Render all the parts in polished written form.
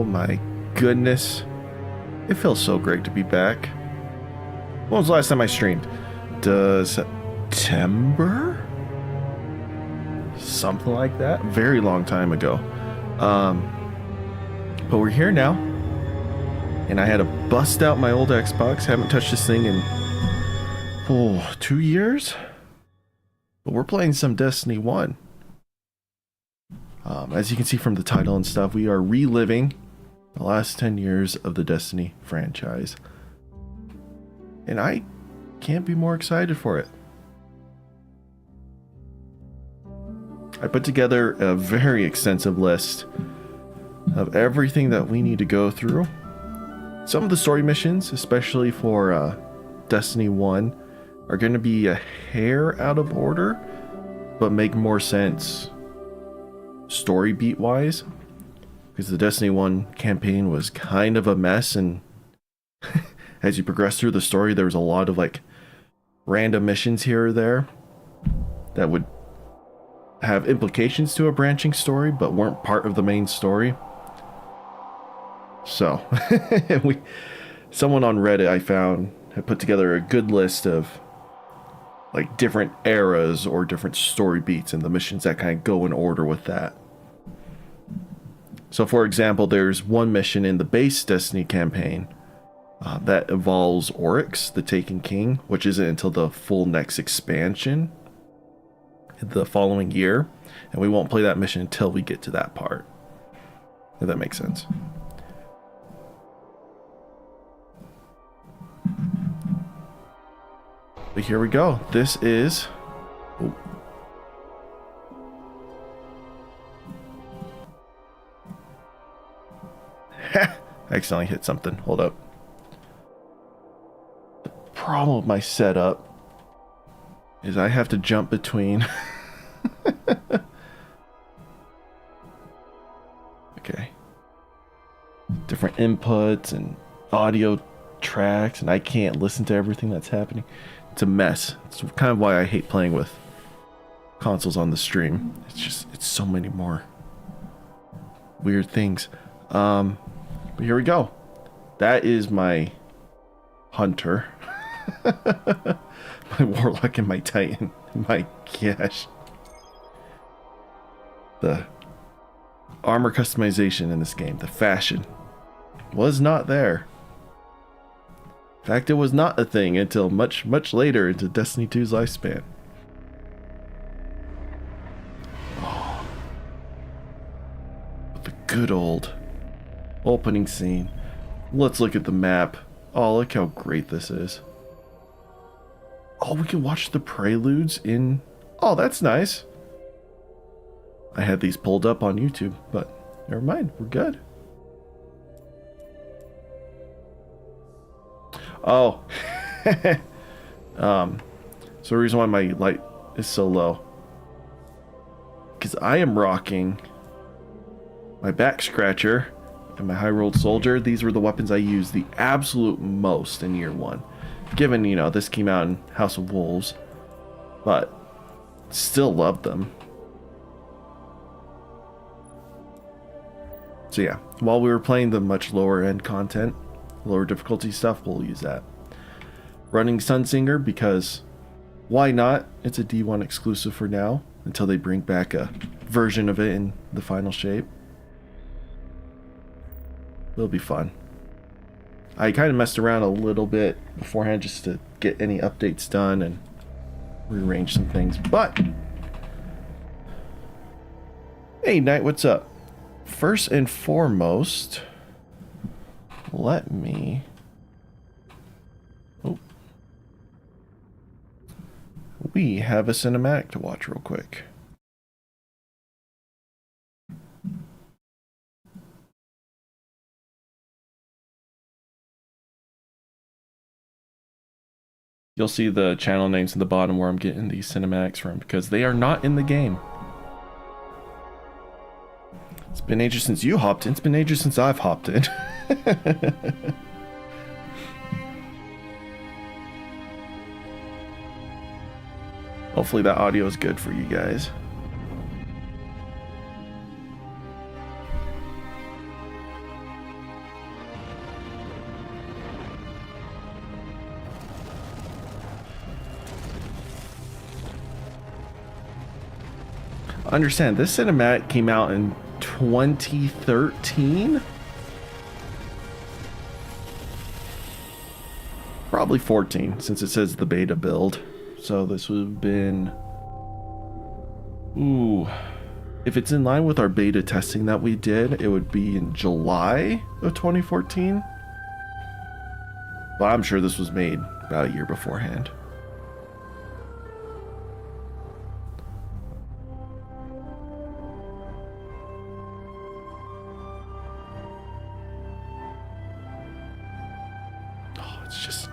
my goodness. It feels so great to be back. When was the last time I streamed? September? Something like that. Very long time ago. But we're here now. And I had to bust out my old Xbox. Haven't touched this thing in 2 years? But we're playing some Destiny 1. As you can see from the title and stuff, we are reliving the last 10 years of the Destiny franchise. And I can't be more excited for it. I put together a very extensive list of everything that we need to go through. Some of the story missions, especially for Destiny 1, are going to be a hair out of order, but make more sense story beat wise, because the Destiny 1 campaign was kind of a mess, and as you progress through the story, there was a lot of like random missions here or there that would have implications to a branching story but weren't part of the main story. So someone on Reddit I found had put together a good list of like different eras or different story beats and the missions that kind of go in order with that. So for example, there's one mission in the base Destiny campaign that involves Oryx, the Taken King, which isn't until the full next expansion the following year, and we won't play that mission until we get to that part, if that makes sense. But here we go. This is... Oh. I accidentally hit something. Hold up. The problem with my setup is I have to jump between... Okay. Different inputs and audio tracks, and I can't listen to everything that's happening. It's a mess. It's kind of why I hate playing with consoles on the stream. It's so many more weird things. But here we go. That is my hunter. My warlock and my titan. My gosh. The armor customization in this game, the fashion, was not there. In fact, it was not a thing until much, much later into Destiny 2's lifespan. Oh. The good old opening scene. Let's look at the map. Oh, look how great this is. Oh, we can watch the preludes in... Oh, that's nice. I had these pulled up on YouTube, but never mind, we're good. Oh. So the reason why my light is so low, because I am rocking my back scratcher and my high rolled soldier. These were the weapons I used the absolute most in year one, given, you know, this came out in House of Wolves, but still loved them. So yeah, while we were playing the much lower end content, lower difficulty stuff, we'll use that. Running Sunsinger because why not? It's a D1 exclusive for now until they bring back a version of it in the final shape. It'll be fun. I kind of messed around a little bit beforehand just to get any updates done and rearrange some things, but hey Knight, what's up? First and foremost, let me... Oh. We have a cinematic to watch real quick. You'll see the channel names in the bottom where I'm getting these cinematics from, because they are not in the game. It's been ages since you hopped in. It's been ages since I've hopped in. Hopefully that audio is good for you guys. Understand, this cinematic came out in 2013? Probably 14, since it says the beta build. So this would have been... Ooh. If it's in line with our beta testing that we did, it would be in July of 2014. But I'm sure this was made about a year beforehand. Oh, it's just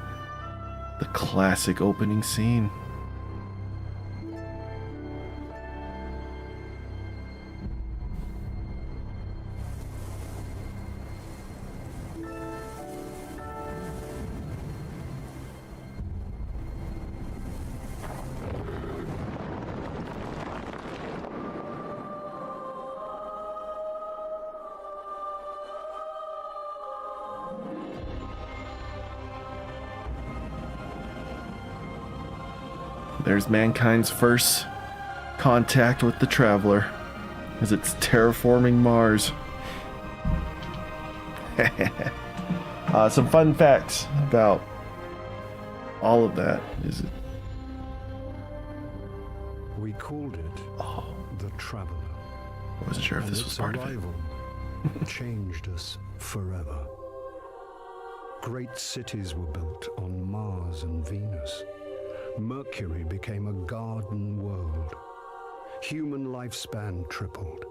the classic opening scene. There's mankind's first contact with the Traveler as it's terraforming Mars. Some fun facts about all of that is it. We called it the Traveler. I wasn't sure if this was part of it. Changed us forever. Great cities were built on Mars and Venus. Mercury became a garden world. Human lifespan tripled.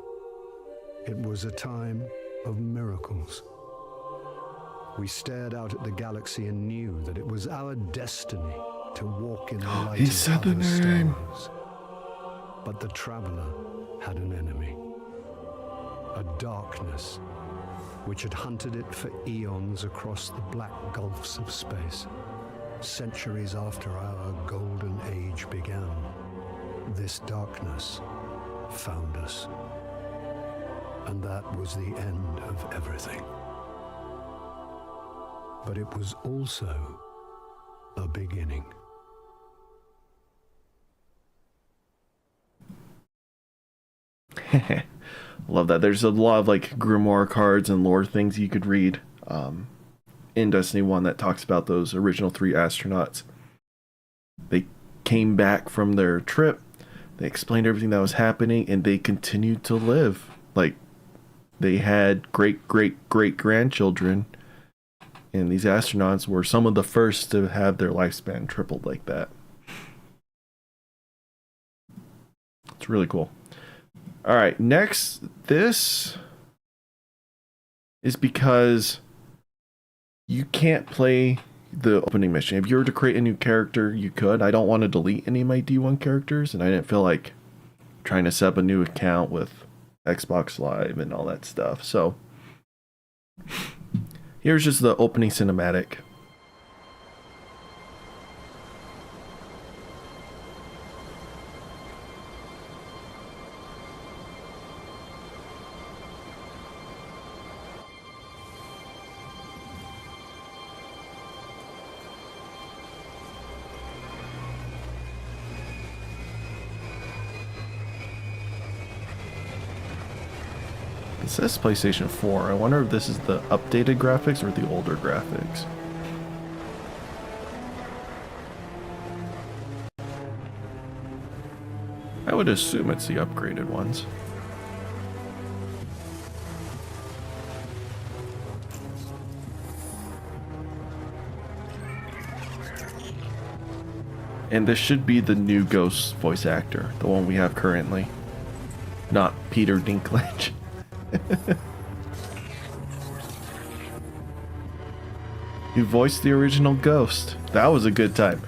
It was a time of miracles. We stared out at the galaxy and knew that it was our destiny to walk in the light He of said the other name. stars. But the Traveler had an enemy. A darkness which had hunted it for eons across the black gulfs of space. Centuries after our golden age began, this darkness found us. And that was the end of everything. But it was also a beginning. Love that. There's a lot of like grimoire cards and lore things you could read in Destiny 1 that talks about those original 3 astronauts. They came back from their trip, they explained everything that was happening, and they continued to live. Like, they had great-great-great-grandchildren, and these astronauts were some of the first to have their lifespan tripled like that. It's really cool. All right, next, this is because you can't play the opening mission. If you were to create a new character, you could. I don't want to delete any of my D1 characters, and I didn't feel like trying to set up a new account with Xbox Live and all that stuff. So here's just the opening cinematic. It says PlayStation 4. I wonder if this is the updated graphics or the older graphics. I would assume it's the upgraded ones. And this should be the new Ghost voice actor, the one we have currently. Not Peter Dinklage. You voiced the original Ghost. That was a good time.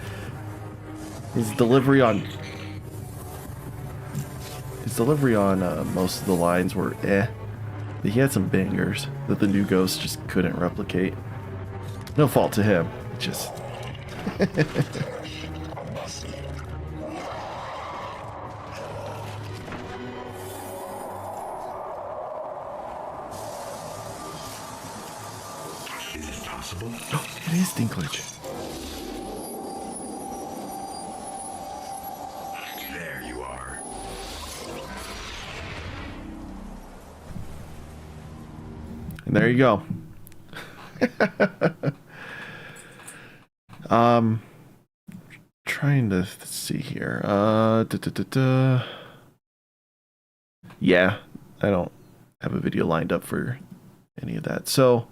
His delivery on most of the lines were but he had some bangers that the new Ghost just couldn't replicate. No fault to him, just it is Dinklage. There you are. There you go. Trying to see here. Yeah, I don't have a video lined up for any of that. So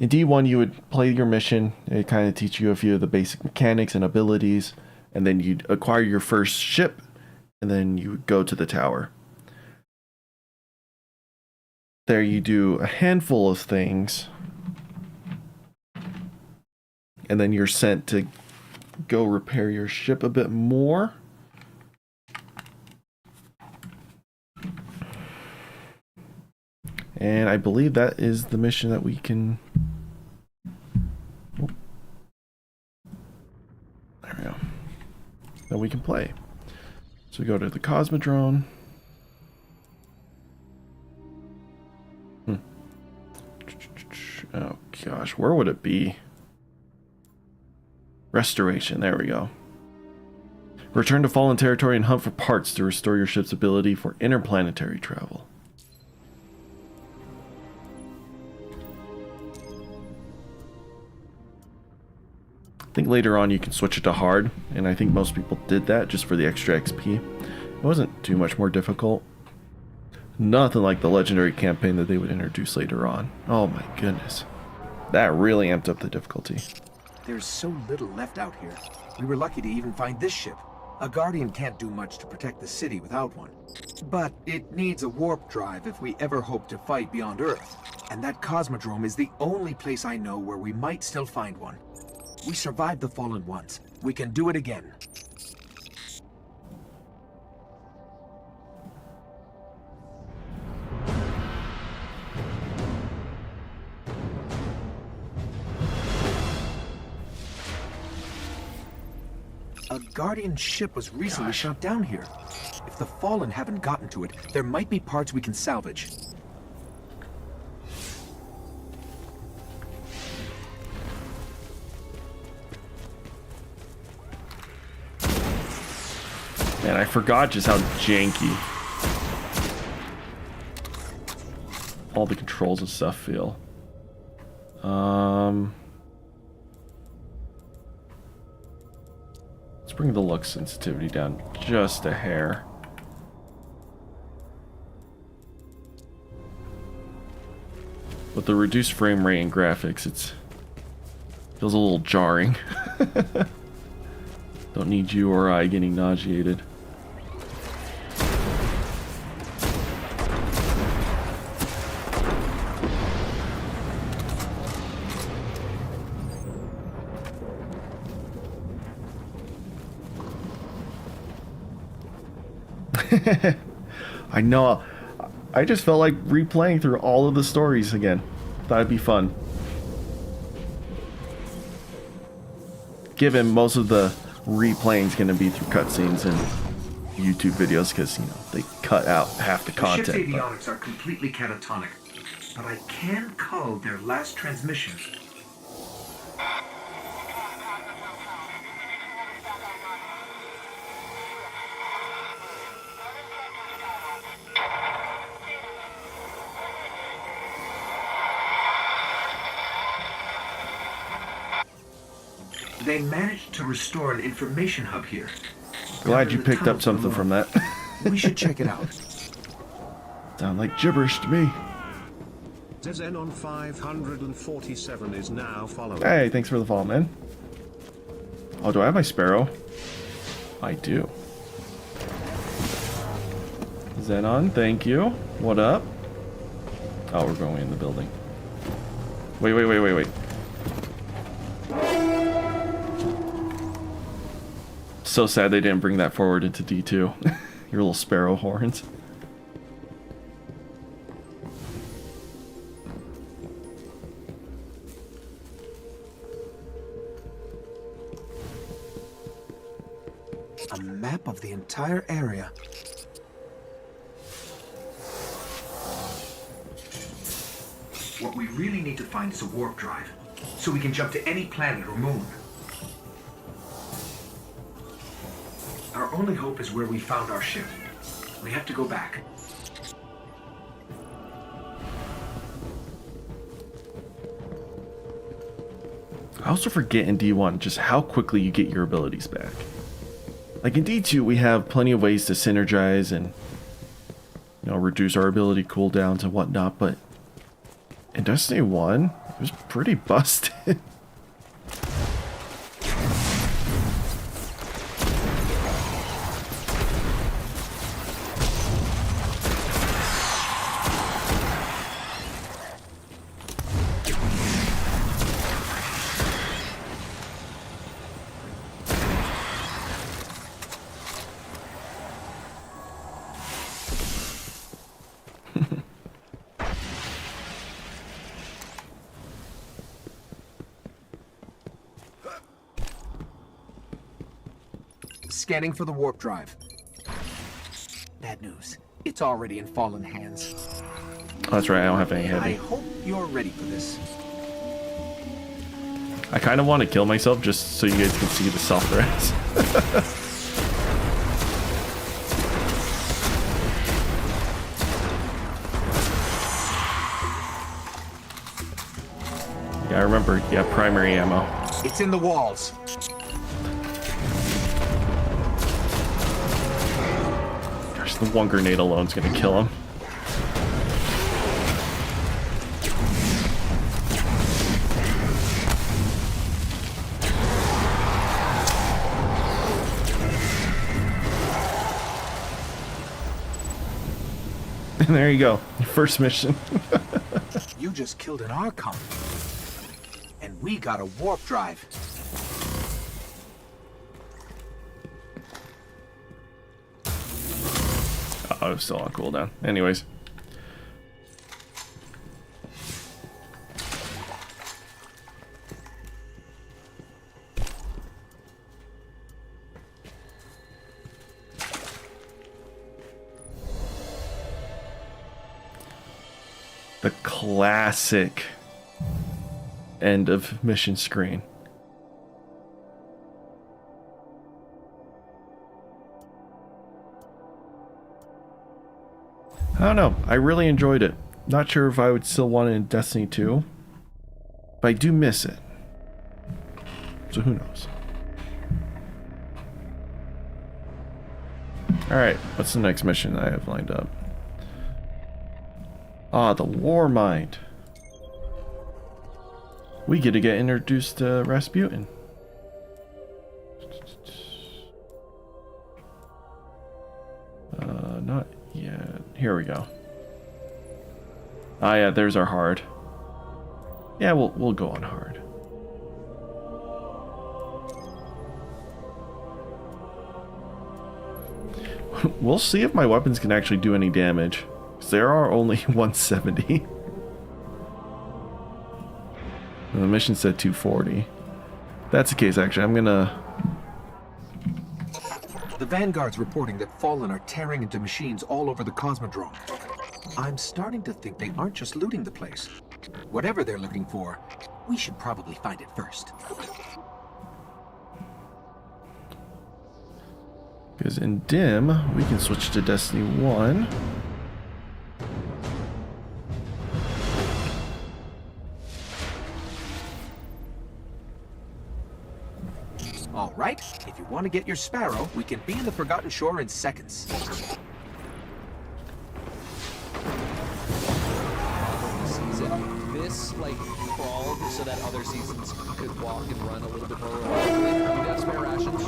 in D1, you would play your mission. It kind of teach you a few of the basic mechanics and abilities, and then you'd acquire your first ship, and then you would go to the tower. There you do a handful of things, and then you're sent to go repair your ship a bit more. And I believe that is the mission that we can... Oh. There we go. That we can play. So we go to the Cosmodrome. Oh gosh, where would it be? Restoration, there we go. Return to fallen territory and hunt for parts to restore your ship's ability for interplanetary travel. I think later on you can switch it to hard, and I think most people did that just for the extra XP. It wasn't too much more difficult. Nothing like the legendary campaign that they would introduce later on. Oh my goodness. That really amped up the difficulty. There's so little left out here. We were lucky to even find this ship. A Guardian can't do much to protect the city without one. But it needs a warp drive if we ever hope to fight beyond Earth. And that Cosmodrome is the only place I know where we might still find one. We survived the Fallen once. We can do it again. A Guardian ship was recently shot down here. If the Fallen haven't gotten to it, there might be parts we can salvage. Man, I forgot just how janky all the controls and stuff feel. Let's bring the look sensitivity down just a hair. With the reduced frame rate and graphics, it feels a little jarring. Don't need you or I getting nauseated. I know. I just felt like replaying through all of the stories again. Thought it'd be fun. Given most of the replaying is going to be through cutscenes and YouTube videos, because you know they cut out half the content. The ship's avionics are completely catatonic, but I can cull their last transmissions. They managed to restore an information hub here. Glad you picked up something from that. We should check it out. Sound like gibberish to me. Zenon 547 is now following. Hey, thanks for the follow, man. Oh, do I have my sparrow? I do. Zenon, thank you. What up? Oh, we're going in the building. Wait. So sad they didn't bring that forward into D2. Your little sparrow horns. A map of the entire area. What we really need to find is a warp drive, so we can jump to any planet or moon. Our only hope is where we found our ship. We have to go back. I also forget in D1 just how quickly you get your abilities back. Like in D2, we have plenty of ways to synergize and, you know, reduce our ability cooldowns and whatnot, but in Destiny 1, it was pretty busted. Scanning for the warp drive. Bad news. It's already in fallen hands. Oh, that's right, I don't have any I heavy. hope you're ready for this. I kind of want to kill myself just so you guys can see the self-res. Yeah, I remember. Yeah, primary ammo. It's in the walls. Gosh, the one grenade alone's gonna kill him. And there you go. Your first mission. You just killed an Archon. And we got a warp drive. Oh, it was still on cooldown. Anyways. The classic end of mission screen. I don't know. I really enjoyed it. Not sure if I would still want it in Destiny 2. But I do miss it. So who knows? Alright, what's the next mission I have lined up? Ah, the War Mind. We get to get introduced to Rasputin. Not yet. Here we go. Ah, yeah, there's our hard. Yeah, we'll go on hard. We'll see if my weapons can actually do any damage. 'Cause there are only 170. And the mission said 240. That's the case, actually. I'm gonna... The Vanguard's reporting that Fallen are tearing into machines all over the Cosmodrome. I'm starting to think they aren't just looting the place. Whatever they're looking for, we should probably find it first. Because in Dim, we can switch to Destiny 1. All right, if you want to get your Sparrow, we can be in the Forgotten Shore in seconds. Season. This like crawled so that other seasons could walk and run a little bit more reliably. We got spare rations,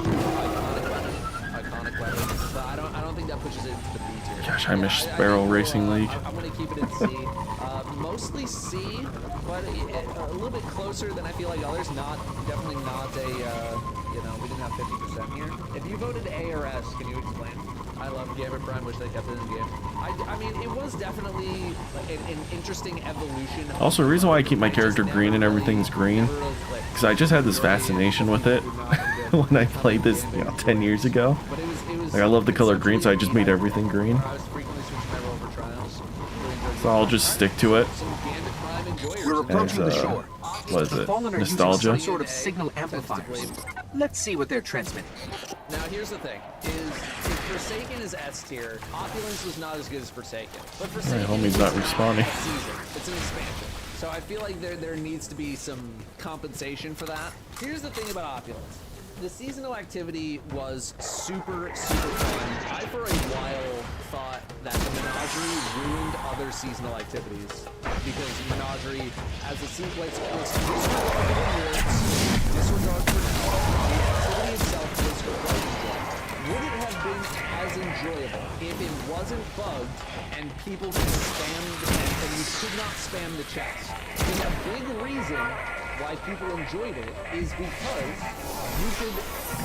iconic weapon, but I don't think that pushes it to the B tier. Gosh, I miss Sparrow Racing League. I'm gonna keep it in C, mostly C, but a little bit closer than I feel like others. Definitely not a you know, we didn't have 50% here. If you voted A or S, can you explain? I love Gambit Prime, wish they kept it in the game. I mean, it was definitely like an interesting evolution. Also, the reason why I keep my character green and everything's green, because I just had this fascination with it when I played this, you know, 10 years ago. Like, I love the color green, so I just made everything green. So I'll just stick to it. We're approaching the shore. What is The it? Fallen are Nostalgia? using some sort of signal amplifiers. Let's see what they're transmitting. Now here's the thing: if Forsaken is S tier, Opulence was not as good as Forsaken. But Forsaken homie's not responding. Season. It's an expansion. So I feel like there needs to be some compensation for that. Here's the thing about Opulence. The seasonal activity was super, super fun. I, for a while, thought that the Menagerie ruined other seasonal activities. Because Menagerie, as a sequence, let's disregard the rewards, disregard for now, the activity itself was quite enjoyable. Would it have been as enjoyable if it wasn't bugged and people could spam and you could not spam the chest? And a big reason why people enjoyed it is because you could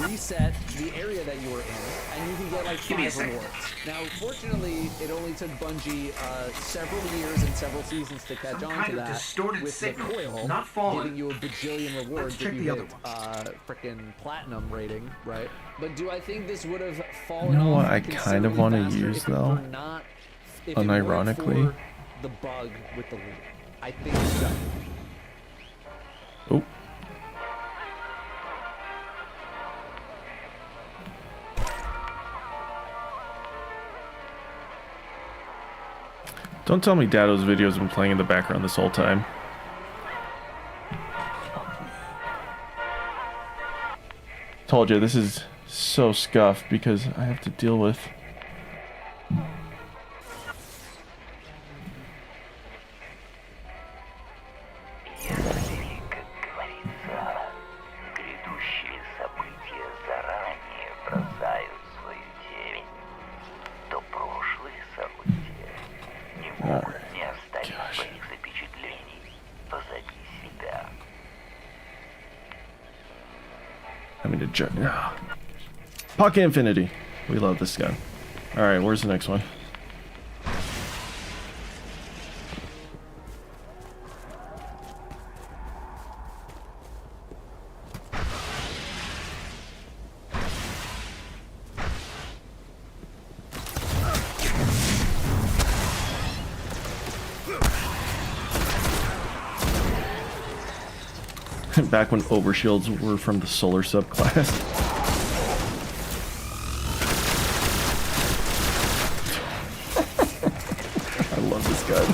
reset the area that you were in and you can get like 5 rewards. Now, fortunately, it only took Bungie several years and several seasons to catch on to that with the coil giving you a bajillion rewards if you hit frickin' platinum rating, right? But do I think this would have fallen You know what off I kind of want to use though? Unironically, the bug with the loot. I think so. Oh. Don't tell me Dado's video's been playing in the background this whole time. Told you, this is so scuffed because I have to deal with... Pocket Infinity. We love this gun. Alright, where's the next one? Back when overshields were from the solar subclass. I love this gun.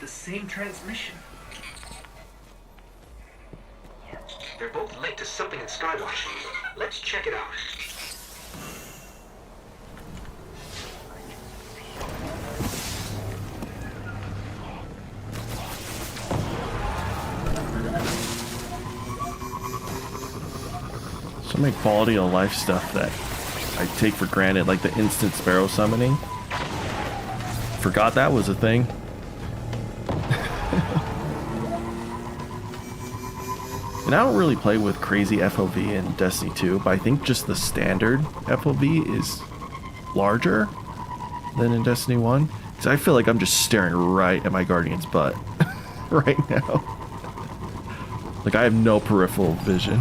The same transmission. They're both linked to something in Skywatch. Let's check it out. So many quality of life stuff that I take for granted, like the instant sparrow summoning. Forgot that was a thing. And I don't really play with crazy FOV in Destiny 2, but I think just the standard FOV is larger than in Destiny 1. So I feel like I'm just staring right at my Guardian's butt right now. Like I have no peripheral vision.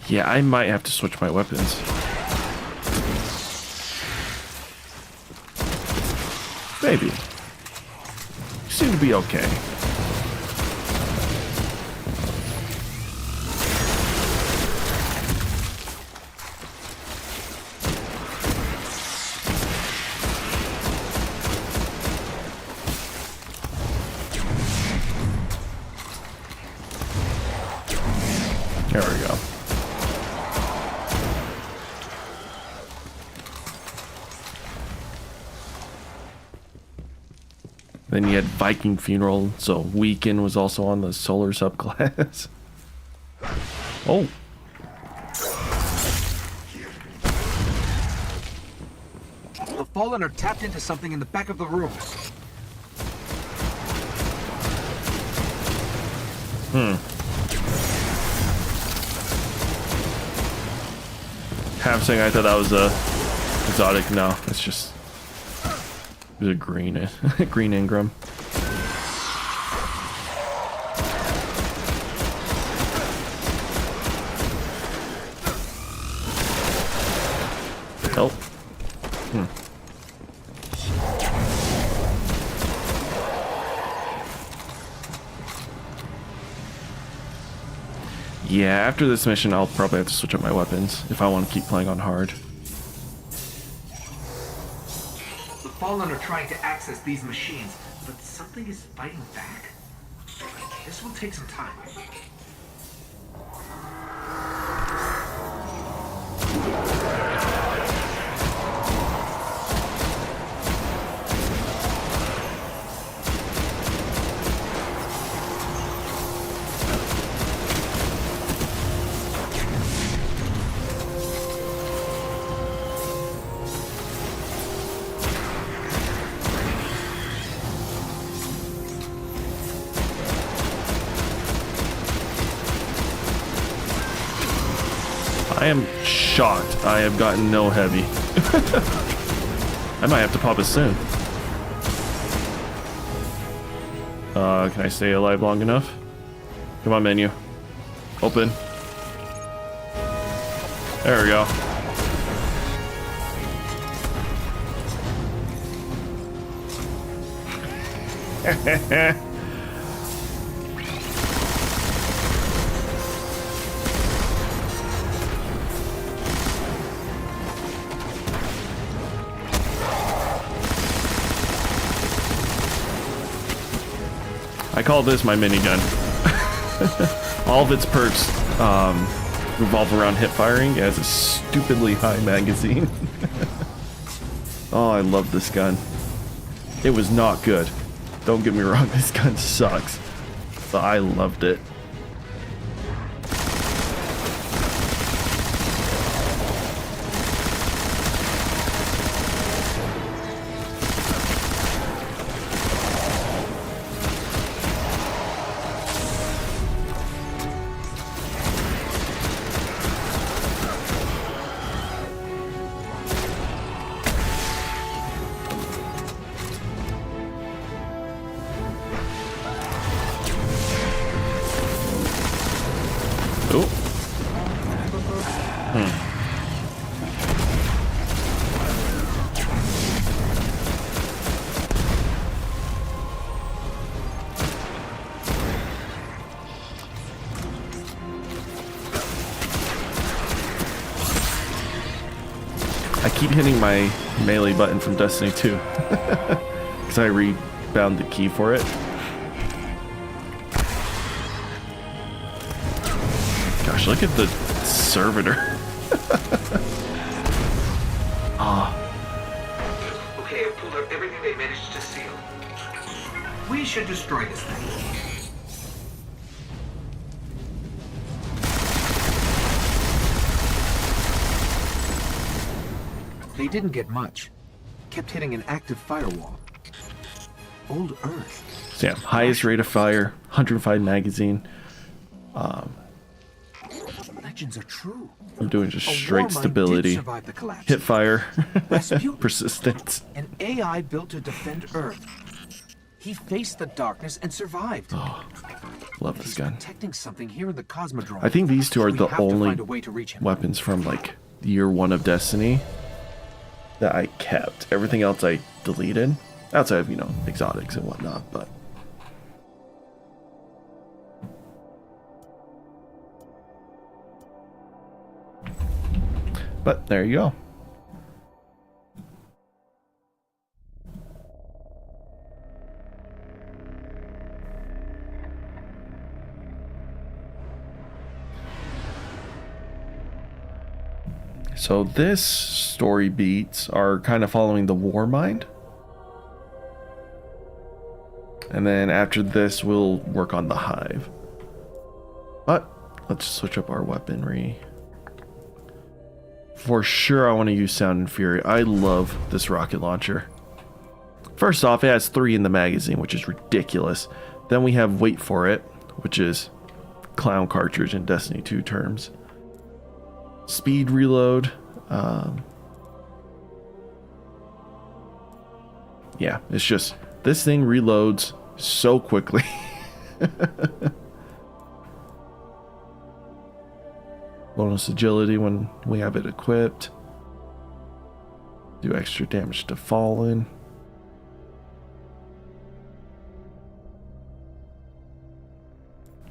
Yeah, I might have to switch my weapons. Maybe. You seem to be okay. There we go. Then you had Viking Funeral, so Weekend was also on the solar subclass. Oh. The Fallen are tapped into something in the back of the room. Half saying I thought that was a exotic. No, it's just there's a green green Ingram. Oh. Yeah, after this mission, I'll probably have to switch up my weapons if I want to keep playing on hard. The Fallen are trying to access these machines, but something is fighting back. This will take some time. I am shocked I have gotten no heavy. I might have to pop it soon. Can I stay alive long enough? Come on, menu. Open. There we go. I call this my minigun. All of its perks revolve around hip firing. It has a stupidly high magazine. Oh, I love this gun. It was not good. Don't get me wrong, this gun sucks. But I loved it. Oh. I keep hitting my melee button from Destiny 2 because I rebound the key for it. Gosh, look at the servitor. Ah. Okay, I've pulled out everything they managed to seal. We should destroy this thing. They didn't get much. Kept hitting an active firewall. Old Earth. So yeah, highest rate of fire, 105 magazine. Legends are true. I'm doing just A straight war mine stability. did survive the collapse. Hit fire. Rasputin. Persistence. An AI built to defend Earth. He faced the darkness and survived. Oh, love this gun. Protecting something here in the Cosmodrome. I think these two are We the have to only find a way to reach him. weapons from like year 1 of Destiny that I kept. Everything else I deleted. Outside of, you know, exotics and whatnot, but there you go. So this story beats are kind of following the War Mind. And then after this, we'll work on the Hive. But let's switch up our weaponry. For sure, I want to use Sound and Fury. I love this rocket launcher. First off, it has 3 in the magazine, which is ridiculous. Then we have Wait For It, which is clown cartridge in Destiny 2 terms. Speed reload. Yeah, it's just, this thing reloads so quickly. Bonus agility when we have it equipped. Do extra damage to Fallen.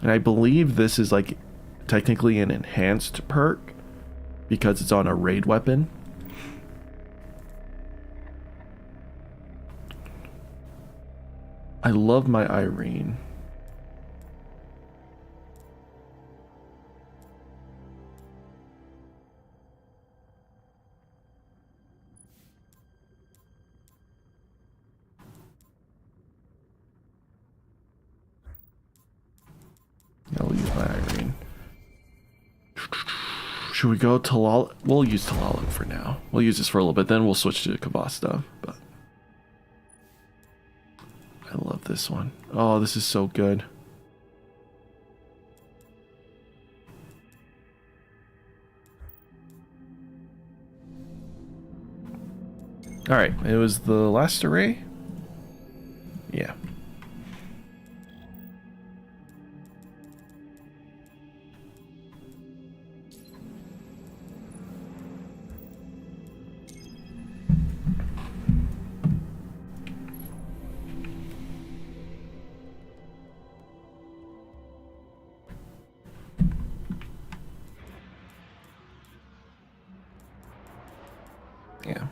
And I believe this is like technically an enhanced perk because it's on a raid weapon. I love my Irene. I'll use my Irene. Should we go Talal? We'll use Talal for now. We'll use this for a little bit, then we'll switch to Kavah stuff. But I love this one. Oh, this is so good. All right, it was the last array. Yeah. Yeah.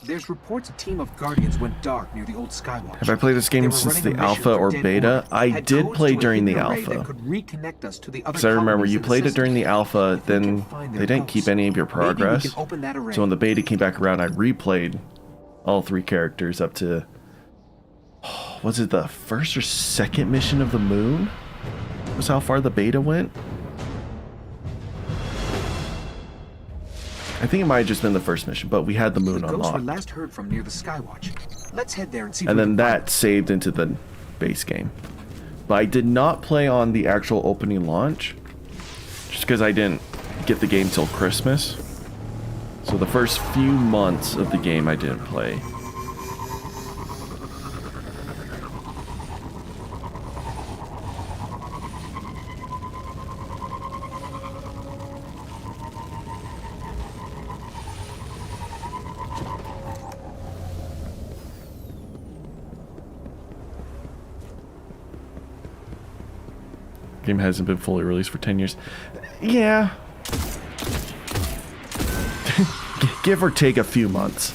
There's reports a team of Guardians went dark near the old Skywatch. Have I played this game since the alpha or beta? I did play during the alpha. Because I remember you played it during the alpha, then they didn't keep any of your progress. So when the beta came back around, I replayed all 3 characters up to... was it the first or second mission of the moon? Was how far the beta went? I think it might have just been the first mission, but we had the moon unlocked. Were last heard from near the Skywatch. Let's head there and see. And then that saved into the base game. But I did not play on the actual opening launch, just because I didn't get the game till Christmas. So the first few months of the game I didn't play. Game hasn't been fully released for 10 years. Yeah. Give or take a few months.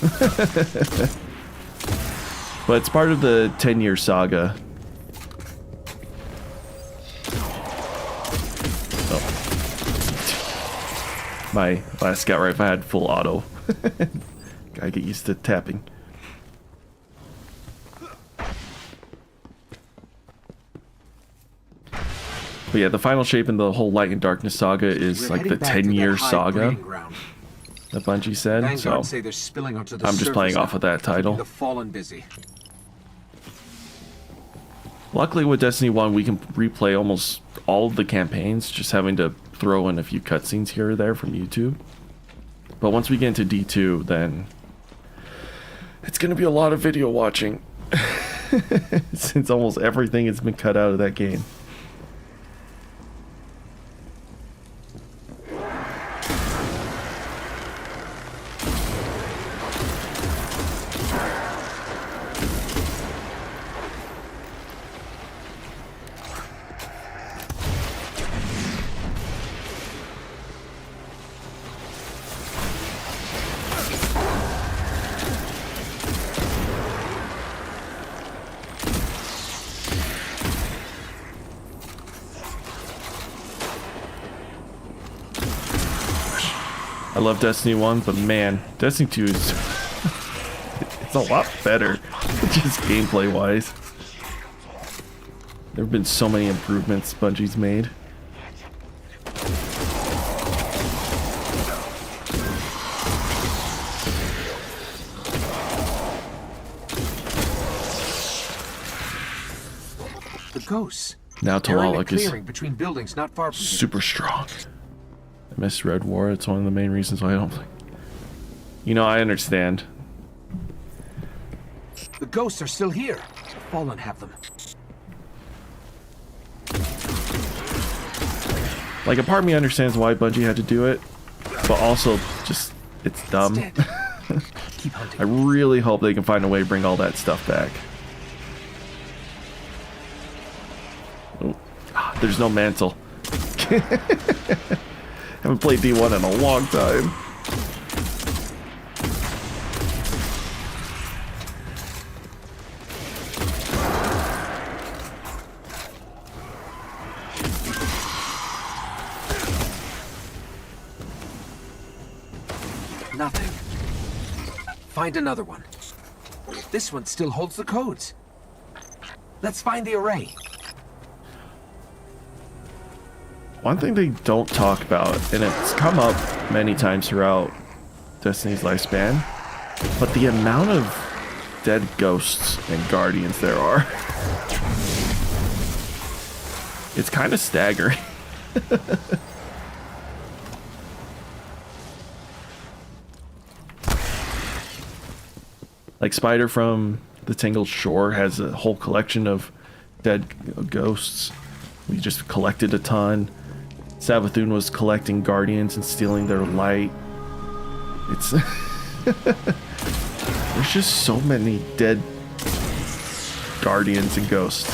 But it's part of the 10-year saga. Oh. My last scout rifle had full auto. Gotta get used to tapping. But yeah, the final shape in the whole Light and Darkness saga is like the 10-year saga that Bungie said. So I'm just playing off of that title. Luckily with Destiny 1, we can replay almost all of the campaigns, just having to throw in a few cutscenes here or there from YouTube. But once we get into D2, then it's going to be a lot of video watching. Since almost everything has been cut out of that game. I love Destiny 1, but man, Destiny 2 is it's a lot better, just gameplay wise. There have been so many improvements Bungie's made. The ghosts. Now Talalik is between buildings not far from super strong. I miss Red War. It's one of the main reasons why I don't play. You know, I understand. The ghosts are still here. The Fallen have them. Like, a part of me understands why Bungie had to do it, but also just it's dumb. Keep hunting. I really hope they can find a way to bring all that stuff back. Oh, there's no mantle. Haven't played D1 in a long time. Nothing. Find another one. This one still holds the codes. Let's find the array. One thing they don't talk about, and it's come up many times throughout Destiny's lifespan, but the amount of dead ghosts and guardians there are. It's kind of staggering. Like Spider from the Tangled Shore has a whole collection of dead ghosts. We just collected a ton. Savathun was collecting guardians and stealing their light. It's there's just so many dead guardians and ghosts.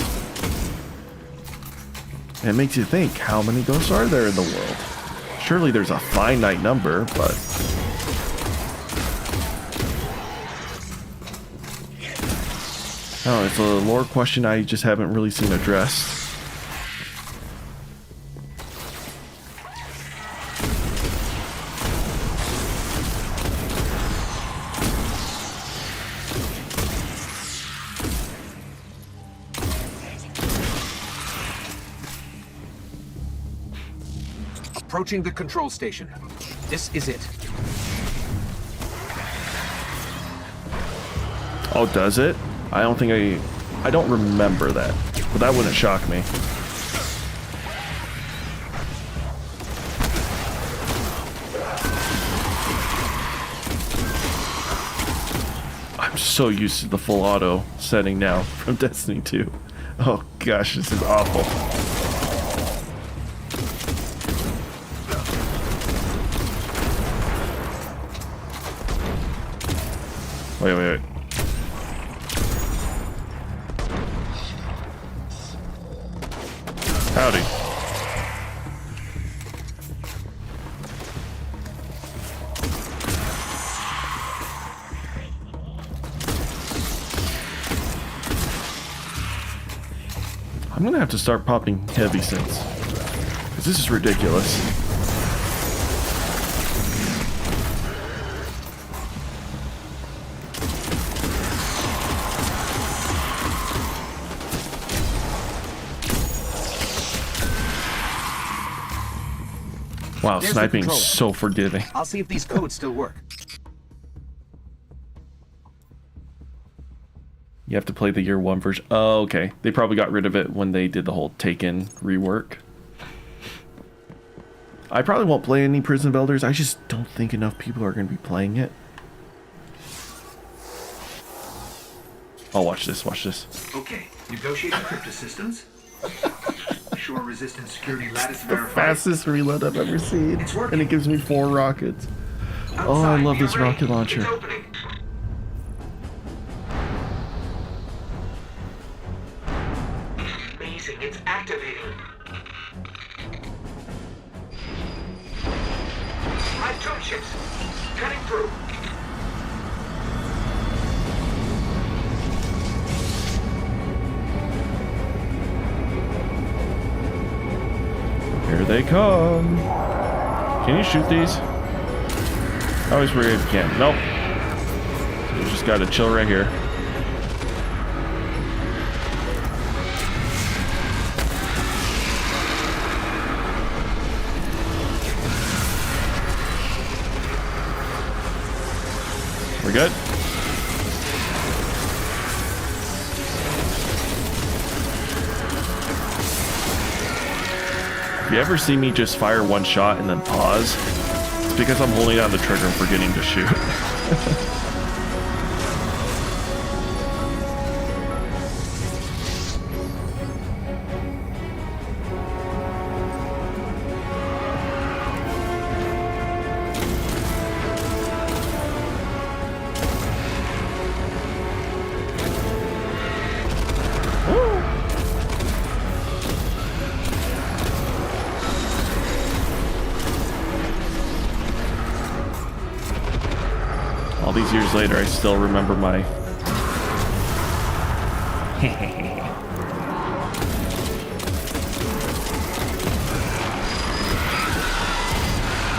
And it makes you think, how many ghosts are there in the world? Surely there's a finite number, but oh, it's a lore question I just haven't really seen addressed. Approaching the control station. This is it. Oh, does it? I don't think I don't remember that, but that wouldn't shock me. I'm so used to the full auto setting now from Destiny 2. Oh gosh, this is awful. Wait. Howdy. I'm gonna have to start popping heavy sense, because this is ridiculous. Wow, There's the sniping's controller. so forgiving. I'll see if these codes still work. You have to play the year 1 version. Oh, okay. They probably got rid of it when they did the whole Taken rework. I probably won't play any Prison of Elders. I just don't think enough people are going to be playing it. Oh, watch this, watch this. Okay, negotiating crypto systems. Shore resistant security lattice The verified. fastest reload I've ever seen. It's working. And it gives me 4 rockets. Oh, I Outside, love the this array. rocket launcher. It's opening. Amazing, it's activating. High tune chips. Cutting through. Here they come. Can you shoot these? I always forget if you can. Nope. You just gotta chill right here. We're good? If you ever see me just fire one shot and then pause, it's because I'm holding down the trigger and forgetting to shoot. these years later, I still remember my...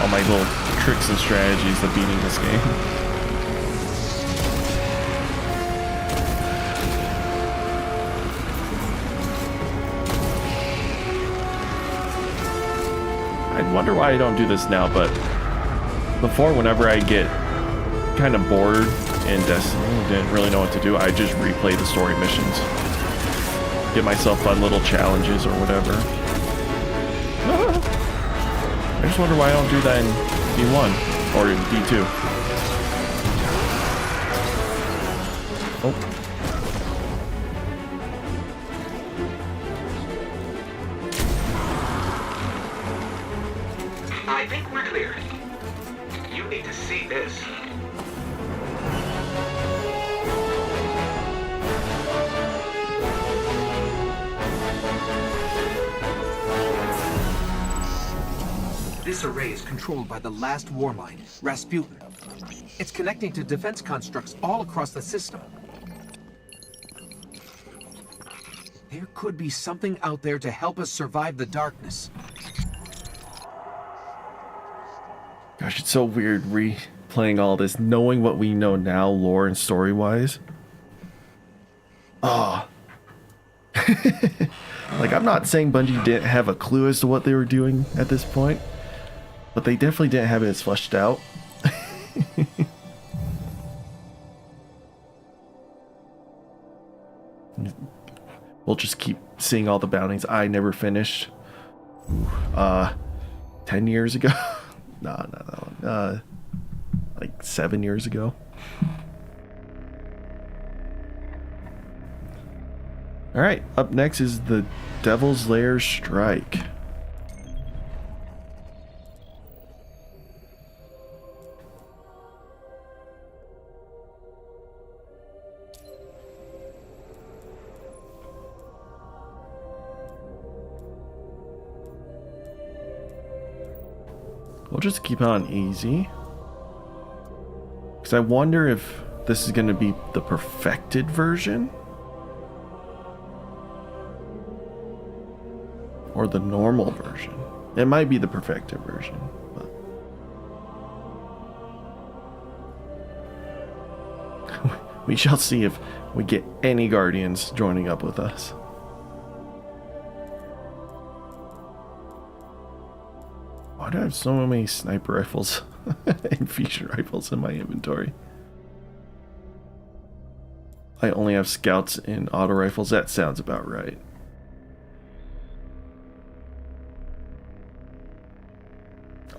all my little tricks and strategies of beating this game. I wonder why I don't do this now, but before, whenever I get kind of bored in Destiny and didn't really know what to do, I just replay the story missions. Get myself fun little challenges or whatever. I just wonder why I don't do that in D1 or in D2. Oh. I think we're clear. You need to see this. This array is controlled by the last warmind, Rasputin. It's connecting to defense constructs all across the system. There could be something out there to help us survive the darkness. Gosh, it's so weird replaying all this, knowing what we know now, lore and story-wise. Oh. Like, I'm not saying Bungie didn't have a clue as to what they were doing at this point, but they definitely didn't have it as fleshed out. We'll just keep seeing all the bounties I never finished. 10 years ago? No, not that one. Like 7 years ago. Alright, up next is the Devil's Lair Strike. We'll just keep on easy. Because I wonder if this is going to be the perfected version. Or the normal version. It might be the perfected version. But we shall see if we get any Guardians joining up with us. Why do I have so many sniper rifles and feature rifles in my inventory? I only have scouts and auto rifles. That sounds about right.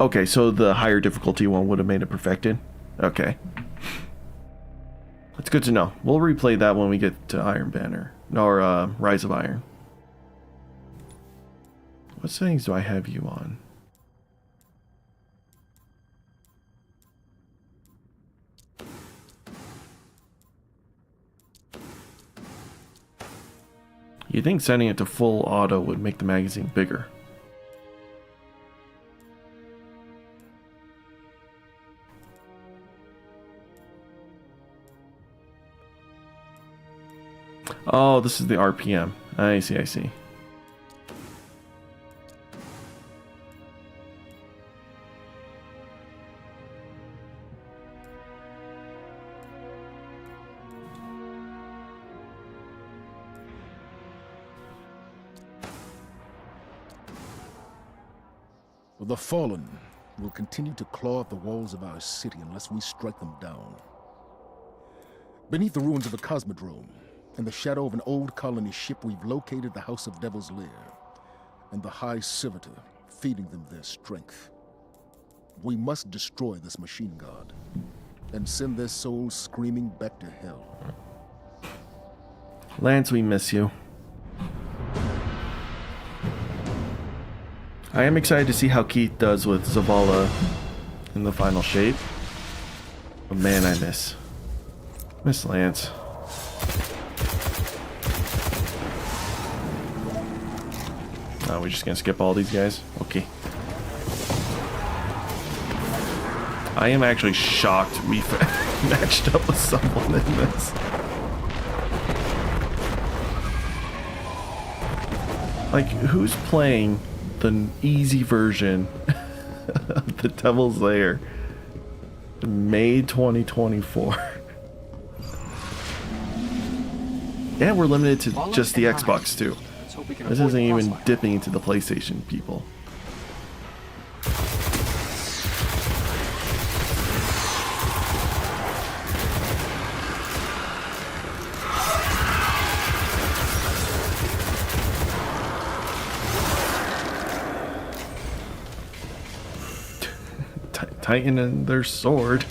Okay, so the higher difficulty one would have made it perfected. Okay. That's good to know. We'll replay that when we get to Iron Banner. Or Rise of Iron. What settings do I have you on? You'd think setting it to full auto would make the magazine bigger. Oh, this is the RPM. I see, I see. The fallen will continue to claw at the walls of our city unless we strike them down. Beneath the ruins of the Cosmodrome, in the shadow of an old colony ship, we've located the House of Devil's Lair and the High Servitor, feeding them their strength. We must destroy this machine god and send their souls screaming back to hell. Lance, we miss you. I am excited to see how Keith does with Zavala in the final shape. But man, I miss Lance. Oh, we're just gonna skip all these guys? Okay. I am actually shocked we matched up with someone in this. Like, who's playing the easy version of the Devil's Lair? May 2024. And we're limited to just the Xbox too. This isn't even dipping into the PlayStation, people. Tightening their sword.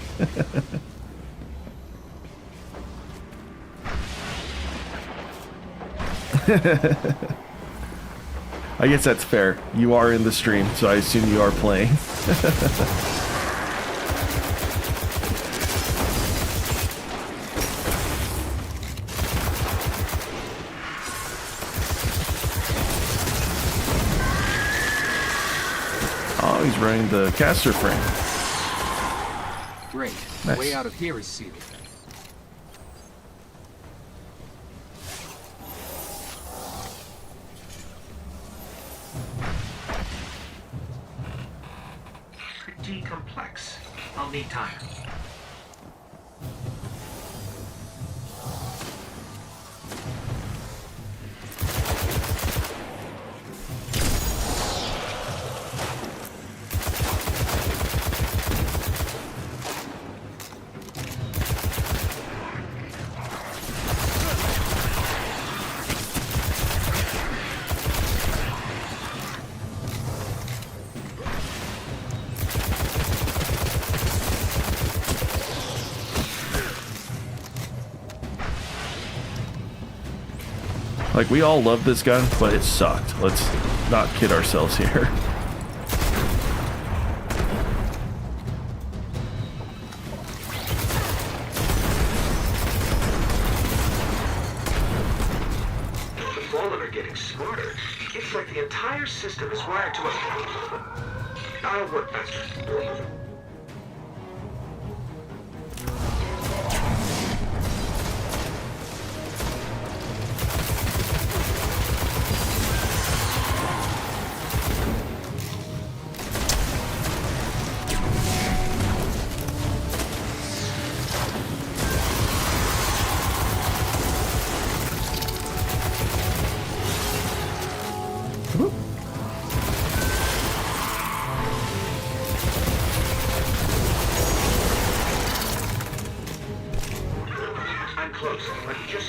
I guess that's fair. You are in the stream, so I assume you are playing. Oh, he's running the caster frame. Great. Nice. The way out of here is sealed. Pretty complex. I'll need time. Like, we all love this gun, but it sucked. Let's not kid ourselves here. The Fallen are getting smarter. It's like the entire system is wired to a... I'll work faster.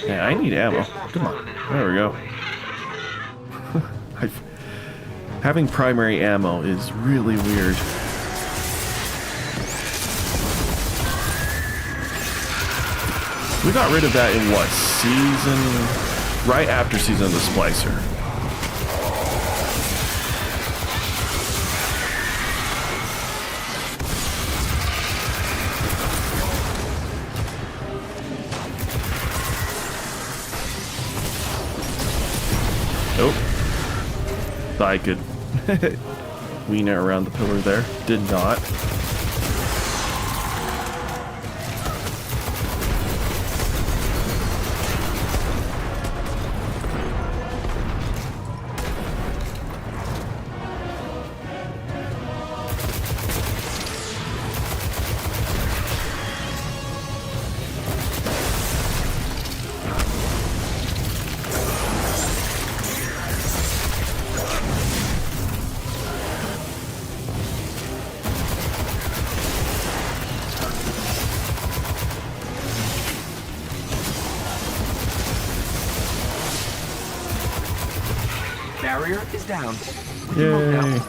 Yeah, I need ammo. Come on. There we go. Having primary ammo is really weird. We got rid of that in what? Season... Right after Season of the Splicer. Nope. Thought I could wean it around the pillar there. Did not. Barrier is down. Yay.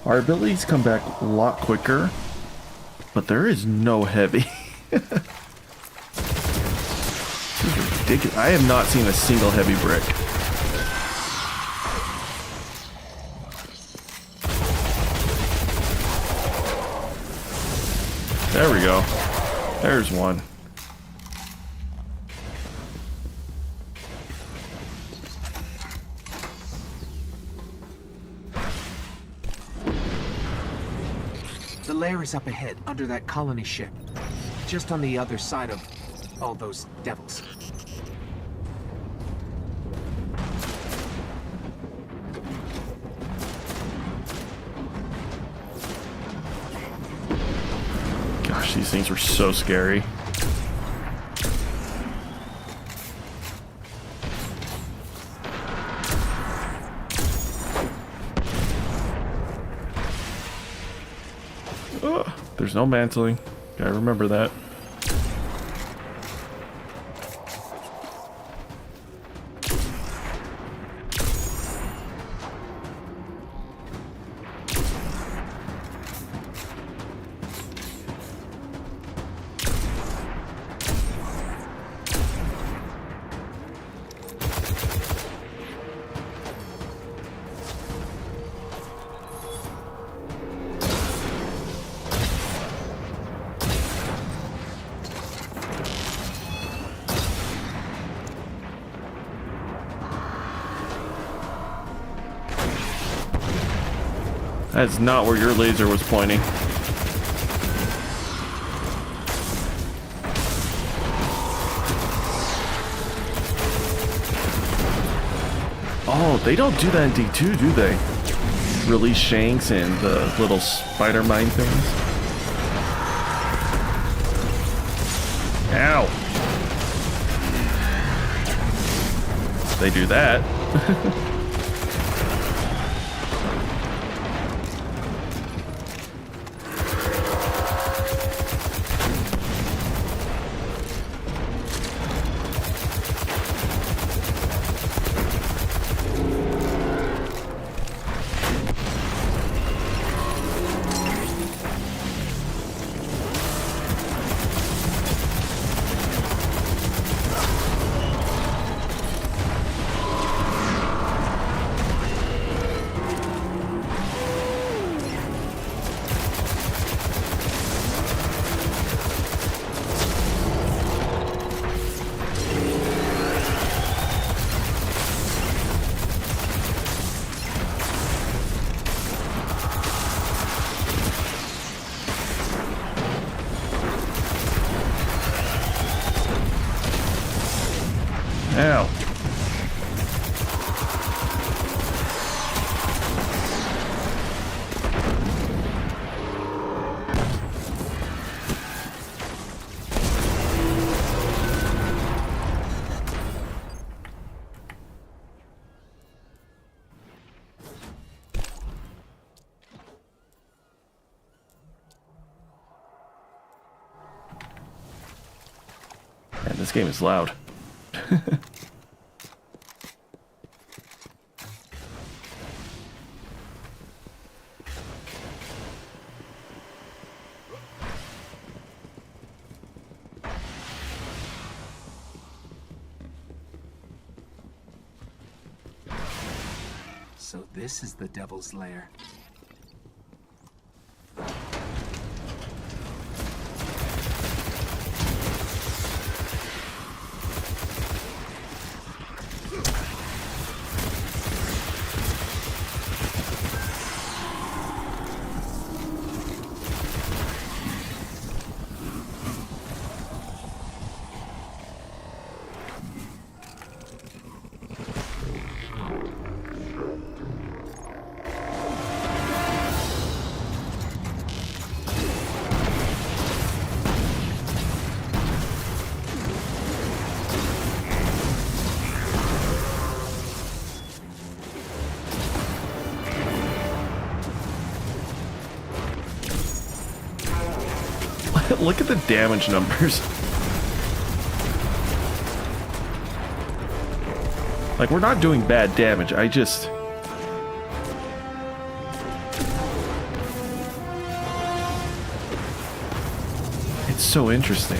Our abilities come back a lot quicker, but there is no heavy. This is ridiculous. I have not seen a single heavy brick. There we go. There's one. lair is up ahead, under that colony ship. Just on the other side of all those devils. Gosh, these things were so scary. There's no mantling. Gotta remember that. That's not where your laser was pointing. Oh, they don't do that in D2, do they? Release shanks and the little spider mine things. Ow! They do that. Ow. Man, this game is loud. So this is the devil's lair. Look at the damage numbers. Like, we're not doing bad damage, I just... It's so interesting.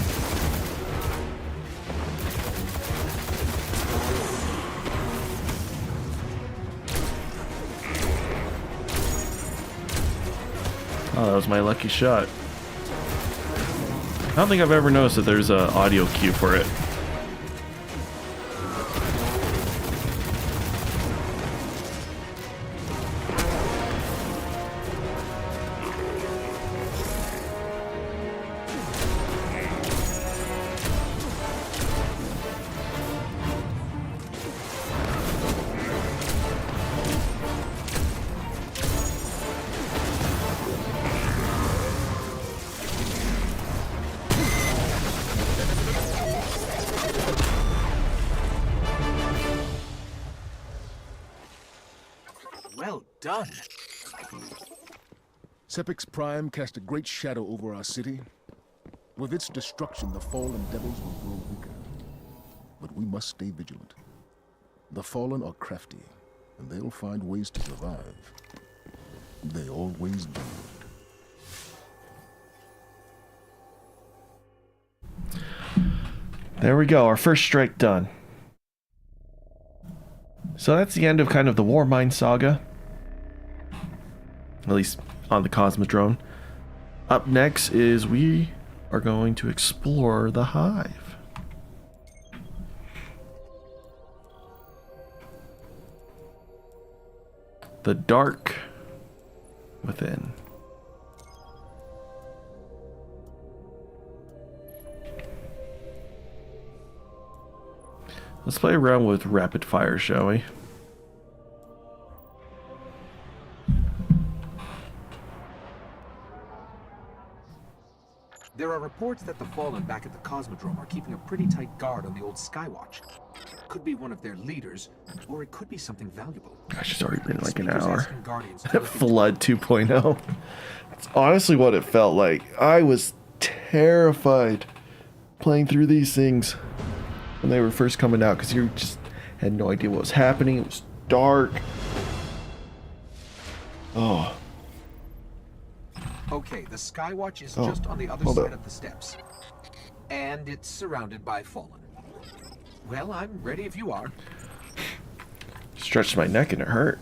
Oh, that was my lucky shot. I don't think I've ever noticed that there's an audio cue for it. Well done. Sepix Prime cast a great shadow over our city. With its destruction, the fallen devils will grow weaker. But we must stay vigilant. The fallen are crafty, and they'll find ways to survive. They always do. There we go, our first strike done. So that's the end of kind of the Warmind saga. At least on the Cosmodrome. Up next is we are going to explore the Hive. The dark within. Let's play around with rapid fire, shall we? There are reports that the Fallen back at the Cosmodrome are keeping a pretty tight guard on the old Skywatch. Could be one of their leaders, or it could be something valuable. Gosh, it's already been like an Speaker's hour. asking Guardians to look into Flood 2.0. It's honestly what it felt like. I was terrified playing through these things when they were first coming out because you just had no idea what was happening. It was dark. Oh. Okay, the Skywatch is Oh, just on the other hold side up. of the steps. And it's surrounded by Fallen. Well, I'm ready if you are. Stretched my neck and it hurt.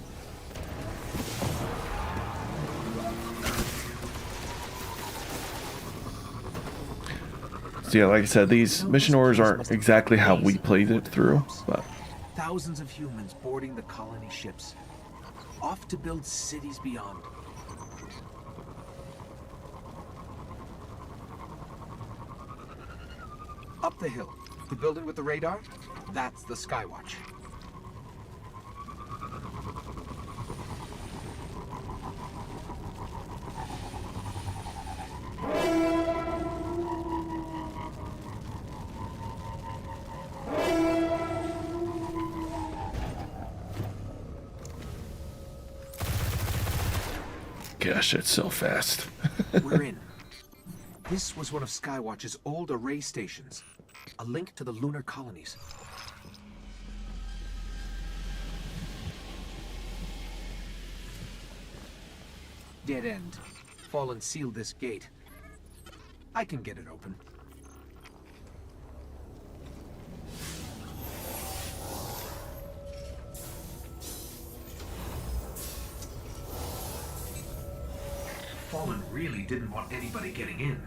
So yeah, like I said, these mission orders aren't exactly how we played it through, but Thousands of humans boarding the colony ships. Off to build cities beyond. Up the hill. The building with the radar? That's the Skywatch. gosh, it's so fast. We're in. This was one of Skywatch's old array stations. A link to the lunar colonies. Dead end. Fallen sealed this gate. I can get it open. Fallen really didn't want anybody getting in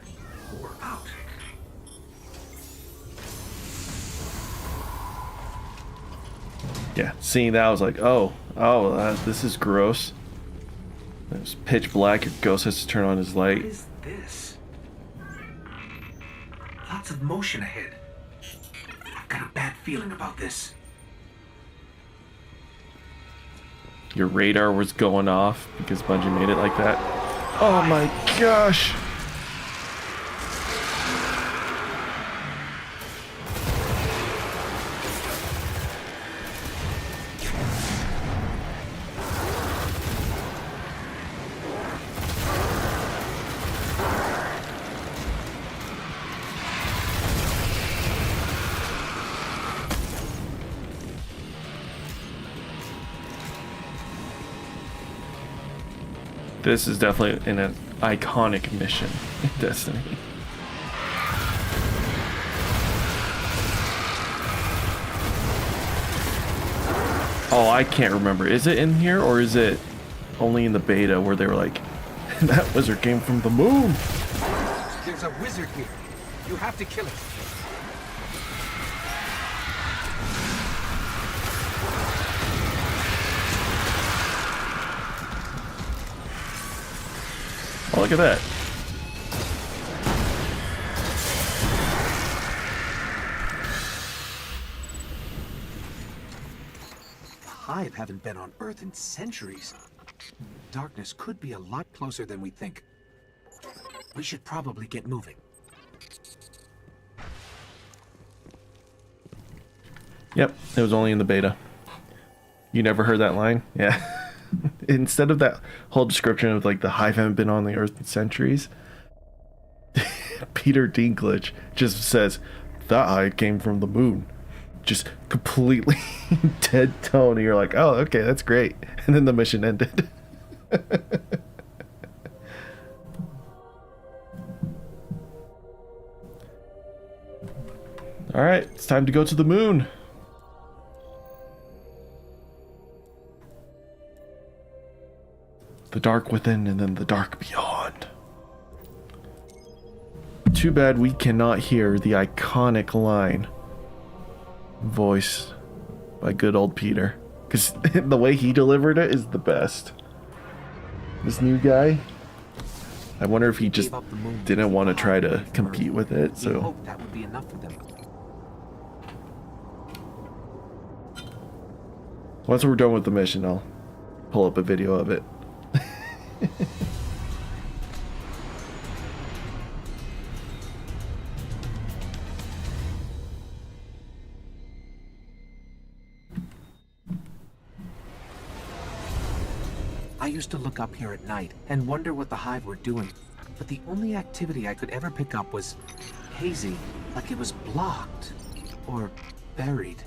or out. Yeah, seeing that, I was like, oh, this is gross. It was pitch black. Your ghost has to turn on his What light. is this? Lots of motion ahead. I've got a bad feeling about this. Your radar was going off because Bungie made it like that. Oh my gosh! This is definitely an iconic mission in Destiny. Oh, I can't remember. Is it in here or is it only in the beta where they were like, that wizard came from the moon? There's a wizard here. You have to kill it. Oh, look at that. The Hive haven't been on Earth in centuries. Darkness could be a lot closer than we think. We should probably get moving. Yep, it was only in the beta. You never heard that line? Yeah. Instead of that whole description of like the hive haven't been on the earth in centuries, Peter Dinklage just says that hive came from the moon. Just completely dead tone. And you're like, oh, okay, that's great. And then the mission ended. All right, it's time to go to the moon. The dark within and then the dark beyond. Too bad we cannot hear the iconic line voiced by good old Peter, because the way he delivered it is the best. This new guy, I wonder if he just didn't want to try to compete with it, We so hoped that would be enough for them. once we're done with the mission, I'll pull up a video of it. I used to look up here at night and wonder what the hive were doing, but the only activity I could ever pick up was hazy, like it was blocked or buried.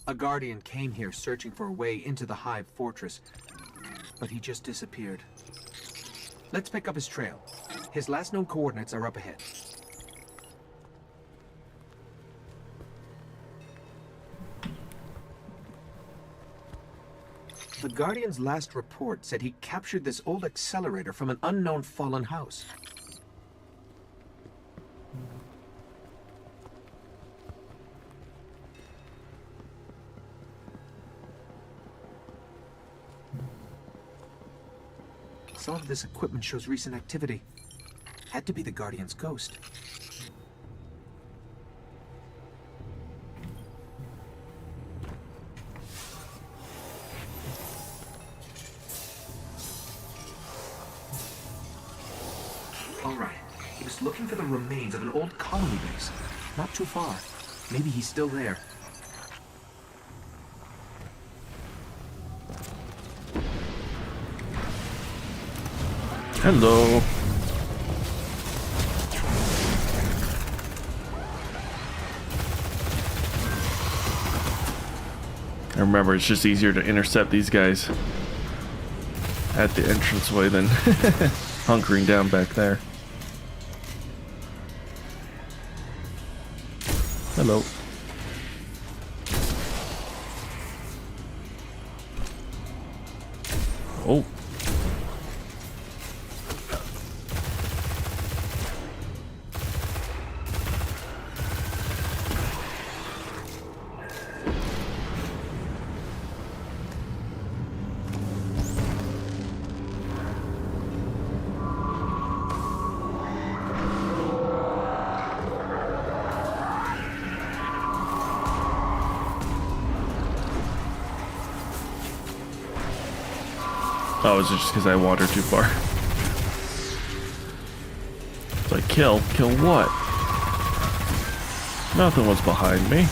A guardian came here searching for a way into the Hive fortress, but he just disappeared. Let's pick up his trail. His last known coordinates are up ahead. The Guardian's last report said he captured this old accelerator from an unknown fallen house. Some of this equipment shows recent activity. Had to be the Guardian's ghost. All right. He was looking for the remains of an old colony base. Not too far. Maybe he's still there. Hello. I remember it's just easier to intercept these guys at the entranceway than hunkering down back there. Hello. Oh. Oh, is it just because I wandered too far? It's like, kill what? Nothing was behind me.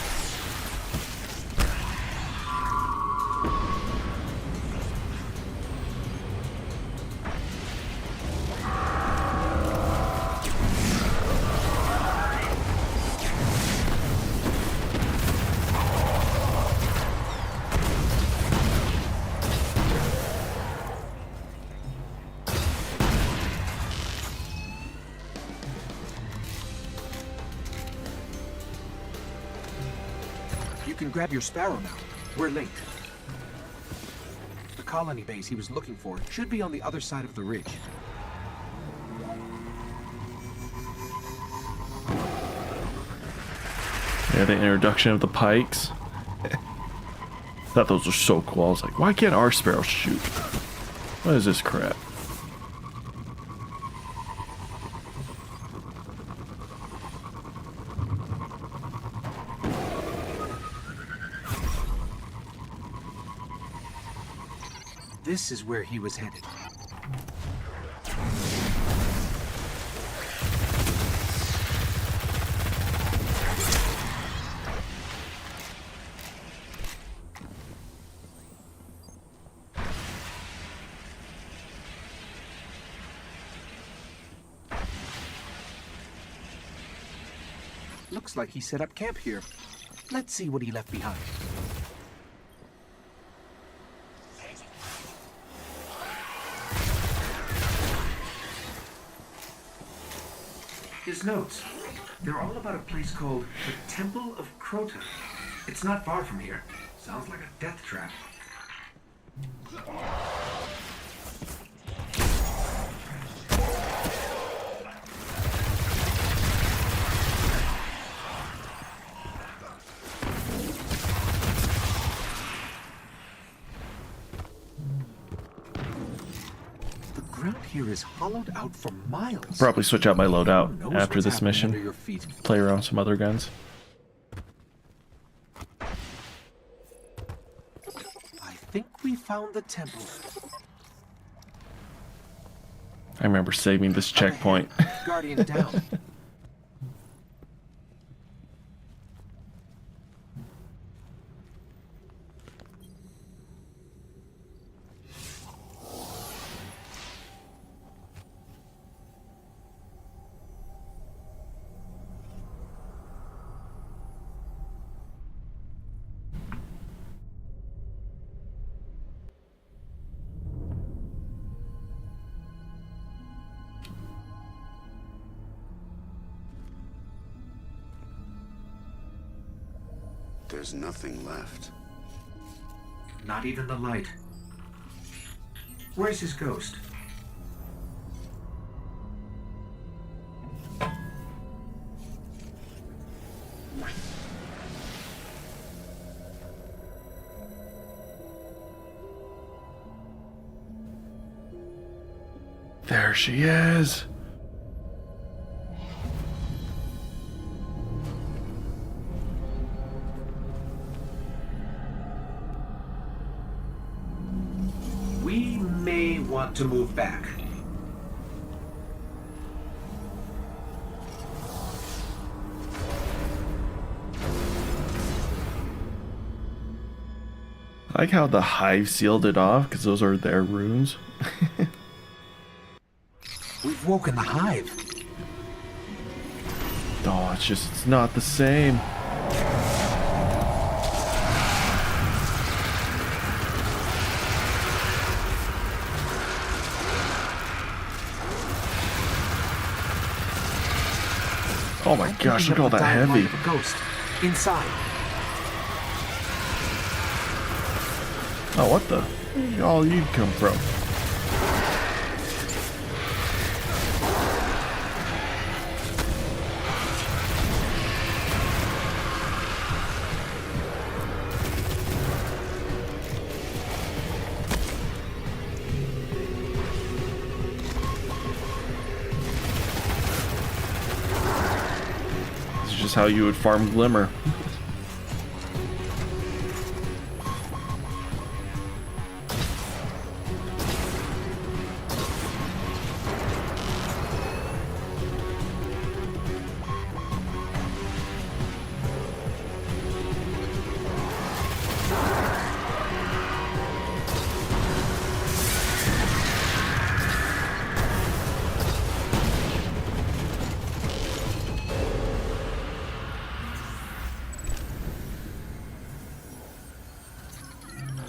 You can grab your sparrow now. We're late. The colony base he was looking for should be on the other side of the ridge. Yeah, the introduction of the pikes. Thought those were so cool. I was like, why can't our sparrows shoot? What is this crap? this is where he was headed. Looks like he set up camp here. Let's see what he left behind. His notes. They're all about a place called the Temple of Crota. It's not far from here. Sounds like a death trap. The ground here is hollowed out for miles. Probably switch out my Who loadout knows after what's this happening under mission. your feet? Play around with some other guns. I think we found the temple. I remember saving this checkpoint. Guardian down. There's nothing left. Not even the light. Where's his ghost? There she is. We may want to move back. I like how the hive sealed it off because those are their runes. We've woken the hive. Oh, it's not the same. Oh my gosh, look at all that heavy. The ghost. Inside. Oh, what the? Where all you come from? This is just how you would farm Glimmer.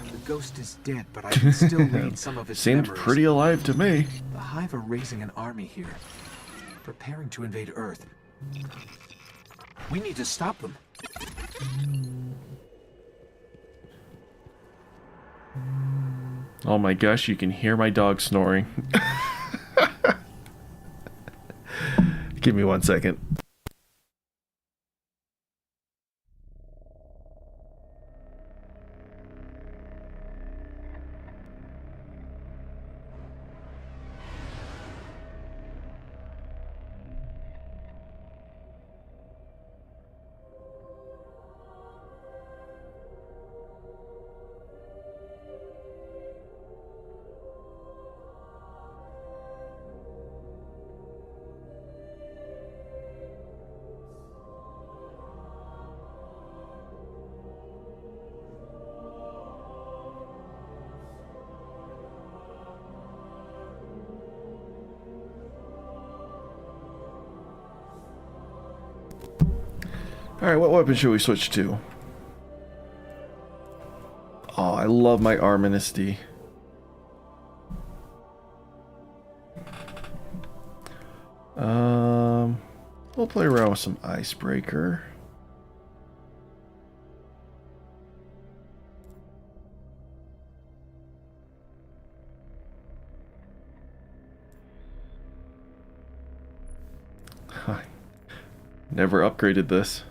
The ghost is dead, but I can still read some of his Seemed memories. pretty alive to me. The hive are raising an army here, preparing to invade Earth. We need to stop them. Oh my gosh, you can hear my dog snoring. Give me 1 second. Alright, what weapon should we switch to? Oh, I love my Arminesty. We'll play around with some Icebreaker. Never upgraded this.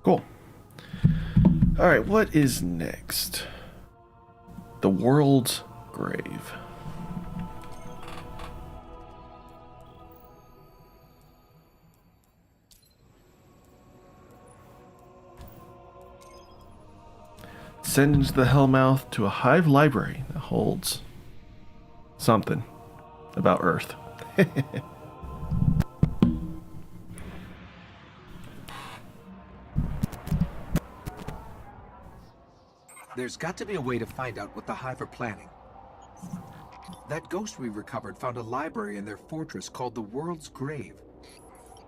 Cool. Alright, what is next? The World's Grave. Send into the Hellmouth to a hive library that holds something about Earth. There's got to be a way to find out what the Hive are planning. That ghost we recovered found a library in their fortress called the World's Grave.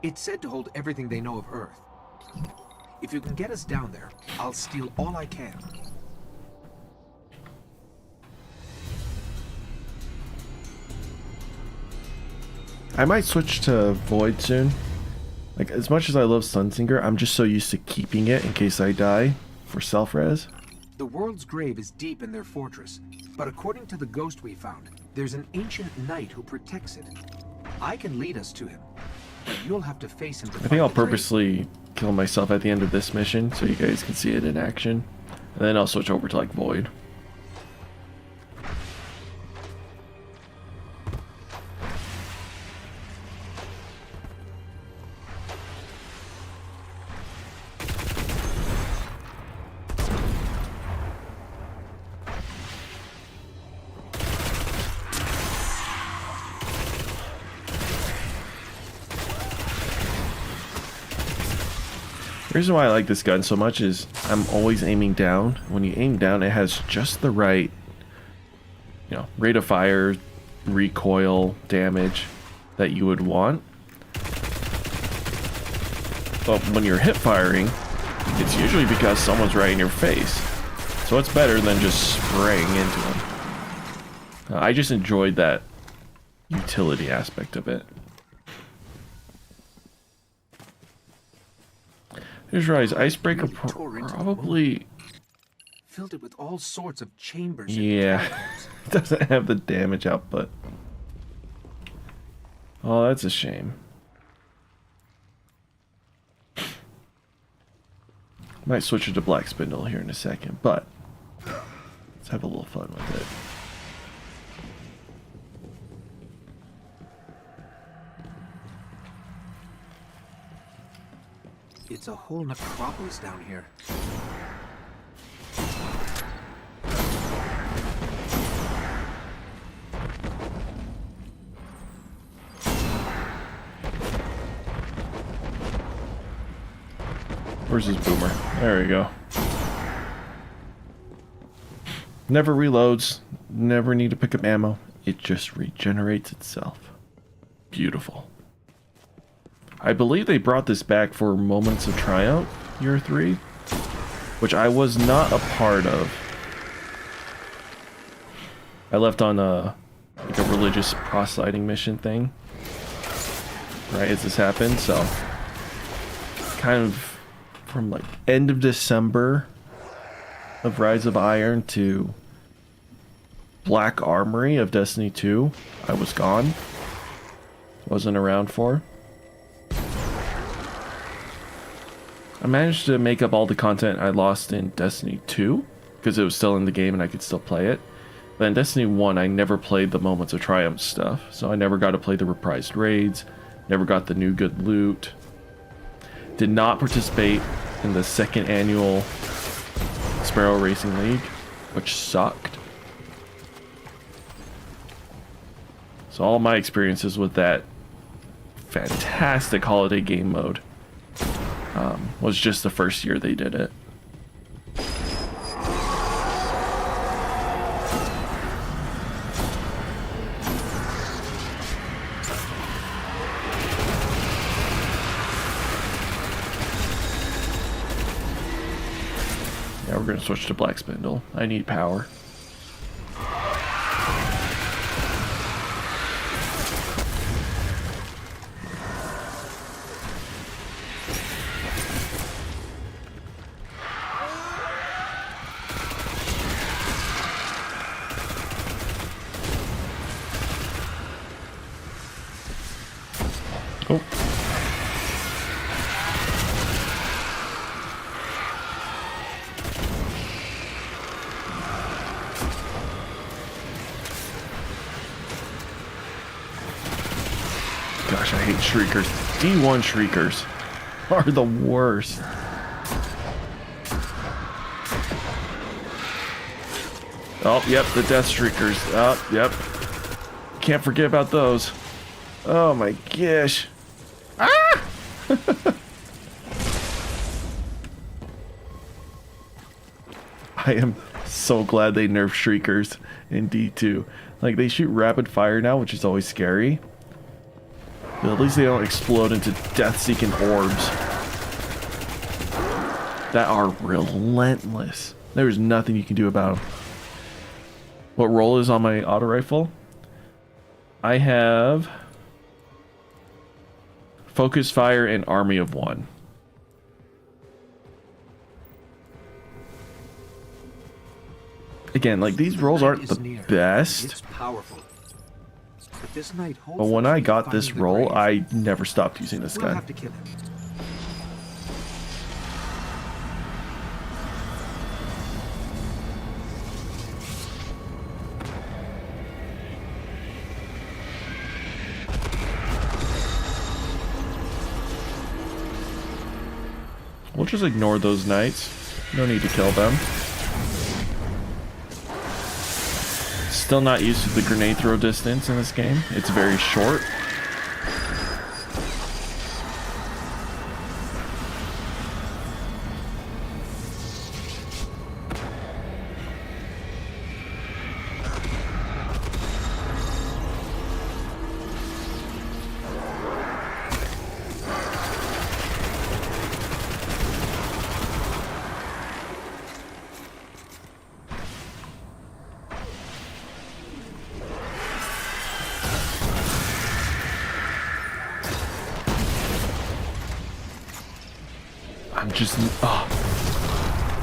It's said to hold everything they know of Earth. If you can get us down there, I'll steal all I can. I might switch to Void soon. Like, as much as I love Sunsinger, I'm just so used to keeping it in case I die for self-res. The World's Grave is deep in their fortress, but according to the ghost we found, there's an ancient knight who protects it. I can lead us to him, but you'll have to face him to I think I'll purposely kill myself at the end of this mission so you guys can see it in action. And then I'll switch over to, like, Void. The reason why I like this gun so much is I'm always aiming down. When you aim down, it has just the right, rate of fire, recoil, damage that you would want. But when you're hip firing, it's usually because someone's right in your face. So it's better than just spraying into them. I just enjoyed that utility aspect of it. Here's Rise. Icebreaker probably filled it with all sorts of chambers. Yeah, it doesn't have the damage output. Oh, that's a shame. Might switch it to Black Spindle here in a second, but let's have a little fun with it. It's a whole necropolis down here. Where's his boomer? There we go. Never reloads. Never need to pick up ammo. It just regenerates itself. Beautiful. I believe they brought this back for Moments of Triumph, Year 3, which I was not a part of. I left on like a religious proselyting mission thing, right as this happened, so kind of from like end of December of Rise of Iron to Black Armory of Destiny 2, I was gone. Wasn't around for. I managed to make up all the content I lost in Destiny 2 because it was still in the game and I could still play it. But in Destiny 1, I never played the Moments of Triumph stuff, so I never got to play the reprised raids, never got the new good loot. Did not participate in the second annual Sparrow Racing League, which sucked. So all my experiences with that fantastic holiday game mode was just the first year they did it. Yeah, we're gonna switch to Black Spindle. I need power. Oh. Gosh, I hate Shriekers. D1 Shriekers are the worst. Oh, yep, the Death Shriekers. Oh, yep. Can't forget about those. Oh my gosh. Ah! I am so glad they nerfed Shriekers in D2. Like, they shoot rapid fire now, which is always scary. But at least they don't explode into death-seeking orbs that are relentless. There's nothing you can do about them. What roll is on my auto rifle? I have Focus Fire and Army of One. Again, like, these rolls aren't the best. It's powerful. But this knight holds But when the I key to got this finding the roll, grave. I never stopped using this We'll gun. have to kill him. We'll just ignore those knights. No need to kill them. Still not used to the grenade throw distance in this game. It's very short. I'm just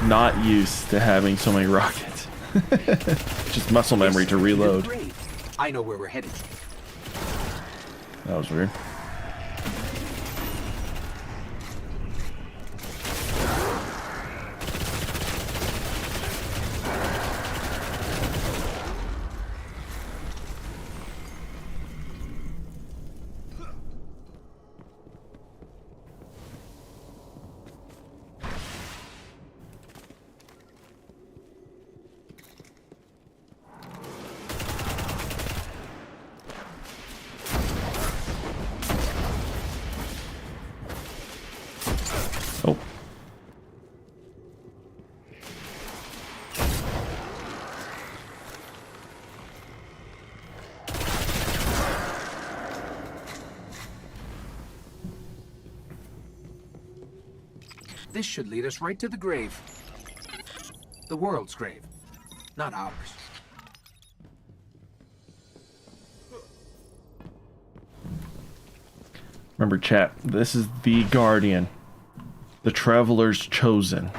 not used to having so many rockets. Just muscle memory to reload. I know where we're headed. That was weird. Oh. This should lead us right to the grave. The world's grave, not ours. Remember, chat, this is the Guardian. The Traveler's Chosen.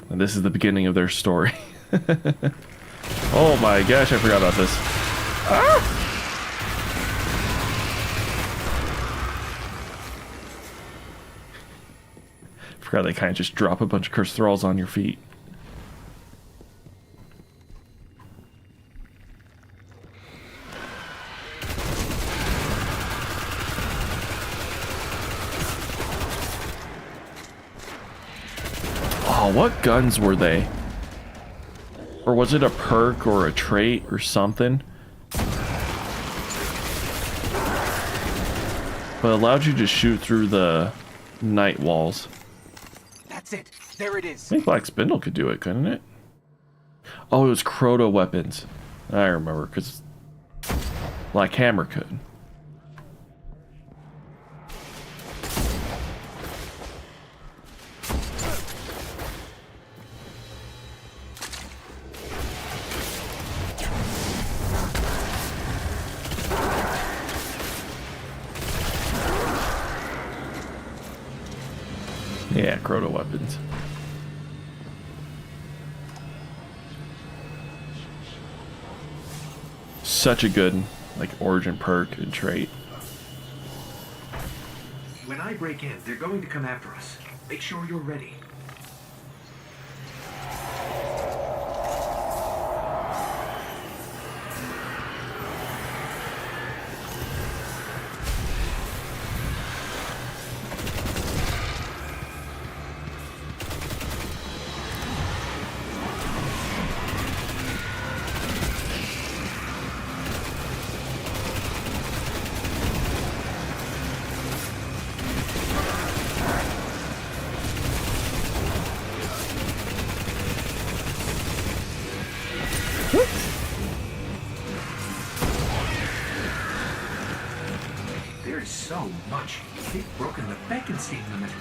And this is the beginning of their story. Oh my gosh, I forgot about this. Ah! Forgot they kind of just drop a bunch of cursed thralls on your feet. Oh Oh, what guns were they? Or was it a perk or a trait or something? But allowed you to shoot through the night walls. That's it. There it I is. think Black Spindle could do it, couldn't it? Oh, it was Crota weapons. I remember, because Black Hammer could. Yeah, Crota weapons. Such a good, like, origin perk and trait. When I break in, they're going to come after us. Make sure you're ready. There's so much. They've broken the Bekenstein limit.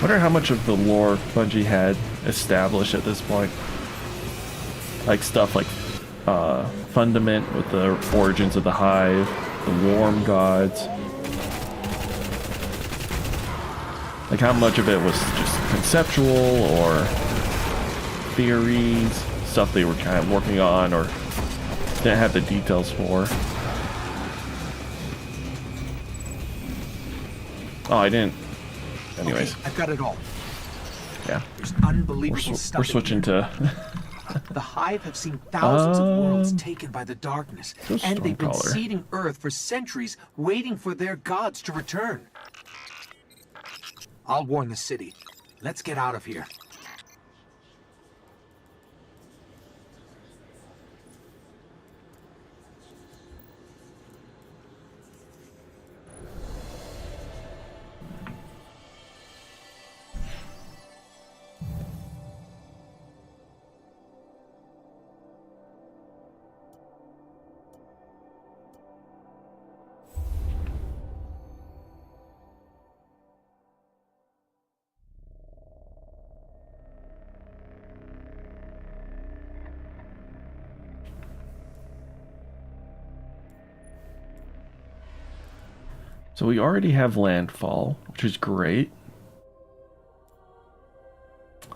Wonder how much of the lore Bungie had established at this point. Like stuff like Fundament with the origins of the Hive, the Warm Gods. Like how much of it was just conceptual or theories, stuff they were kind of working on or didn't have the details for. Oh, I didn't. Anyways. Okay, I've got it all. Yeah. There's unbelievable stuff. We're switching to... The Hive have seen thousands of worlds taken by the darkness, and they've been Stormcaller. seeding Earth for centuries, waiting for their gods to return. I'll warn the city. Let's get out of here. So we already have landfall, which is great.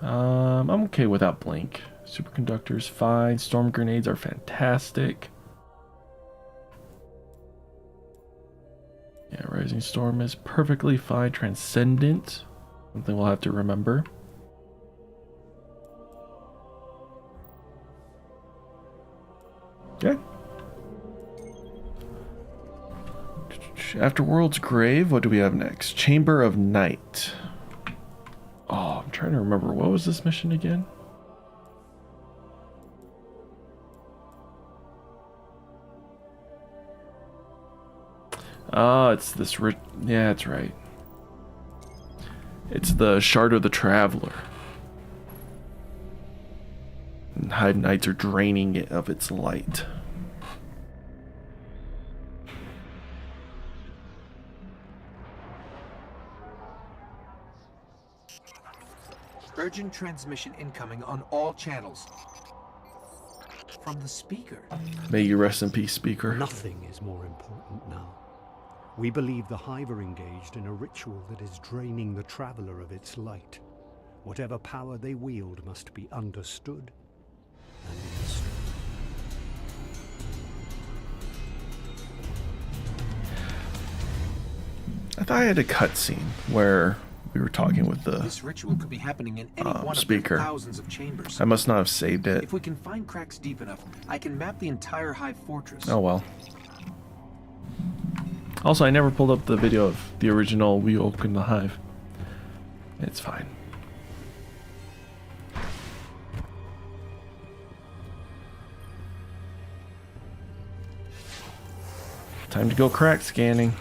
I'm okay without blink. Superconductors, fine. Storm grenades are fantastic. Yeah, Rising Storm is perfectly fine. Transcendent, something we'll have to remember. Okay. After World's Grave, what do we have next? Chamber of Night. Oh, I'm trying to remember. What was this mission again? Oh, it's this... Yeah, that's right. It's the Shard of the Traveler. And Hive Knights are draining it of its light. Urgent transmission incoming on all channels. From the speaker. May you rest in peace, Speaker. Nothing is more important now. We believe the Hive are engaged in a ritual that is draining the Traveler of its light. Whatever power they wield must be understood and understood. thought I had a cutscene where we were talking with the This ritual could be happening in any one speaker. of the thousands of chambers. I must not have saved it. If we can find cracks deep enough, I can map the entire Hive Fortress. Oh well. Also, I never pulled up the video of the original We Open the Hive. It's fine. Time to go crack scanning.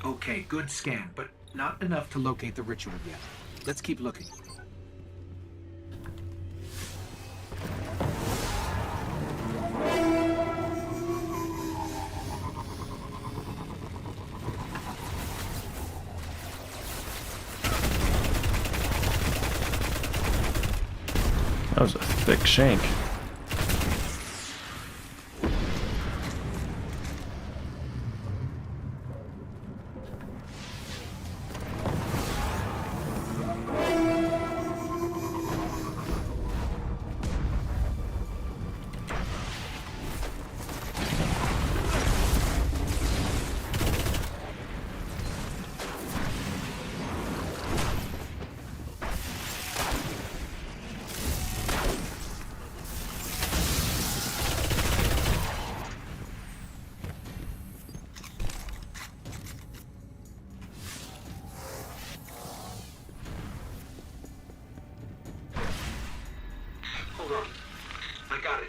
Okay, good scan, but not enough to locate the ritual yet. Let's keep looking. That was a thick shank. Hold on. I got it.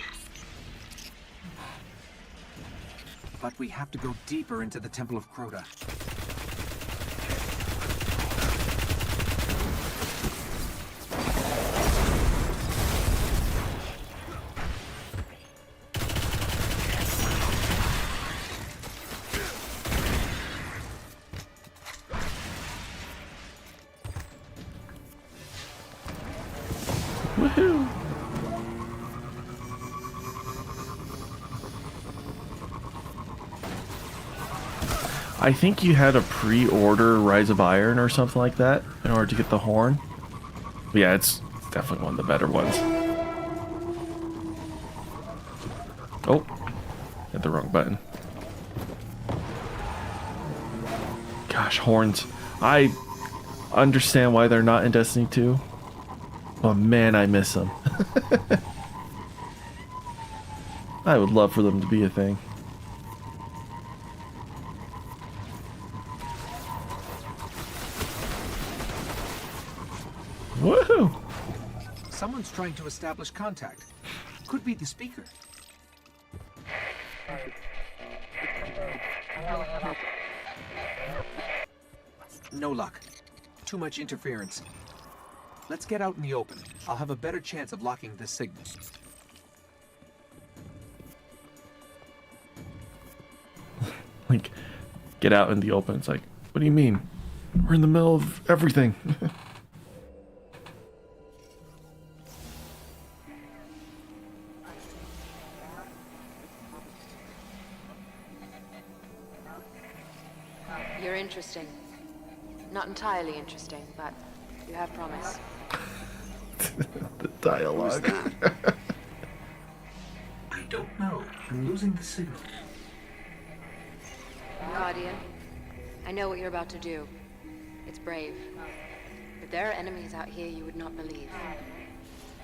But we have to go deeper into the Temple of Crota. Woohoo! I think you had to pre-order Rise of Iron or something like that in order to get the horn. But yeah, it's definitely one of the better ones. Oh, hit the wrong button. Gosh, horns. I understand why they're not in Destiny 2. But man, I miss them. I would love for them to be a thing. Woohoo! Someone's trying to establish contact. Could be the speaker. No luck. Too much interference. Let's get out in the open. I'll have a better chance of locking this signal. Like, get out in the open. It's like, what do you mean? We're in the middle of everything. You're interesting. Not entirely interesting, but you have promise. The dialogue. I don't know. I'm losing the signal. Guardian, I know what you're about to do. It's brave. But there are enemies out here you would not believe.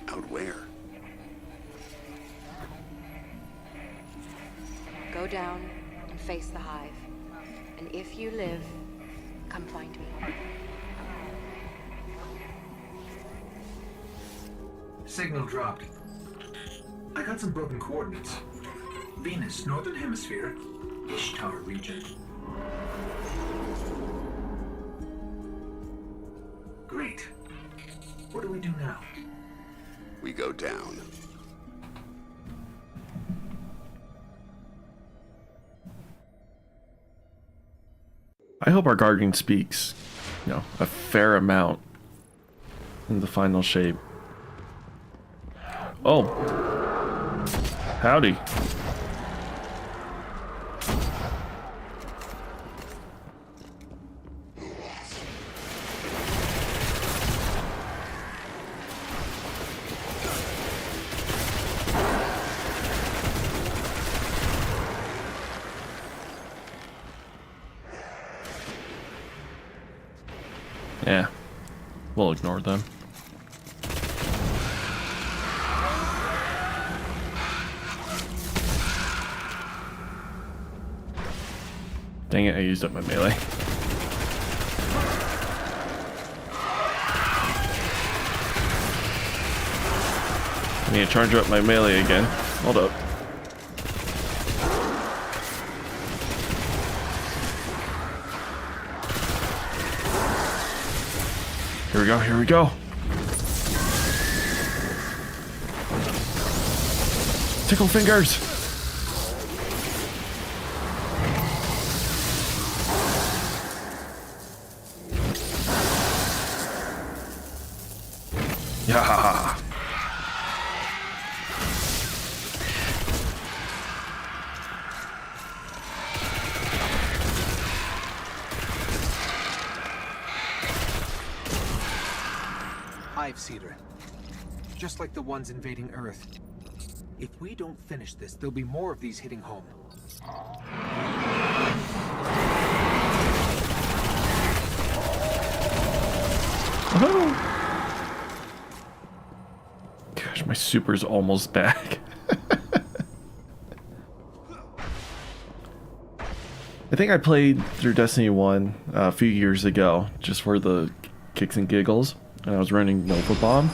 Out where? Go down and face the Hive. And if you live, come find me. Signal dropped. I got some broken coordinates. Venus, Northern Hemisphere, Ishtar region. Great. What do we do now? We go down. I hope our Guardian speaks, a fair amount in the final shape. Oh. Howdy. We'll ignore them. Dang it, I used up my melee. I need to charge up my melee again. Hold up. Here we go, here we go. Tickle fingers. Yeah. Hive Cedar. Just like the ones invading Earth. If we don't finish this, there'll be more of these hitting home. Oh. Gosh, my super's almost back. I think I played through Destiny 1 a few years ago, just for the kicks and giggles, and I was running Nova Bomb.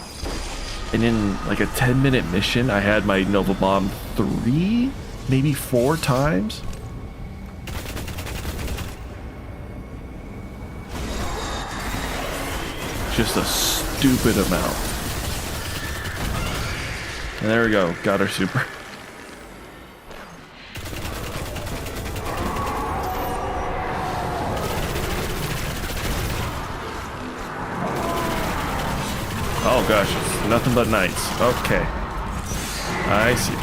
And in like a 10-minute mission, I had my Nova Bomb 3, maybe 4 times. Just a stupid amount. And there we go, got our super. Oh gosh, it's nothing but knights. Okay. I see.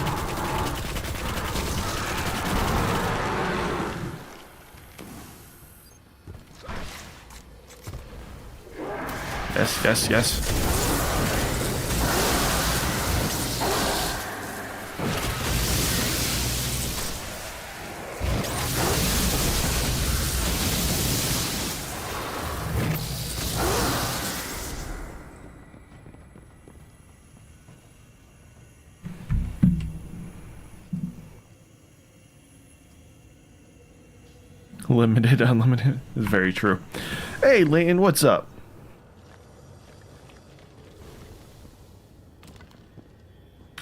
Yes, yes, yes. Limited, unlimited is very true. Hey, Layton, what's up?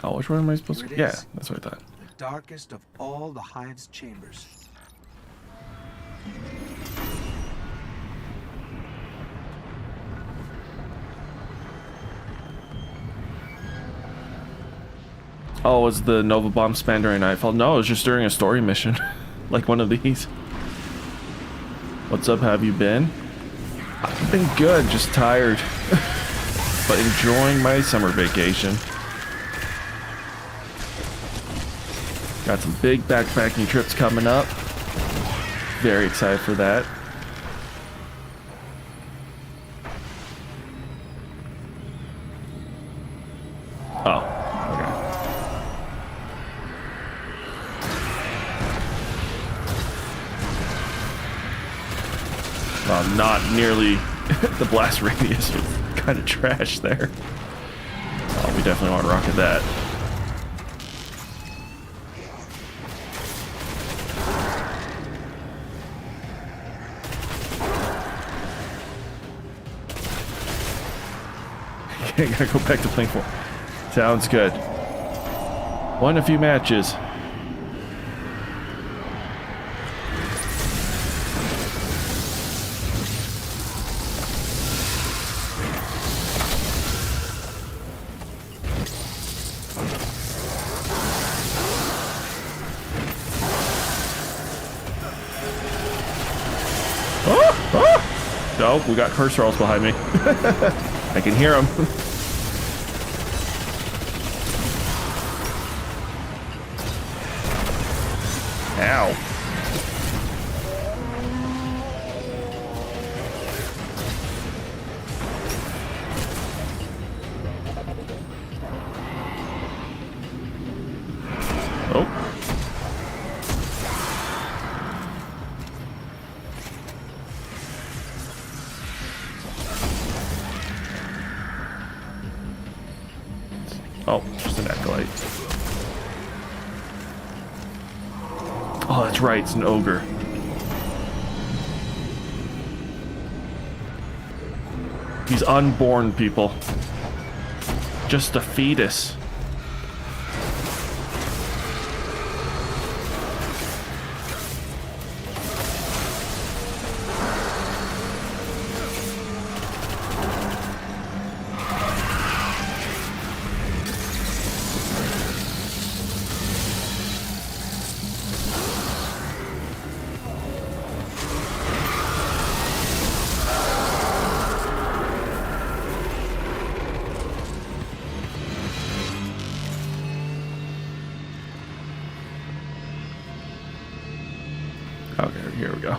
Oh, which one am I supposed to? Yeah, that's what I thought. The darkest of all the Hive's chambers. Oh, was the Nova Bomb spanned during Nightfall? No, it was just during a story mission. Like one of these. What's up, have you been? I've been good, just tired. But enjoying my summer vacation. Got some big backpacking trips coming up. Very excited for that. Oh, okay. Not nearly the blast radius. Kind of trash there. Oh, we definitely want to rocket that. Okay, gotta go back to playing 4. Sounds good. Won a few matches. Oh, we got curse rolls behind me. I can hear them. Ow. Oh. Oh, that's right, it's an ogre. He's unborn, people. Just a fetus. Okay, here we go.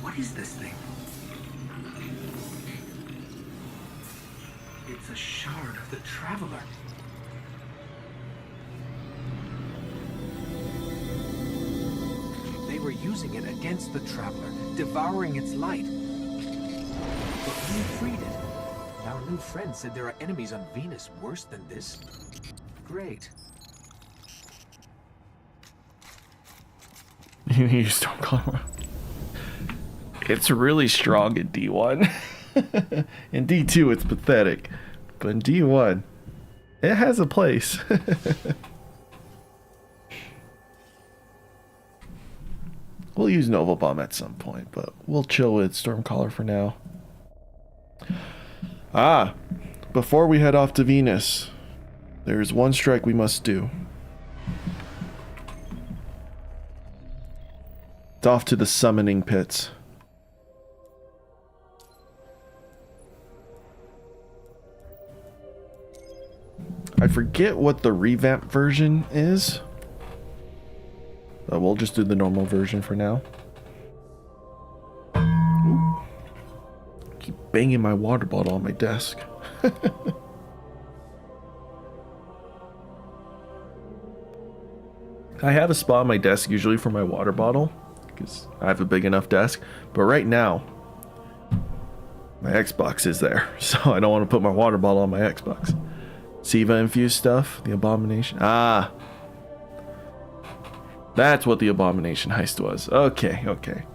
What is this thing? It's a shard of the Traveler. They were using it against the Traveler, devouring its light. But we freed it. Our new friend said there are enemies on Venus worse than this. Great. You just don't call him. It's really strong in D1. In D2, it's pathetic. But in D1, it has a place. We'll use Nova Bomb at some point, but we'll chill with Stormcaller for now. Ah, before we head off to Venus, there is one strike we must do. It's off to the summoning pits. I forget what the revamped version is. But we'll just do the normal version for now. Ooh. Keep banging my water bottle on my desk. I have a spot on my desk usually for my water bottle because I have a big enough desk. But right now, my Xbox is there, so I don't want to put my water bottle on my Xbox. Siva infused stuff, the abomination. Ah, that's what the abomination heist was. Okay,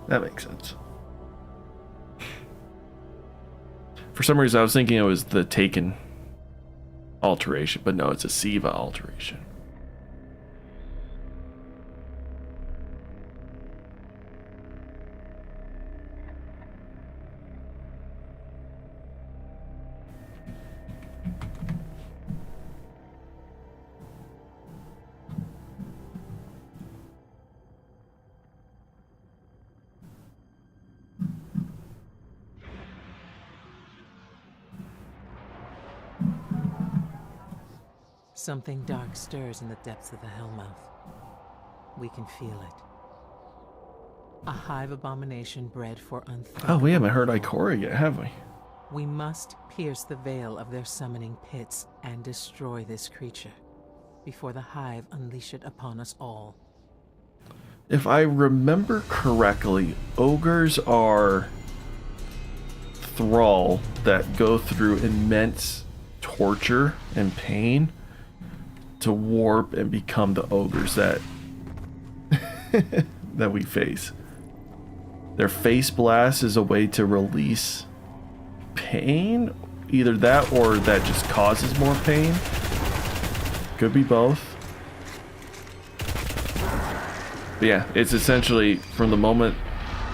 that makes sense. For some reason, I was thinking it was the Taken alteration, but no, it's a Siva alteration. Something dark stirs in the depths of the Hellmouth. We can feel it. A hive abomination bred for unthinkable. Oh, we haven't heard Ikora yet, have we? We must pierce the veil of their summoning pits and destroy this creature before the hive unleash it upon us all. If I remember correctly, ogres are thrall that go through immense torture and pain to warp and become the ogres that that we face. Their face blast is a way to release pain, either that or that just causes more pain. Could be both. But yeah, it's essentially from the moment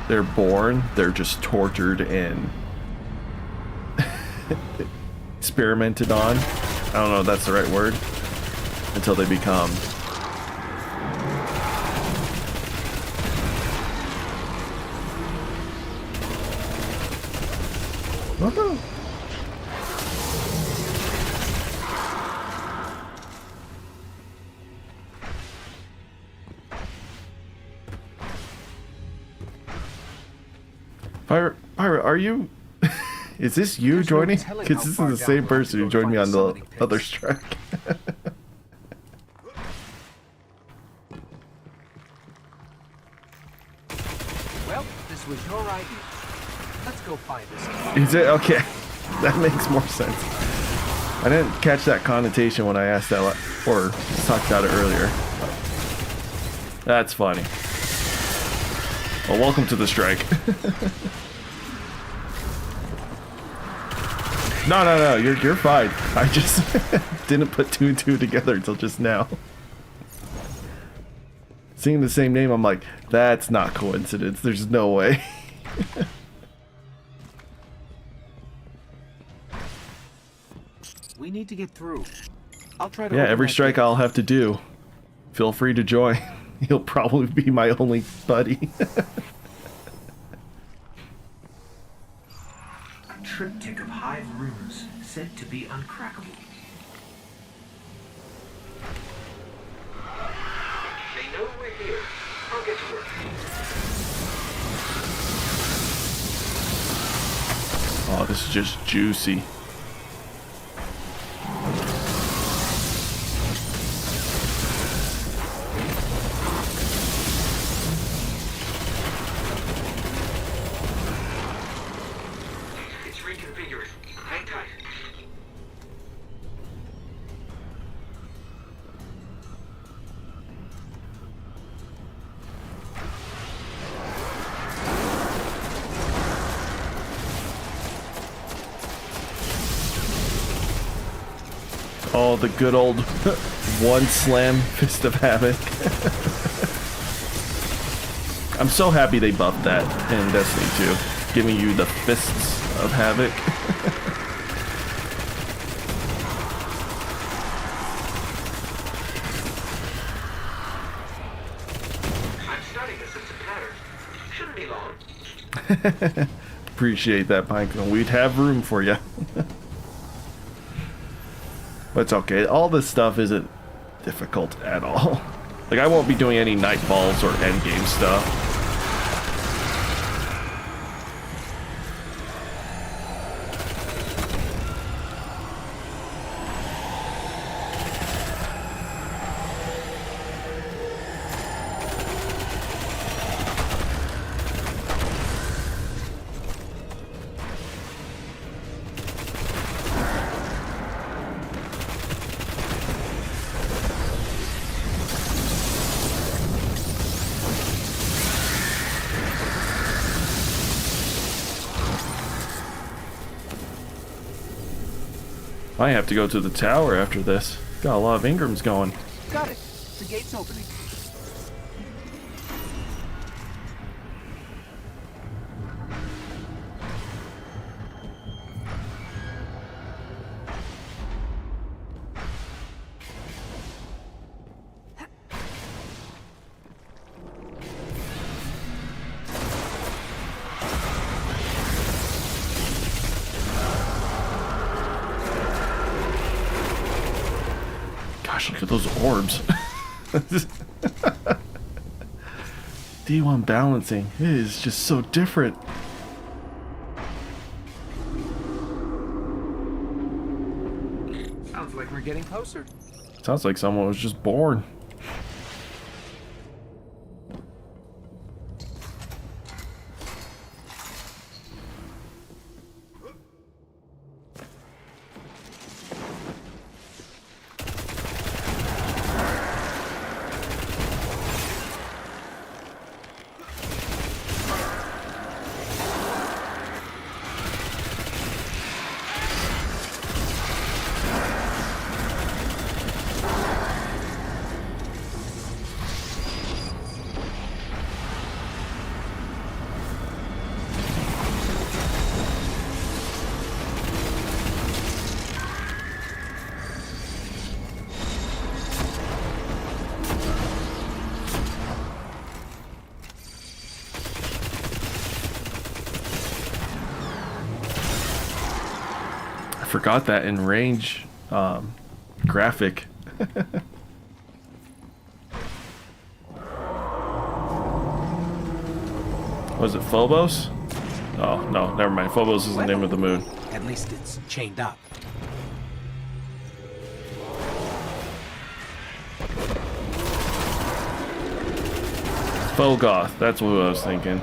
they're born, they're just tortured and experimented on. I don't know if that's the right word. Until they become oh. Pirate, are you? Is this you joining? Because this is the same person who joined me on the other strike. Well, this was your idea. Let's go find this. Is it? Okay. That makes more sense. I didn't catch that connotation when I asked that or talked about it earlier. That's funny. Well, welcome to the strike. No, you're fine. I just didn't put two and two together until just now. Seeing the same name, I'm like, that's not coincidence. There's no way. We need to get through. I'll try to. Yeah, every strike I'll have to do. Feel free to join. He'll probably be my only buddy. A triptych of hive runes said to be uncrackable. They know we're here. I'll get to work. Oh, this is just juicy. It's reconfigured. Hang tight. Oh, the good old one slam fist of havoc. I'm so happy they buffed that in Destiny 2, giving you the fists of havoc. I'm starting to sense a pattern. Shouldn't be long. Appreciate that, Pinecone. We'd have room for you. But it's okay. All this stuff isn't difficult at all. Like, I won't be doing any Nightfalls or endgame stuff. I have to go to the tower after this. Got a lot of Ingrams going. Got it. The gate's opening. Gosh, look at those orbs. D1 balancing. It is just so different. Sounds like we're getting closer. Sounds like someone was just born. Forgot that in range graphic. Was it Phobos? Oh, no, never mind. Phobos is the name of the moon. At least it's chained up. Fogoth, that's what I was thinking.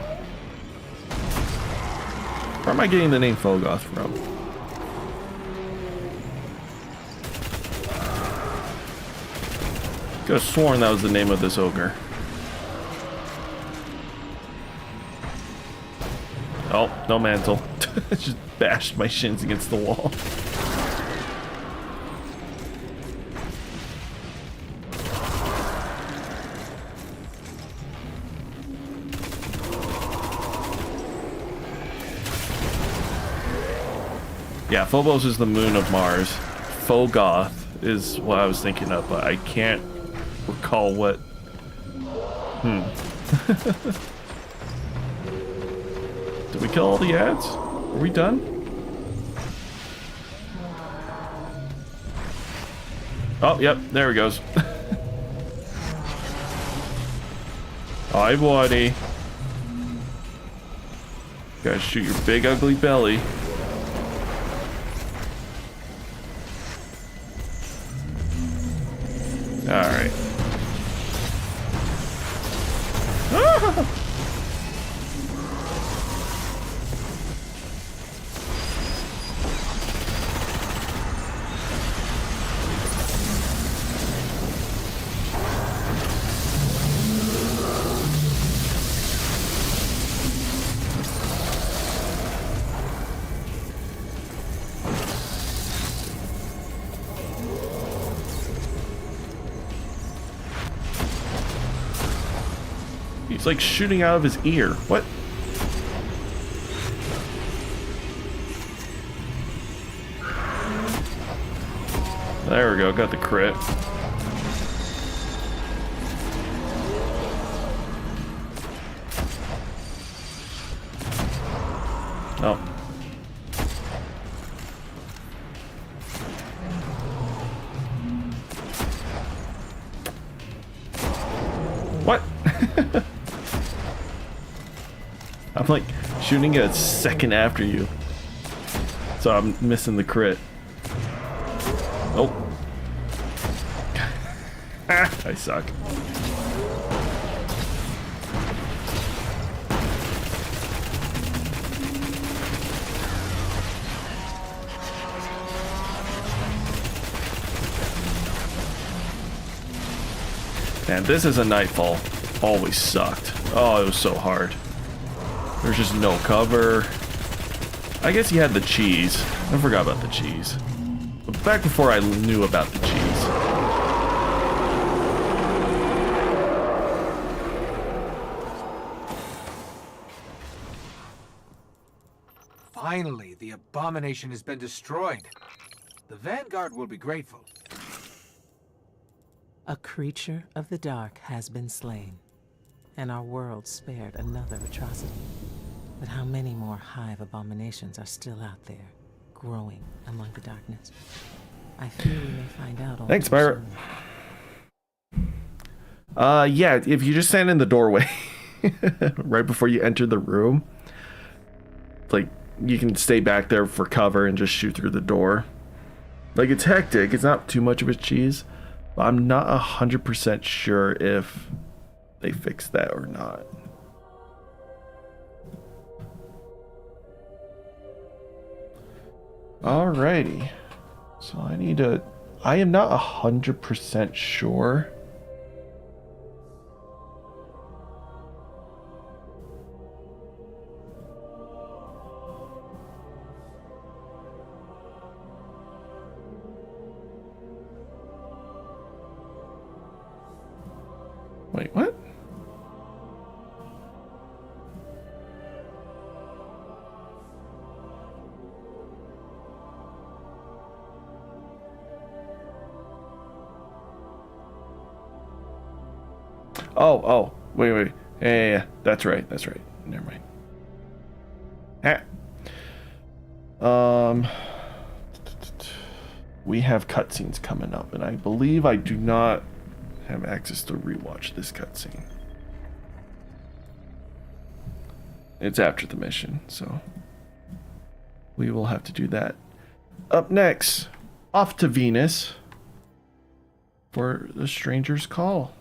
Where am I getting the name Fogoth from? Could have sworn that was the name of this ogre. Oh, no mantle. Just bashed my shins against the wall. Yeah, Phobos is the moon of Mars. Phogoth is what I was thinking of, but I can't recall what. Did we kill all the ads? Are we done? Oh, yep, there he goes. Hi, buddy. Gotta shoot your big ugly belly. Alright. Ah! He's like shooting out of his ear. What? There we go, got the crit. Oh. What? I'm like shooting a second after you. So I'm missing the crit. Oh. I suck. Man, this is a Nightfall. Always sucked. Oh, it was so hard. There's just no cover. I guess he had the cheese. I forgot about the cheese. But back before I knew about the cheese. Finally, the abomination has been destroyed. The Vanguard will be grateful. A creature of the dark has been slain, and our world spared another atrocity. But how many more hive abominations are still out there, growing among the darkness? I fear we may find out all Thanks, too Pirate. soon. Yeah, if you just stand in the doorway right before you enter the room, like, you can stay back there for cover and just shoot through the door. Like, it's hectic. It's not too much of a cheese. But I'm not 100% sure if they fixed that or not. Alrighty. So I am not 100% sure. Wait, what? Oh, wait. Yeah, that's right. Never mind. We have cutscenes coming up, and I believe I do not have access to rewatch this cutscene. It's after the mission, so we will have to do that. Up next, off to Venus for the Stranger's Call.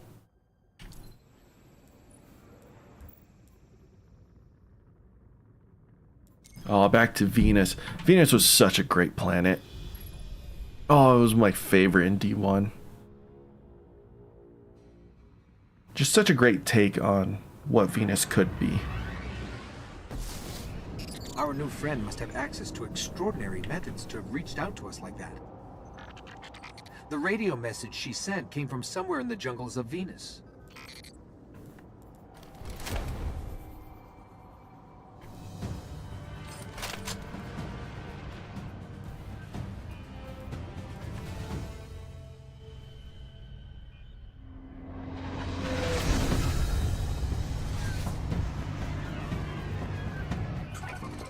Oh, back to Venus. Venus was such a great planet. Oh, it was my favorite in D1. Just such a great take on what Venus could be. Our new friend must have access to extraordinary methods to have reached out to us like that. The radio message she sent came from somewhere in the jungles of Venus.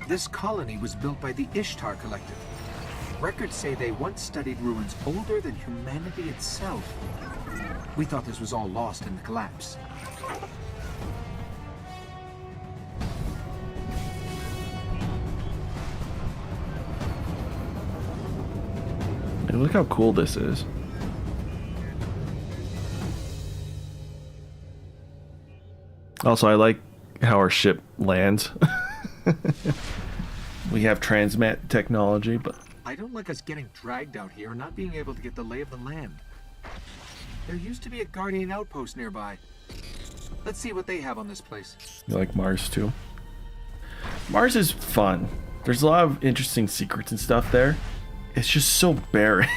This colony was built by the Ishtar Collective. Records say they once studied ruins older than humanity itself. We thought this was all lost in the collapse. Hey, look how cool this is. Also, I like how our ship lands. We have transmat technology, but I don't like us getting dragged out here and not being able to get the lay of the land. There used to be a Guardian outpost nearby. Let's see what they have on this place. you like Mars too. Mars is fun. There's a lot of interesting secrets and stuff there. It's just so barren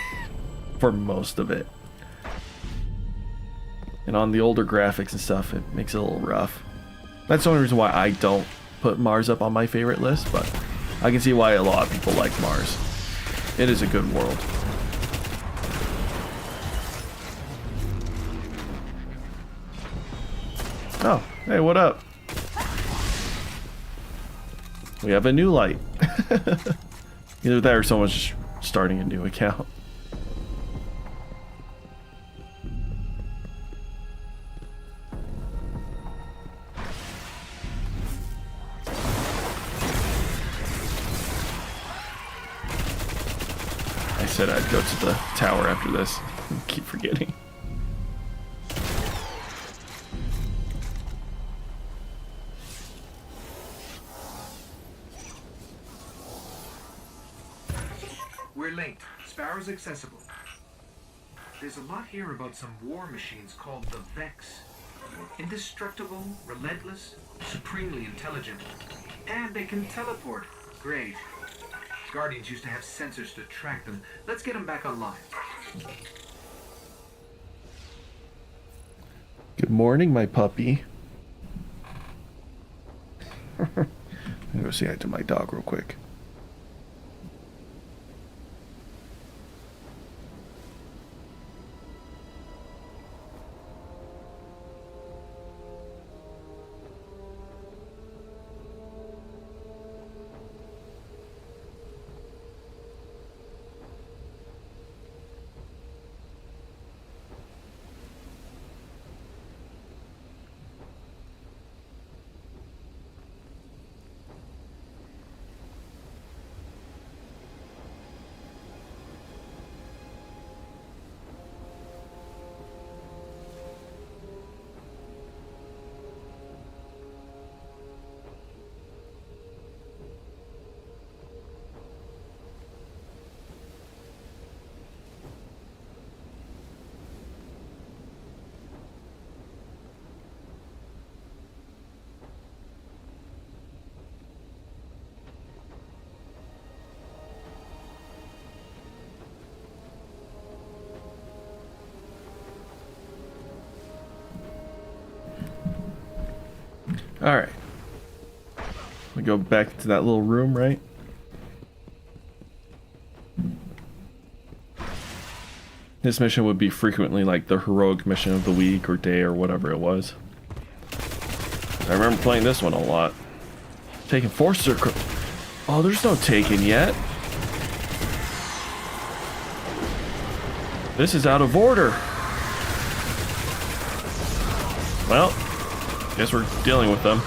for most of it. And on the older graphics and stuff, it makes it a little rough. That's the only reason why I don't put Mars up on my favorite list, but I can see why a lot of people like Mars. It is a good world. Oh, hey, what up? We have a new light. Either that or someone's just starting a new account. I said I'd go to the tower after this. I keep forgetting. We're linked. Sparrow's accessible. There's a lot here about some war machines called the Vex. Indestructible, relentless, supremely intelligent. And they can teleport. Great. Guardians used to have sensors to track them. Let's get them back online. Good morning, my puppy. I'm gonna go say hi to my dog real quick. Alright. We go back to that little room, right? This mission would be frequently like the heroic mission of the week or day or whatever it was. I remember playing this one a lot. Taking Forcer. Oh, there's no Taken yet. This is out of order. Well, guess we're dealing with them.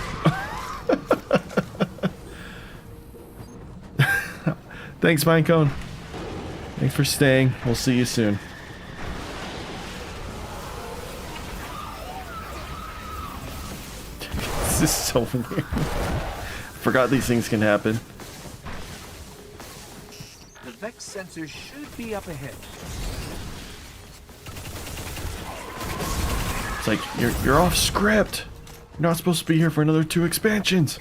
Thanks, Minecone. Thanks for staying. We'll see you soon. This is so weird. Forgot these things can happen. The Vex sensor should be up ahead. It's like, you're off script. You're not supposed to be here for another 2 expansions.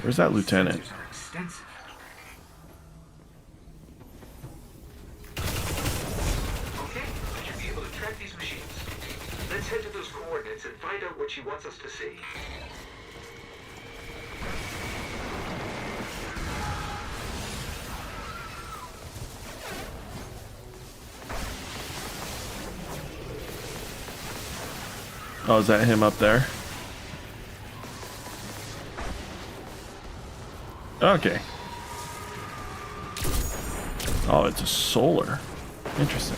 Where's that lieutenant? Sensors are extensive. Okay, I should be able to track these machines. Let's head to those coordinates and find out what she wants us to see. Oh, is that him up there? Okay. Oh, it's a solar. Interesting.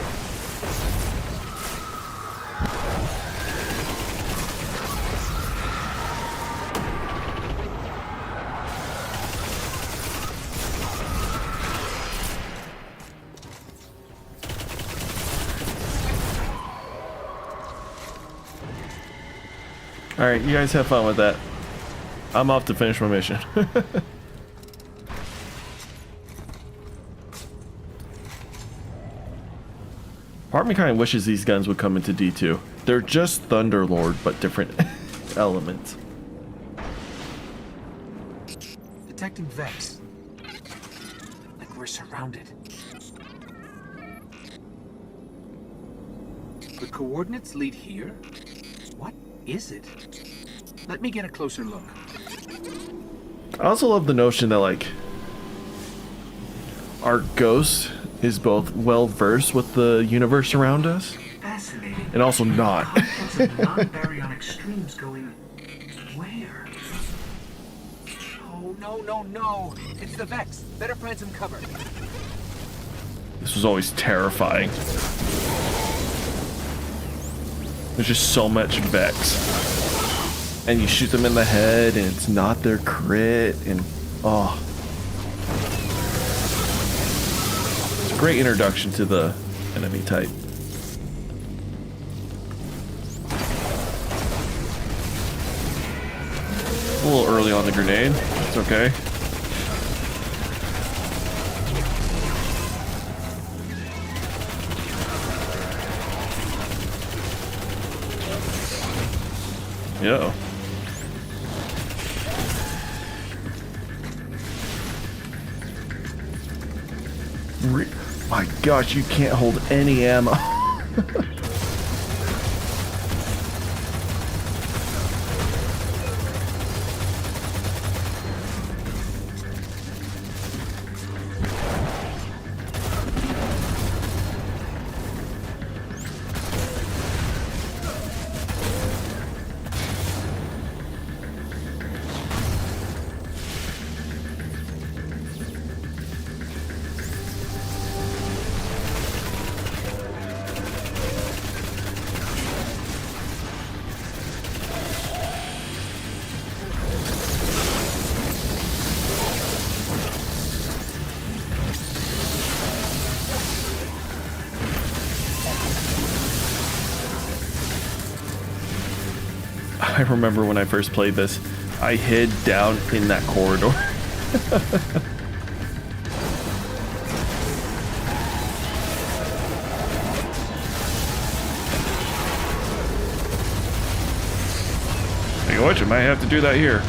Alright, you guys have fun with that. I'm off to finish my mission. Part of me kind of wishes these guns would come into D2. They're just Thunderlord, but different elements. Detecting Vex. Like we're surrounded. The coordinates lead here? What is it? Let me get a closer look. I also love the notion that, like, our ghost is both well versed with the universe around us Fascinating. and also not. Complex of non-baryonic streams going where? Oh, no. It's the Vex. Better find some cover. This was always terrifying. There's just so much Vex. And you shoot them in the head and it's not their crit and oh. It's a great introduction to the enemy type. A little early on the grenade. It's okay. Yo. My gosh, you can't hold any ammo. I remember when I first played this, I hid down in that corridor. Hey, watch, I might have to do that here.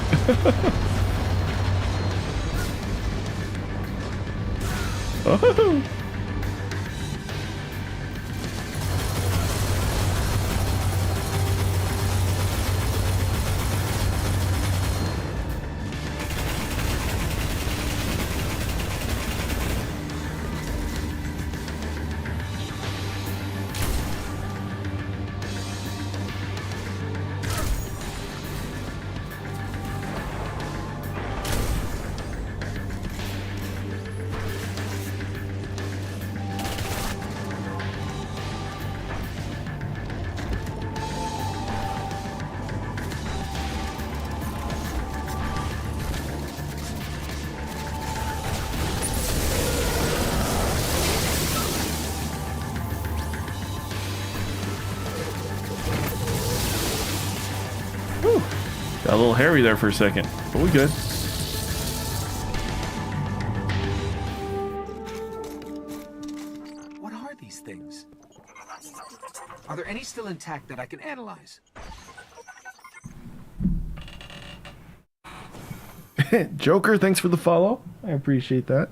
Oh. Got a little hairy there for a second, but we good. things. Are there any still intact that I can analyze? Joker, thanks for the follow. I appreciate that.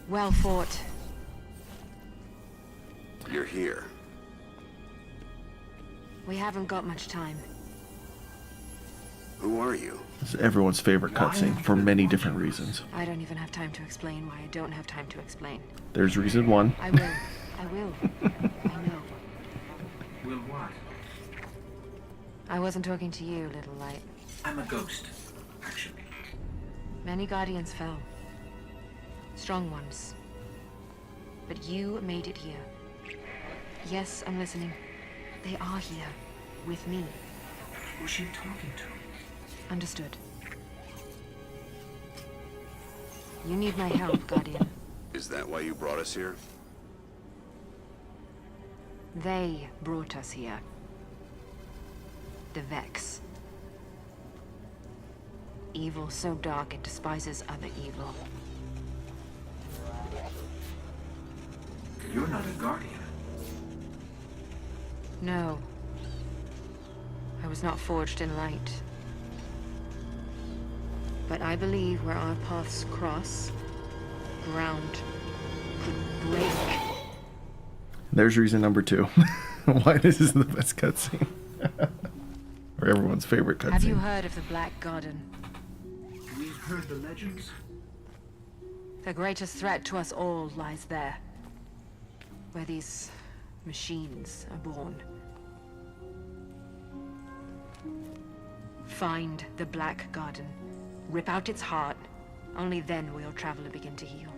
Well fought. You're here. We haven't got much time. Who are you? This is everyone's favorite cutscene for many different reasons. I don't even have time to explain why I don't have time to explain. There's reason one. I will. I will. I know. Will what? I wasn't talking to you, little light. I'm a ghost, actually. Many guardians fell. Strong ones. But you made it here. Yes, I'm listening. They are here. With me. Who's she talking to? Understood. You need my help, Guardian. Is that why you brought us here? They brought us here. The Vex. Evil so dark it despises other evil. You're not a guardian. No. I was not forged in light. But I believe where our paths cross, ground could break. There's reason number 2. Why this is the best cutscene. Or everyone's favorite cutscene. Have you heard of the Black Garden? We've heard the legends. The greatest threat to us all lies there. Where these machines are born. Find the Black Garden. Rip out its heart. Only then will your traveler begin to heal.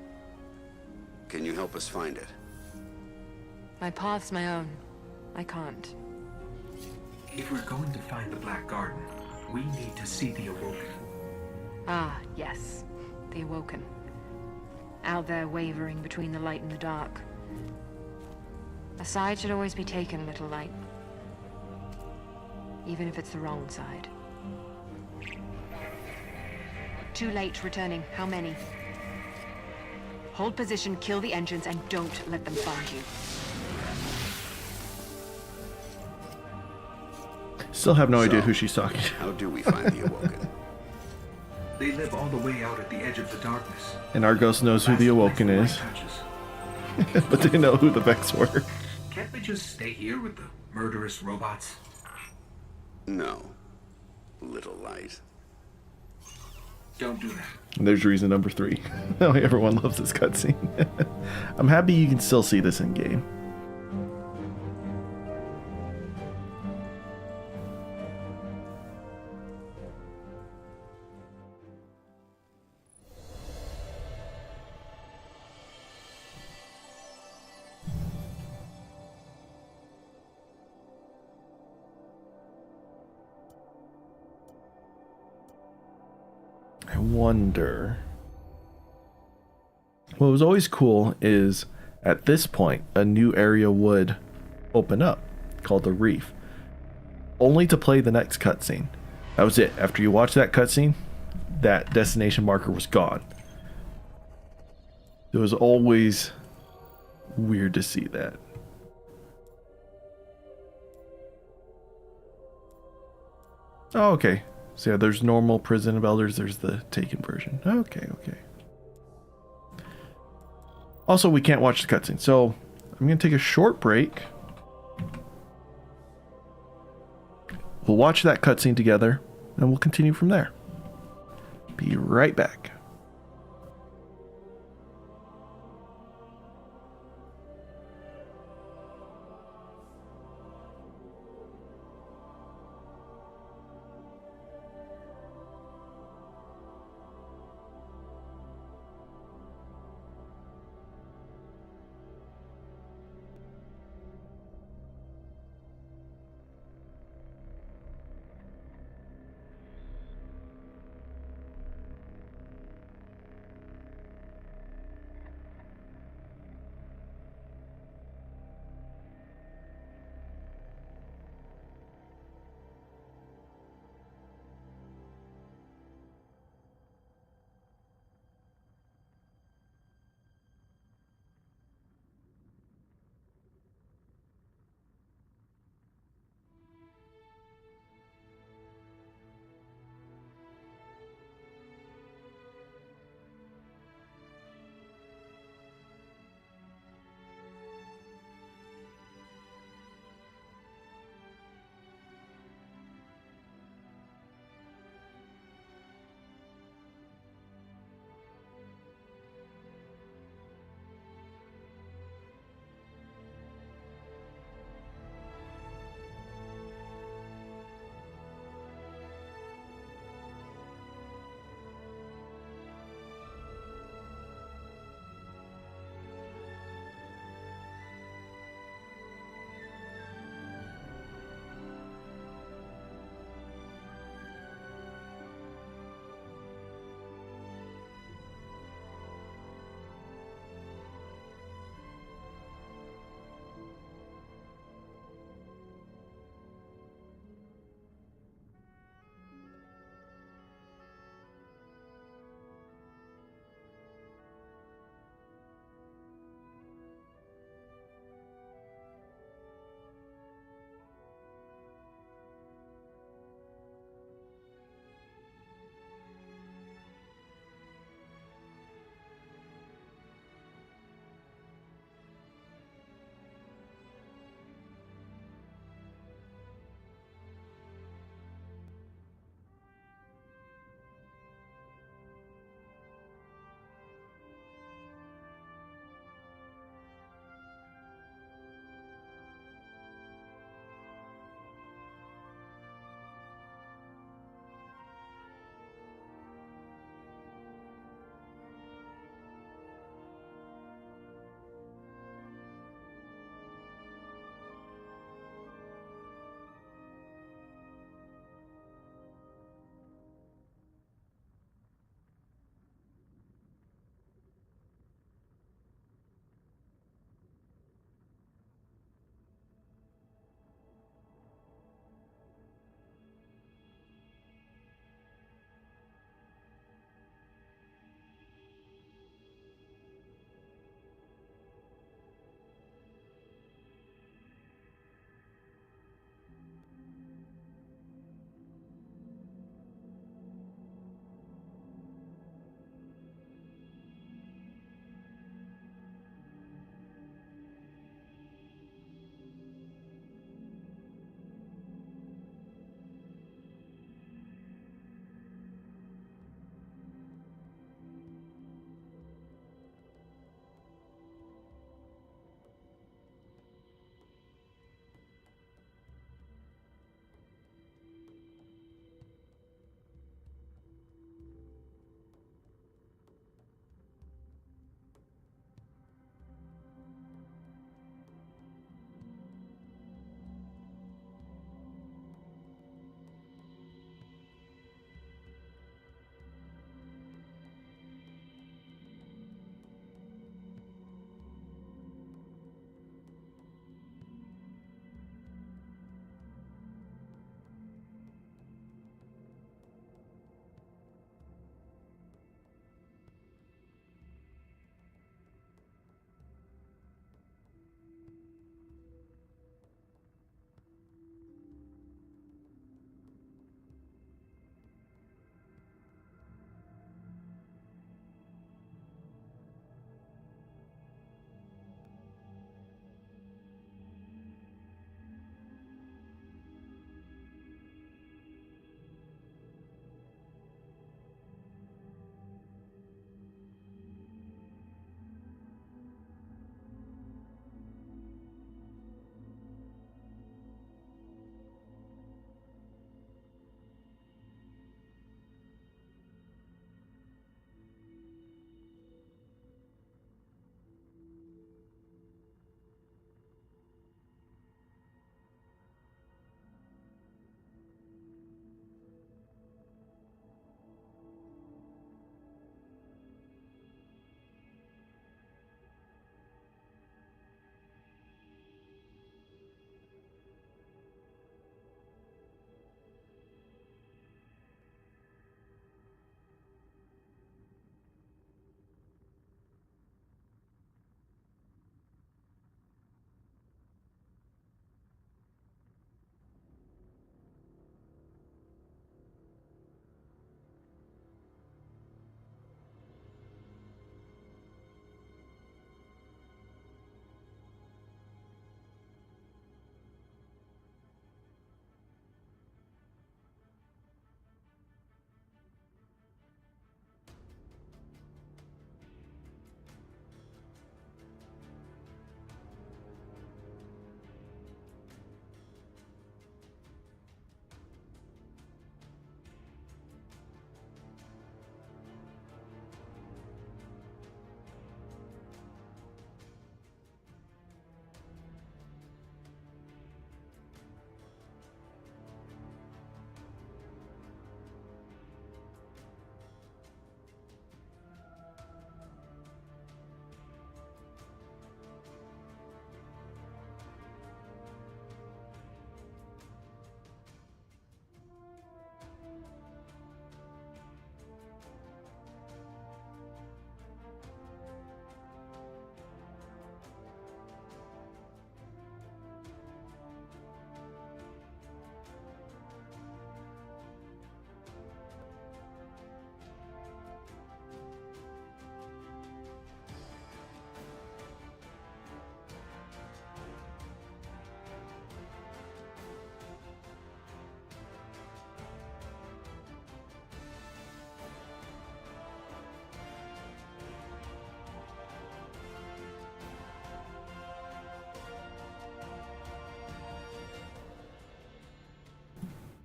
Can you help us find it? My path's my own. I can't. If we're going to find the Black Garden, we need to see the Awoken. Ah, yes. The Awoken. Out there wavering between the light and the dark. A side should always be taken, little light. Even if it's the wrong side. Too late returning. How many? Hold position, kill the engines, and don't let them find you. Still have no idea So, who she's talking to. How do we find the Awoken? They live all the way out at the edge of the darkness. And Argos knows who the Awoken is. But they know who the Vex were. Can't we just stay here with the murderous robots? No. Little light. Don't do that. And there's reason number 3. Oh, everyone loves this cutscene. I'm happy you can still see this in game. I wonder. What was always cool is at this point a new area would open up called the Reef, only to play the next cutscene. That was it. After you watch that cutscene, that destination marker was gone. It was always weird to see that. Oh, okay. So yeah, there's normal Prison of Elders, there's the Taken version. Okay. Also, we can't watch the cutscene, so I'm going to take a short break. We'll watch that cutscene together, and we'll continue from there. Be right back.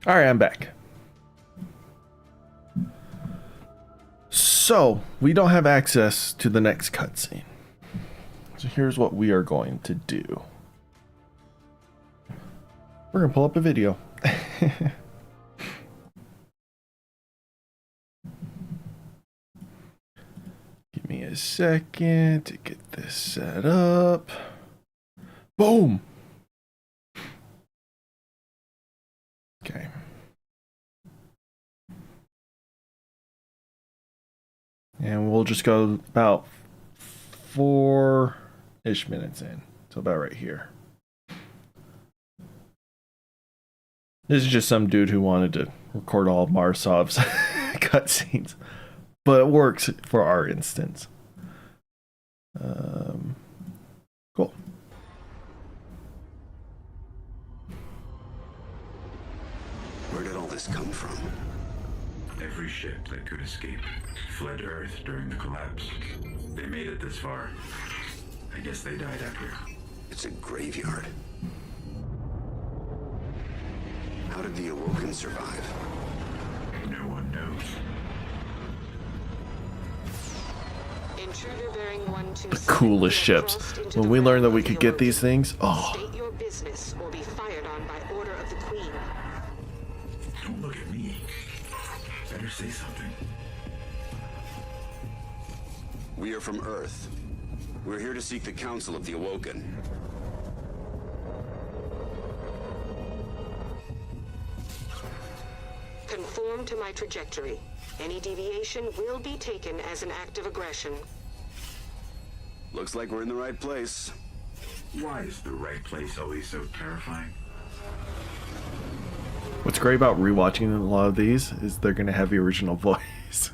All right, I'm back. So, we don't have access to the next cutscene. So here's what we are going to do. We're going to pull up a video. Give me a second to get this set up. Boom! Okay. And we'll just go about 4-ish minutes in. So about right here. This is just some dude who wanted to record all of Marsov's cutscenes. But it works for our instance. Cool. Where did all this come from? Every ship that could escape fled Earth during the collapse. They made it this far. I guess they died out here. It's a graveyard. How did the Awoken survive? No one knows. Intruder bearing 127 The coolest ships. When we learned that we could get these things, oh. State your business or be fired on by order of the Queen. Don't look at me. Better say something. We are from Earth. We're here to seek the Council of the Awoken. Conform to my trajectory. Any deviation will be taken as an act of aggression. Looks like we're in the right place. Why is the right place always so terrifying? What's great about rewatching a lot of these is they're going to have the original voice.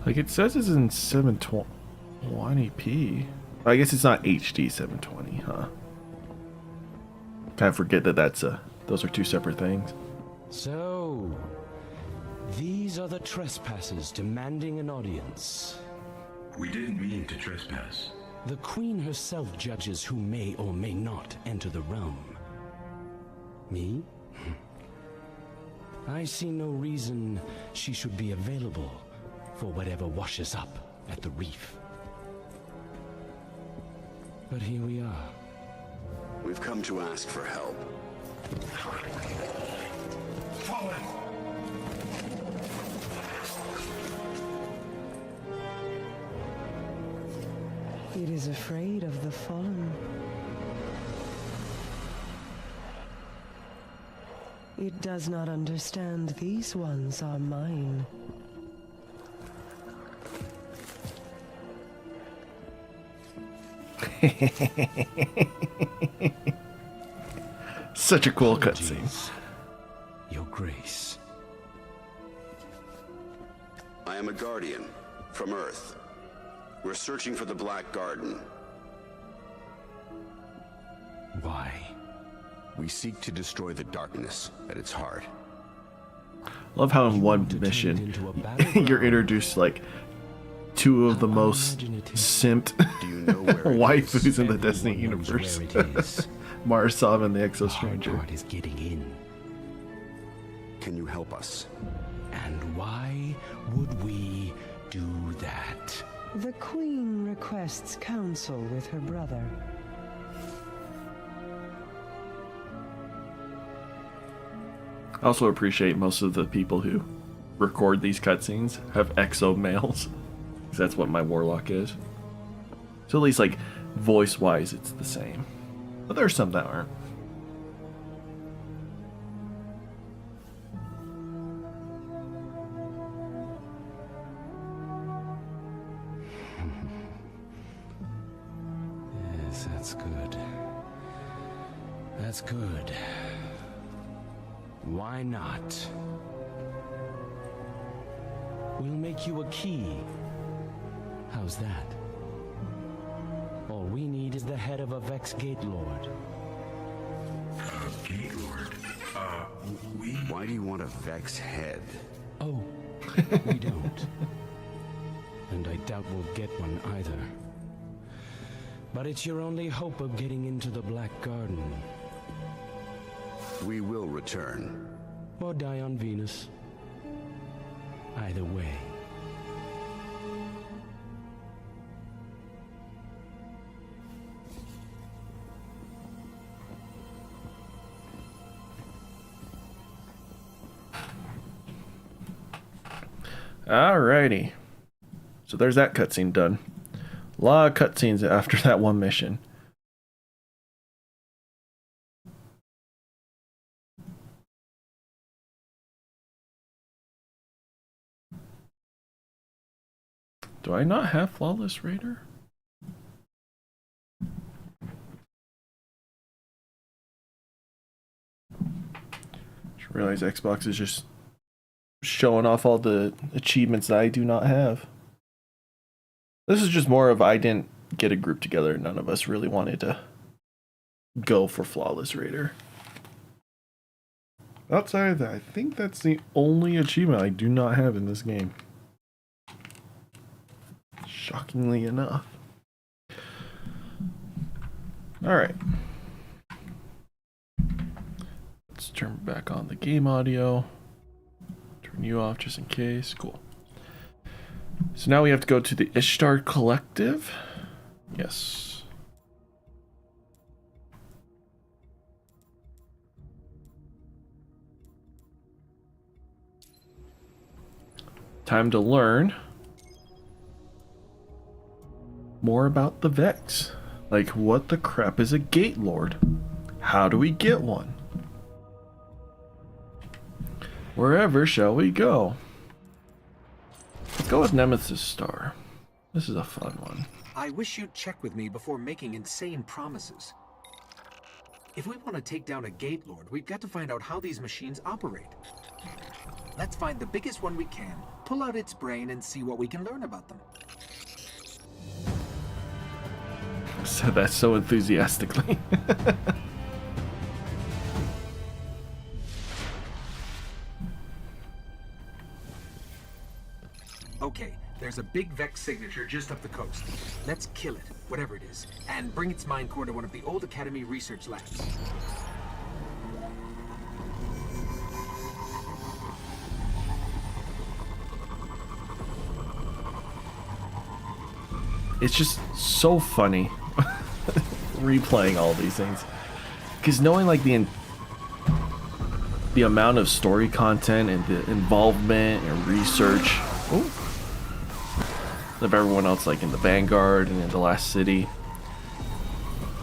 Like it says it's in 720p. I guess it's not HD 720, huh? Kind of forget that those are two separate things. So, these are the trespassers demanding an audience. We didn't mean to trespass. The Queen herself judges who may or may not enter the realm. Me? I see no reason she should be available for whatever washes up at the reef. But here we are. We've come to ask for help. It is afraid of the fallen. It does not understand these ones are mine. Such a cool cutscene. Your Grace. I am a Guardian from Earth. We're searching for the Black Garden. Why? We seek to destroy the darkness at its heart. Love how in one mission you're introduced like two of the most simped waifus in the Destiny universe. Marsov and the Exo Stranger. Part is getting in. Can you help us? And why would we do that? The Queen requests counsel with her brother. I also appreciate most of the people who record these cutscenes have exo males. 'Cause that's what my warlock is. So at least like voice-wise it's the same. But there's some that aren't. Yes, that's good. That's good. Why not? We'll make you a key. How's that? All we need is the head of a Vex Gate Lord. Gate Lord? Why do you want a Vex head? Oh, We don't. And I doubt we'll get one either. But it's your only hope of getting into the Black Garden. We will return. Or die on Venus. Either way. Alrighty. So there's that cutscene done. A lot of cutscenes after that one mission. Do I not have Flawless Raider? Just realized Xbox is just showing off all the achievements that I do not have. This is just more of I didn't get a group together. None of us really wanted to go for Flawless Raider. Outside of that, I think that's the only achievement I do not have in this game. Shockingly enough. Alright. Let's turn back on the game audio. Turn you off just in case. Cool. So now we have to go to the Ishtar Collective. Yes. Time to learn more about the Vex. Like, what the crap is a Gate Lord? How do we get one? Wherever shall we go? Let's go with Nemesis Star. This is a fun one. I wish you'd check with me before making insane promises. If we want to take down a Gate Lord, we've got to find out how these machines operate. Let's find the biggest one we can, pull out its brain, and see what we can learn about them. Said that so enthusiastically. Okay, there's a big Vex signature just up the coast. Let's kill it, whatever it is, and bring its mind core to one of the old Academy research labs. It's just so funny replaying all these things, because knowing like the amount of story content and the involvement and research of everyone else, like in the Vanguard and in the Last City,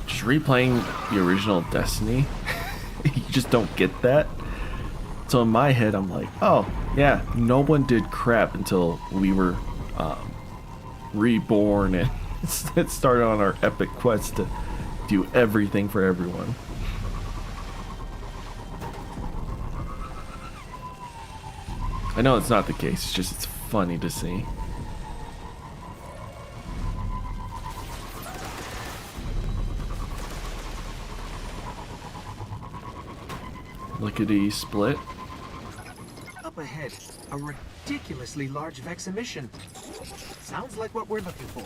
just replaying the original Destiny, you just don't get that. So in my head, I'm like, oh yeah, no one did crap until we were reborn and it started on our epic quest to do everything for everyone. I know it's not the case, it's just it's funny to see. Lickety split. Up ahead, a ridiculously large Vex emission. Sounds like what we're looking for.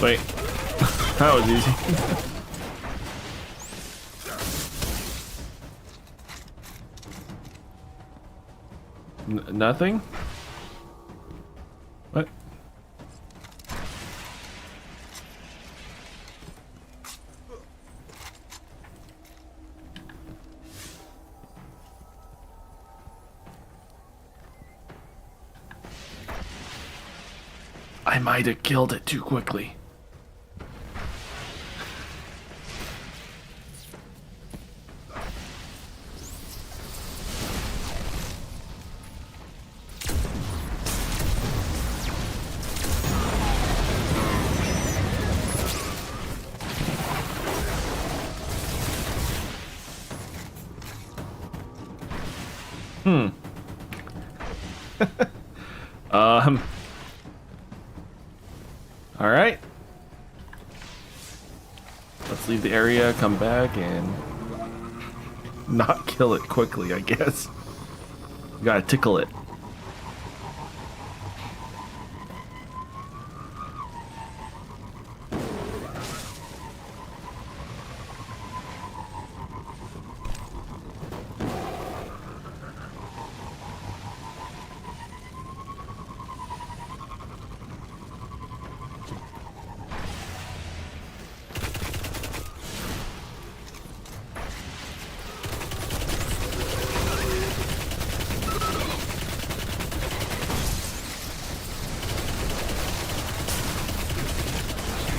Wait, that was easy. Nothing? What? I might have killed it too quickly. All right. Let's leave the area, come back, and not kill it quickly, I guess. You gotta tickle it.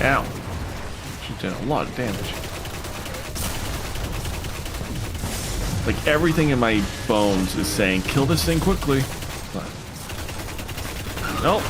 Ow. She did a lot of damage. Like everything in my bones is saying, kill this thing quickly. But nope.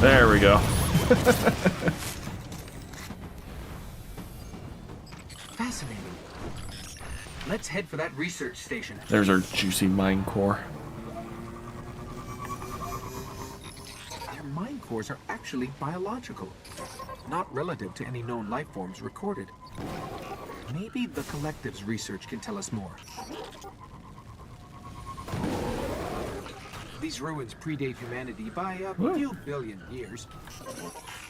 There we go. Fascinating. Let's head for that research station. There's our juicy mine core. Their mine cores are actually biological, not relative to any known life forms recorded. Maybe the Collective's research can tell us more. These ruins predate humanity by a few billion years.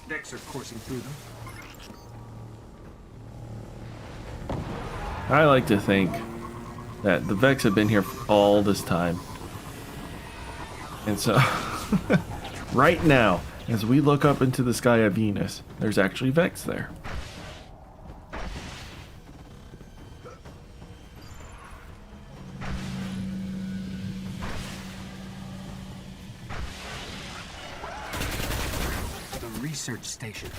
Vex are coursing through them. I like to think that the Vex have been here all this time. And so, right now, as we look up into the sky of Venus, there's actually Vex there. Research station.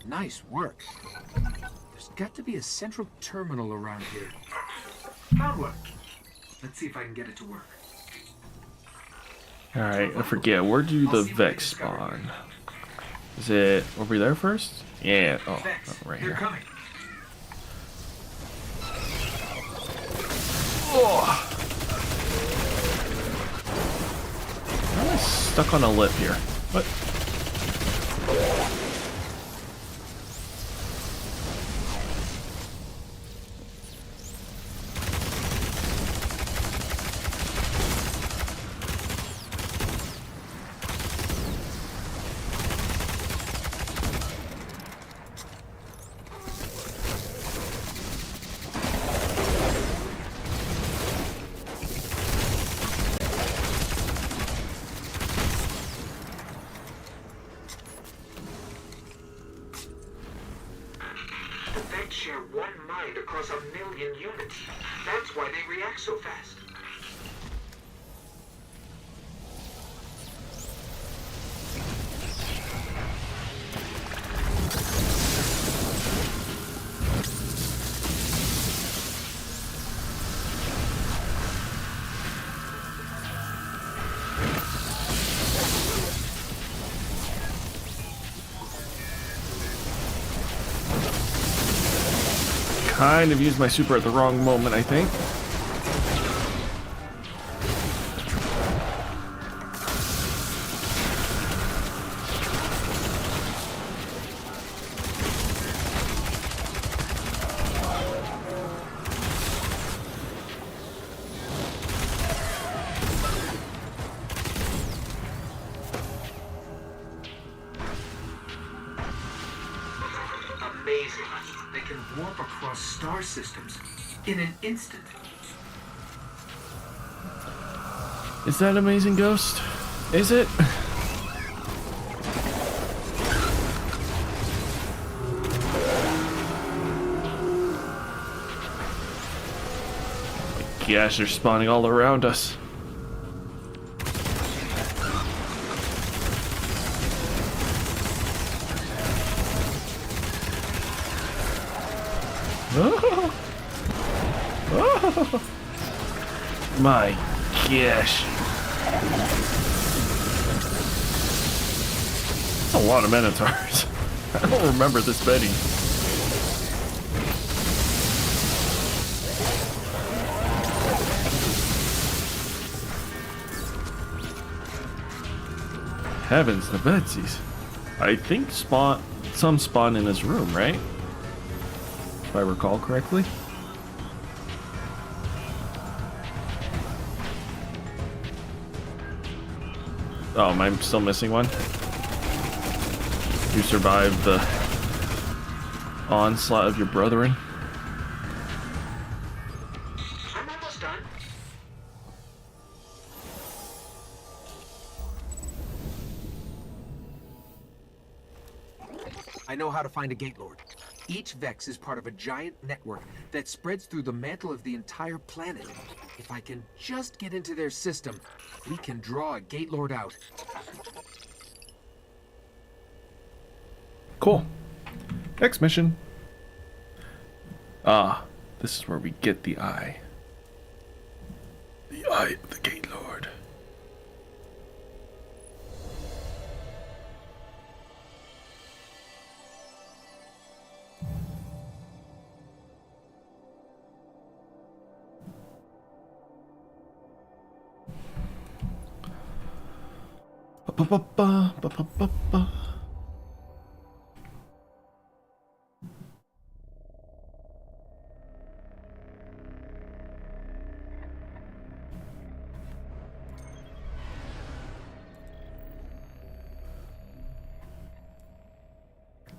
Nice work. There's got to be a central terminal around here. Found one. Let's see if I can get it to work. Alright, I forget. Where do the Vex spawn? Is it over there first? Yeah. Oh, right here. Oh. I'm stuck on a lip here. What? Share one mind across 1,000,000 units. That's why they react so fast. Kind of used my super at the wrong moment, I think. amazing. They can warp across star systems in an instant. Is that amazing, Ghost? Is it? Gosh, they're spawning all around us. Oh. Oh. My gosh. That's a lot of Minotaurs. I don't remember this many. Heavens, the bedsies. I think some spawn in this room, right? If I recall correctly. Oh, am I still missing one? You survived the onslaught of your brethren. I'm almost done. I know how to find a Gate Lord. Each Vex is part of a giant network that spreads through the mantle of the entire planet. If I can just get into their system, we can draw a Gate Lord out. Cool. Next mission. Ah, this is where we get the eye. The eye of the Gate Lord. Ba-ba-ba-ba-ba-ba-ba.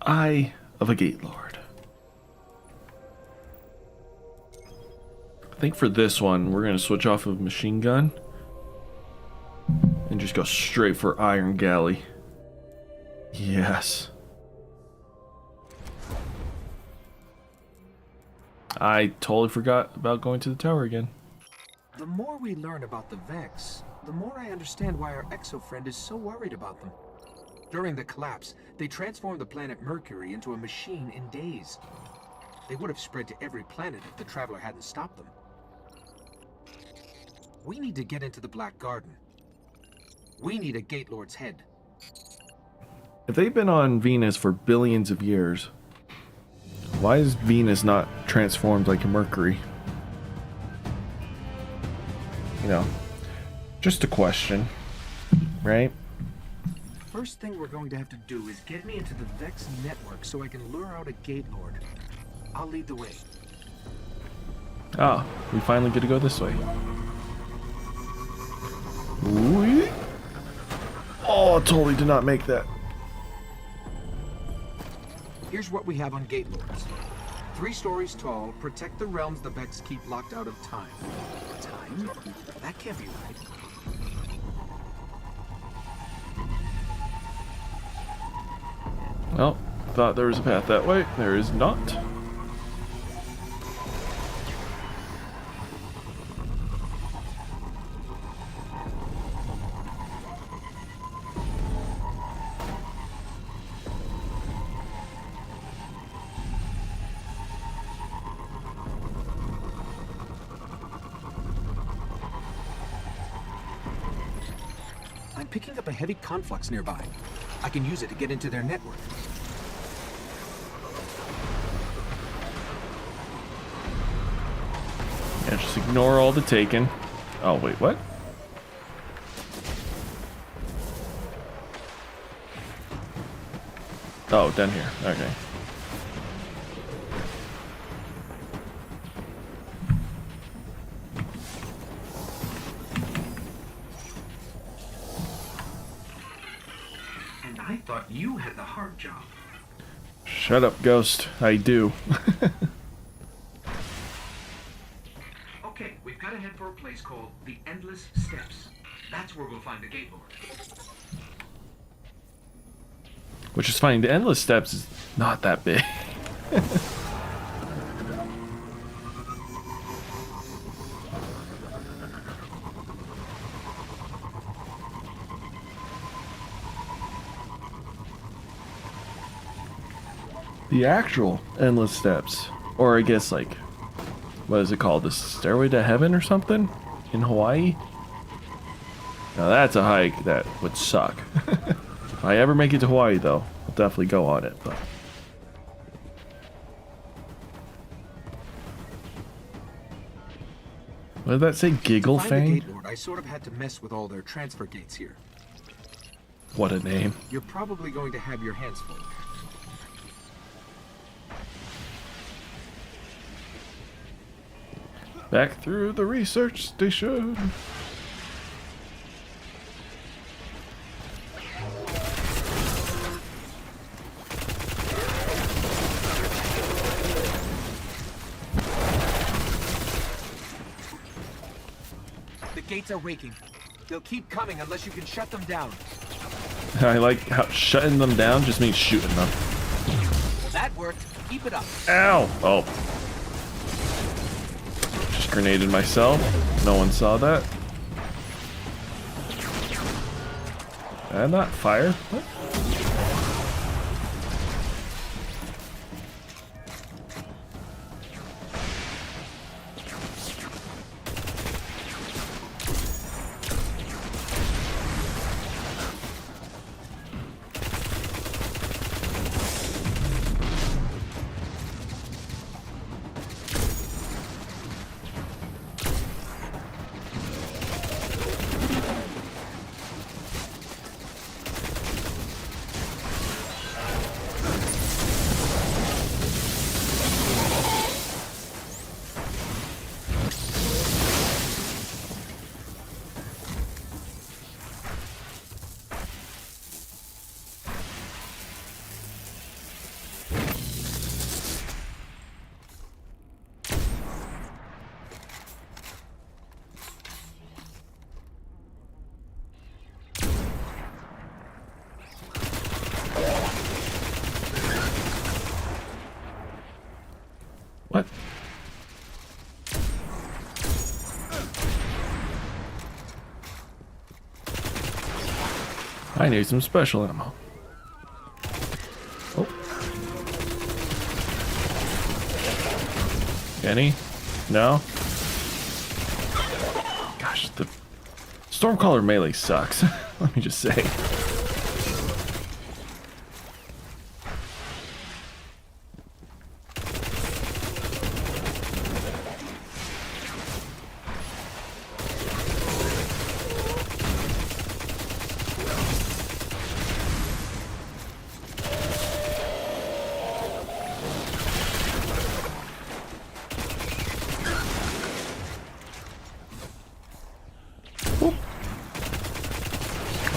Eye of a Gate Lord. I think for this one, we're going to switch off of machine gun and just go straight for Iron Galley. Yes. I totally forgot about going to the tower again. The more we learn about the Vex, the more I understand why our exo-friend is so worried about them. During the collapse, they transformed the planet Mercury into a machine in days. They would have spread to every planet if the Traveler hadn't stopped them. We need to get into the Black Garden. We need a Gate Lord's head. If they've been on Venus for billions of years, why is Venus not transformed like a Mercury? You know, just a question, right? First thing we're going to have to do is get me into the Vex network so I can lure out a Gate Lord. I'll lead the way. Ah, we finally get to go this way. Ooh. Oh, totally did not make that. Here's what we have on Gate Lords. 3 stories tall, protect the realms the Vex keep locked out of time. Time? That can't be right. Well, thought there was a path that way. There is not. I'm picking up a heavy conflux nearby. I can use it to get into their network. Yeah, just ignore all the taken. Oh, wait, what? Oh, down here. Okay. And I thought you had the hard job. Shut up, ghost. I do. Okay, we've got to head for a place called the Endless Steps. That's where we'll find the Gate Lord. Which is fine. The Endless Steps is not that big. The actual Endless Steps, or I guess like, what is it called? The Stairway to Heaven or something in Hawaii? Now that's a hike that would suck. If I ever make it to Hawaii though, I'll definitely go on it. But what did that say? Giggle To find the Fang? Gate Lord, I sort of had to mess with all their transfer gates here. What a name. You're probably going to have your hands full. Back through the research station. The gates are waking. They'll keep coming unless you can shut them down. I like how shutting them down just means shooting them. That worked. Keep it up. Ow! Oh. Just grenaded myself. No one saw that. And not fire. What? What? I need some special ammo. Oh. Any? No? Gosh, the Stormcaller melee sucks. Let me just say.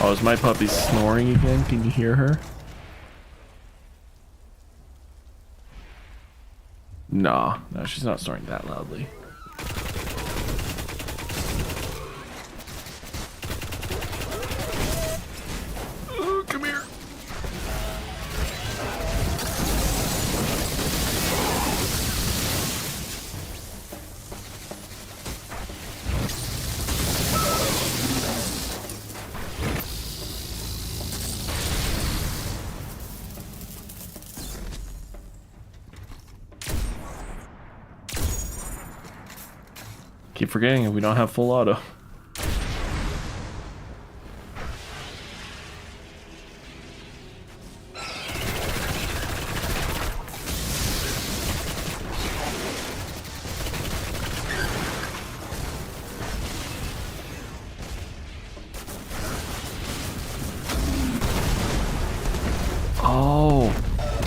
Oh, is my puppy snoring again? Can you hear her? Nah, no, she's not snoring that loudly. Oh, come here. Keep forgetting we don't have full auto. Oh,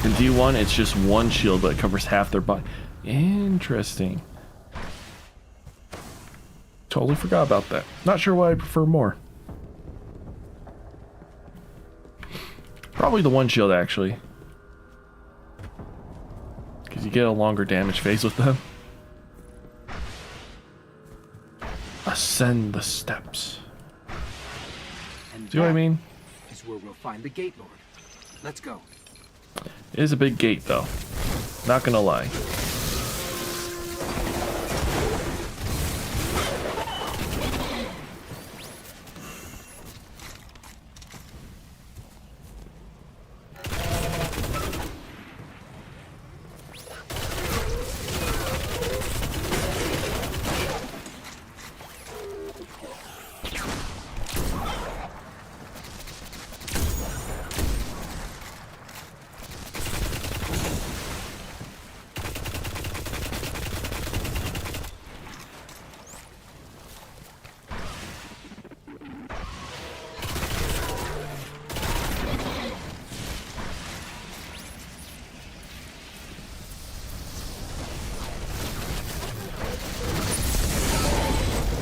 in D1 it's just one shield, but it covers half their body. Interesting. Totally forgot about that. Not sure why I prefer more. Probably the one shield, actually. could get a longer damage phase with them. Ascend the steps. And See what I that mean? is where we'll find the Gate Lord. Let's go. It is a big gate, though. Not gonna lie.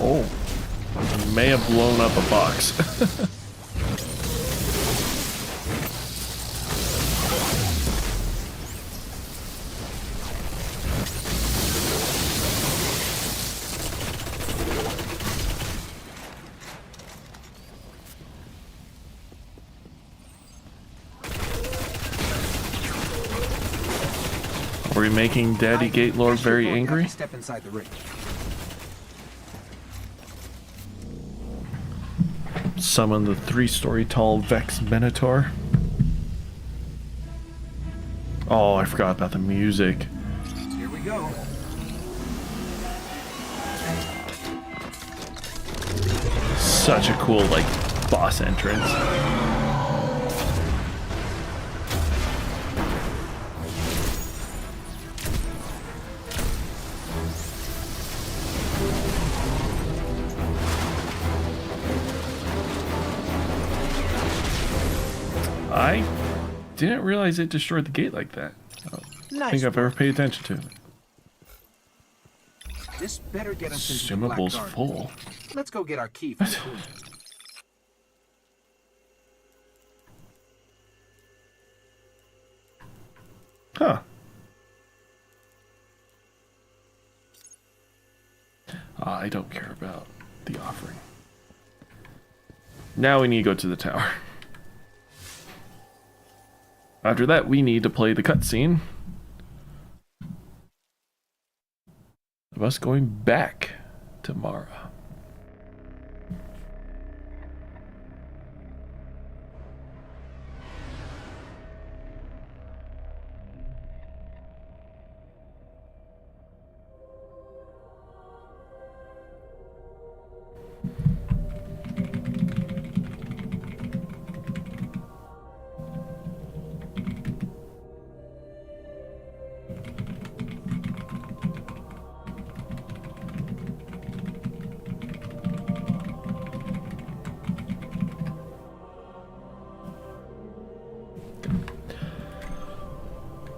Oh, may have blown up a box. Are we making Daddy Gate Lord very angry? Step inside the ring. Summon the 3-story tall Vex Minotaur. Oh, I forgot about the music. Here we go. Such a cool, like, boss entrance. I didn't realize it destroyed the gate like that. I don't think I've ever paid attention to it. This better get us into the Black Consumable's Garden. full. Let's go get our key from the queen. Huh. I don't care about the offering. Now we need to go to the tower. After that, we need to play the cutscene of us going back to Mara.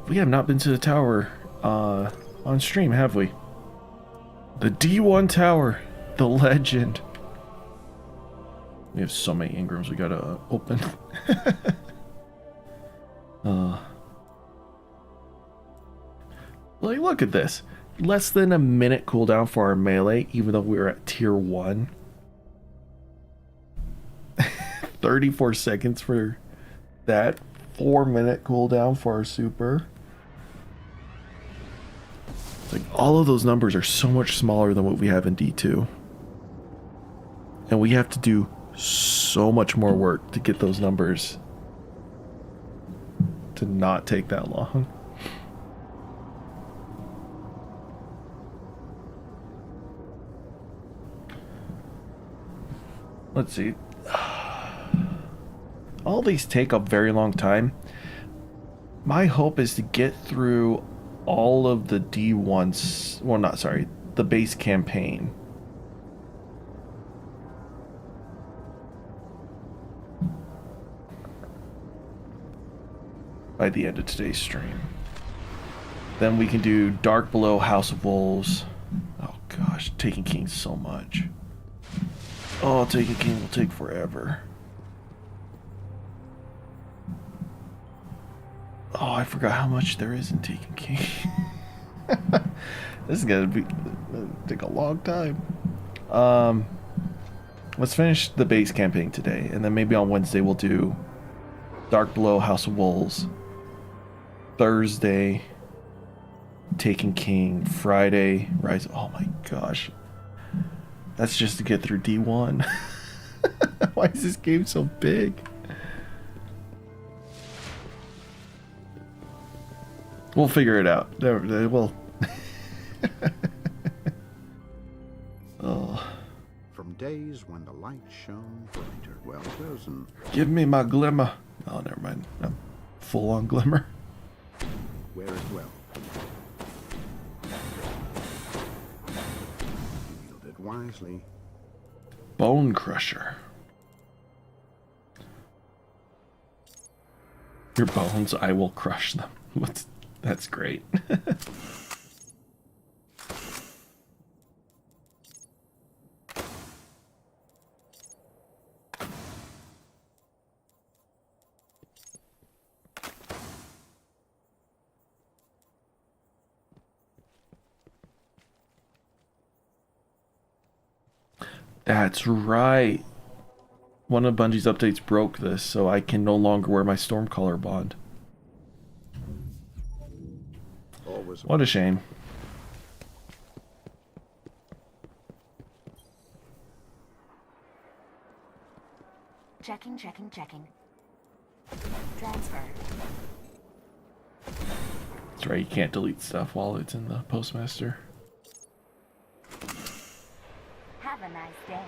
We have not been to the tower on stream, have we? The D1 tower, the legend. We have so many engrams we gotta open. Like, look at this. Less than a minute cooldown for our melee, even though we're at tier 1. 34 seconds for that. 4-minute cooldown for our super. Like, all of those numbers are so much smaller than what we have in D2. And we have to do so much more work to get those numbers to not take that long. Let's see. All these take a very long time. My hope is to get through all of the D1s, well, not sorry, the base campaign. By the end of today's stream. Then we can do Dark Below, House of Wolves. Oh gosh, Taken King so much. Oh, Taken King will take forever. Oh, I forgot how much there is in Taken King. This is gonna take a long time. Let's finish the base campaign today, and then maybe on Wednesday we'll do Dark Below, House of Wolves. Thursday, Taken King. Friday, Rise. Oh my gosh, that's just to get through D1. Why is this game so big? We'll figure it out. We'll. Oh. From days when the light shone brighter, well chosen. Give me my glimmer. Oh, never mind. I'm full on glimmer. Wear it well. Wield it wisely. Bone Crusher. Your bones, I will crush them. That's great. That's right. One of Bungie's updates broke this, so I can no longer wear my Stormcaller bond. What a shame. Checking. Transfer. That's right, you can't delete stuff while it's in the Postmaster. Have a nice day.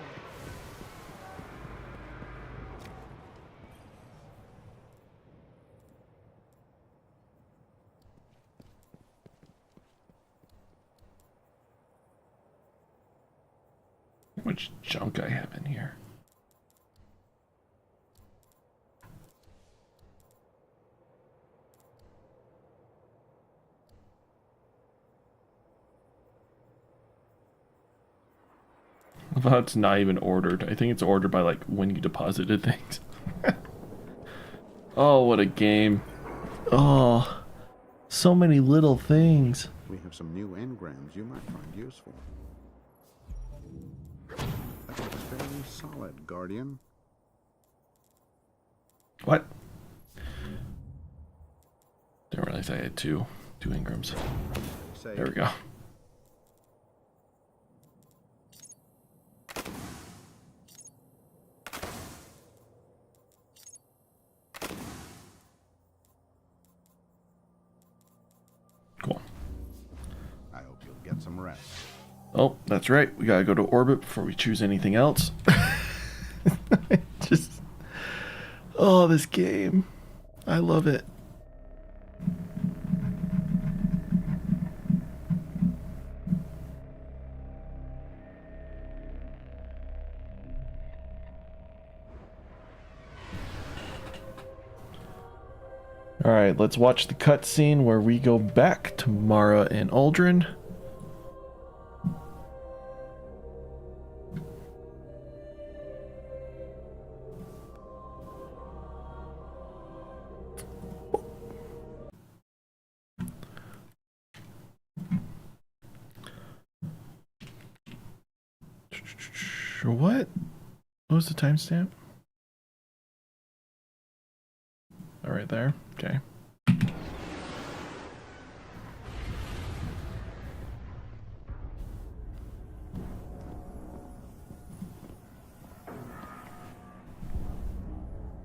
How much junk I have in here. Well, it's not even ordered. I think it's ordered by like when you deposited things. Oh, what a game. Oh, so many little things. We have some new engrams you might find useful. That looks fairly solid, Guardian. What? Didn't realize I had two engrams. There we go. Cool. I hope you'll get some rest. Oh, that's right. We gotta go to orbit before we choose anything else. Just, oh, this game. I love it. All right, let's watch the cutscene where we go back to Mara and Aldrin. What? What was the timestamp? All right there. Okay.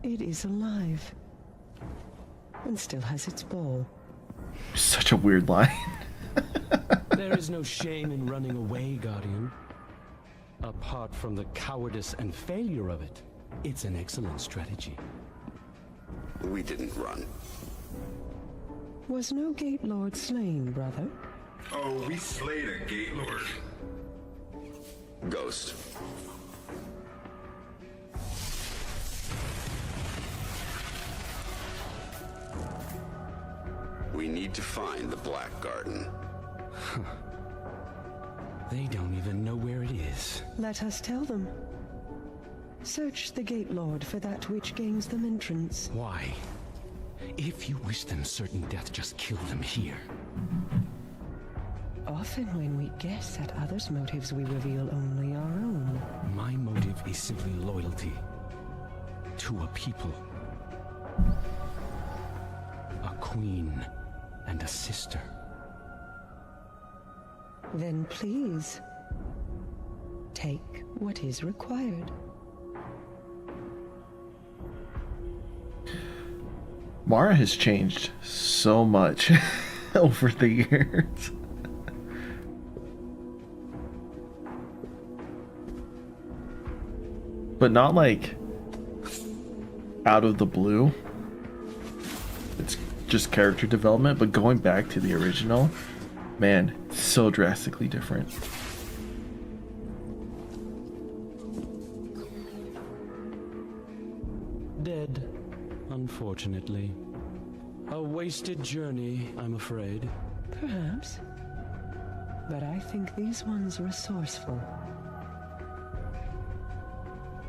It is alive. And still has its ball. Such a weird line. There is no shame in running away, Guardian. Apart from the cowardice and failure of it, it's an excellent strategy. We didn't run. Was no Gate Lord slain, brother? Oh, we slayed a Gate Lord. Ghost. We need to find the Black Garden. They don't even know where it is. Let us tell them. Search the Gate Lord for that which gains them entrance. Why? If you wish them certain death, just kill them here. often when we guess at others' motives, we reveal only our own. My motive is simply loyalty to a people. A queen and a sister. Then please, take what is required. Mara has changed so much over the years. But not like out of the blue. It's just character development, but going back to the original, man, so drastically different. Dead, unfortunately. A wasted journey, I'm afraid. Perhaps. But I think these ones resourceful.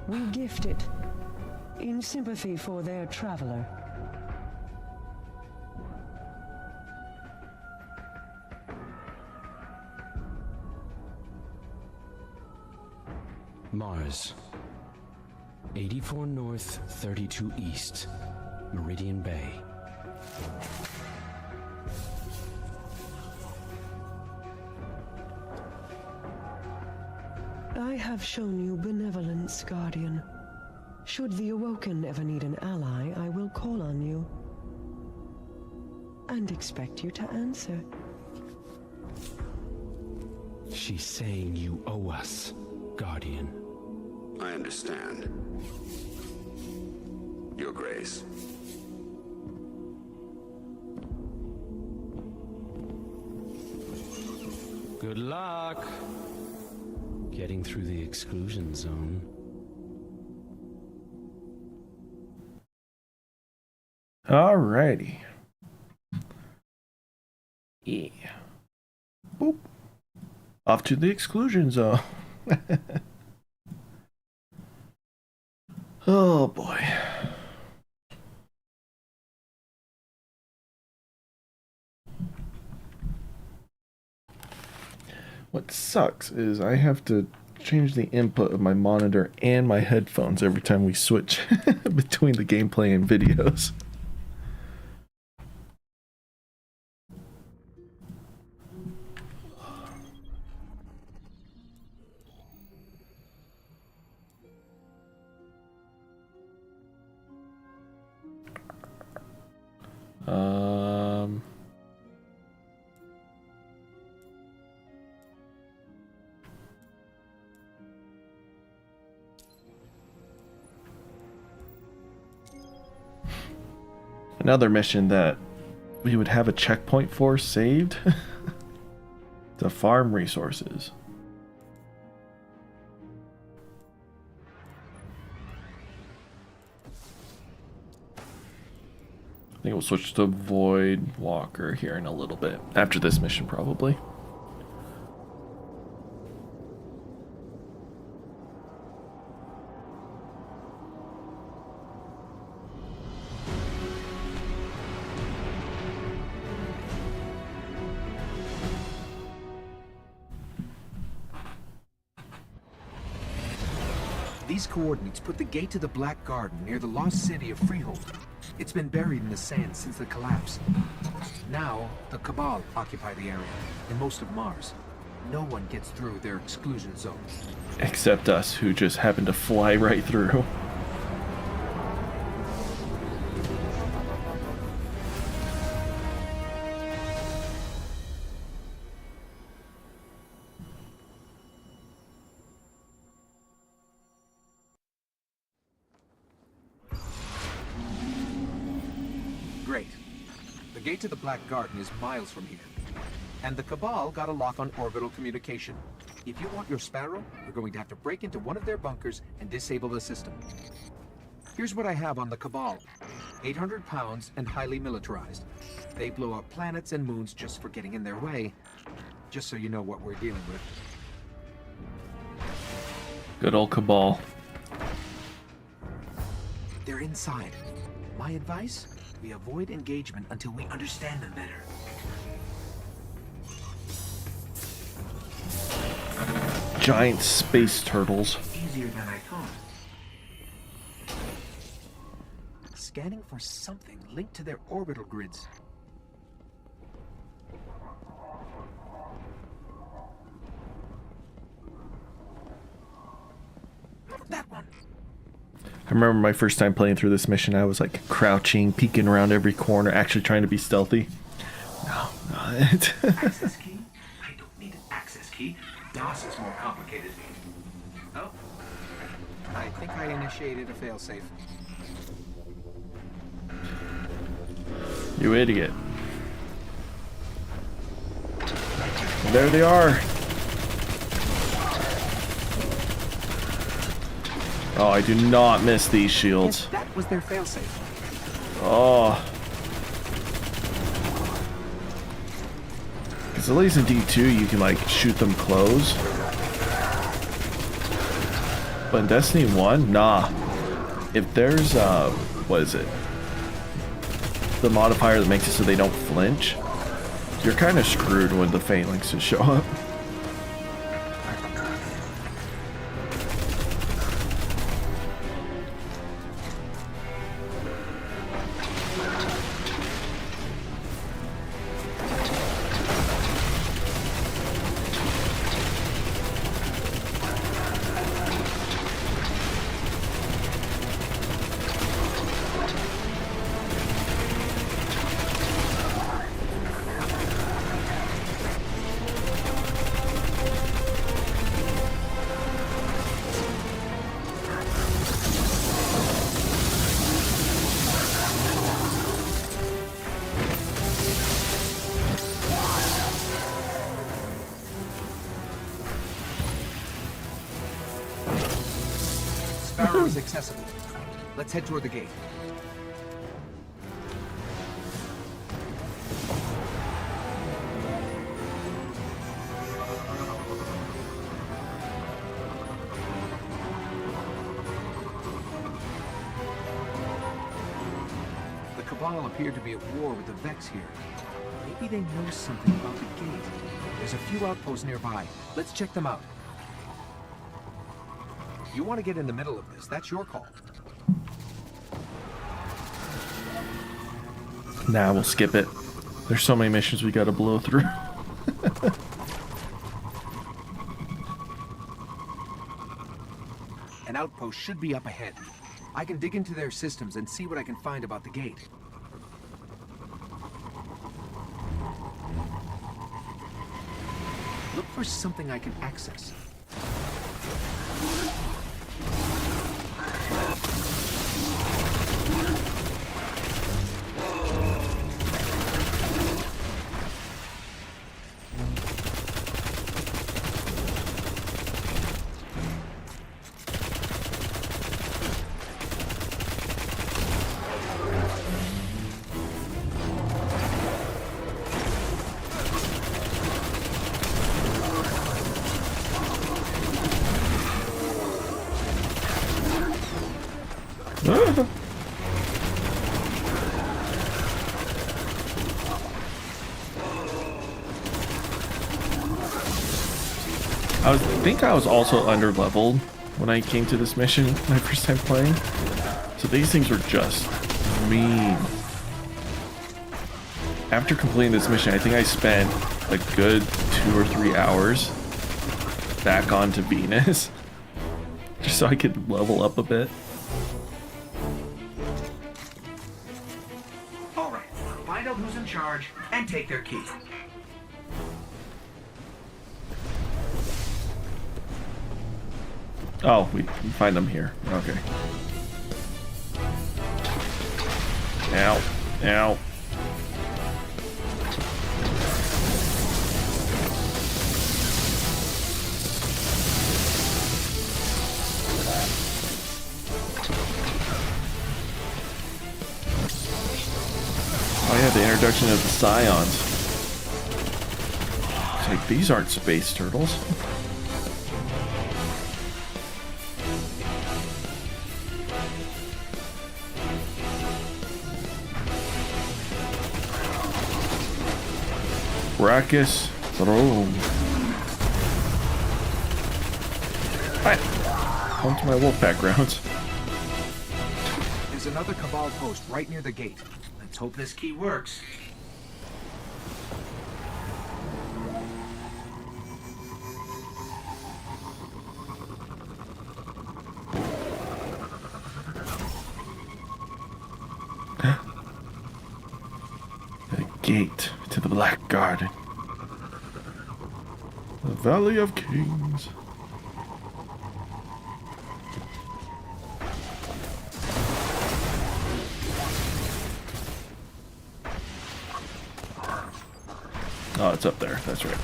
We gift it in sympathy for their traveler. Mars. 84 North, 32 East. Meridian Bay. I have shown you benevolence, Guardian. Should the Awoken ever need an ally, I will call on you. And expect you to answer. She's saying you owe us, Guardian. I understand. Your Grace. Good luck getting through the exclusion zone. Alrighty. Yeah. Boop. Off to the exclusion zone. Oh boy. What sucks is I have to change the input of my monitor and my headphones every time we switch between the gameplay and videos. Another mission that we would have a checkpoint for saved to farm resources. I think we'll switch to Void Walker here in a little bit. After this mission, probably. These coordinates put the gate to the Black Garden near the lost city of Freehold. It's been buried in the sand since the collapse. Now, the Cabal occupy the area, and most of Mars. No one gets through their exclusion zone. Except us, who just happen to fly right through. Great. The gate to the Black Garden is miles from here. And the Cabal got a lock on orbital communication. If you want your Sparrow, you're going to have to break into one of their bunkers and disable the system. Here's what I have on the Cabal. 800 pounds and highly militarized. They blow up planets and moons just for getting in their way. Just so you know what we're dealing with. Good old Cabal. They're inside. My advice? We avoid engagement until we understand them better. giant space turtles. Easier than I thought. Scanning for something linked to their orbital grids. That one. I remember my first time playing through this mission, I was like crouching, peeking around every corner, actually trying to be stealthy. No, not. Access key? I don't need an access key. DOS is more complicated. Oh, I think I initiated a failsafe. You idiot. And there they are. Oh, I do not miss these shields. Yes, that was their failsafe. Oh. Because at least in D2 you can like shoot them close. But in Destiny 1, nah. If there's what is it? The modifier that makes it so they don't flinch, you're kind of screwed when the phalanxes show up. Sparrow is accessible. Let's head toward the gate. The Cabal appear to be at war with the Vex here. Maybe they know something about the gate. There's a few outposts nearby. Let's check them out. You want to get in the middle of this, that's your call. Nah, we'll skip it. There's so many missions we gotta blow through. An outpost should be up ahead. I can dig into their systems and see what I can find about the gate. Look for something I can access. I think I was also under leveled when I came to this mission my first time playing. So these things were just mean. After completing this mission, I think I spent a good 2 or 3 hours back onto Venus just so I could level up a bit. all right. Find out who's in charge and take their key. Oh, we find them here. Okay. Ow. Ow. Oh yeah, the introduction of the Scions. It's like, these aren't space turtles. Brachus Throne. Hi. Home to my Wolfpack grounds. There's another Cabal post right near the gate. Let's hope this key works. The gate to the Black Garden. The Valley of Kings. Oh, it's up there. That's right.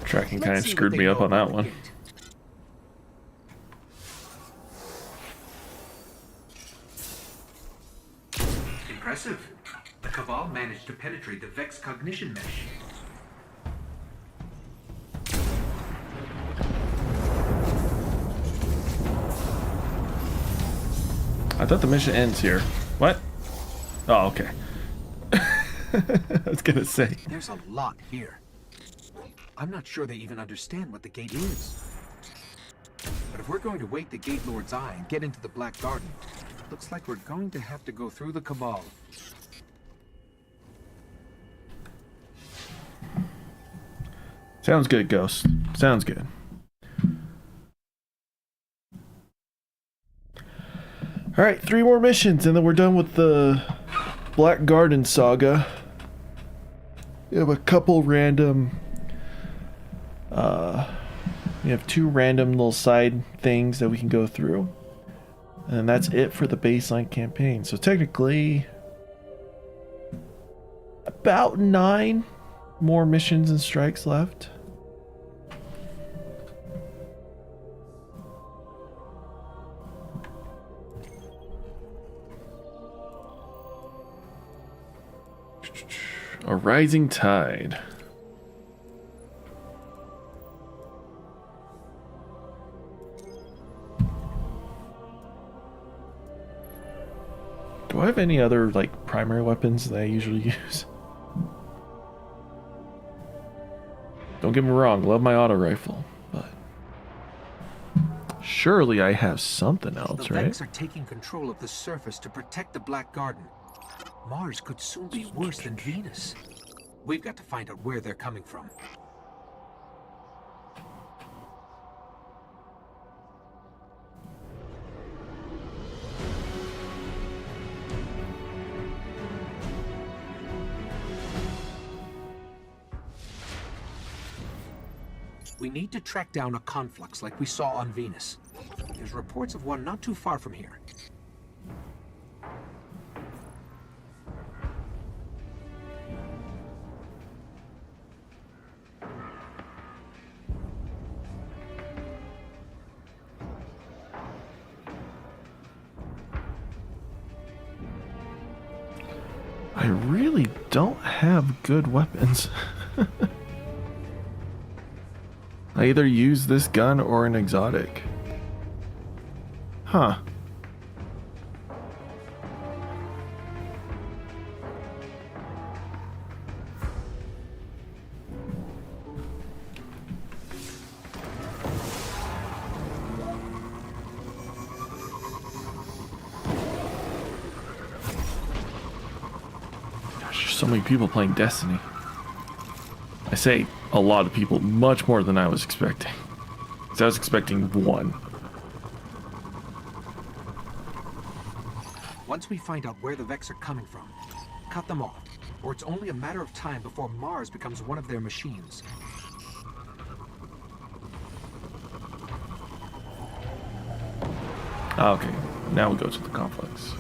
Tracking kind of screwed me up on that one. Impressive. The Cabal managed to penetrate the Vex cognition mesh. I thought the mission ends here. What? Oh, okay. I was gonna say. There's a lot here. I'm not sure they even understand what the gate is. But if we're going to wake the Gate Lord's eye and get into the Black Garden, looks like we're going to have to go through the Cabal. Sounds good, Ghost. Sounds good. Alright, 3 more missions and then we're done with the Black Garden saga. We have a couple random... we have 2 random little side things that we can go through. And that's it for the baseline campaign. So technically... about 9 more missions and strikes left. A rising tide. Do I have any other like primary weapons that I usually use? Don't get me wrong, love my auto rifle, but surely I have something else, The right? Vex are taking control of the surface to protect the Black Garden. Mars could soon be worse than Venus. We've got to find out where they're coming from. We need to track down a conflux like we saw on Venus. There's reports of one not too far from here. I really don't have good weapons. I either use this gun or an exotic. Huh. Gosh, there's so many people playing Destiny. I say a lot of people, much more than I was expecting. Because I was expecting 1. Once we find out where the Vex are coming from, cut them off, or it's only a matter of time before Mars becomes one of their machines. Okay, now we go to the complex.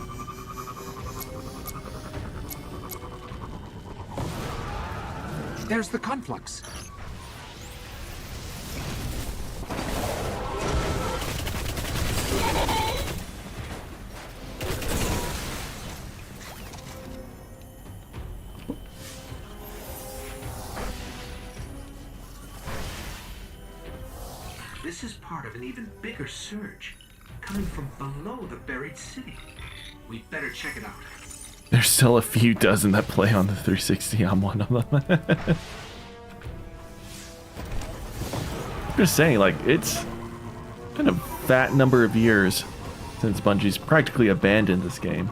There's the conflux. This is part of an even bigger surge. coming from below the buried city. We better check it out. There's still a few dozen that play on the 360. I'm one of them. I'm just saying, like, it's been a fat number of years since Bungie's practically abandoned this game.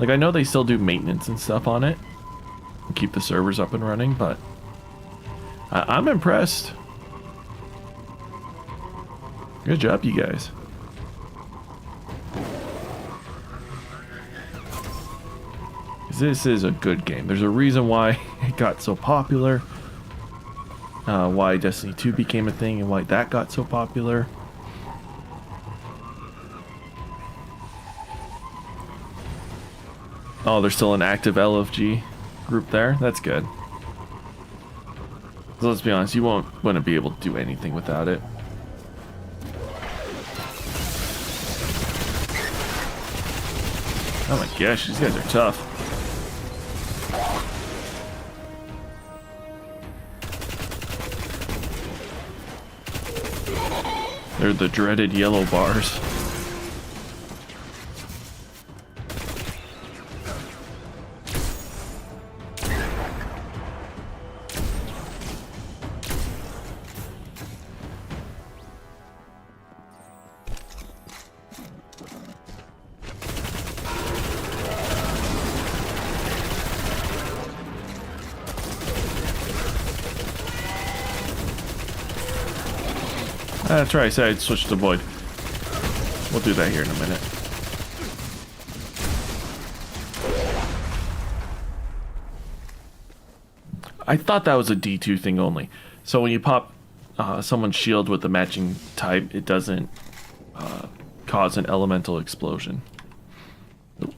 Like, I know they still do maintenance and stuff on it and keep the servers up and running, but I'm impressed. Good job, you guys. This is a good game. There's a reason why it got so popular, why Destiny 2 became a thing, and why that got so popular. Oh, there's still an active LFG group there. That's good. So let's be honest, you wouldn't be able to do anything without it. Oh my gosh, these guys are tough. They're the dreaded yellow bars. That's right, I said I'd switch to Void. We'll do that here in a minute. I thought that was a D2 thing only. So when you pop someone's shield with the matching type, it doesn't cause an elemental explosion. Nope.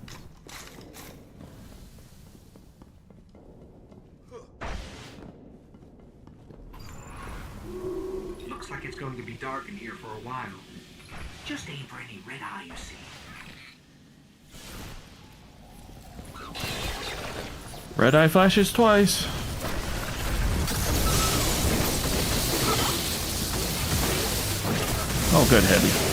Looks like it's going to be dark in here for a while. Just aim for any red eye you see. Red eye flashes twice. Oh, good, Heavy.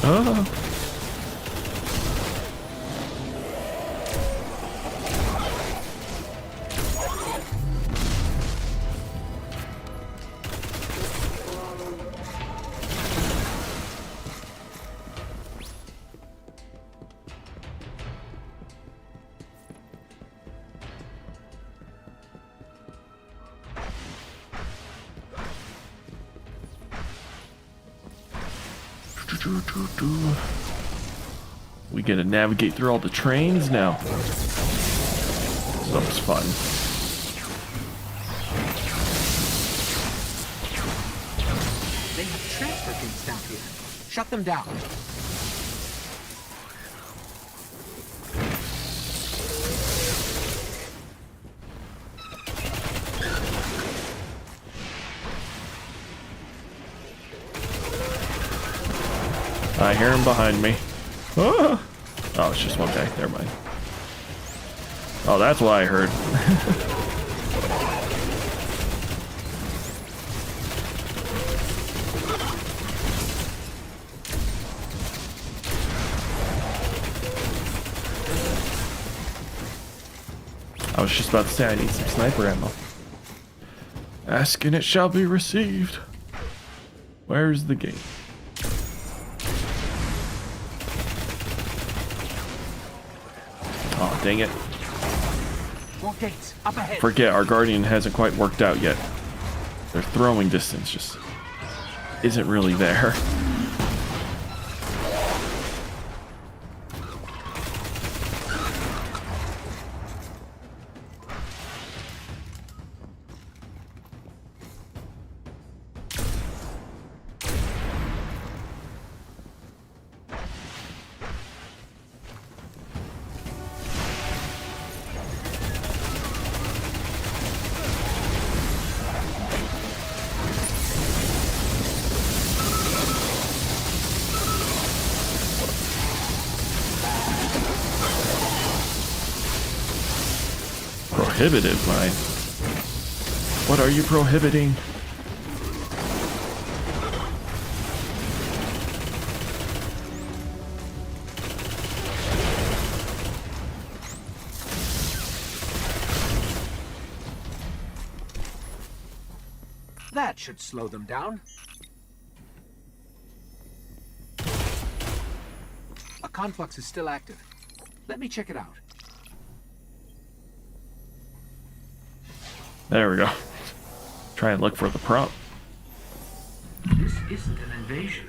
Oh. We get to navigate through all the trains now. That was fun. They have transfer gates down here. Shut them down. I hear him behind me. Ah! Oh, it's just one guy. Never mind. Oh, that's what I heard. I was just about to say I need some sniper ammo. Ask and it shall be received. Where's the gate? Oh, dang it. More gates up ahead. Forget, our Guardian hasn't quite worked out yet. Their throwing distance just isn't really there. Prohibitive, mine. What are you prohibiting? That should slow them down. A conflux is still active. Let me check it out. There we go. Try and look for the prompt. This isn't an invasion.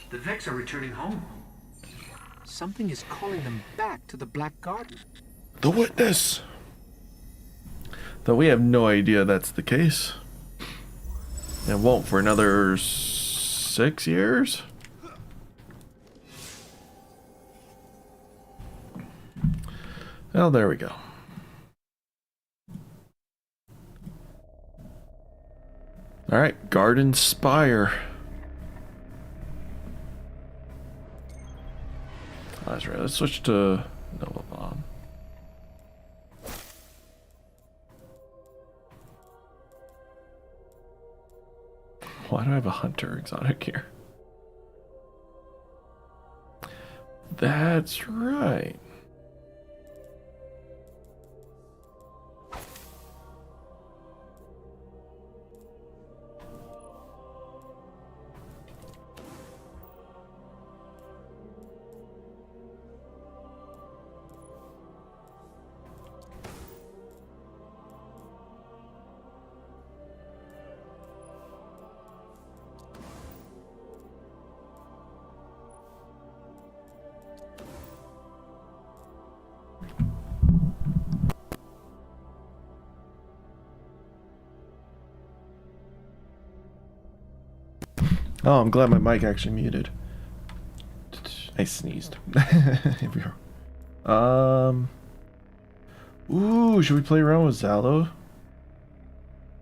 The Vex are returning home. Something is calling them back to the Black Garden. The witness! Though we have no idea that's the case. It won't for another 6 years? Well, there we go. Alright, Garden Spire. Oh, that's right, let's switch to Nova Bomb. Why do I have a Hunter exotic here? That's right. Oh, I'm glad my mic actually muted. I sneezed. Here we are. Ooh, should we play around with Zalo?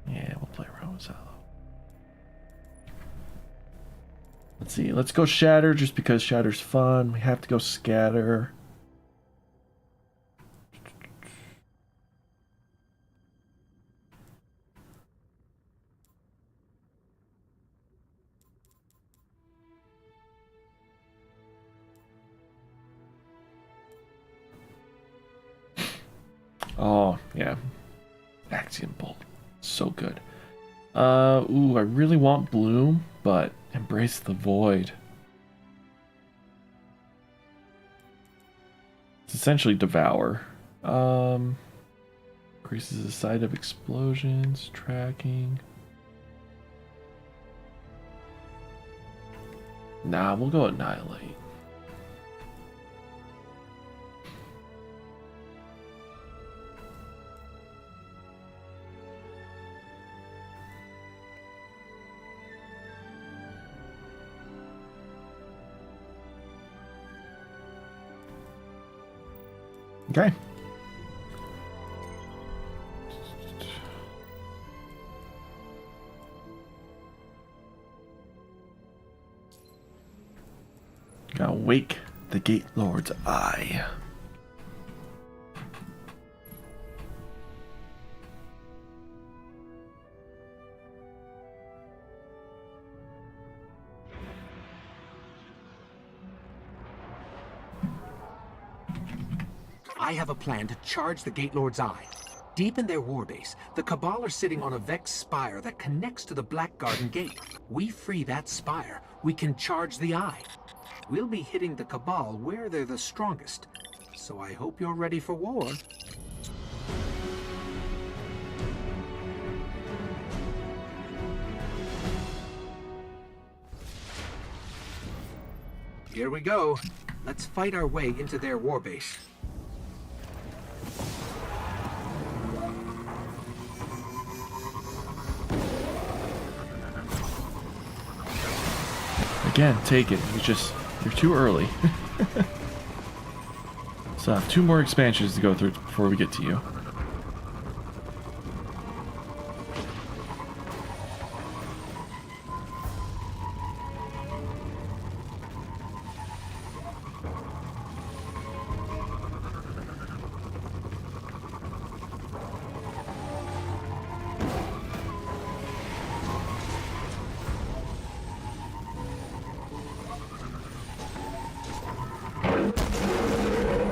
Yeah, we'll play around with Zalo. Let's see. Let's go Shatter just because Shatter's fun. We have to go Scatter. Oh, yeah. Axiom Bolt. So good. Ooh, I really want Bloom, but Embrace the Void. It's essentially Devour. Increases the side of explosions, tracking. Nah, we'll go Annihilate. Okay. Gotta wake the Gate Lord's eye. I have a plan to charge the Gate Lord's eye. Deep in their warbase, the Cabal are sitting on a Vex spire that connects to the Black Garden Gate. We free that spire, we can charge the eye. We'll be hitting the Cabal where they're the strongest. So I hope you're ready for war. Here we go. Let's fight our way into their warbase. Again, take it. You're too early. So I have 2 more expansions to go through before we get to you.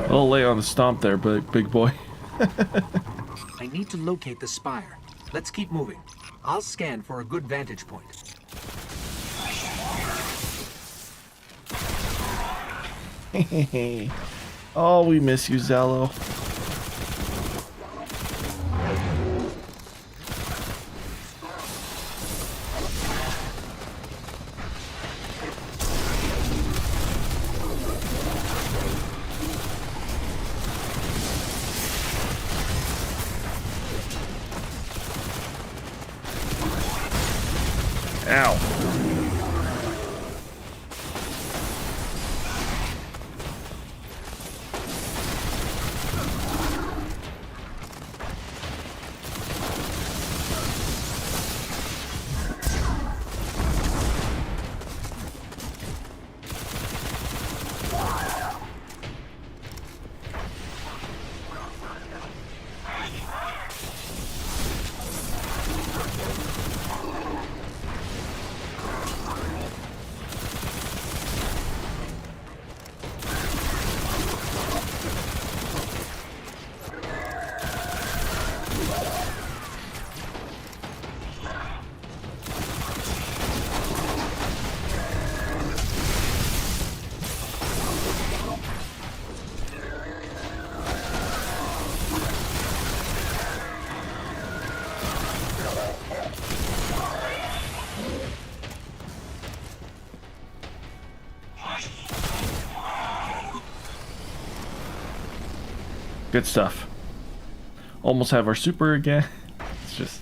I'll lay on the stomp there, big boy. I need to locate the spire. Let's keep moving. I'll scan for a good vantage point. Oh, we miss you, Zello. Ow. Good stuff. Almost have our super again. It's just...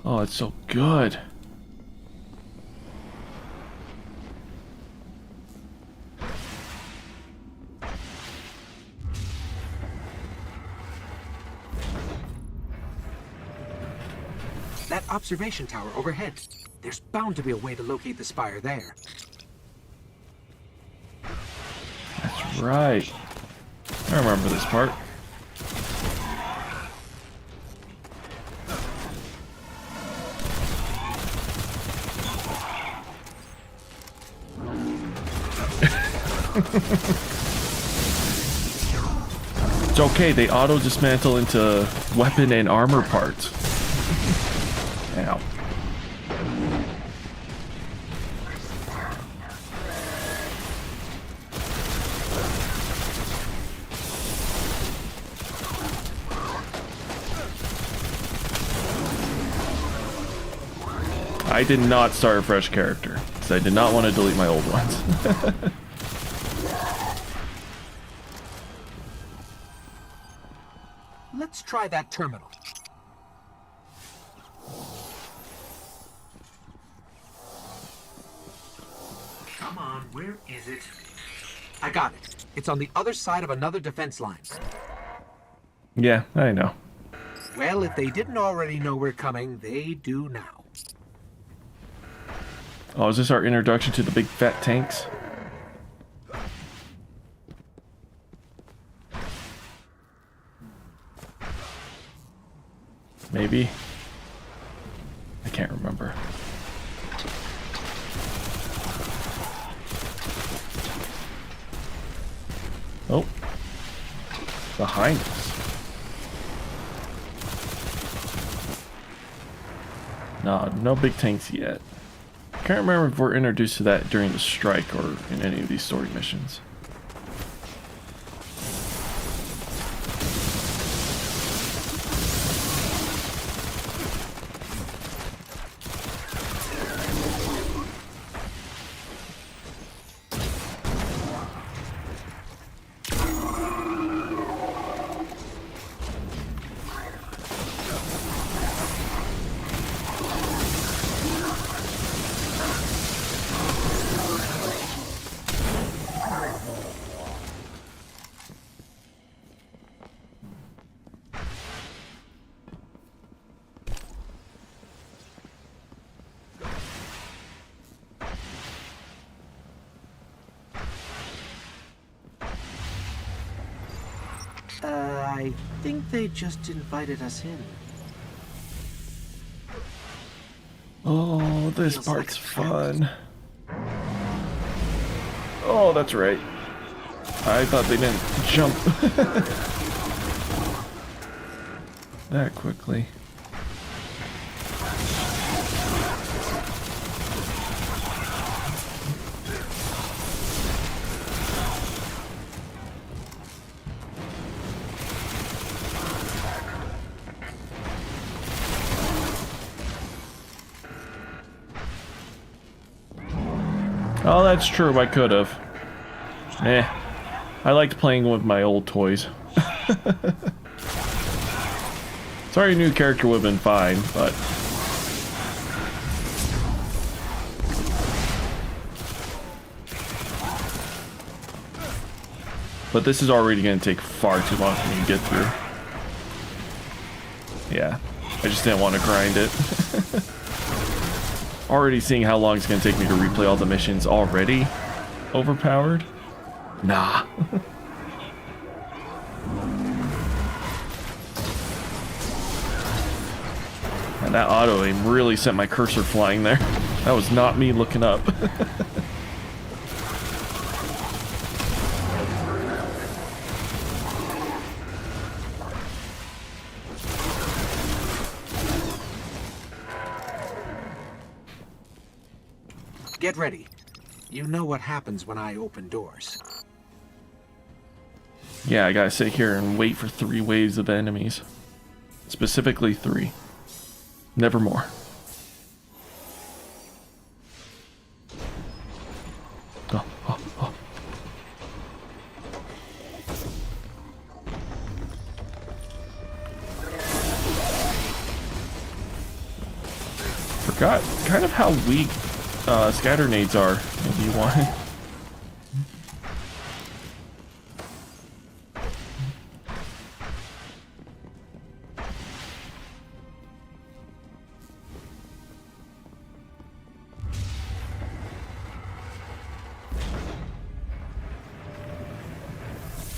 oh, it's so good. That observation tower overhead. There's bound to be a way to locate the spire there. That's right. I remember this part. It's okay, they auto dismantle into weapon and armor parts. Ow. I did not start a fresh character, because I did not want to delete my old ones. Let's try that terminal. Come on, where is it? I got it. It's on the other side of another defense line. Yeah, I know. Well, if they didn't already know we're coming, they do now. Oh, is this our introduction to the big fat tanks? Maybe. I can't remember. Oh. behind us. No big tanks yet. Can't remember if we're introduced to that during the strike or in any of these story missions. I think they just invited us in. Oh, this part's fun. Oh, that's right. I thought they didn't jump that quickly. Oh, that's true. I could have. I liked playing with my old toys. Sorry, a new character would have been fine, but... But this is already going to take far too long for me to get through. Yeah, I just didn't want to grind it. Already seeing how long it's going to take me to replay all the missions already overpowered? Nah. And that auto aim really sent my cursor flying there. That was not me looking up. Get ready. You know what happens when I open doors. Yeah, I gotta sit here and wait for 3 waves of enemies. Specifically 3. Never more. Oh, oh, oh. Forgot kind of how weak scatter nades are, if you want.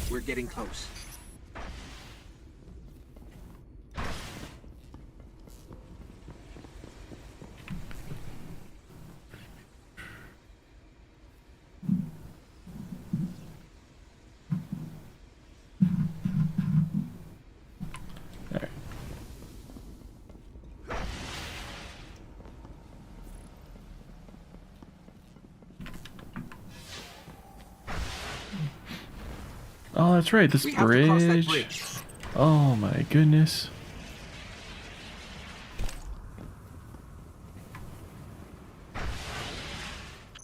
We're getting close. Oh, that's right, this bridge. Oh my goodness.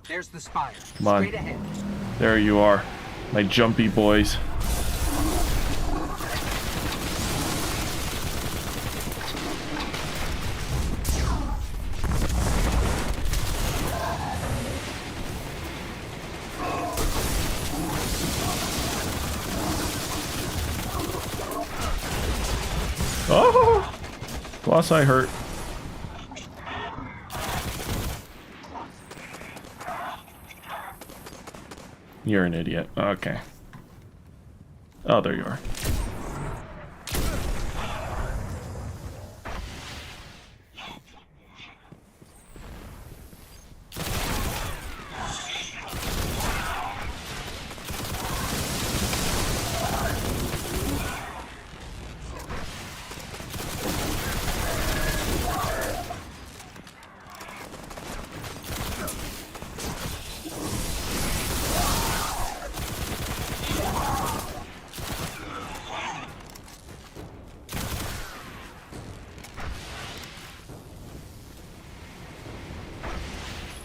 There's the spire. Come on. Straight ahead. There you are, my jumpy boys. Oh! Glossy hurt. You're an idiot. Okay. Oh, there you are.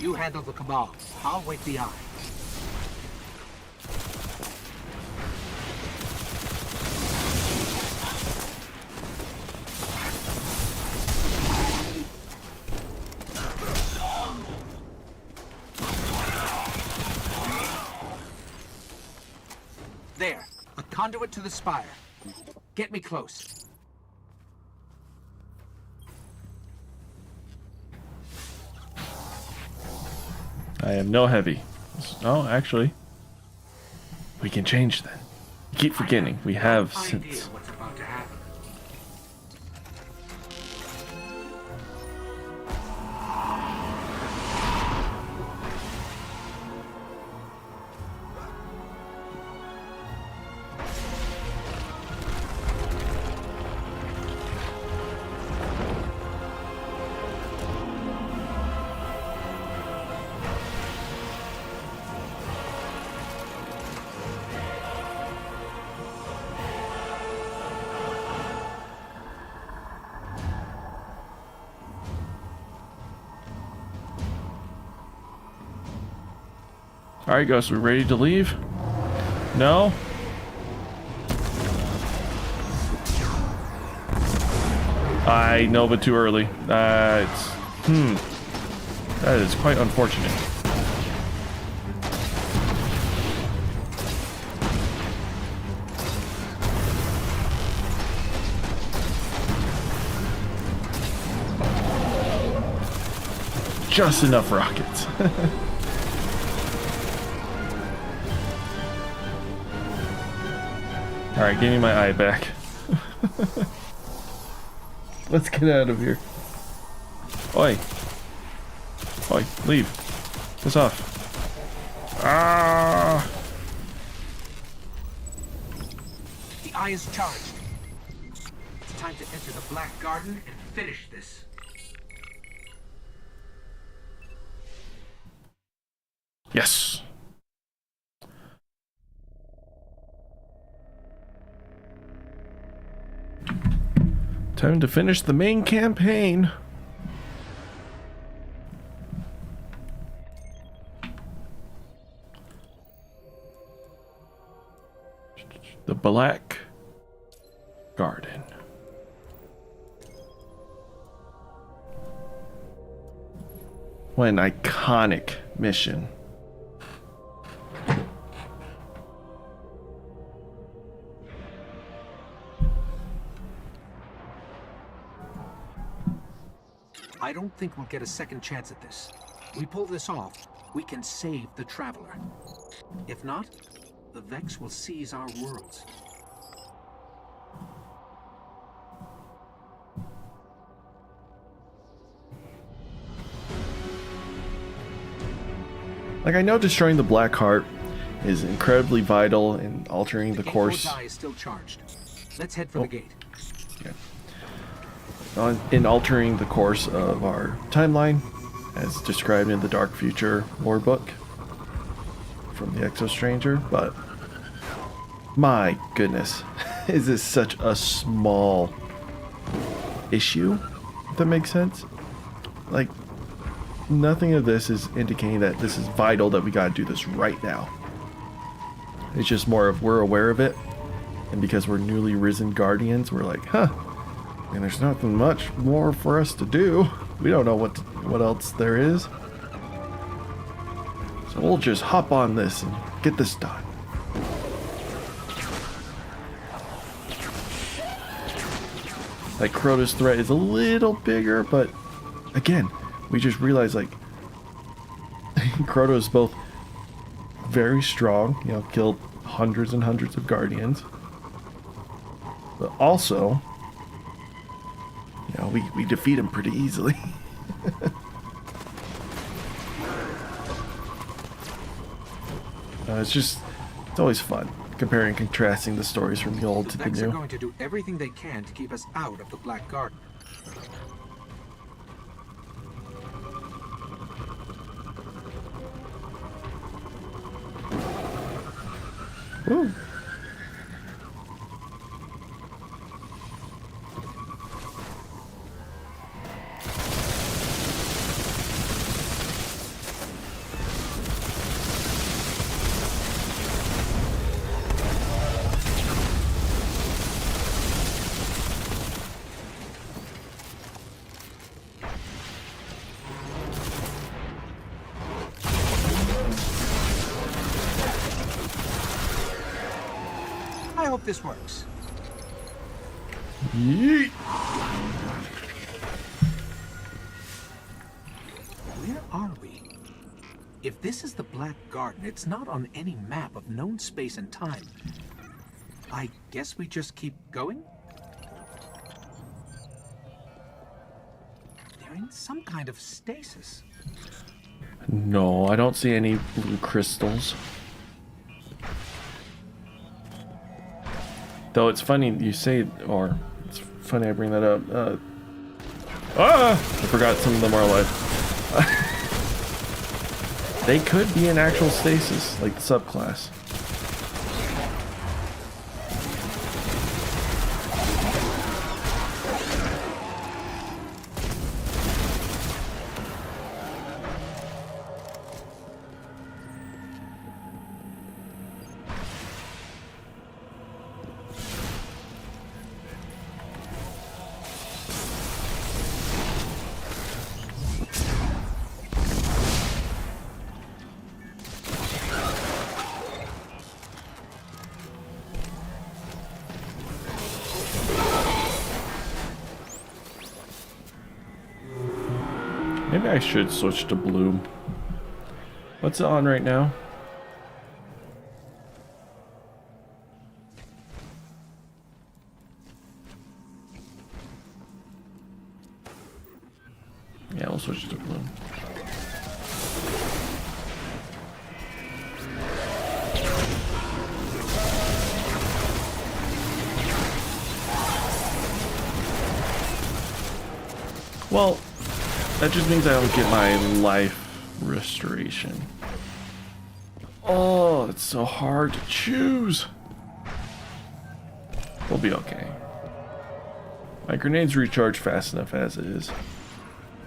You handle the Cabal. I'll wait the eye. There, a conduit to the spire. Get me close. I am no heavy. Oh, actually, we can change then. You keep forgetting we have since. What's about to happen. Alright, Ghost, we ready to leave? No? I know, but too early. That is quite unfortunate. Just enough rockets. Alright, give me my eye back. Let's get out of here. Oi. Oi, leave. Piss off. Ah! The eye is charged. It's time to enter the Black Garden and finish this. Yes. Time to finish the main campaign. The Black Garden. What an iconic mission. I don't think we'll get a second chance at this. We pull this off, we can save the Traveler. If not, the Vex will seize our worlds. Like, I know destroying the Black Heart is incredibly vital in altering the course. The eye is still charged. Let's head for the gate. Yeah. In altering the course of our timeline, as described in the Dark Future lore book from the Exo Stranger, but my goodness, is this such a small issue, if that makes sense? Like, nothing of this is indicating that this is vital, that we gotta do this right now. It's just more of we're aware of it, and because we're newly risen Guardians, we're like, huh, and there's nothing much more for us to do. We don't know what else there is. So we'll just hop on this and get this done. Like, Crota's threat is a little bigger, but again, we just realized, like, Crota is both very strong, you know, killed hundreds and hundreds of Guardians, but also, you know, we defeat him pretty easily. It's always fun comparing and contrasting the stories from the old to the Vex are new. going to do everything they can to keep us out of the Black Garden. Woo. I hope this works. Yeet. Where are we? If this is the Black Garden, it's not on any map of known space and time. I guess we just keep going? They're in some kind of stasis. No, I don't see any blue crystals. Though it's funny you say, or it's funny I bring that up. I forgot some of them are alive. They could be in actual stasis, like the subclass. Maybe I should switch to blue. What's it on right now? Yeah, we'll switch to blue. Well, that just means I don't get my life restoration. Oh, it's so hard to choose. We'll be okay. My grenades recharge fast enough as it is.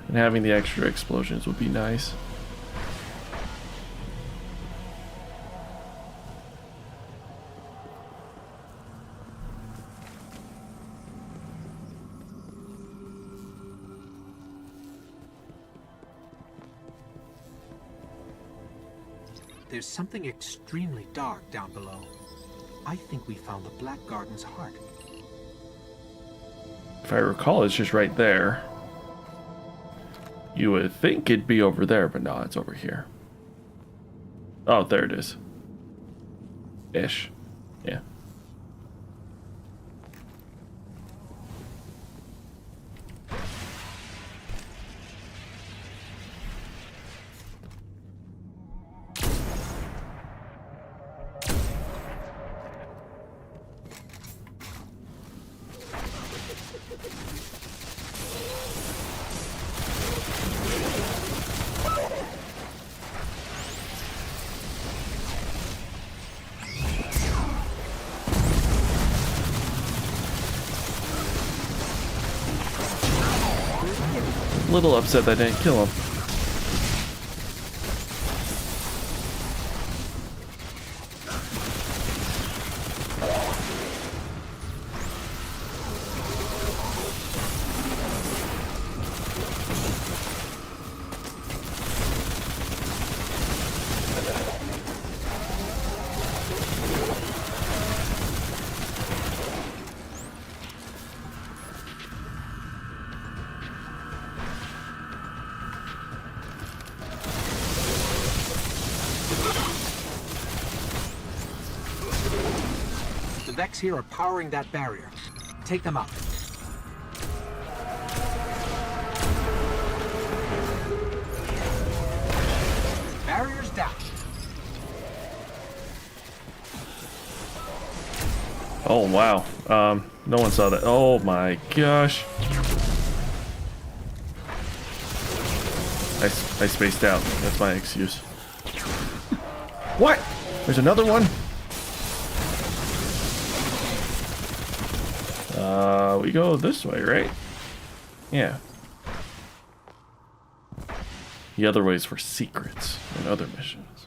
And having the extra explosions would be nice. There's something extremely dark down below. I think we found the Black Garden's heart. If I recall, it's just right there. You would think it'd be over there, but no, it's over here. Oh, there it is. Ish. Yeah. A little upset that I didn't kill him. The Vex here are powering that barrier. Take them out. Barrier's down. Oh, wow. No one saw that. Oh my gosh. I spaced out. That's my excuse. What? There's another one? We go this way, right? Yeah. The other way is for secrets and other missions.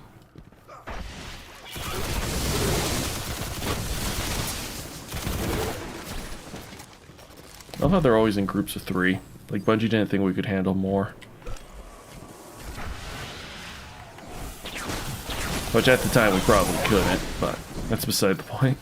I love how they're always in groups of 3. Like, Bungie didn't think we could handle more. Which at the time we probably couldn't, but that's beside the point.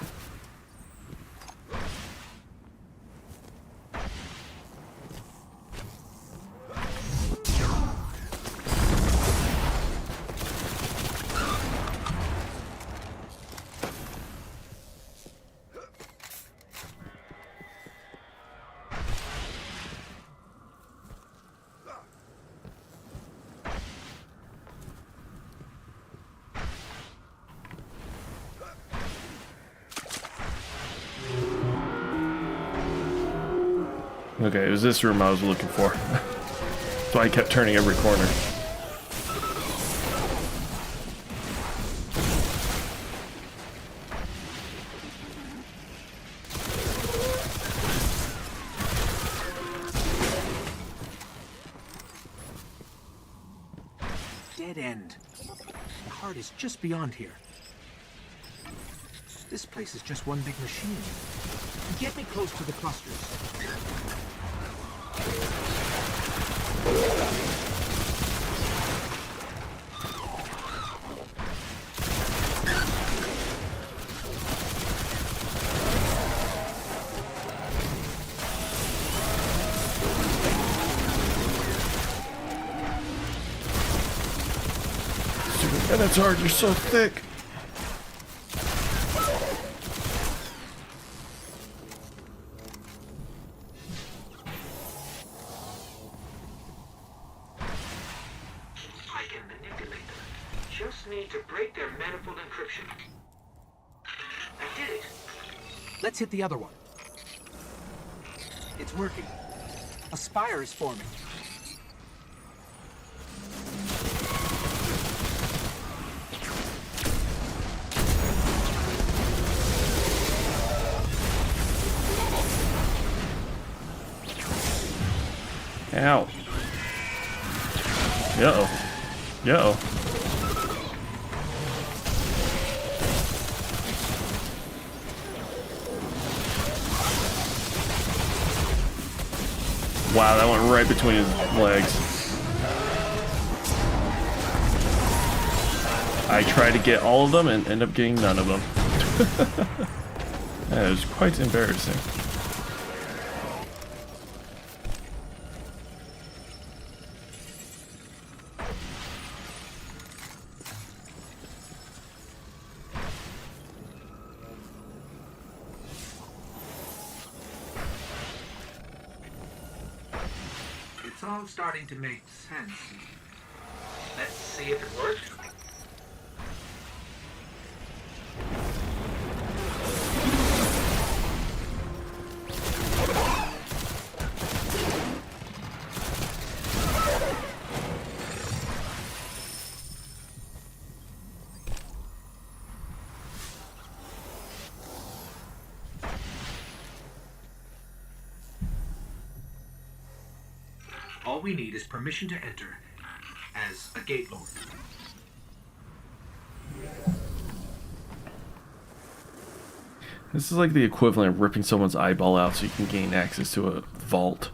Okay, it was this room I was looking for. So I kept turning every corner. Dead end. The heart is just beyond here. This place is just one big machine. Get me close to the clusters. Stupid Minotaur, you're so thick. Need to break their manifold encryption. I did it. Let's hit the other one. It's working. A spire is forming. Ow. Uh-oh. Uh-oh. Wow, that went right between his legs. I tried to get all of them and end up getting none of them. That was quite embarrassing. It's all starting to make sense. Let's see if it works. All we need is permission to enter as a gate lord. This is like the equivalent of ripping someone's eyeball out so you can gain access to a vault.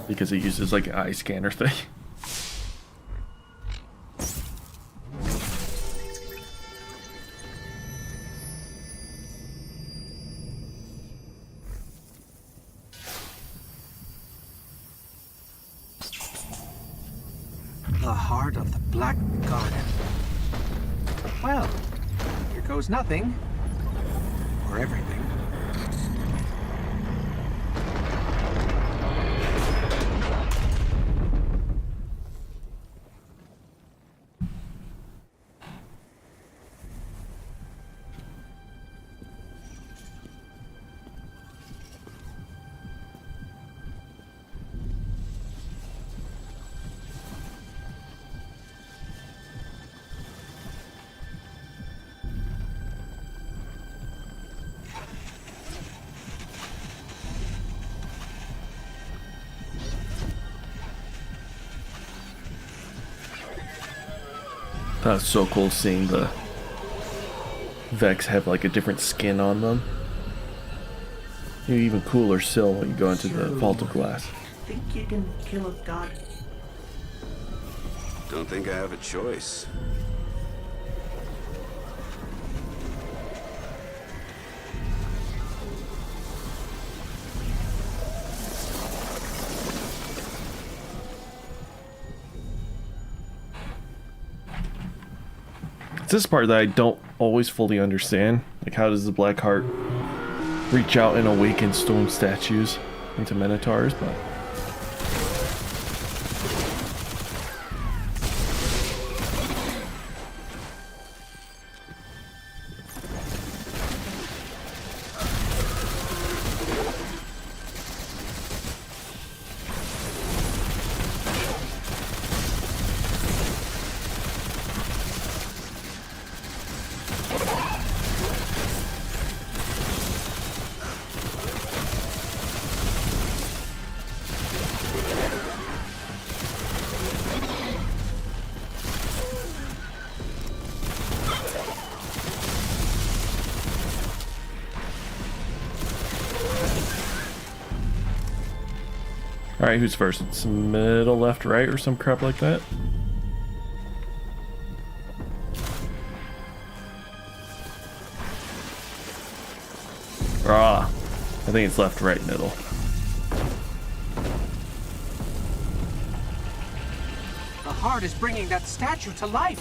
Because it uses like an eye scanner thing. The heart of the Black Garden. Well, here goes nothing. Or everything. That's so cool seeing the Vex have like a different skin on them. You're even cooler still when you go into the Vault of Glass. Think you can kill a god? Don't think I have a choice. It's this part that I don't always fully understand. Like, how does the Black Heart reach out and awaken stone statues into Minotaurs? But Alright, who's first? It's middle, left, right, or some crap like that? Ah, I think it's left, right, middle. The heart is bringing that statue to life.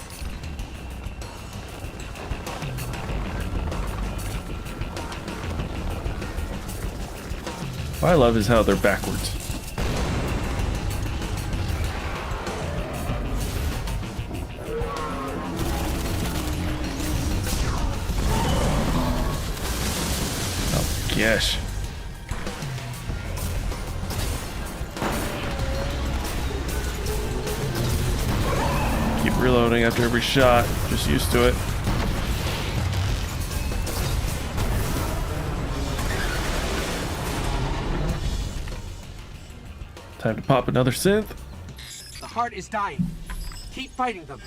What I love is how they're backwards. Oh gosh. Keep reloading after every shot. Just used to it. Time to pop another synth. The heart is dying. Keep fighting them.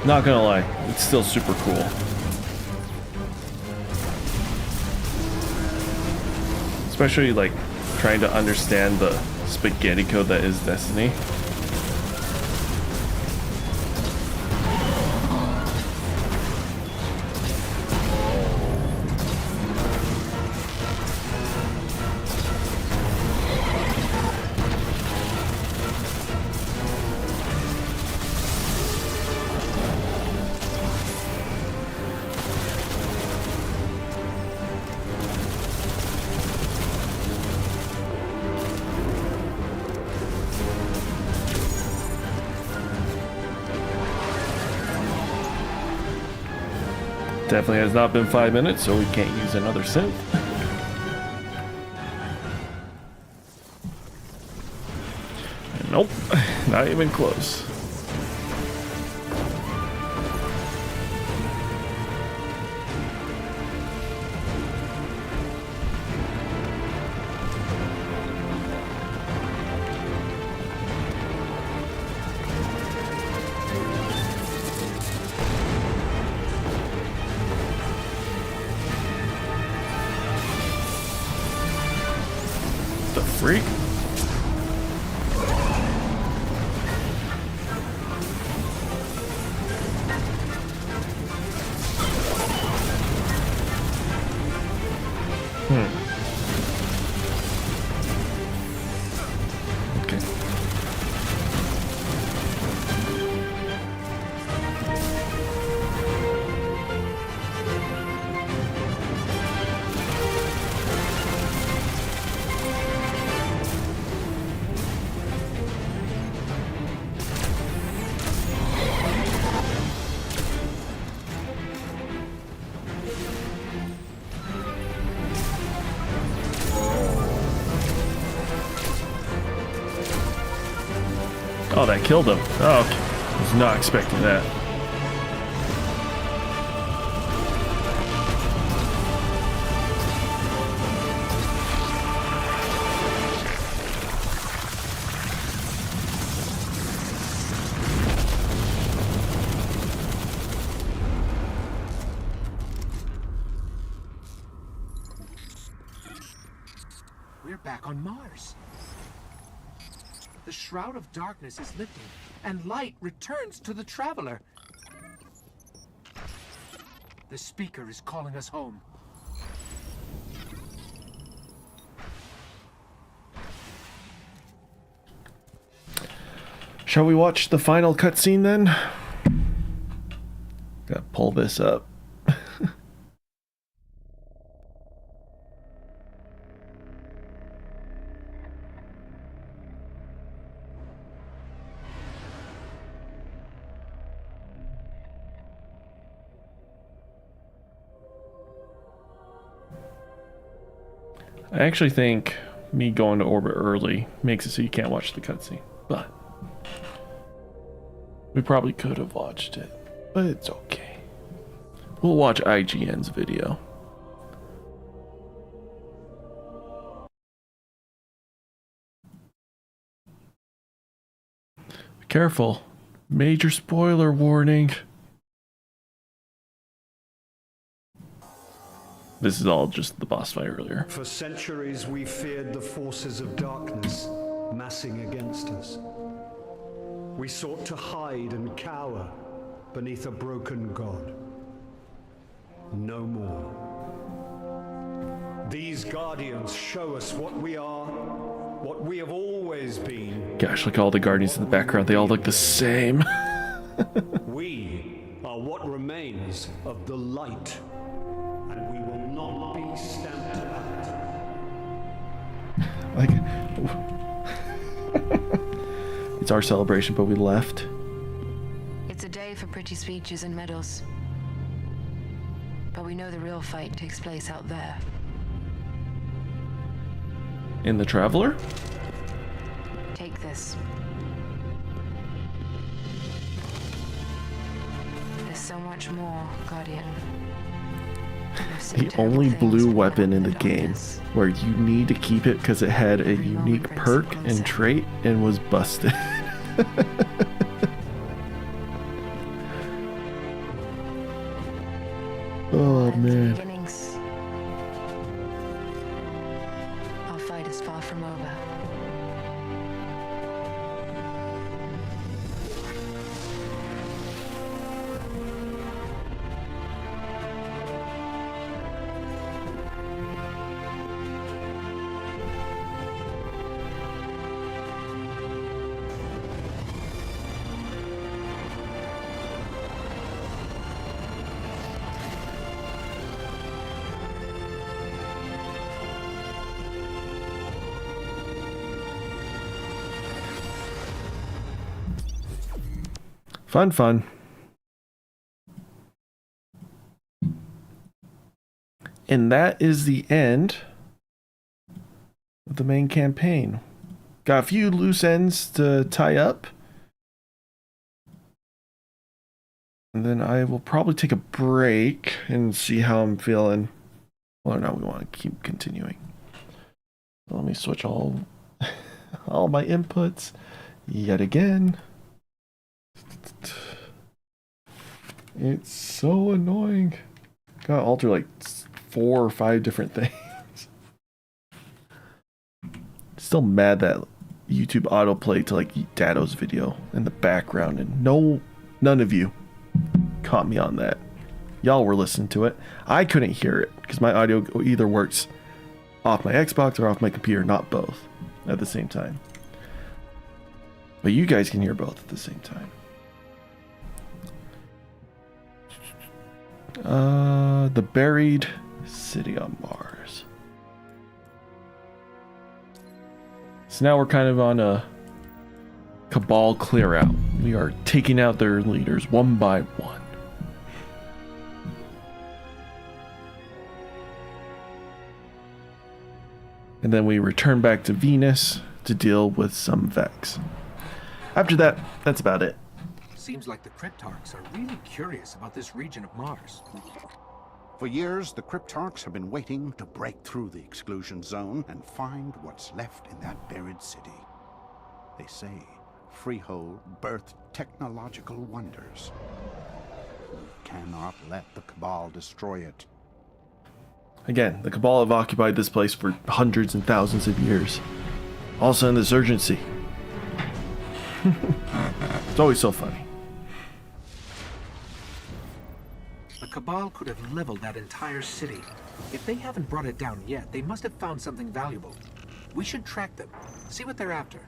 Not gonna lie, it's still super cool. Especially like trying to understand the spaghetti code that is Destiny. Definitely has not been 5 minutes, so we can't use another synth. Nope, not even close. Freak. Okay. Oh, that killed him. Oh, okay. Was not expecting that. We're back on Mars. The shroud of darkness is lifting, and light returns to the traveler. The speaker is calling us home. Shall we watch the final cutscene then? Gotta pull this up. I actually think me going to orbit early makes it so you can't watch the cutscene, but We probably could have watched it, but it's okay. We'll watch IGN's video. Be careful. Major spoiler warning. This is all just the boss fight earlier. For centuries we feared the forces of darkness massing against us. We sought to hide and cower beneath a broken god. No more. These guardians show us what we are, what we have always been. Gosh, look at all the guardians in the background. They all look the same. We are what remains of the light, and we will not be stamped out. Like, it's our celebration, but we left. It's a day for pretty speeches and medals. But we know the real fight takes place out there. In the Traveler? Take this. There's so much more, Guardian. The only blue weapon in the game where you need to keep it because it had a unique perk and trait and was busted. Oh man. Our fight is far from over. Fun, fun. And that is the end of the main campaign. Got a few loose ends to tie up. And then I will probably take a break and see how I'm feeling. Well, no, we want to keep continuing. Let me switch all my inputs yet again. It's so annoying. Gotta alter like 4 or 5 different things. Still mad that YouTube autoplay to like Dado's video in the background, and none of you caught me on that. Y'all were listening to it. I couldn't hear it because my audio either works off my Xbox or off my computer, not both at the same time. But you guys can hear both at the same time. The buried city on Mars. So now we're kind of on a cabal clear out. We are taking out their leaders one by one. And then we return back to Venus to deal with some Vex. After that, that's about it. Seems like the Cryptarchs are really curious about this region of Mars. For years, the Cryptarchs have been waiting to break through the exclusion zone and find what's left in that buried city. They say Freehold birthed technological wonders. We cannot let the Cabal destroy it. Again, the Cabal have occupied this place for hundreds and thousands of years. Also in this urgency. It's always so funny. The Cabal could have leveled that entire city. If they haven't brought it down yet, they must have found something valuable. We should track them, see what they're after.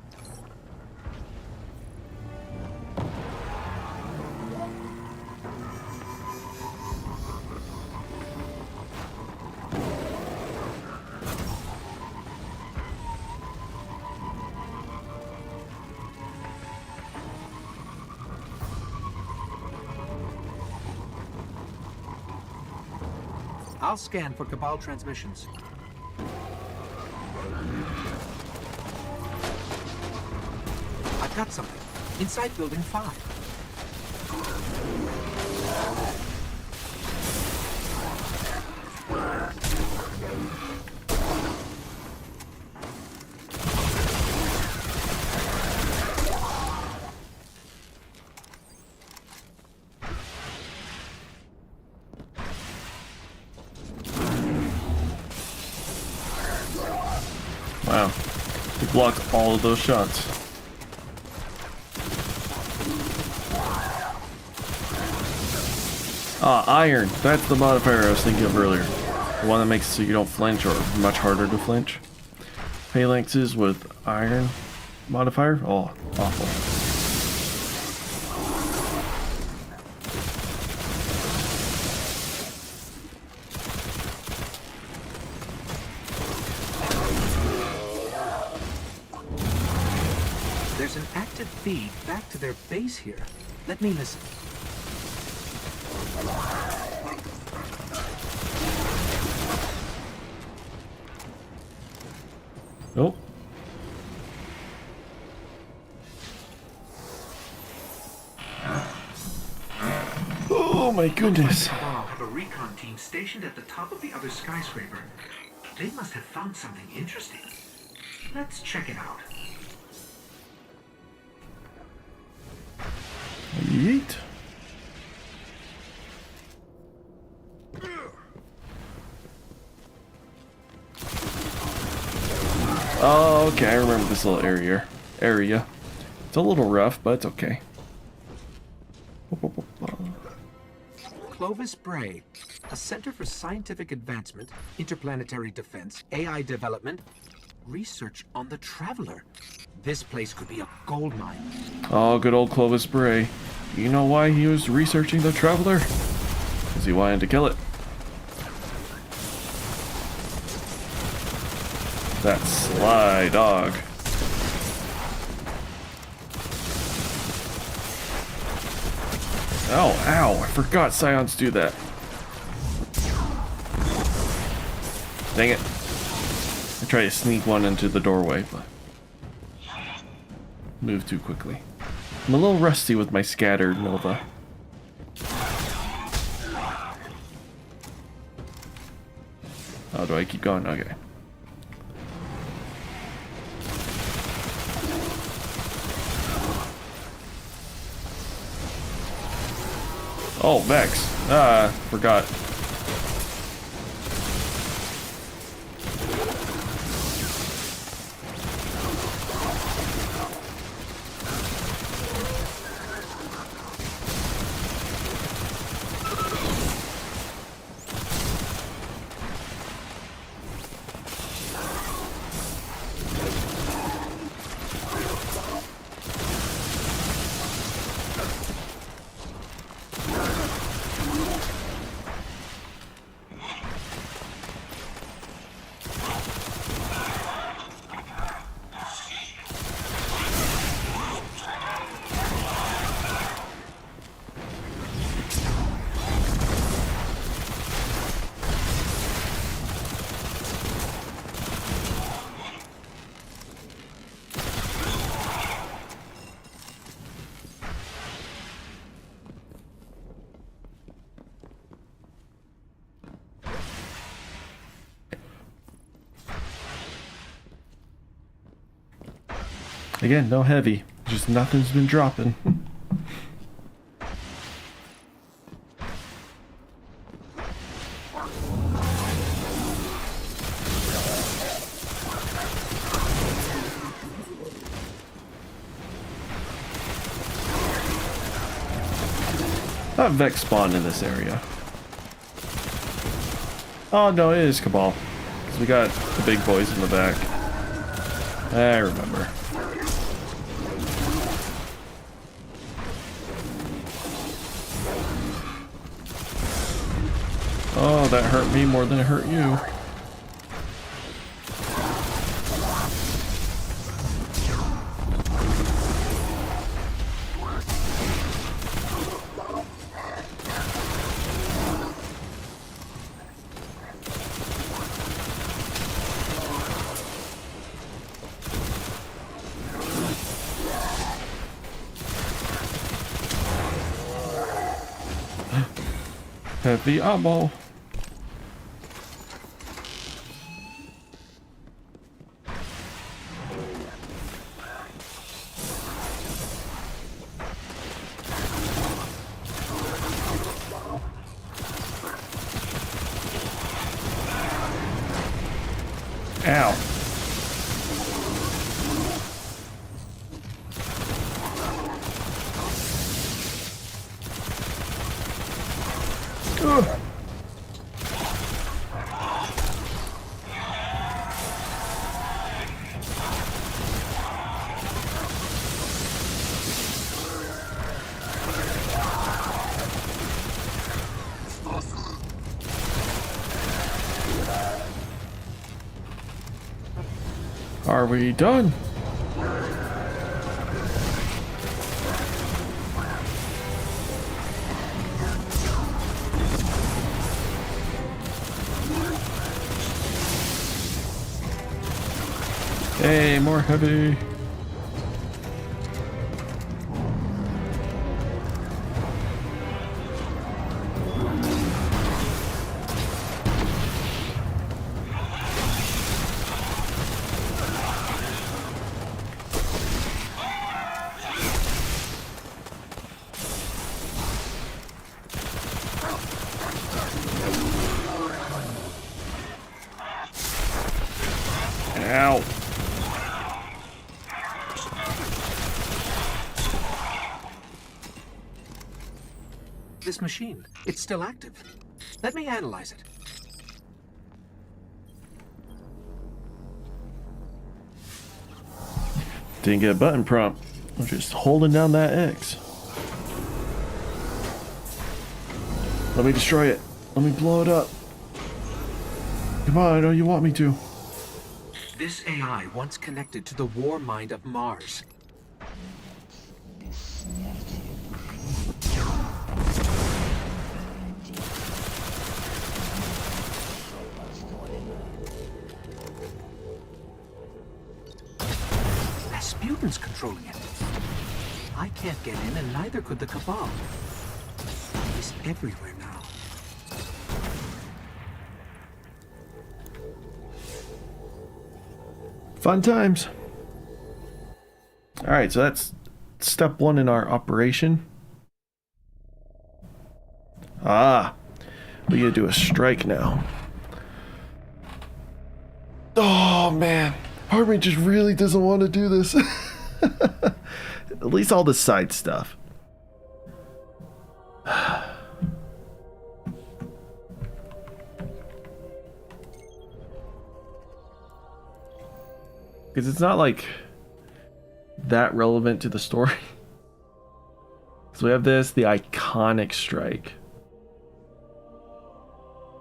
I'll scan for Cabal transmissions. I've got something. Inside Building 5. Wow. He blocked all of those shots. Ah, iron. That's the modifier I was thinking of earlier. The one that makes it so you don't flinch or much harder to flinch. Phalanxes with iron modifier? Oh, awful. There's an active feed back to their base here. Let me listen. Nope. Oh my goodness. Cabal have a recon team stationed at the top of the other skyscraper. They must have found something interesting. Let's check it out. Yeet. Oh, okay, I remember this little area. It's a little rough, but it's okay. Clovis Bray, a center for scientific advancement, interplanetary defense, AI development, research on the Traveler. This place could be a gold mine. Oh, good old Clovis Bray. You know why he was researching the Traveler? Because he wanted to kill it. That sly dog. Oh, ow, I forgot Scions do that. Dang it. I tried to sneak one into the doorway, but moved too quickly. I'm a little rusty with my scattered Nova. Oh, do I keep going? Okay. Oh, Vex. Ah, forgot. Again, no heavy. Just nothing's been dropping. That Vex spawned in this area. Oh no, it is Cabal. Because we got the big boys in the back. I remember. Oh, that hurt me more than it hurt you. Heavy ammo. Ow. Ugh. Are we done? Hey, more heavy. Ow. This machine, it's still active. Let me analyze it. Didn't get a button prompt. I'm just holding down that X. Let me destroy it. Let me blow it up. Come on, I know you want me to. This AI once connected to the war mind of Mars. Rasputin's controlling it. I can't get in, and neither could the Cabal. He's everywhere now. Fun times. Alright, so that's step one in our operation. Ah, we gotta do a strike now. Oh man, part of me just really doesn't want to do this. At least all the side stuff. Because it's not like that relevant to the story. So we have this, the iconic strike.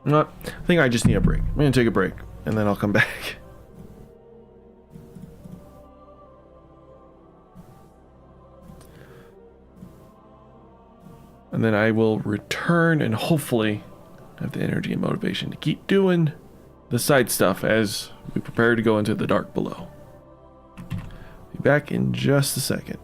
No, I think I just need a break. I'm gonna take a break and then I'll come back. And then I will return and hopefully have the energy and motivation to keep doing the side stuff as we prepare to go into the dark below. Be back in just a second.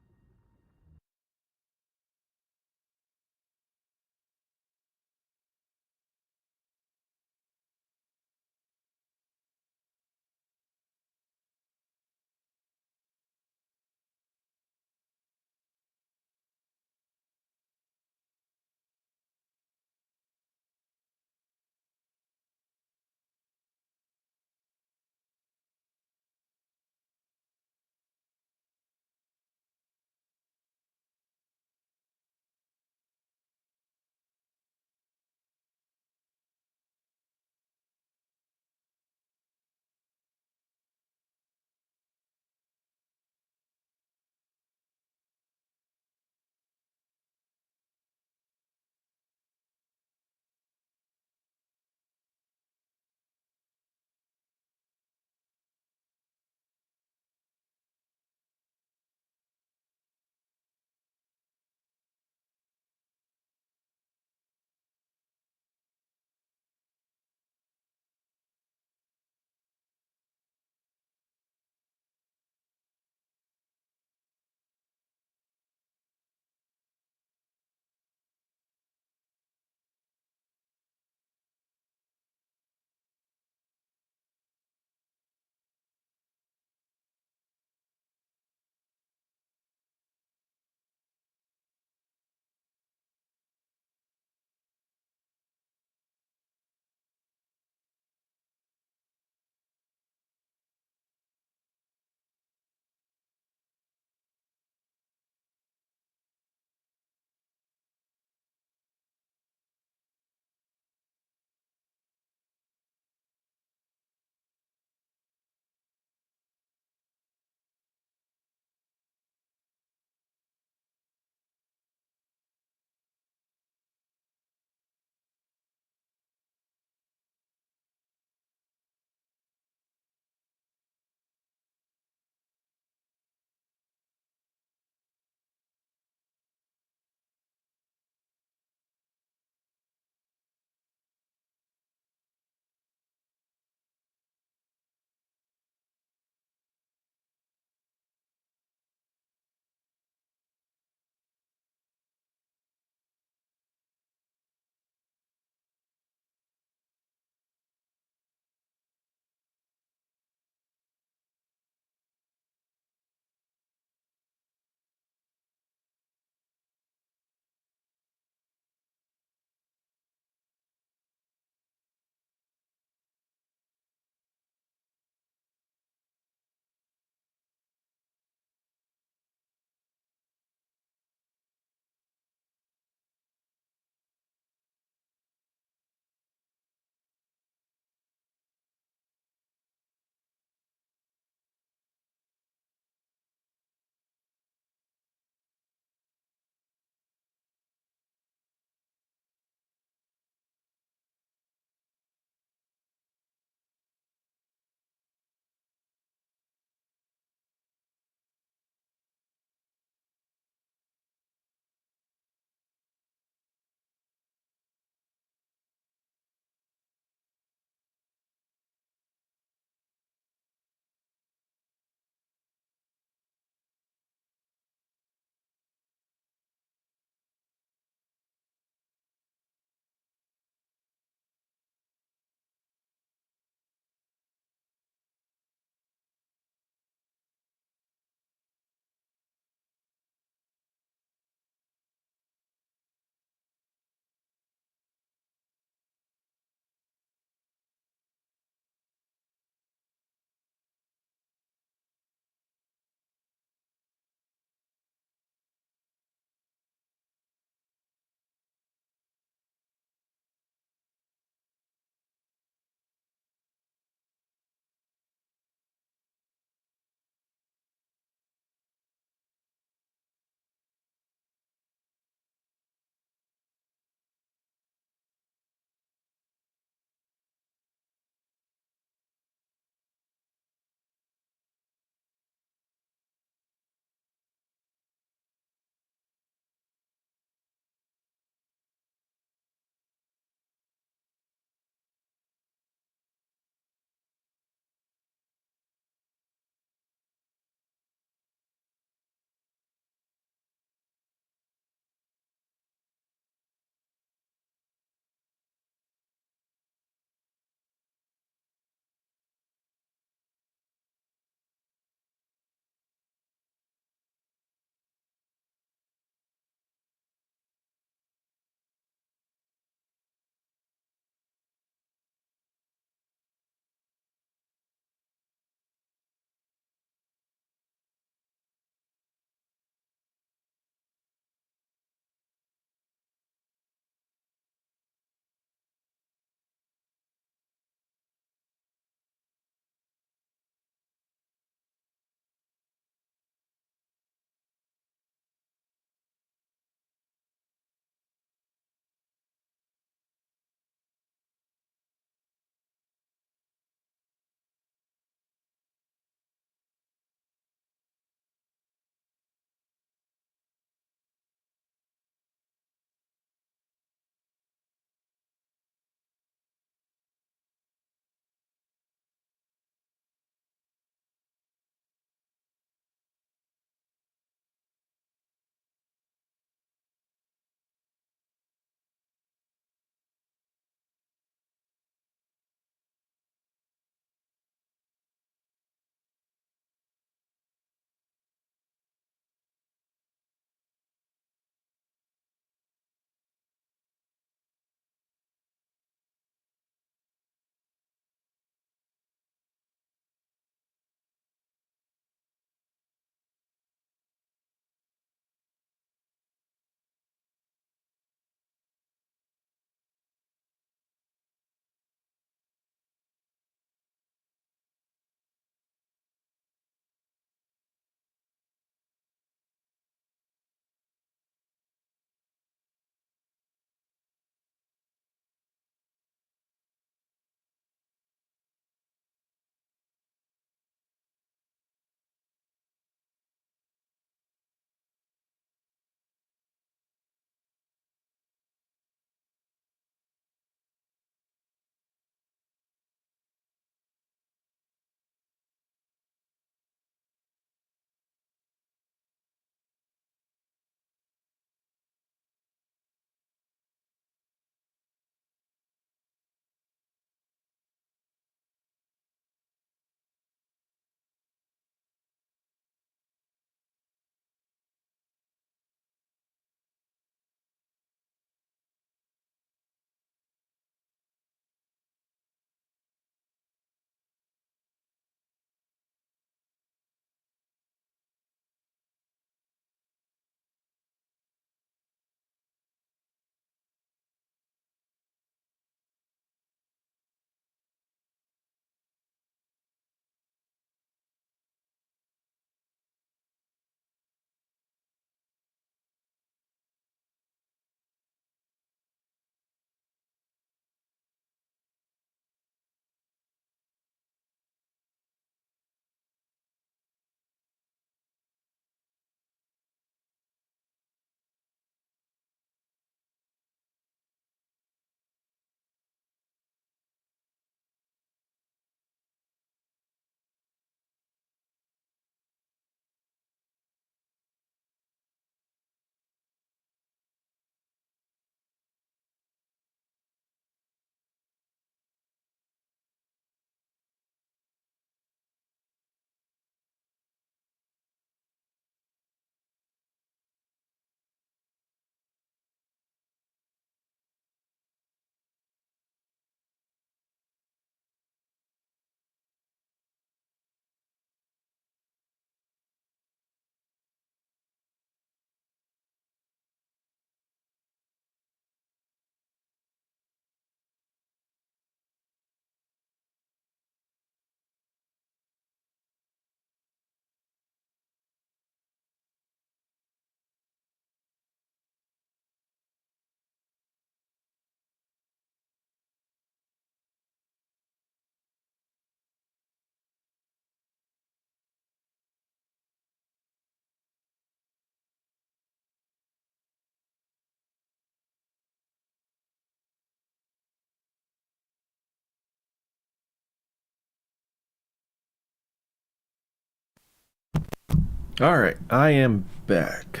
All right, I am back.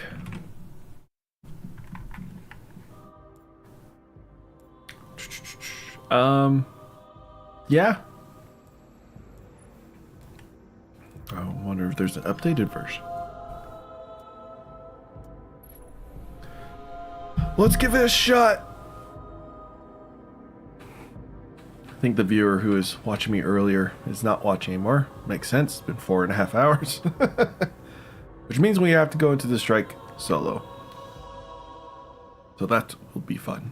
Yeah. I wonder if there's an updated version. Let's give it a shot. I think the viewer who was watching me earlier is not watching anymore. Makes sense. It's been 4.5 hours. Which means we have to go into the strike solo. So that will be fun.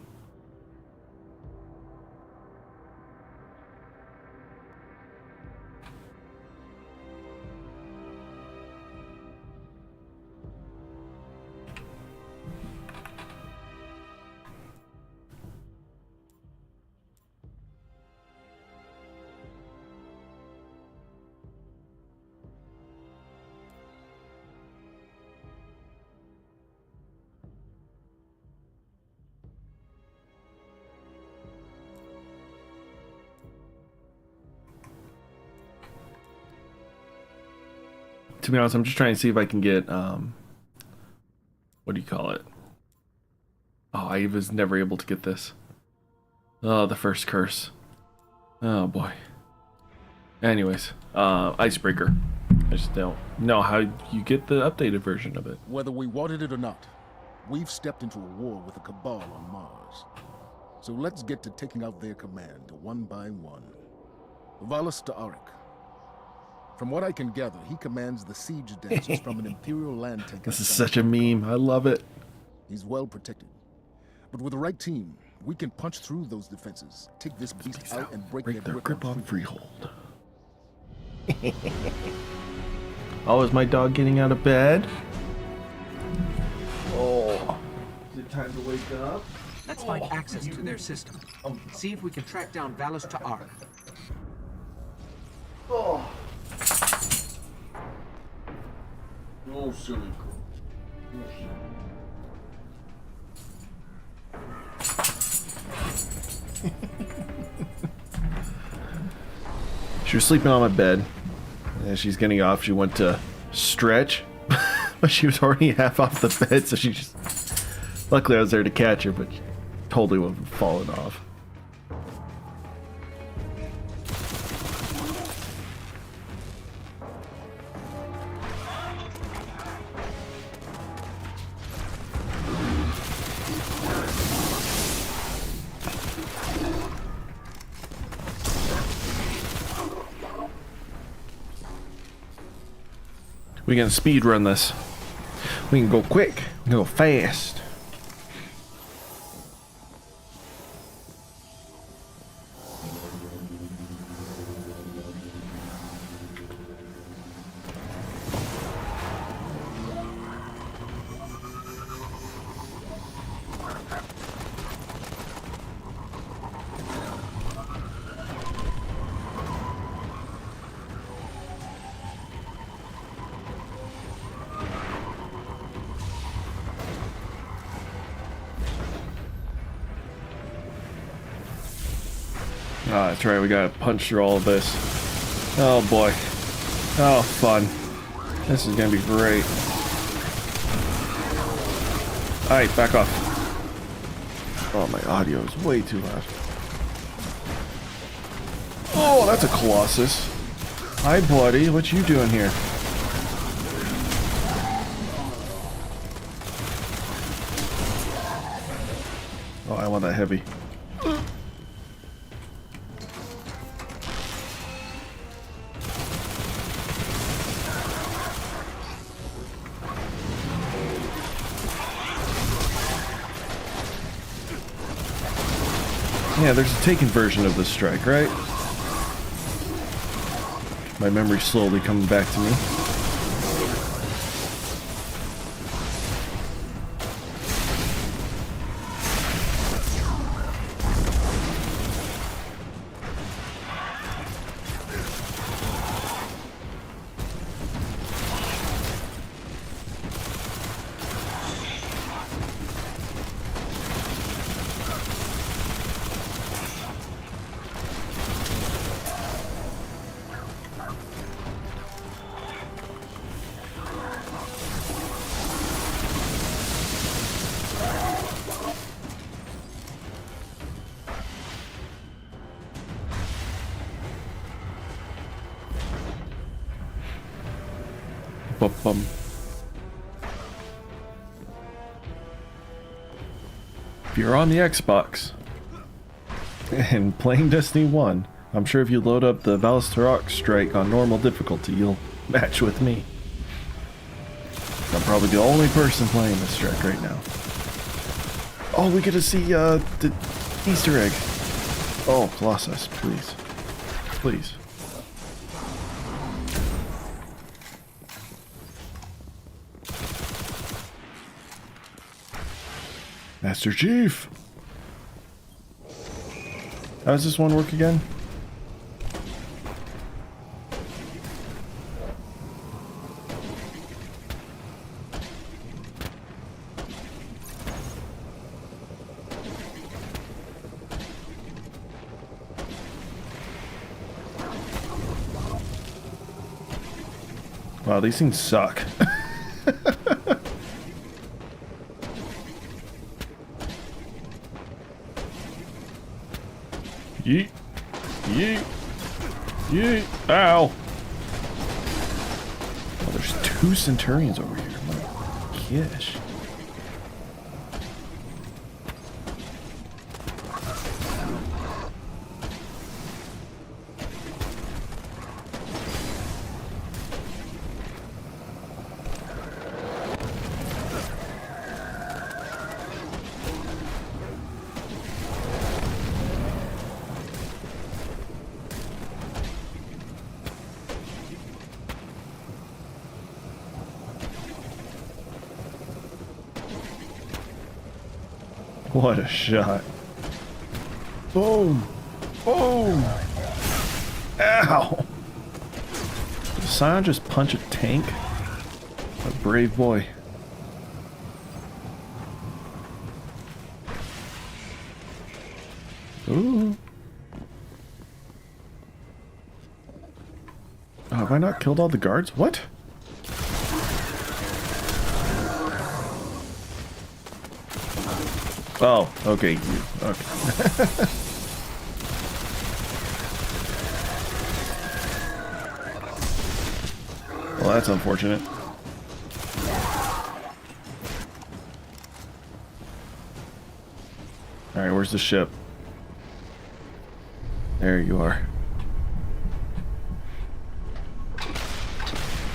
To be honest, I'm just trying to see if I can get, what do you call it? Oh, I was never able to get this. Oh, the first curse. Oh, boy. Anyways, Icebreaker. I just don't know how you get the updated version of it. Whether we wanted it or not, we've stepped into a war with the Cabal on Mars. So let's get to taking out their command, one by one. Valus Ta'arik. From what I can gather, he commands the siege dancers from an Imperial land tank. This is such a meme. I love it. He's well protected. But with the right team, we can punch through those defenses, take this beast out, and break their grip on Freehold. Oh, is my dog getting out of bed? Oh. Is it time to wake up? Let's find access to their system. See if we can track down Valus Ta'arik. Oh. Oh, silly girl. She was sleeping on my bed. As she's getting off, she went to stretch, but she was already half off the bed, so she just... Luckily, I was there to catch her, but she totally would have fallen off. We can speed run this. We can go quick. We can go fast. Oh, that's right, we gotta punch through all of this. Oh boy. Oh, fun. This is gonna be great. Alright, back off. Oh, my audio is way too loud. Oh, that's a Colossus. Hi, buddy. What you doing here? Oh, I want that heavy. Yeah, there's a taken version of this strike, right? My memory's slowly coming back to me. Ba-ba-bum. If you're on the Xbox and playing Destiny 1, I'm sure if you load up the Valstarok strike on normal difficulty, you'll match with me. I'm probably the only person playing this strike right now. Oh, we get to see the Easter egg. Oh, Colossus, please. Please. Master Chief! How does this one work again? Wow, these things suck. Yeet. Yeet. Yeet. Ow. Oh, there's 2 Centurions over here. My gosh. What a shot. Boom. Boom. Ow. Did Scion just punch a tank? A brave boy. Ooh. Oh, have I not killed all the guards? What? Oh, okay, you. Okay. Well, that's unfortunate. Alright, where's the ship? There you are.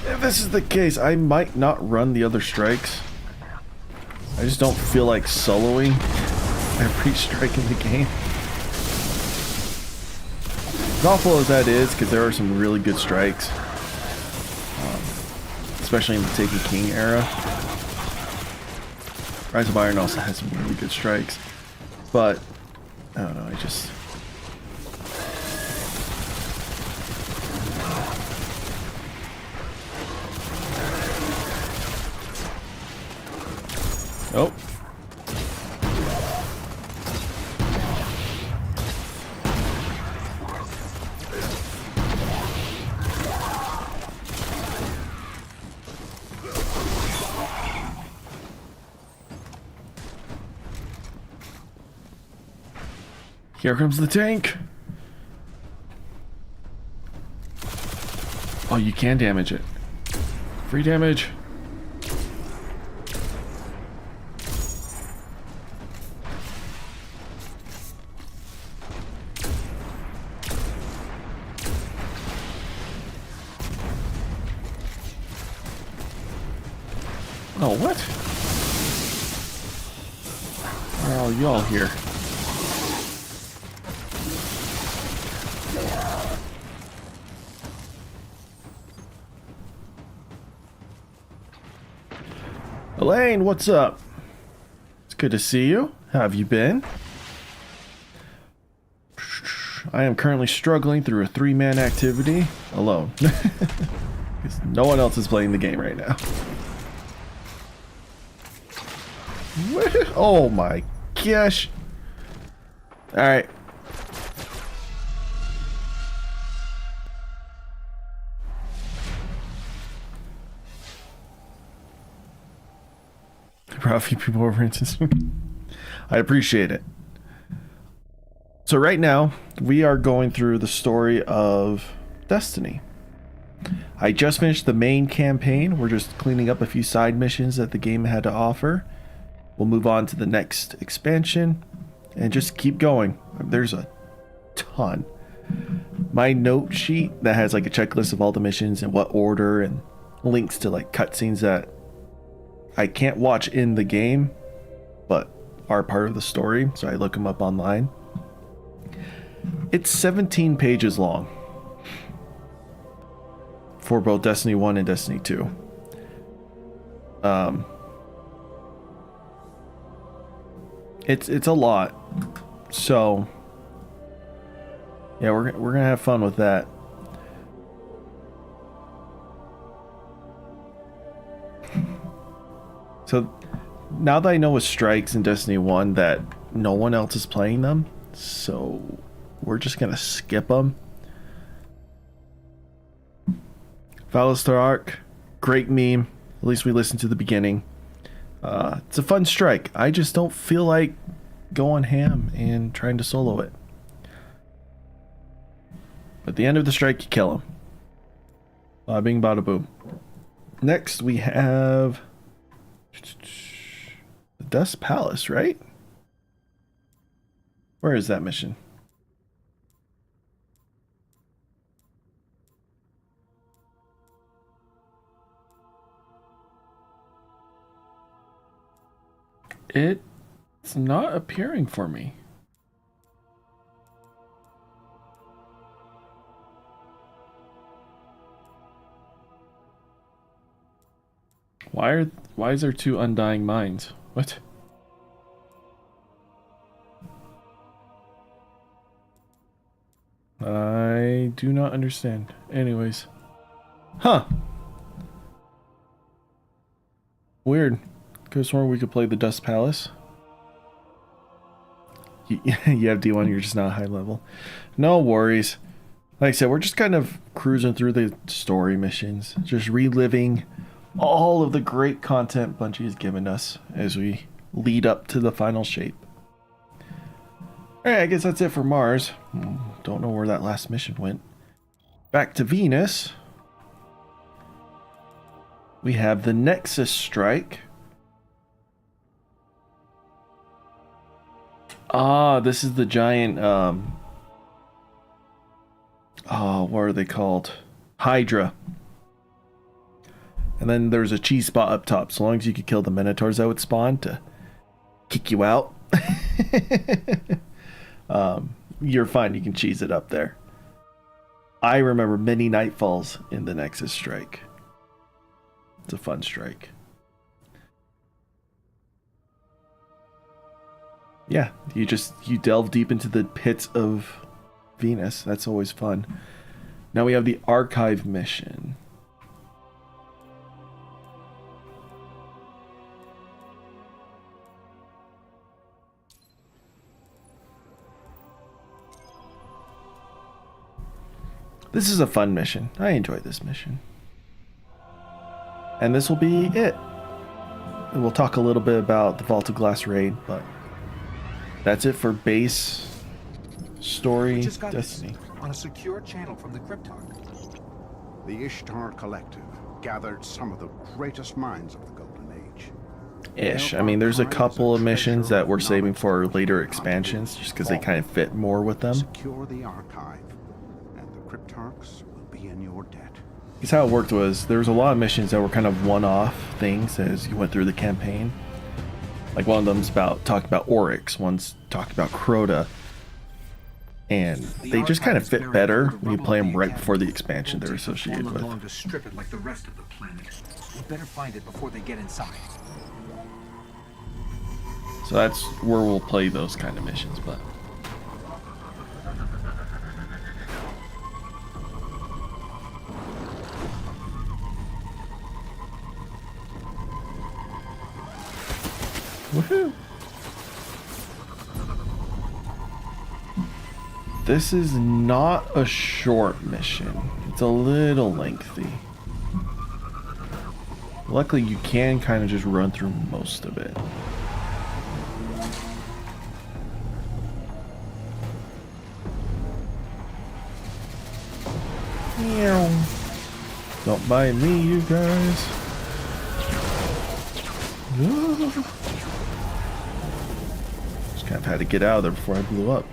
If this is the case, I might not run the other strikes. I just don't feel like soloing every strike in the game. As awful as that is, because there are some really good strikes. Especially in the Taken King era. Rise of Iron also has some really good strikes. But, I don't know, I just... Oh. Here comes the tank. Oh, you can damage it. Free damage. Oh, what? Where are all y'all here? Elaine, what's up? It's good to see you. How have you been? I am currently struggling through a 3-man activity alone. Because no one else is playing the game right now. Oh my gosh. Alright. I brought a few people over into I appreciate it. So right now, we are going through the story of Destiny. I just finished the main campaign. We're just cleaning up a few side missions that the game had to offer. We'll move on to the next expansion and just keep going. There's a ton. My note sheet that has like a checklist of all the missions in what order and links to like cutscenes that I can't watch in the game but are part of the story, so I look them up online. It's 17 pages long for both Destiny 1 and Destiny 2. It's a lot. So yeah, we're gonna have fun with that. So now that I know with strikes in Destiny 1 that no one else is playing them, so we're just gonna skip them. Valistar Arc, great meme. At least we listened to the beginning. It's a fun strike. I just don't feel like going ham and trying to solo it. At the end of the strike, you kill him. Bada bing, bada boom. Next, we have the Dust Palace, right? Where is that mission? It's not appearing for me. Why is there two undying minds? What? I do not understand. Anyways. Huh. Weird. Could've sworn we could play the Dust Palace. You have D1, you're just not high level. No worries. Like I said, we're just kind of cruising through the story missions. Just reliving all of the great content Bungie has given us as we lead up to the final shape. Alright, I guess that's it for Mars. Don't know where that last mission went. Back to Venus. We have the Nexus Strike. Ah, this is the giant, what are they called? Hydra. And then there's a cheese spot up top. So long as you could kill the Minotaurs that would spawn to kick you out. You're fine, you can cheese it up there. I remember many Nightfalls in the Nexus Strike. It's a fun strike. Yeah, you delve deep into the pits of Venus. That's always fun. Now we have the Archive mission. This is a fun mission. I enjoy this mission. And this will be it. We'll talk a little bit about the Vault of Glass raid, but that's it for base story Destiny. On a secure channel from the Cryptarch. The Ishtar Collective gathered some of the greatest minds of the Golden Age. Ish. I mean, there's a couple of missions that we're saving for later expansions, just because they kind of fit more with them. Secure the archive, and the Cryptarchs will be in your debt. Because how it worked was, there was a lot of missions that were kind of one-off things as you went through the campaign. Like one of them's talking about Oryx, one's talking about Crota. And they just kind of fit better when you play them right before the expansion they're associated with. To strip it like the rest of the planet. We better find it before they get inside. So that's where we'll play those kind of missions, but woohoo! This is not a short mission. It's a little lengthy. Luckily, you can kind of just run through most of it. Meow. Don't mind me, you guys. Just kind of had to get out of there before I blew up.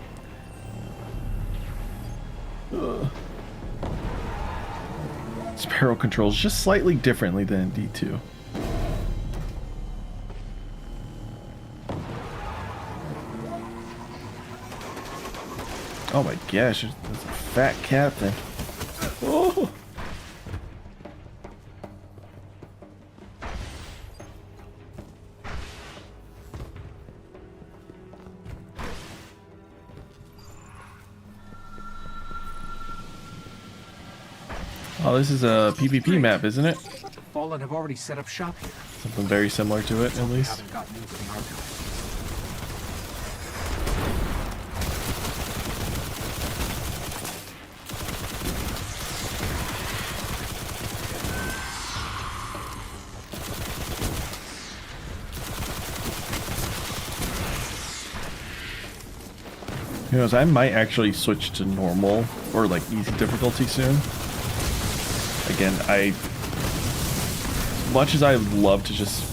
Sparrow controls just slightly differently than D2. Oh my gosh, there's a fat captain. Oh! Oh, this is a PvP map, isn't it? The Fallen have already set up shop here. Something very similar to it, at least. Haven't gotten into the archive. Who knows, I might actually switch to normal or like easy difficulty soon. Again, as much as I love to just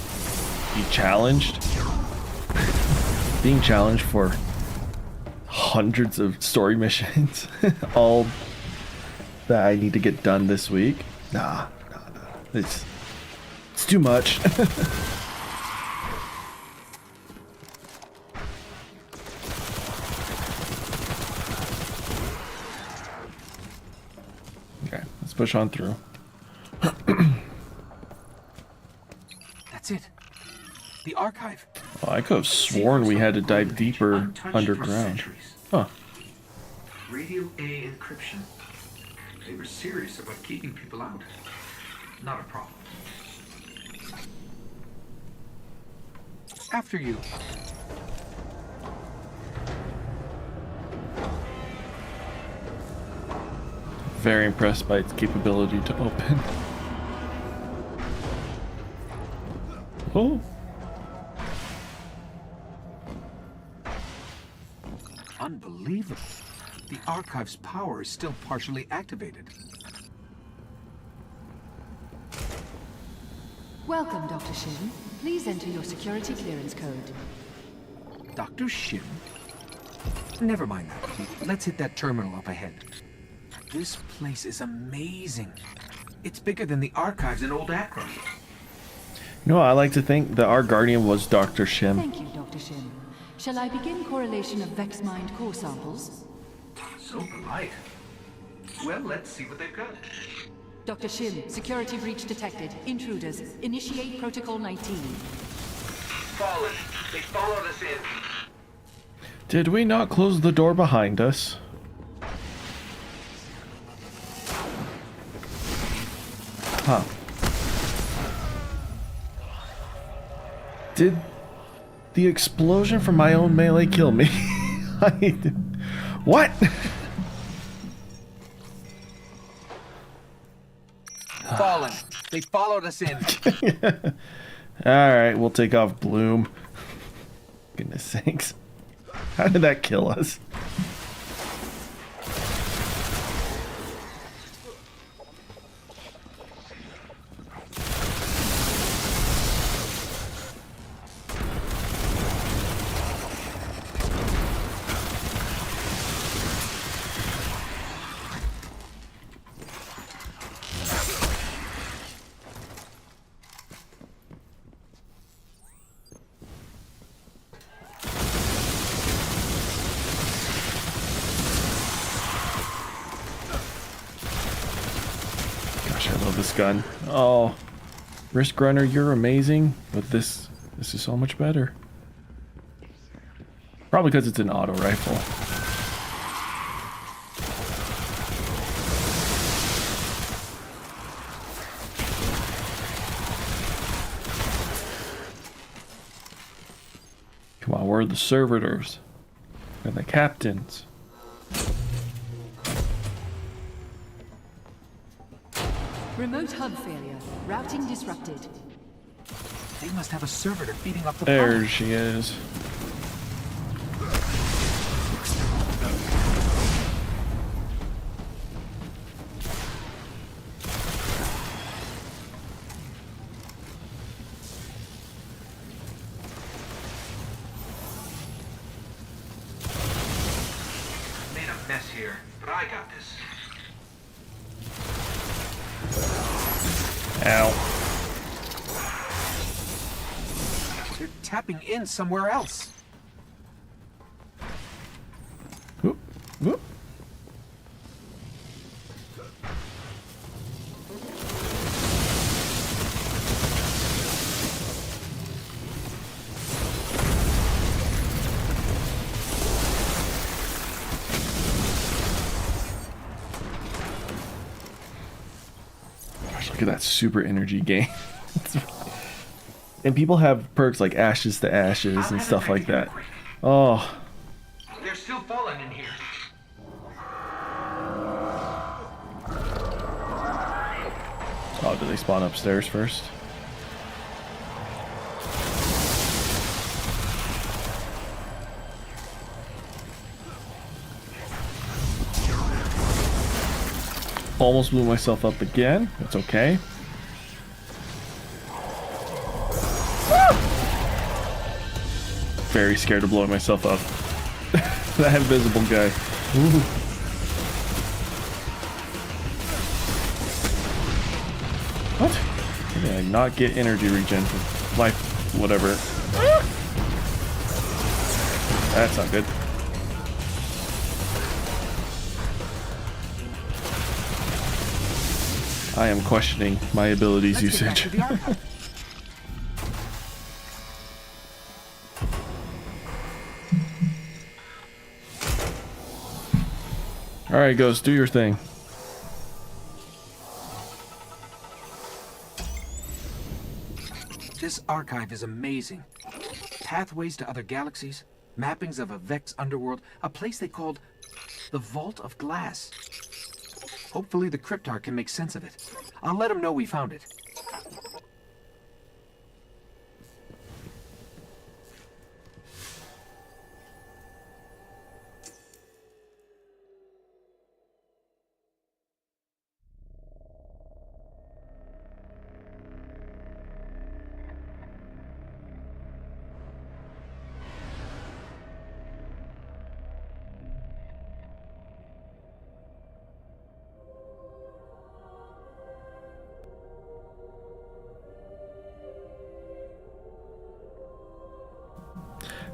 be challenged, being challenged for hundreds of story missions, all that I need to get done this week, nah. It's too much. Okay, let's push on through. That's it. The archive. Oh, I could have sworn we had to dive deeper underground. Huh. Radio A encryption. They were serious about keeping people out. Not a problem. After you. Very impressed by its capability to open. Oh. Unbelievable. The archive's power is still partially activated. Welcome, Dr. Shin. Please enter your security clearance code. Dr. Shin? Never mind that. Let's hit that terminal up ahead. This place is amazing. It's bigger than the archives in Old Akron. You know, I like to think that our guardian was Dr. Shim. Thank you, Dr. Shin. Shall I begin correlation of Vex Mind core samples? So polite. Well, let's see what they've got. Dr. Shin, security breach detected. Intruders. Initiate Protocol 19. Fallen. They followed us in. Did we not close the door behind us? Huh. Did the explosion from my own melee kill me? What? Fallen. They followed us in. Alright, we'll take off Bloom. Goodness sakes. How did that kill us? Gun. Oh, Risk Runner, you're amazing, but this is so much better. Probably because it's an auto rifle. Come on, we're the servitors. We're the captains. Remote hub failure. Routing disrupted. They must have a servitor feeding up the There power. she is. mess here, but I got this. Ow. They're tapping in somewhere else. Whoop, whoop. Gosh, look at that super energy gain. And people have perks like ashes to ashes and stuff like that. Oh. They're still falling in here. Oh, do they spawn upstairs first? Almost blew myself up again. It's okay. Very scared of blowing myself up. That invisible guy. Ooh. What? How did I not get energy regen for life? Whatever. That's not good. I am questioning my abilities usage. Alright, Ghost, do your thing. This archive is amazing. Pathways to other galaxies, mappings of a Vex underworld, a place they called the Vault of Glass. Hopefully the Cryptarch can make sense of it. I'll let him know we found it.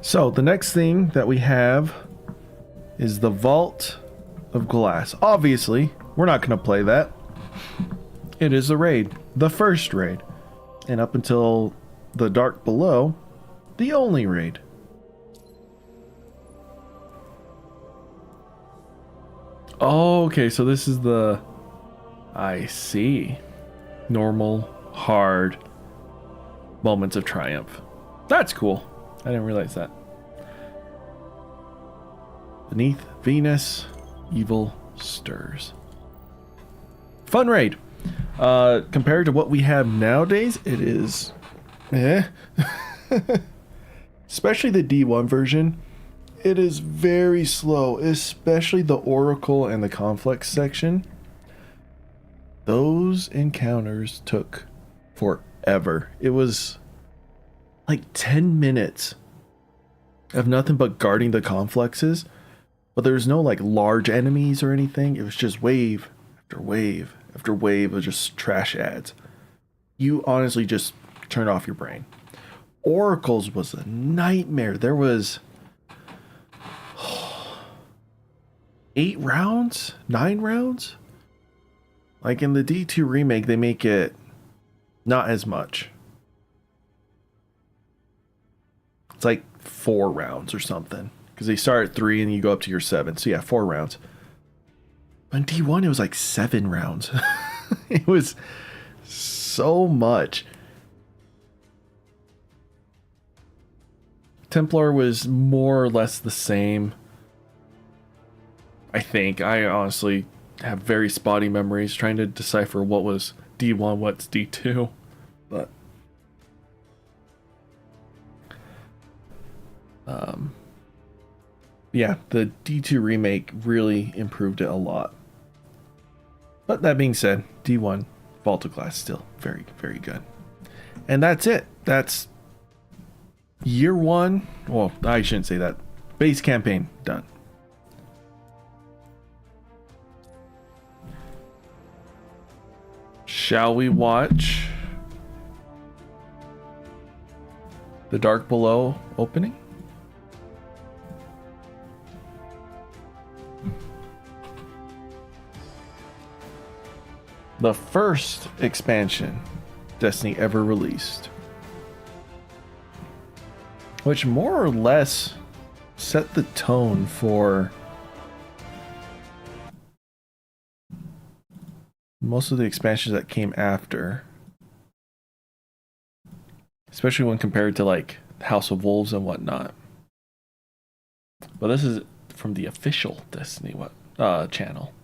So the next thing that we have is the Vault of Glass. Obviously, we're not going to play that. It is a raid, the first raid, and up until the Dark Below, the only raid. Oh, okay, so this is the... I see. Normal, hard, moments of triumph. That's cool. I didn't realize that. Beneath Venus, evil stirs. Fun raid. Compared to what we have nowadays, it is... Especially the D1 version. It is very slow, especially the Oracle and the Conflict section. Those encounters took forever. It was like 10 minutes of nothing but guarding the complexes, but there's no like large enemies or anything. It was just wave after wave after wave of just trash ads. You honestly just turn off your brain. Oracles was a nightmare. There was 8 rounds, 9 rounds. Like in the D2 remake, they make it not as much. It's like 4 rounds or something, because they start at 3 and you go up to your 7. So yeah, 4 rounds. On D1, it was like 7 rounds. It was so much. Templar was more or less the same. I think. I honestly have very spotty memories trying to decipher what was D1, what's D2. But yeah, the D2 remake really improved it a lot. But that being said, D1 Vault of Glass still very, very good. And that's it. That's year 1. Well, I shouldn't say that. Base campaign done. Shall we watch the Dark Below opening? The first expansion Destiny ever released, which more or less set the tone for most of the expansions that came after, especially when compared to like House of Wolves and whatnot. But this is from the official Destiny channel.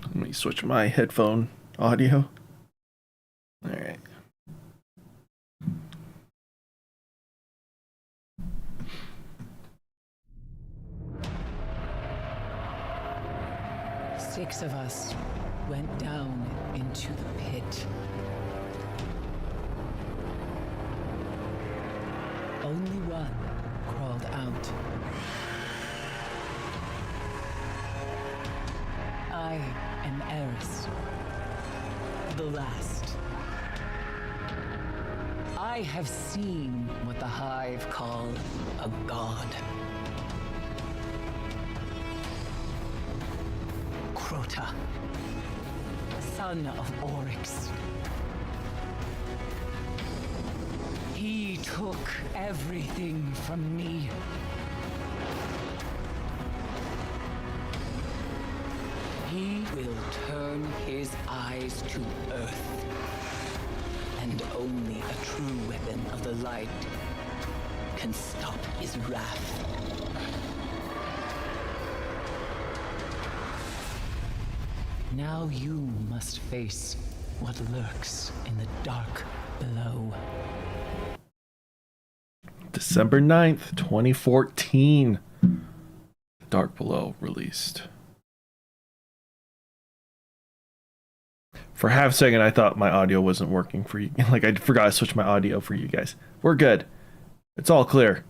Let me switch my headphone audio. All right. Six of us went down into the pit. Only one crawled out. I am Eris, the last. I have seen what the Hive call a god. Crota, son of Oryx. He took everything from me. He will turn his eyes to Earth. And only a true weapon of the light can stop his wrath. Now you must face what lurks in the dark below. December 9th, 2014. Dark Below released. For half a second, I thought my audio wasn't working for you. Like, I forgot to switch my audio for you guys. We're good. It's all clear.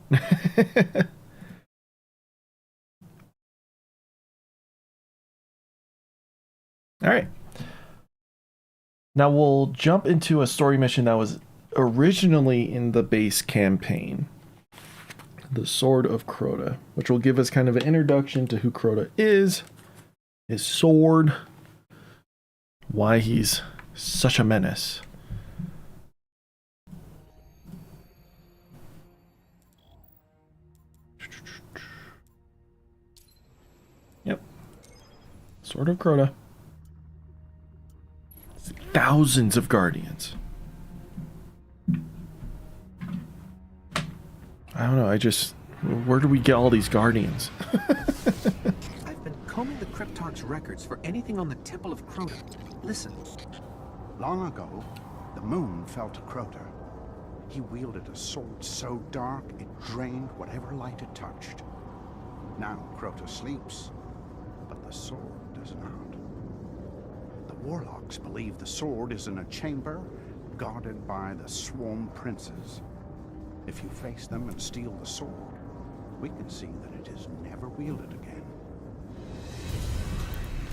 All right. Now we'll jump into a story mission that was originally in the base campaign. The Sword of Crota, which will give us kind of an introduction to who Crota is, his sword, why he's such a menace. Yep. Sword of Crota. Thousands of guardians. I don't know, where do we get all these guardians? I've been combing the Cryptarch's records for anything on the Temple of Crota. Listen. Long ago, the moon fell to Crota. He wielded a sword so dark it drained whatever light it touched. Now Crota sleeps, but the sword does not. The warlocks believe the sword is in a chamber guarded by the Swarm Princes. If you face them and steal the sword, we can see that it is never wielded again.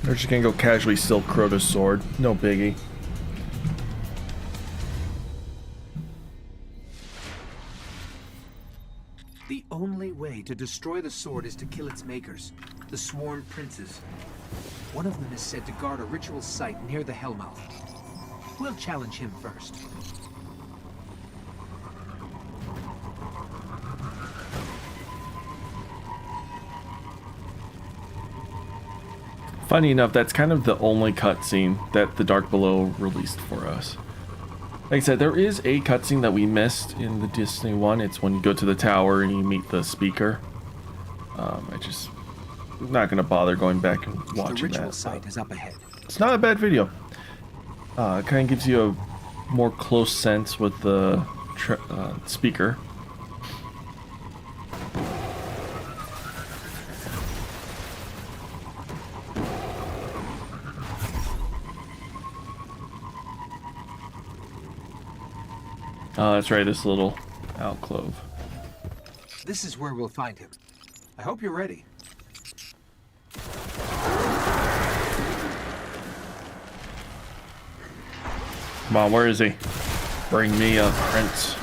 They're just gonna go casually steal Crota's sword. No biggie. The only way to destroy the sword is to kill its makers, the Sworn Princes. One of them is said to guard a ritual site near the Hellmouth. We'll challenge him first. Funny enough, that's kind of the only cutscene that the Dark Below released for us. Like I said, there is a cutscene that we missed in the Destiny 1. It's when you go to the tower and you meet the speaker. I'm not going to bother going back and watching the ritual that. Site is up ahead. It's not a bad video. It kind of gives you a more close sense with the speaker. That's right, this little alcove. This is where we'll find him. I hope you're ready. Come on, where is he? Bring me a prince.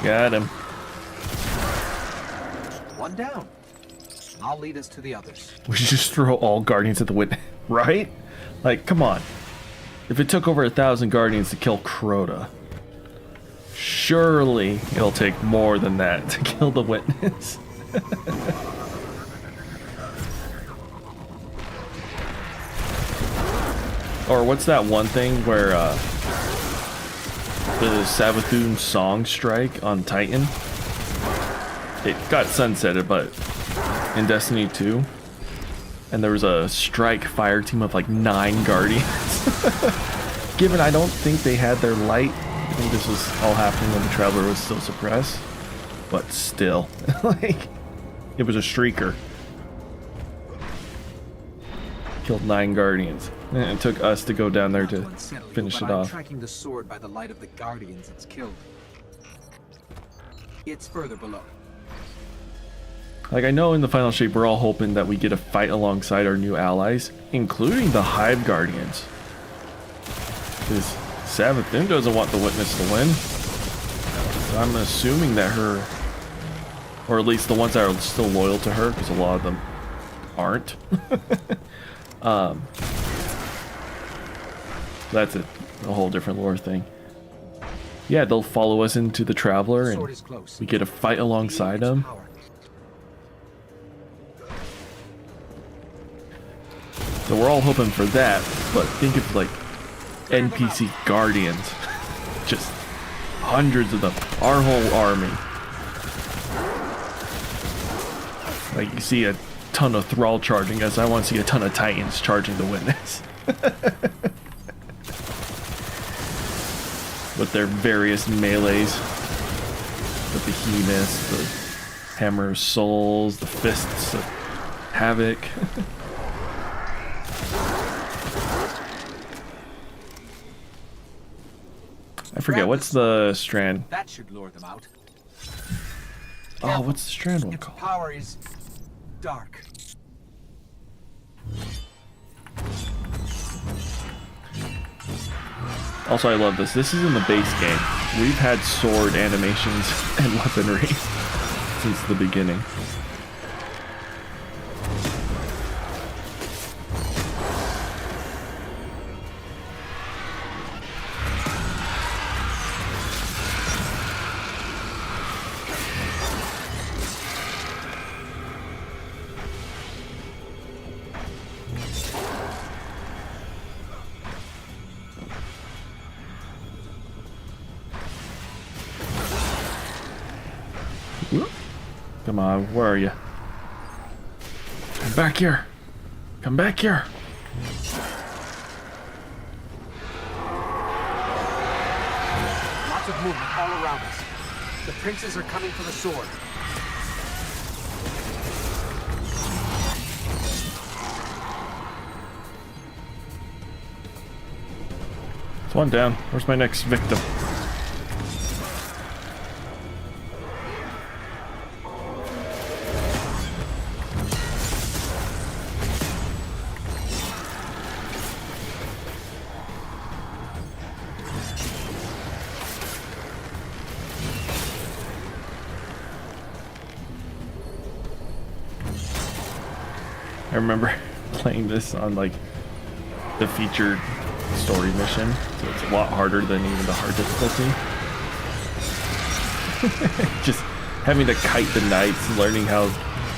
Got him. One down. I'll lead us to the others. We should just throw all guardians at the witness, right? Like, come on. If it took over 1,000 guardians to kill Crota, surely it'll take more than that to kill the witness. Or what's that one thing where the Savathûn song strike on Titan? It got sunsetted, but in Destiny 2, and there was a strike fire team of like 9 guardians. Given I don't think they had their light, I think this was all happening when the Traveler was still suppressed, but still, like, it was a streaker. Killed 9 guardians, and it took us to go down there to finish it off. Tracking the sword by the light of the guardians it's killed. It's further below. Like, I know in the final shape we're all hoping that we get a fight alongside our new allies, including the Hive Guardians. Because Savathûn doesn't want the Witness to win. So I'm assuming that her, or at least the ones that are still loyal to her, because a lot of them aren't. That's a whole different lore thing. Yeah, they'll follow us into the Traveler, and we get a fight alongside them. So we're all hoping for that, but think of like NPC guardians. Just hundreds of them. Our whole army. Like, you see a ton of Thrall charging us. I want to see a ton of Titans charging the Witness. With their various melees. The Behemoths, the Hammer of Souls, the Fists of Havoc. I forget, what's the strand? That should lure them out. Oh, what's the strand one Its called? power is dark. Also, I love this. This is in the base game. We've had sword animations and weaponry since the beginning. Come on, where are you? Come back here. Come back here. Lots of movement all around us. The princes are coming for the sword. There's one down. Where's my next victim? I remember playing this on like the featured story mission, so it's a lot harder than even the hard difficulty. Just having to kite the knights, learning how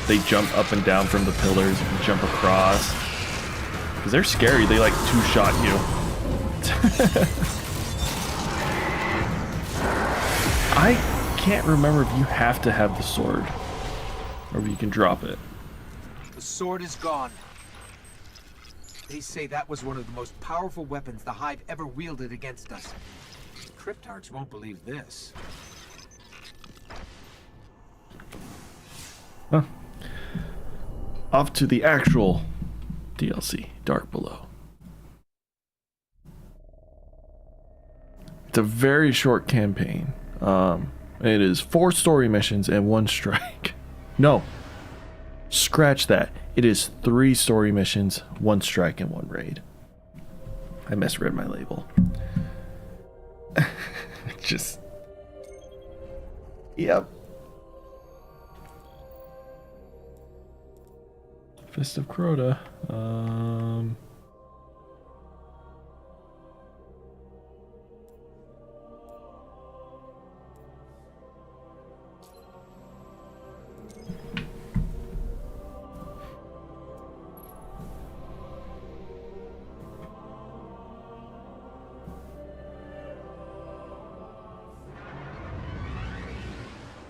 they jump up and down from the pillars and jump across. Because they're scary, they like two-shot you. I can't remember if you have to have the sword or if you can drop it. The sword is gone. They say that was one of the most powerful weapons the Hive ever wielded against us. Cryptarchs won't believe this. Huh. Off to the actual DLC, Dark Below. It's a very short campaign. It is 4 story missions and 1 strike. No, scratch that. It is 3 story missions, 1 strike, and 1 raid. I misread my label. Just... Yep. Fist of Crota.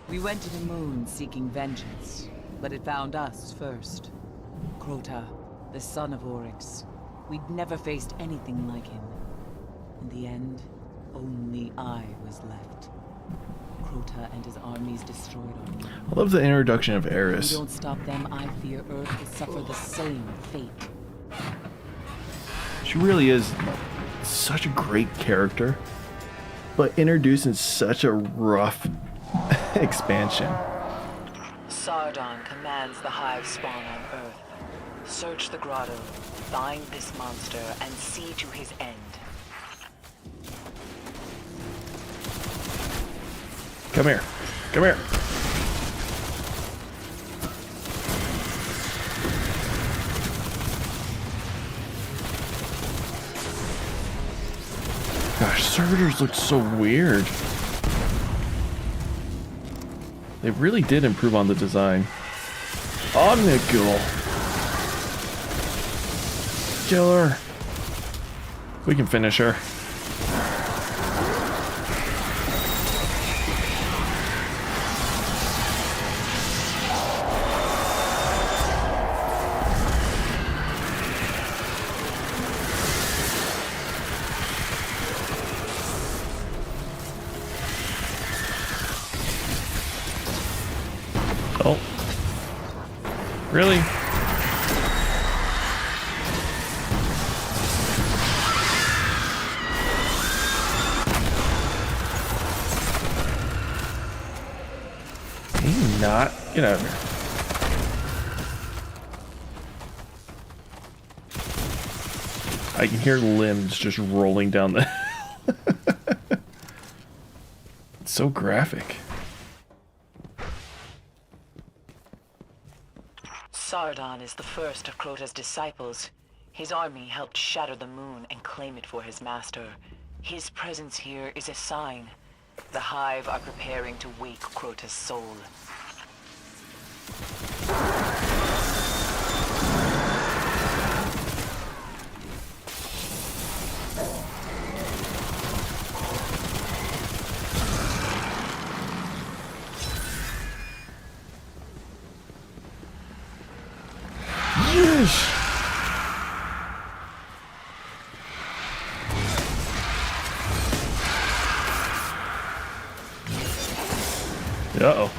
We went to the moon seeking vengeance, but it found us first. Crota, the son of Oryx. We'd never faced anything like him. In the end, only I was left. Crota and his armies destroyed our moon. I love the introduction of If we Eris. don't stop them, I fear Earth will suffer the same fate. She really is such a great character, but introduced in such a rough expansion. Sardon commands the hive spawn on Earth. Search the grotto, find this monster, and see to his end. Come here. Come here. Gosh, servitors look so weird. They really did improve on the design. Omnigul. Kill her. We can finish her. Oh. Really? Can you not? Get out of here. I can hear limbs just rolling down the... It's so graphic. Sardon is the first of Crota's disciples. His army helped shatter the moon and claim it for his master. His presence here is a sign. The Hive are preparing to wake Crota's soul. Yes! Uh-oh.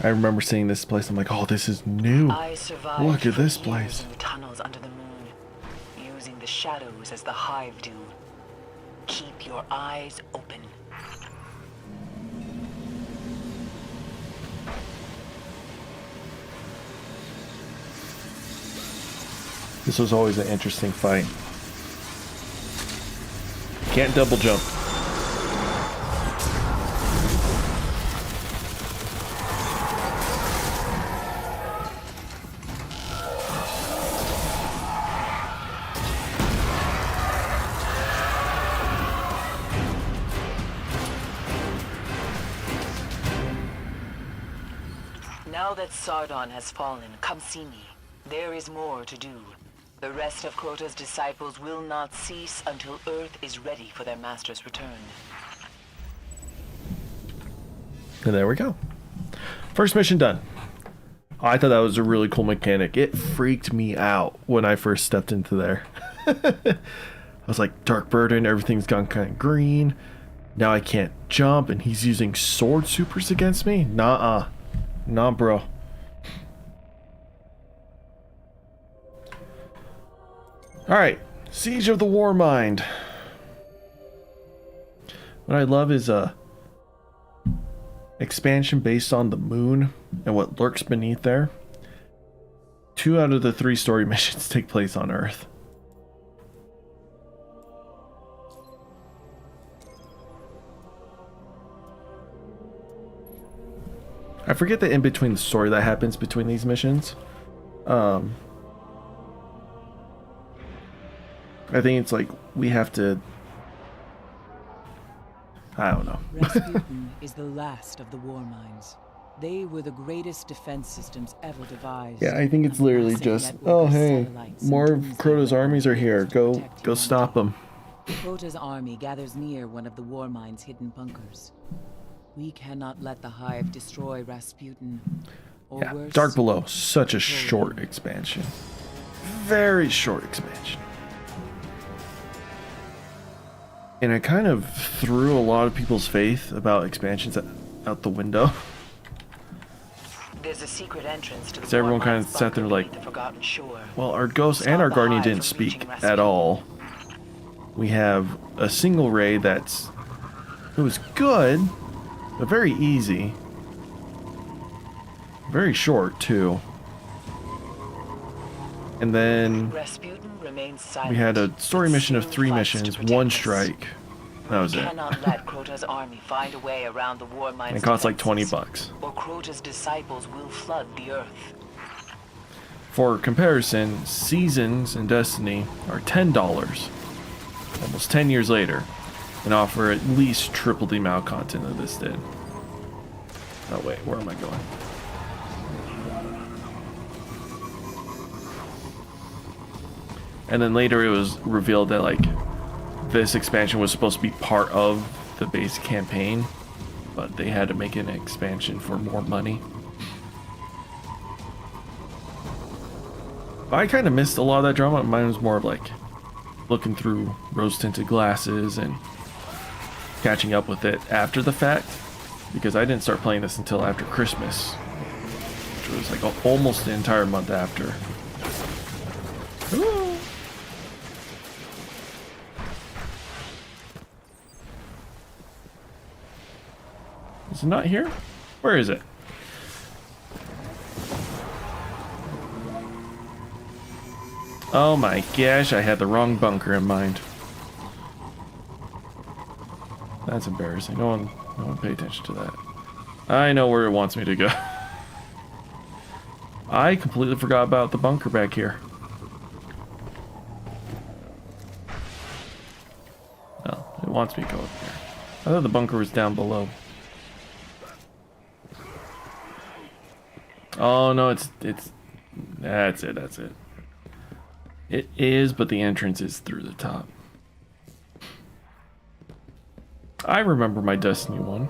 I remember seeing this place. I'm like, oh, this is new. I survived Look at for this years place. in the tunnels under the moon, using the shadows as the Hive do. Keep your eyes open. This was always an interesting fight. Can't double jump. Now that Sardon has fallen, come see me. There is more to do. The rest of Crota's disciples will not cease until Earth is ready for their master's return. And there we go. First mission done. I thought that was a really cool mechanic. It freaked me out when I first stepped into there. I was like, Dark Burden, everything's gone kind of green. Now I can't jump, and he's using sword supers against me? Nah, bro. Alright, Siege of the Warmind. What I love is expansion based on the moon and what lurks beneath there. 2 out of the 3 story missions take place on Earth. I forget the in-between story that happens between these missions. I think it's like we have to... I don't know. Rasputin is the last of the war mines. They were the greatest defense systems ever devised. Yeah, I think it's literally just, oh hey, more of Crota's armies are here. Go stop them. Crota's army gathers near one of the war mine's hidden bunkers. We cannot let the Hive destroy Rasputin. Or Yeah, worse, Dark Below, such a short expansion. Very short expansion. And it kind of threw a lot of people's faith about expansions out the window. There's a secret entrance to the Because everyone kind of sat there like, well, our Ghost and our Guardian didn't speak at all. We have a single raid it was good, but very easy. Very short, too. And then we had a story mission of 3 missions, 1 strike. That was it. Cannot let Crota's army find a way around the war mines. And it cost like $20. Or Crota's disciples will flood the earth. For comparison, Seasons in Destiny are $10, almost 10 years later, and offer at least triple the amount of content that this did. Oh wait, where am I going? And then later it was revealed that like this expansion was supposed to be part of the base campaign, but they had to make an expansion for more money. I kind of missed a lot of that drama. Mine was more of like looking through rose-tinted glasses and catching up with it after the fact, because I didn't start playing this until after Christmas, which was like almost the entire month after. Ooh. Is it not here? Where is it? Oh my gosh, I had the wrong bunker in mind. That's embarrassing. No one pay attention to that. I know where it wants me to go. I completely forgot about the bunker back here. Oh, it wants me to go up here. I thought the bunker was down below. Oh no, it's that's it. It is, but the entrance is through the top. I remember my Destiny 1.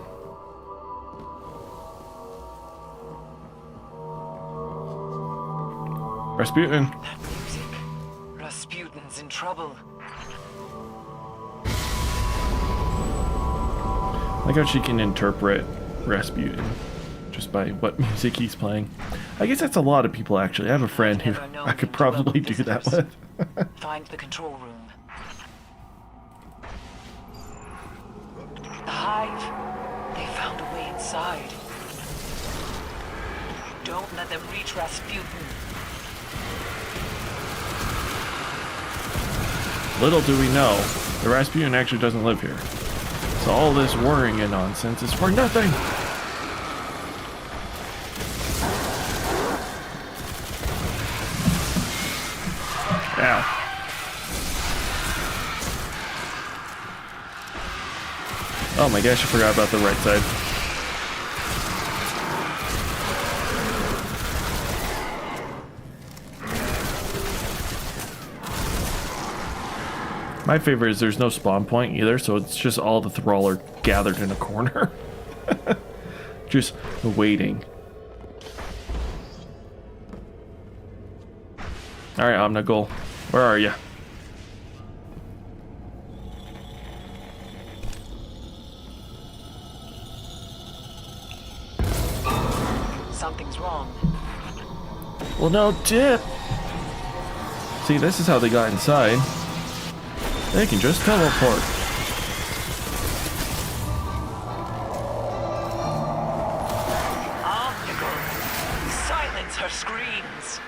Rasputin. That music. Rasputin's in trouble. I like how she can interpret Rasputin just by what music he's playing. I guess that's a lot of people actually. I have a friend who I could probably do that with. Find the control room. The Hive. They found a way inside. Don't let them reach Rasputin. Little do we know, the Rasputin actually doesn't live here. So all this worrying and nonsense is for nothing. Ow. Oh my gosh, I forgot about the right side. My favorite is there's no spawn point either, so it's just all the thrall are gathered in a corner. Just waiting. Alright, Omnigul. Where are you? Something's wrong. Well, no dip. See, this is how they got inside. They can just teleport. Omnigul, silence her screams.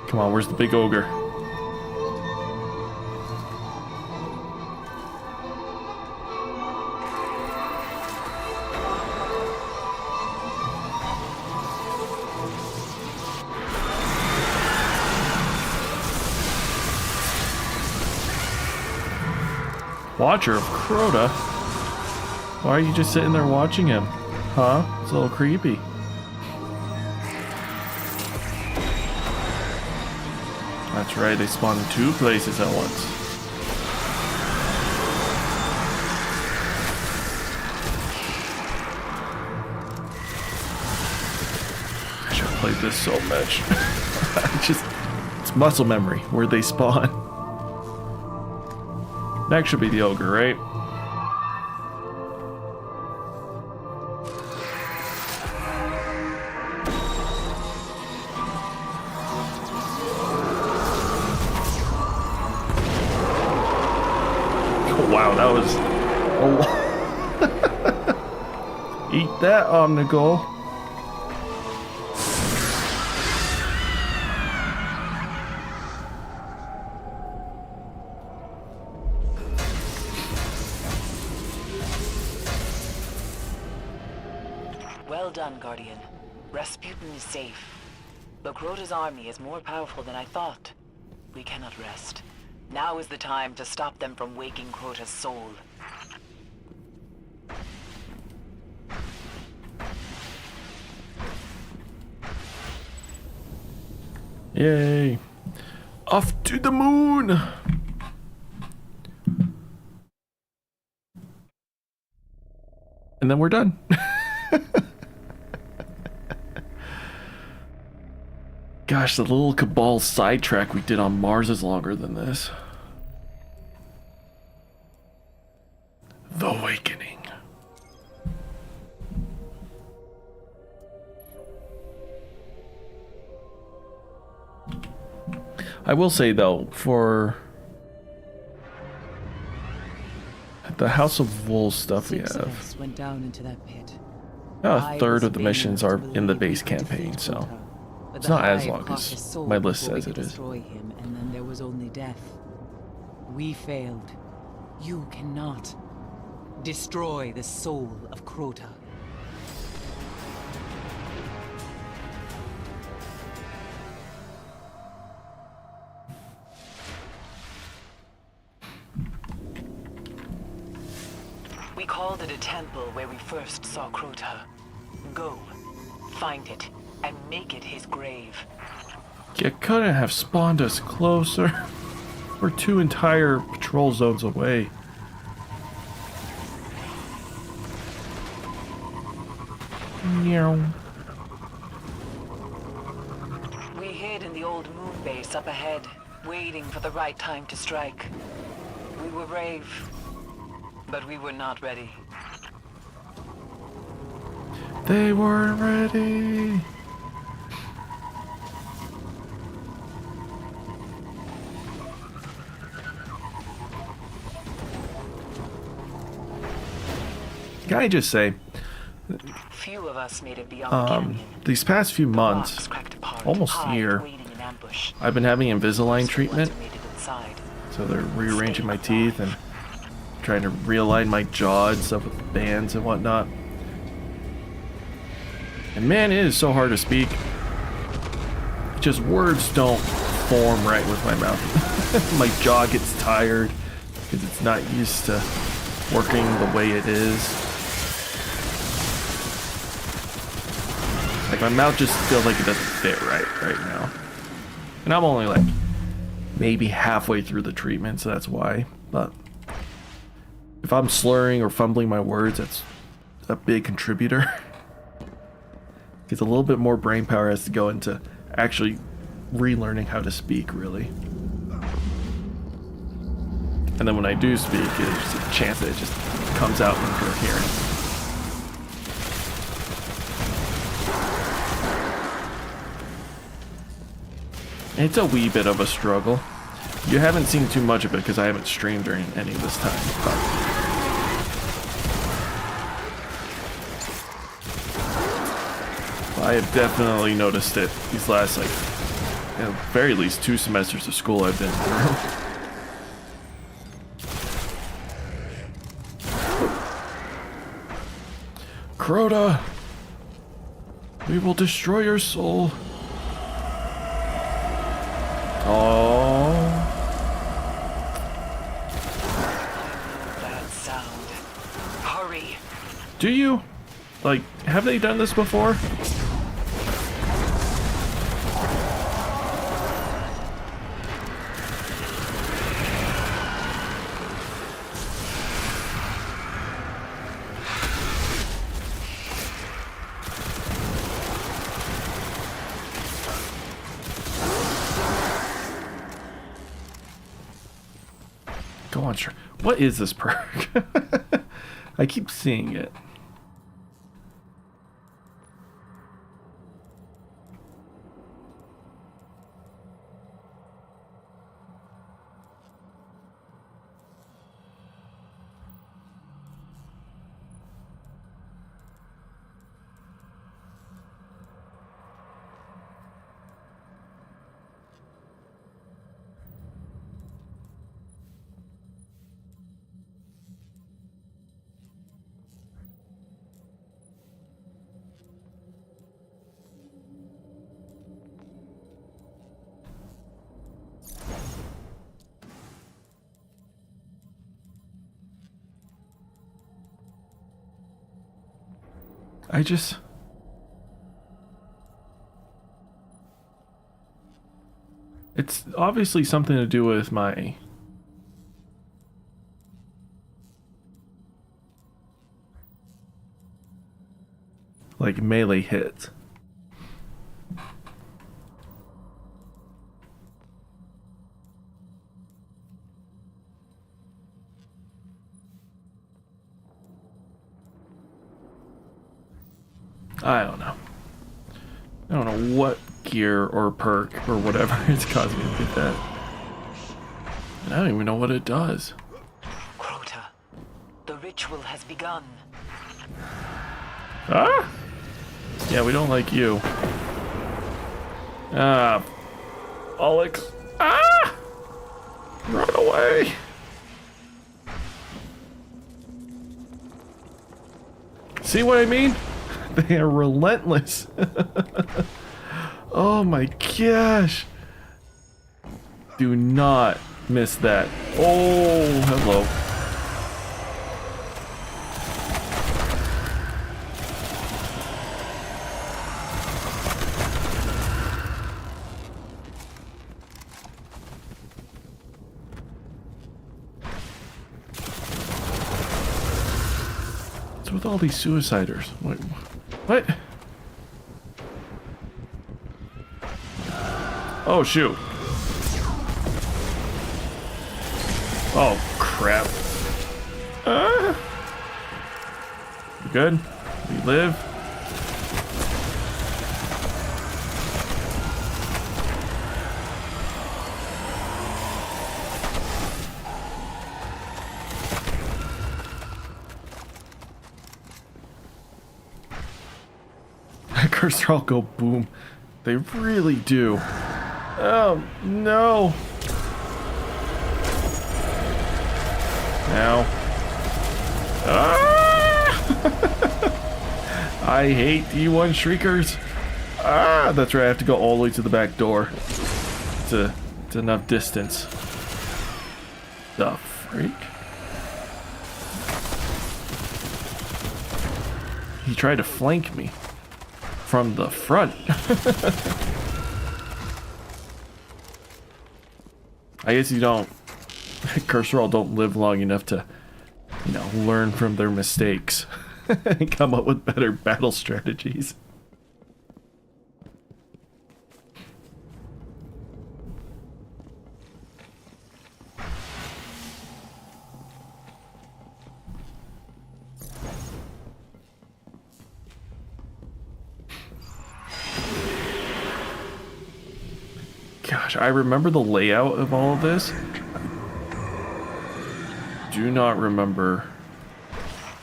Come on, where's the big ogre? Watcher of Crota? Why are you just sitting there watching him? Huh? It's a little creepy. That's right, they spawn in 2 places at once. I should have played this so much. It's muscle memory where they spawn. Next should be the ogre, right? Oh, wow, that was a lot. Eat that, Omnigul. Well done, Guardian. Rasputin is safe. But Crota's army is more powerful than I thought. We cannot rest. Now is the time to stop them from waking Crota's soul. Yay. Off to the moon. And then we're done. Gosh, the little Cabal sidetrack we did on Mars is longer than this. The Awakening. I will say though, for the House of Wolves stuff we Six of have, us went down into that pit. about a I third was of the missions are failed to in the believe base we could campaign, defeat so Crota. But it's the not as Hive long caught as his soul my list before we says it could is. destroy him, and then there was only death. We failed. You cannot destroy the soul of Crota. We called it a temple where we first saw Crota. Go, find it, and make it his grave. You couldn't have spawned us closer. We're 2 entire patrol zones away. Meow. We hid in the old moon base up ahead, waiting for the right time to strike. We were brave, but we were not ready. They weren't ready. Can I just say, Few of us made it beyond the canyon. these past few months, almost a year, I've been having Invisalign treatment. So they're rearranging my teeth and trying to realign my jaw and stuff with bands and whatnot. And man, it is so hard to speak. Just words don't form right with my mouth. My jaw gets tired because it's not used to working the way it is. Like my mouth just feels like it doesn't fit right now. And I'm only like maybe halfway through the treatment, so that's why. But if I'm slurring or fumbling my words, it's a big contributor. Because a little bit more brain power has to go into actually relearning how to speak, really. And then when I do speak, there's a chance that it just comes out incoherent. It's a wee bit of a struggle. You haven't seen too much of it because I haven't streamed during any of this time. But I have definitely noticed it these last, like, at the very least 2 semesters of school I've been through. Crota, we will destroy your soul. Oh. That sound. Hurry. Do you? Like, have they done this before? Go on, sure. What is this perk? I keep seeing it. It's obviously something to do with my... like, melee hits. I don't know. I don't know what gear or perk or whatever is causing me to get that. And I don't even know what it does. Crota, the ritual has begun. Ah! Yeah, we don't like you. Ah. Alex. Ah! Run away. See what I mean? They are relentless. Oh my gosh. Do not miss that. Oh, hello. What's with all these suiciders? What? Oh, shoot. Oh, crap. You good? We live? Cursor all go boom. They really do. Oh, no. Now. Ah! I hate D1 Shriekers. Ah, that's right. I have to go all the way to the back door. It's enough distance. The freak? He tried to flank me from the front. I guess you don't, Cursor all don't live long enough to, you know, learn from their mistakes. and come up with better battle strategies. Gosh, I remember the layout of all of this. Do not remember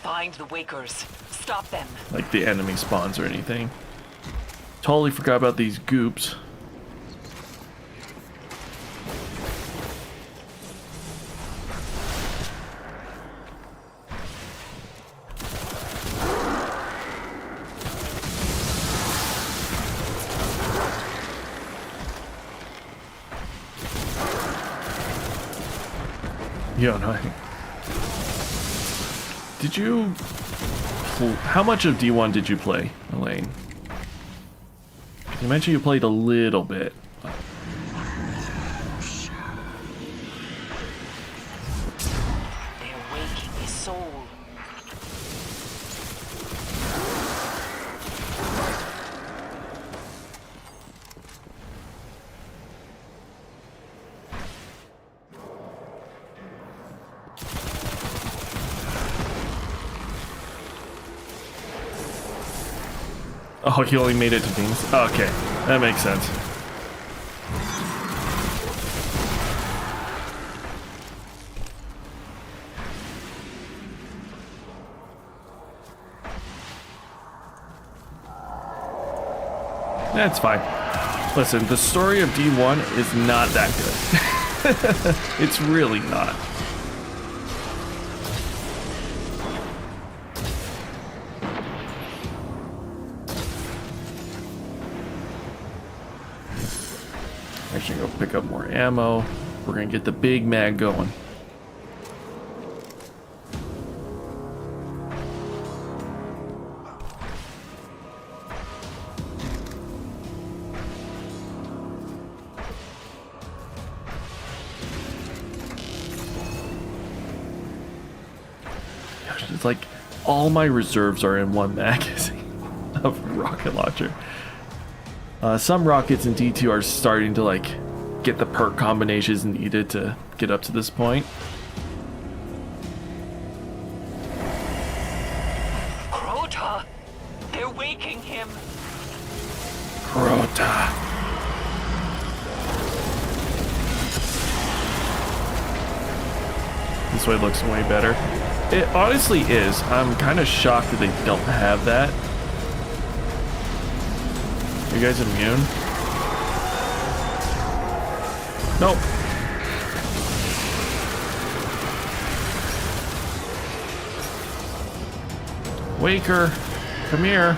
Find the Wakers. Stop them. like the enemy spawns or anything. Totally forgot about these goops. Yeah, no. Did you... How much of D1 did you play, Elaine? You mentioned you played a little bit. They're waking his soul. Oh, he only made it to Beans? Okay, that makes sense. That's fine. Listen, the story of D1 is not that good. It's really not. Actually, go pick up more ammo. We're gonna get the big mag going. Gosh, it's like all my reserves are in one magazine of rocket launcher. Some rockets in D2 are starting to like get the perk combinations needed to get up to this point. Crota! They're waking him! Crota! This way looks way better. It honestly is. I'm kind of shocked that they don't have that. You guys immune? Nope. Waker, come here.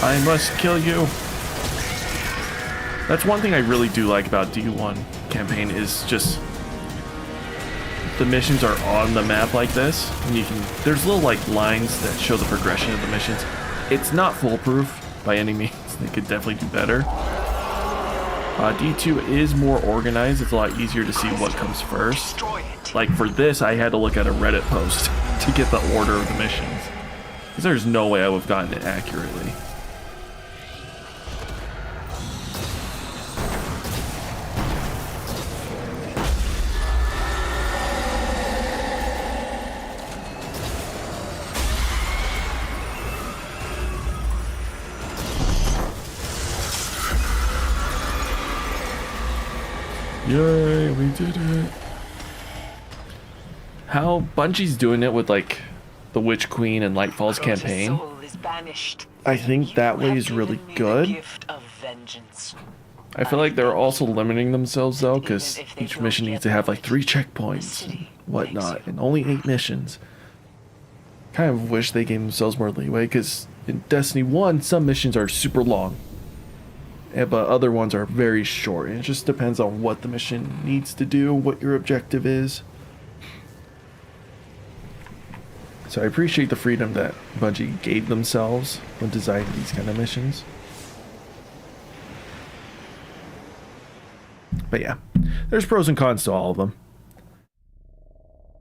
I must kill you. That's one thing I really do like about D1 campaign is just the missions are on the map like this, and you can, there's little like lines that show the progression of the missions. It's not foolproof by any means. They could definitely do better. D2 is more organized. It's a lot easier to see what comes first. Like for this, I had to look at a Reddit post to get the order of the missions, because there's no way I would have gotten it accurately. Yay, we did it. How Bungie's doing it with like the Witch Queen and Lightfall's campaign, I think that way is really good. I feel like they're also limiting themselves though, because each mission needs to have like 3 checkpoints and whatnot, and only 8 missions. Kind of wish they gave themselves more leeway, because in Destiny 1 some missions are super long, but other ones are very short, and it just depends on what the mission needs to do, what your objective is. So I appreciate the freedom that Bungie gave themselves when designing these kind of missions. But yeah, there's pros and cons to all of them.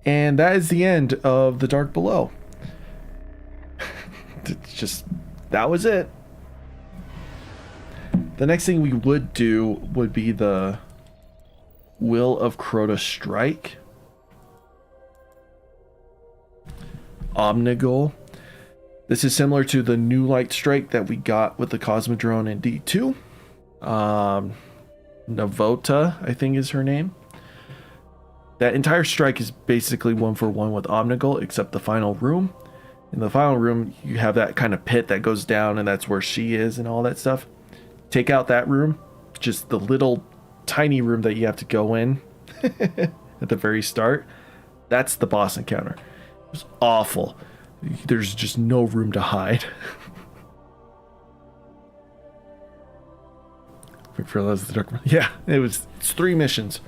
And that is the end of The Dark Below. It's just, that was it. The next thing we would do would be the Will of Crota Strike. Omnigul. This is similar to the New Light Strike that we got with the Cosmodrome in D2. Navota, I think is her name. That entire strike is basically 1-for-1 with Omnigul, except the final room. In the final room, you have that kind of pit that goes down, and that's where she is and all that stuff. Take out that room, just the little tiny room that you have to go in at the very start. That's the boss encounter. It was awful. There's just no room to hide. Yeah, it's 3 missions.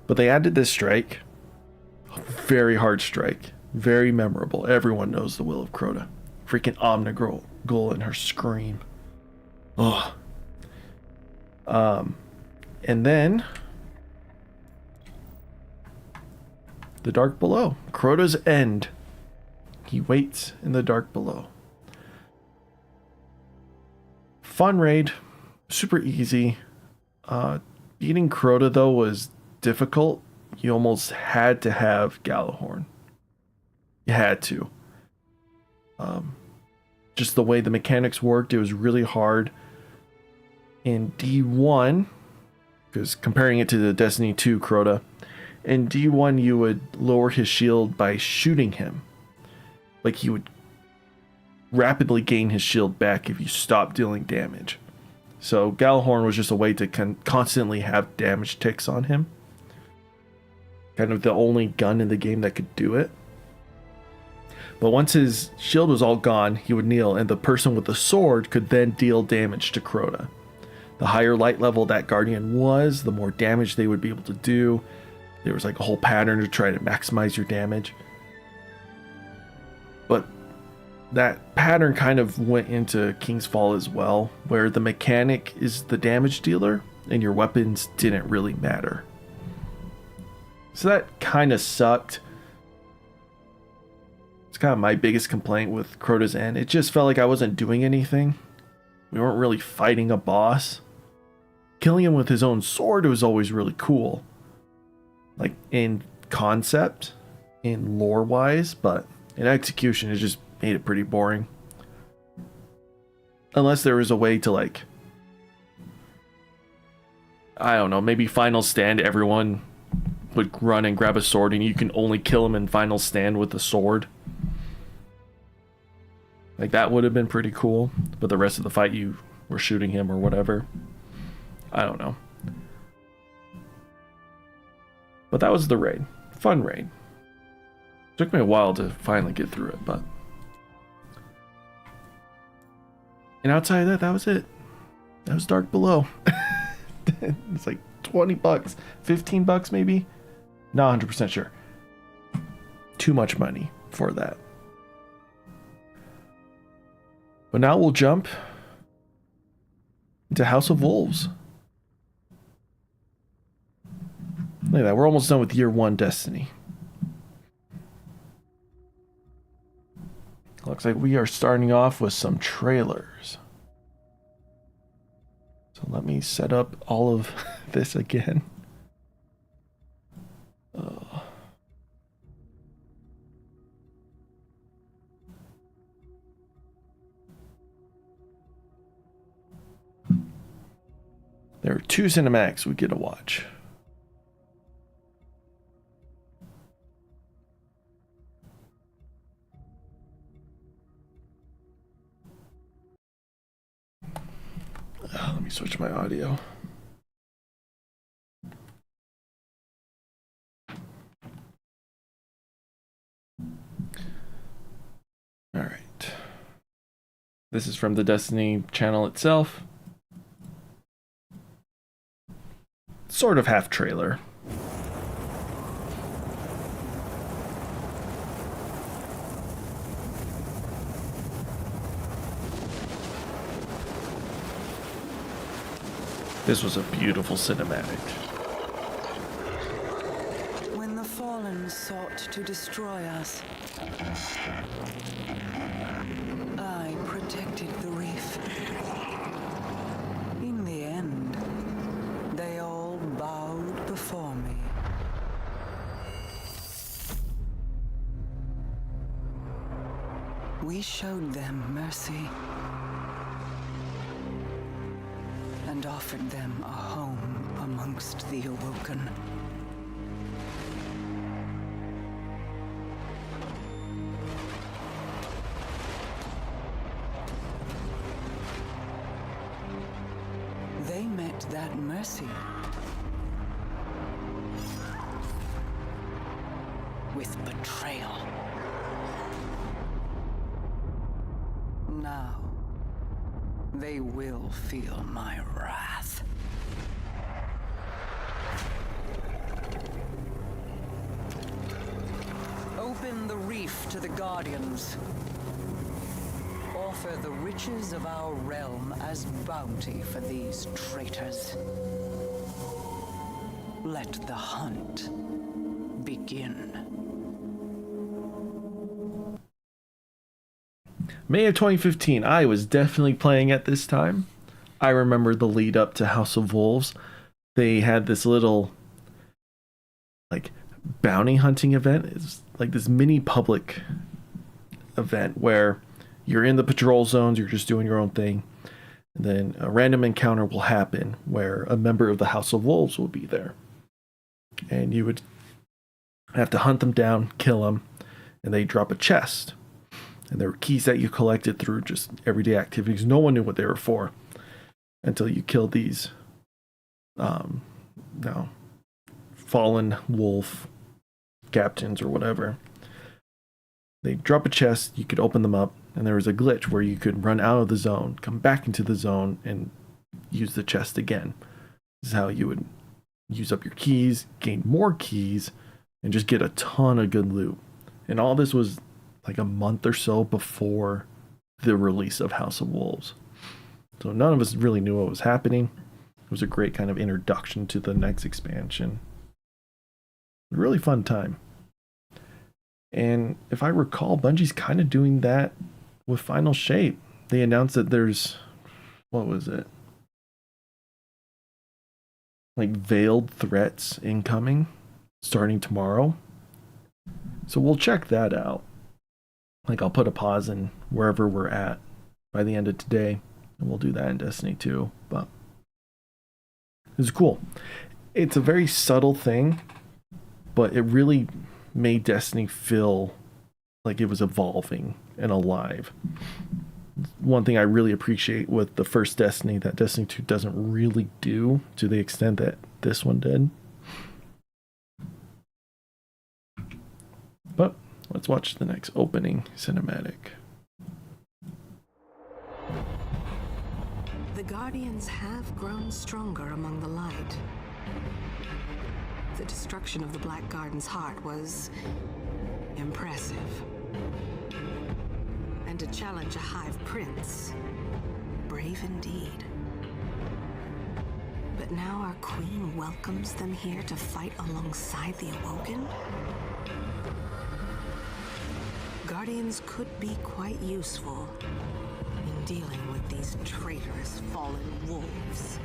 But they added this strike. A very hard strike. Very memorable. Everyone knows the Will of Crota. Freaking Omnigul and her scream. Oh. And then the Dark Below. Crota's End. He waits in the Dark Below. Fun raid. Super easy. Beating Crota, though, was difficult. You almost had to have Gjallarhorn. You had to. Just the way the mechanics worked, it was really hard. In D1, because comparing it to the Destiny 2 Crota, in D1 you would lower his shield by shooting him. Like he would rapidly gain his shield back if you stopped dealing damage. So Gjallarhorn was just a way to constantly have damage ticks on him. Kind of the only gun in the game that could do it. But once his shield was all gone, he would kneel, and the person with the sword could then deal damage to Crota. The higher light level that Guardian was, the more damage they would be able to do. There was like a whole pattern to try to maximize your damage. But that pattern kind of went into King's Fall as well, where the mechanic is the damage dealer, and your weapons didn't really matter. So that kind of sucked. It's kind of my biggest complaint with Crota's End. It just felt like I wasn't doing anything. We weren't really fighting a boss. Killing him with his own sword was always really cool. Like in concept, in lore-wise, but in execution it just made it pretty boring. Unless there was a way to, like, I don't know, maybe final stand, everyone would run and grab a sword and you can only kill him in final stand with the sword. Like, that would have been pretty cool, but the rest of the fight you were shooting him or whatever. I don't know. But that was the raid. Fun raid. Took me a while to finally get through it, but... And outside of that, that was it. That was Dark Below. It's like $20, $15 maybe? Not 100% sure. Too much money for that. But now we'll jump into House of Wolves. Look at that, we're almost done with year 1 Destiny. Looks like we are starting off with some trailers. So let me set up all of this again. There are 2 cinematics we get to watch. Let me switch my audio. All right. This is from the Destiny channel itself. Sort of half trailer. This was a beautiful cinematic. When the Guardians sought to destroy us. I protected the reef. In the end, they all bowed before me. We showed them mercy and offered them a home amongst the Awoken. They met that mercy with betrayal. Now, they will feel my wrath. Open the reef to the Guardians. Offer the riches of our realm as bounty for these traitors. Let the hunt begin. May of 2015, I was definitely playing at this time. I remember the lead up to House of Wolves. They had this little like bounty hunting event. It's like this mini public event where you're in the patrol zones, you're just doing your own thing. And then a random encounter will happen where a member of the House of Wolves will be there. And you would have to hunt them down, kill them, and they drop a chest. And there were keys that you collected through just everyday activities. No one knew what they were for until you killed these fallen wolf captains or whatever. They drop a chest, you could open them up, and there was a glitch where you could run out of the zone, come back into the zone, and use the chest again. This is how you would use up your keys, gain more keys, and just get a ton of good loot. And all this was like a month or so before the release of House of Wolves. So none of us really knew what was happening. It was a great kind of introduction to the next expansion. A really fun time. And if I recall, Bungie's kind of doing that with Final Shape. They announced that there's, what was it? Like veiled threats incoming starting tomorrow. So we'll check that out. Like I'll put a pause in wherever we're at by the end of today, and we'll do that in Destiny 2. But it's cool. It's a very subtle thing, but it really made Destiny feel like it was evolving and alive. One thing I really appreciate with the first Destiny that Destiny 2 doesn't really do to the extent that this one did. But let's watch the next opening cinematic. The Guardians have grown stronger among the light. The destruction of the Black Garden's heart was impressive. And to challenge a Hive Prince, brave indeed. But now our Queen welcomes them here to fight alongside the Awoken? Guardians could be quite useful in dealing with these traitorous fallen wolves.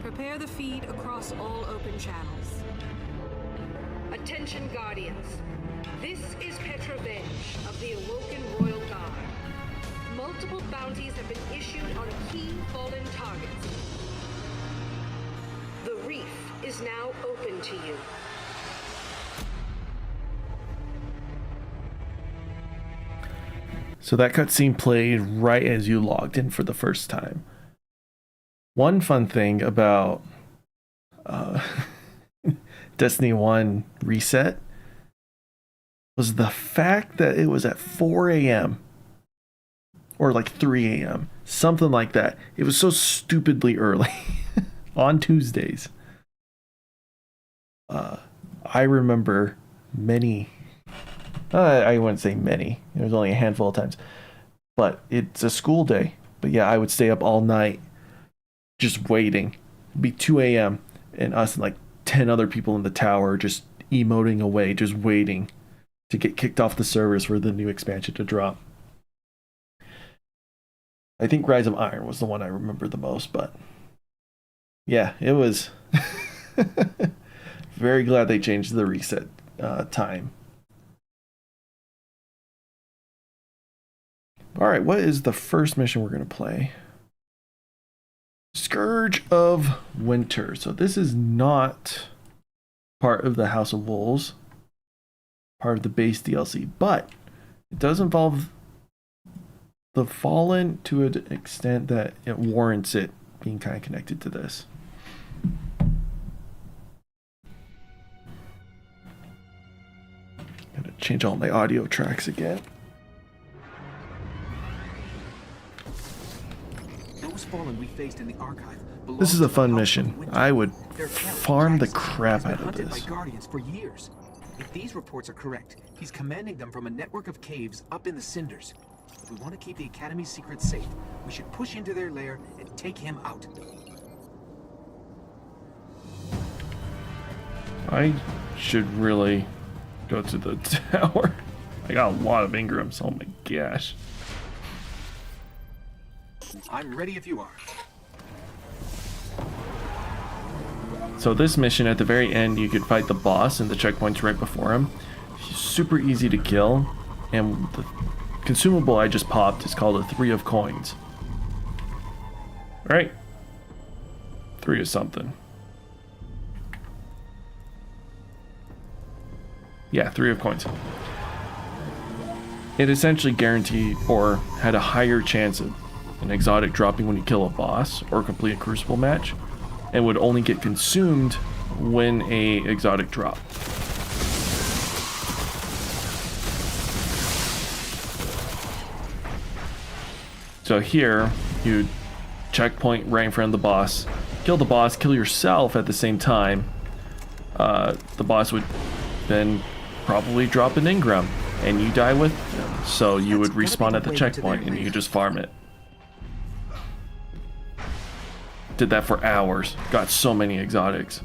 Prepare the feed across all open channels. Attention, Guardians. This is Petrovenge of the Awoken Royal Guard. Multiple bounties have been issued on key fallen targets. The reef is now open to you. So that cutscene played right as you logged in for the first time. One fun thing about Destiny 1 reset was the fact that it was at 4 a.m. or like 3 a.m. Something like that. It was so stupidly early on Tuesdays. I remember many, I wouldn't say many, it was only a handful of times, but it's a school day. But yeah, I would stay up all night just waiting. It'd be 2 a.m. and us and like 10 other people in the tower just emoting away, just waiting to get kicked off the servers for the new expansion to drop. I think Rise of Iron was the one I remember the most, but yeah, it was very glad they changed the reset time. All right, what is the first mission we're going to play? Scourge of Winter. So this is not part of the House of Wolves, part of the base DLC, but it does involve the Fallen to an extent that it warrants it being kind of connected to this. Gotta change all my audio tracks again. Those Fallen we faced in the archive. This is a fun mission. I would farm the crap out of Hunted by this. Guardians for years. If these reports are correct, he's commanding them from a network of caves up in the cinders. If we want to keep the Academy's secrets safe, we should push into their lair and take him out. I should really go to the tower. I got a lot of Ingrams. Oh my gosh. I'm ready if you are. So this mission, at the very end, you could fight the boss, and the checkpoint's right before him. He's super easy to kill, and the consumable I just popped is called a 3 of coins. Right? 3 of something. Yeah, 3 of coins. It essentially guaranteed, or had a higher chance of an exotic dropping when you kill a boss or complete a crucible match, and would only get consumed when a exotic dropped. So here, you checkpoint right in front of the boss, kill the boss, kill yourself at the same time. The boss would then probably drop an Ingram, and you die with him. So you would respawn at the checkpoint, and you could just farm it. Did that for hours. Got so many exotics.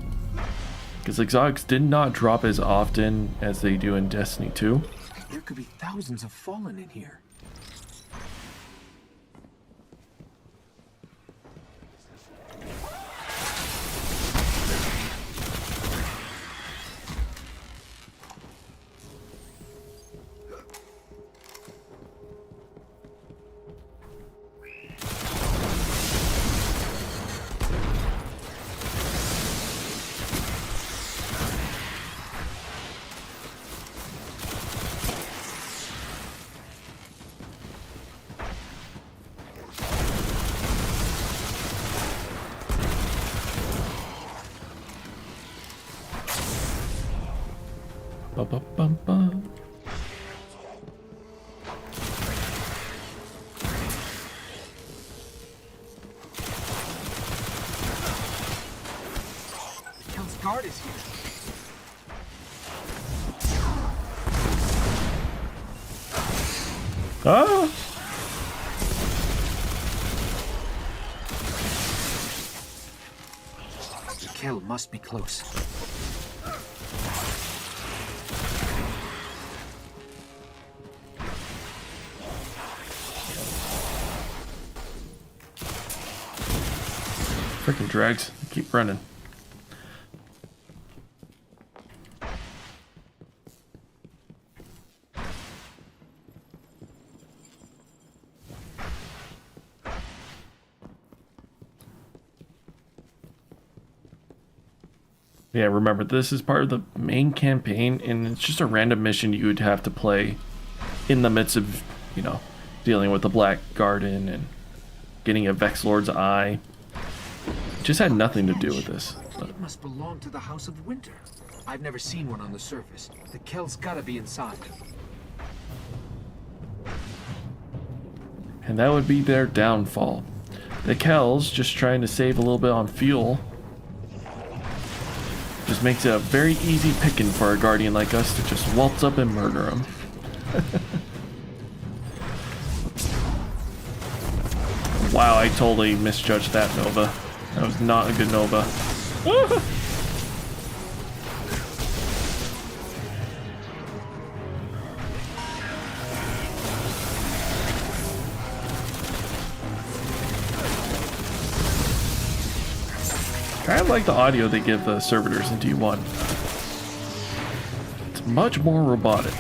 Because exotics did not drop as often as they do in Destiny 2. There could be thousands of Fallen in here. Ba-ba-bum-bum. Kel's guard is here. Ah! Kel must be close. Freaking drags. Keep running. Yeah, remember, this is part of the main campaign, and it's just a random mission you would have to play in the midst of, you know, dealing with the Black Garden and getting a Vex Lord's eye. It just had nothing to do with this. It must belong to the House of Winter. I've never seen one on the surface. The Kel's gotta be inside. And that would be their downfall. The Kel's just trying to save a little bit on fuel. Just makes it a very easy picking for a Guardian like us to just waltz up and murder him. Wow, I totally misjudged that Nova. That was not a good Nova. Kind of like the audio they give the servitors in D1. It's much more robotic.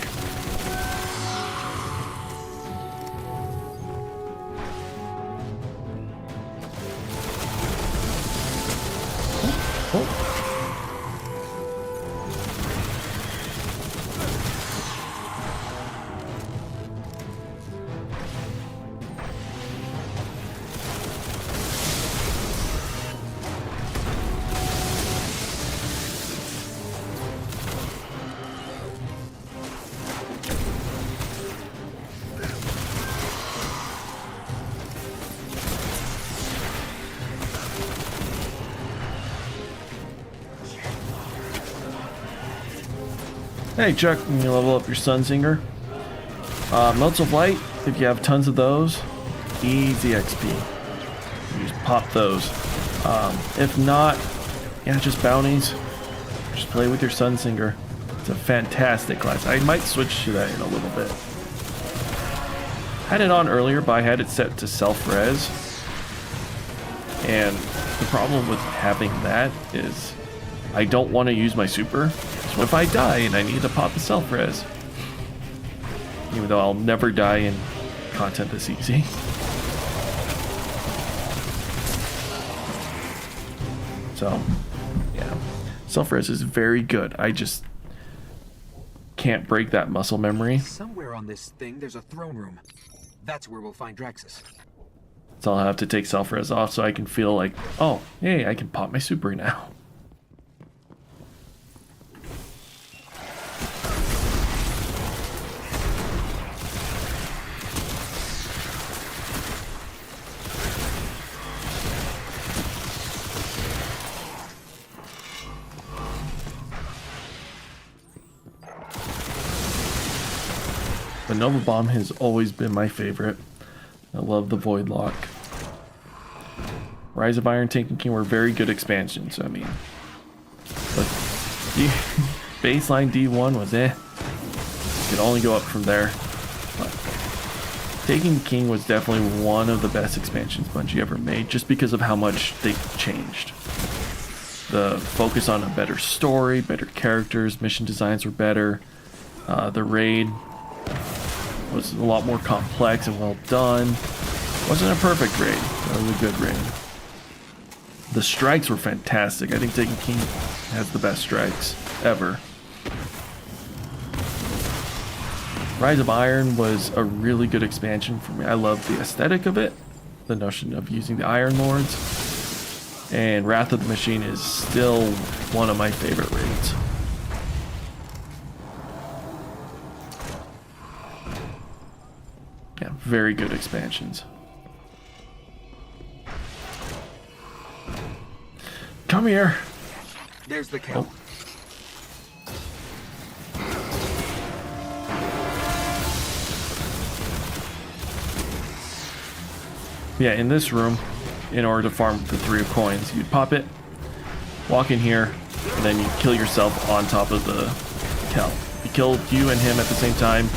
Hey Chuck, can you level up your Sunzinger? Melts of Light, if you have tons of those, easy XP. You just pop those. If not, yeah, just bounties. Just play with your Sunzinger. It's a fantastic class. I might switch to that in a little bit. Had it on earlier, but I had it set to self-res. And the problem with having that is I don't want to use my super. So if I die and I need to pop a self-res, even though I'll never die in content this easy. So, yeah. Self-res is very good. I just can't break that muscle memory. Somewhere on this thing, there's a throne room. That's where we'll find Draxus. So I'll have to take self-res off so I can feel like, oh, hey, I can pop my super now. The Nova Bomb has always been my favorite. I love the Void Lock. Rise of Iron, Tank and King were very good expansions. I mean, but baseline D1 was could only go up from there. But Taking King was definitely one of the best expansions Bungie ever made, just because of how much they changed. The focus on a better story, better characters, mission designs were better. The raid was a lot more complex and well done. Wasn't a perfect raid, but it was a good raid. The strikes were fantastic. I think Taken King has the best strikes ever. Rise of Iron was a really good expansion for me. I love the aesthetic of it, the notion of using the Iron Lords, and Wrath of the Machine is still one of my favorite raids. Yeah, very good expansions. Come here. There's the kill. Yeah, in this room, in order to farm the 3 of coins, you'd pop it, walk in here, and then you kill yourself on top of the Kel. If you killed you and him at the same time,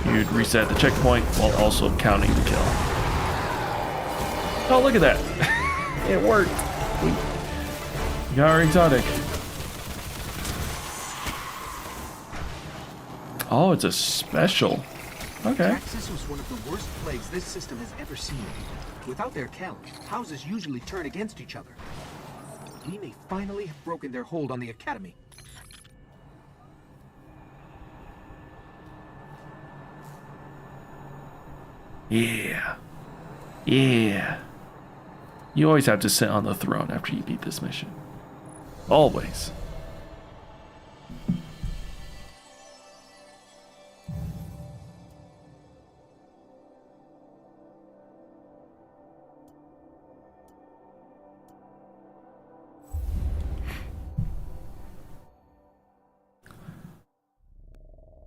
you'd reset the checkpoint while also counting the kill. Oh, look at that. It worked. We got our exotic. Oh, it's a special. Okay. Draxus was one of the worst plagues this system has ever seen. Without their Kel, houses usually turn against each other. We may finally have broken their hold on the Academy. Yeah. Yeah. You always have to sit on the throne after you beat this mission. Always.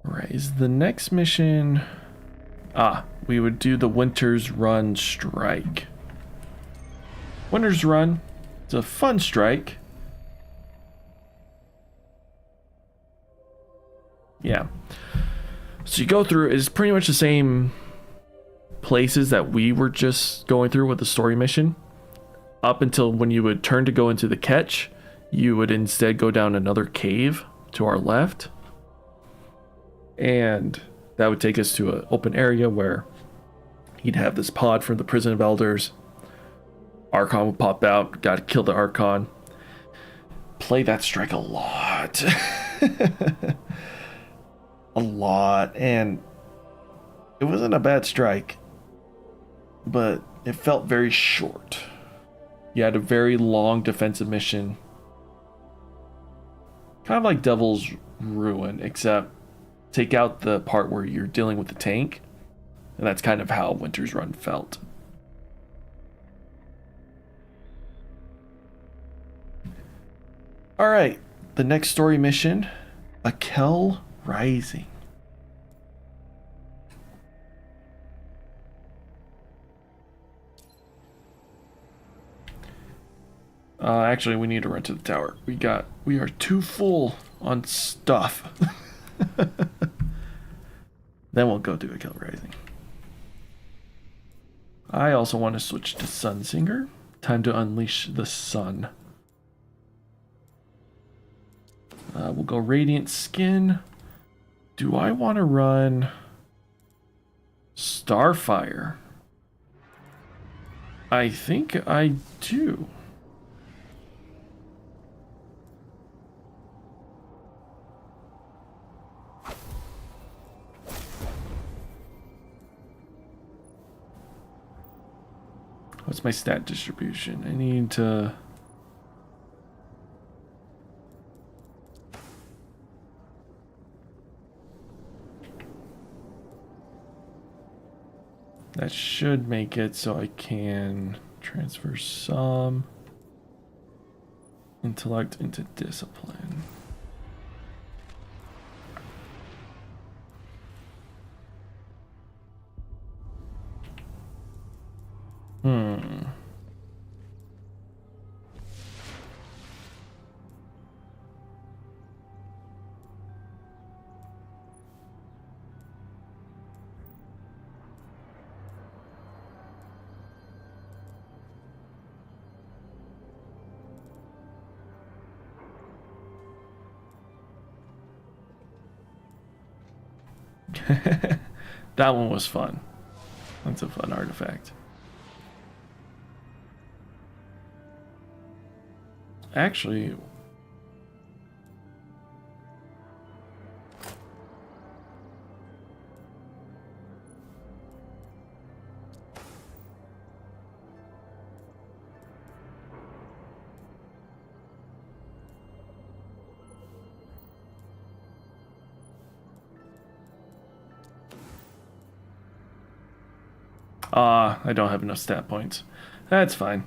Right, is the next mission... we would do the Winter's Run strike. Winter's Run, it's a fun strike. Yeah. So you go through, it's pretty much the same places that we were just going through with the story mission. up until when you would turn to go into the catch, you would instead go down another cave to our left. And that would take us to an open area where he'd have this pod from the Prison of Elders. Archon would pop out, gotta kill the Archon. Play that strike a lot. A lot. And it wasn't a bad strike, but it felt very short. You had a very long defensive mission. Kind of like Devil's Ruin, except take out the part where you're dealing with the tank. And that's kind of how Winter's Run felt. Alright, the next story mission, Akel Rising. Actually, we need to run to the tower. We are too full on stuff. Then we'll go do Akel Rising. I also want to switch to Sunsinger. Time to unleash the sun. We'll go Radiant Skin. Do I want to run Starfire? I think I do. What's my stat distribution? I need to... That should make it so I can transfer some intellect into discipline. That one was fun. That's a fun artifact. Actually, I don't have enough stat points. That's fine.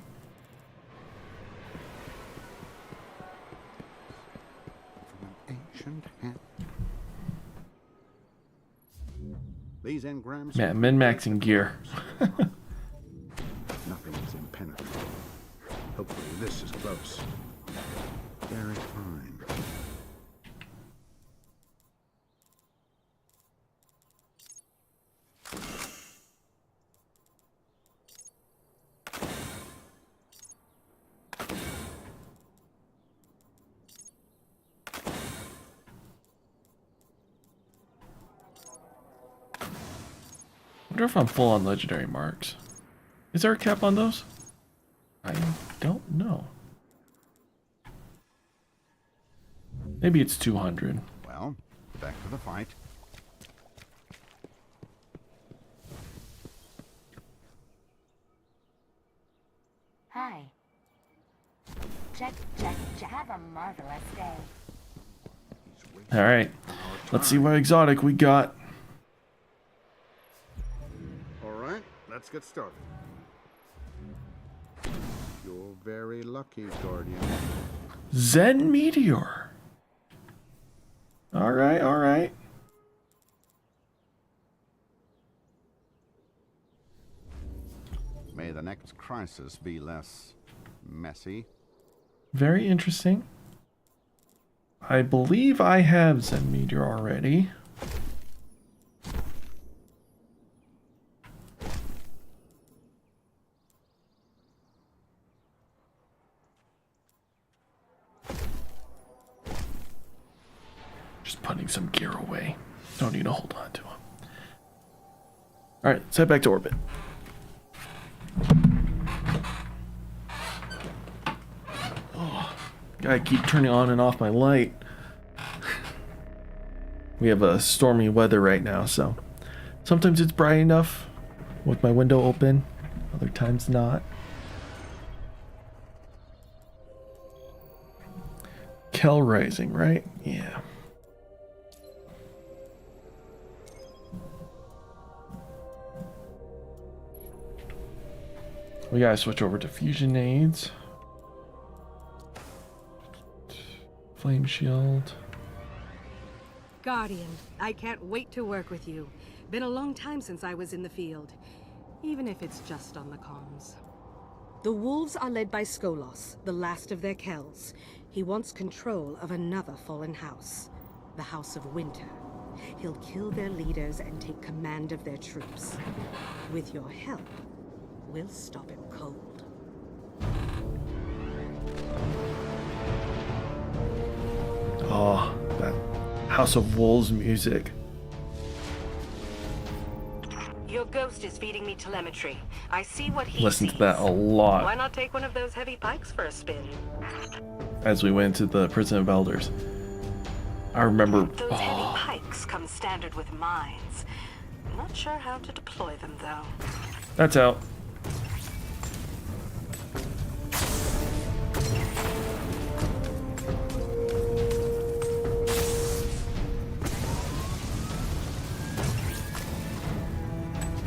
Ancient hat. These engrams. Man, min-maxing gear. Nothing is impenetrable. Hopefully this is close. Very fine. I wonder if I'm full on legendary marks. Is there a cap on those? I don't know. Maybe it's 200. Well, back to the fight. Hi. Check. Have a marvelous day. All right, let's see what exotic we got. All right, let's get started. You're very lucky, Guardian. Zen Meteor. All right, all right. May the next crisis be less messy. Very interesting. I believe I have Zen Meteor already. Just putting some gear away. Don't need to hold on to them. Alright, let's head back to orbit. Oh, gotta keep turning on and off my light. We have a stormy weather right now, so sometimes it's bright enough with my window open, other times not. Kell Rising, right? Yeah. We gotta switch over to fusion aids. Flame shield. Guardian, I can't wait to work with you. Been a long time since I was in the field, even if it's just on the comms. The wolves are led by Skolos, the last of their Kells. He wants control of another fallen house, the House of Winter. He'll kill their leaders and take command of their troops. With your help, we'll stop him cold. Oh, that House of Wolves music. Your ghost is feeding me telemetry. I see what he Listen sees. to that a lot. Why not take one of those heavy pikes for a spin? As we went to the Prison of Elders. I remember. Those heavy pikes come standard with mines. Not sure how to deploy them though. That's out.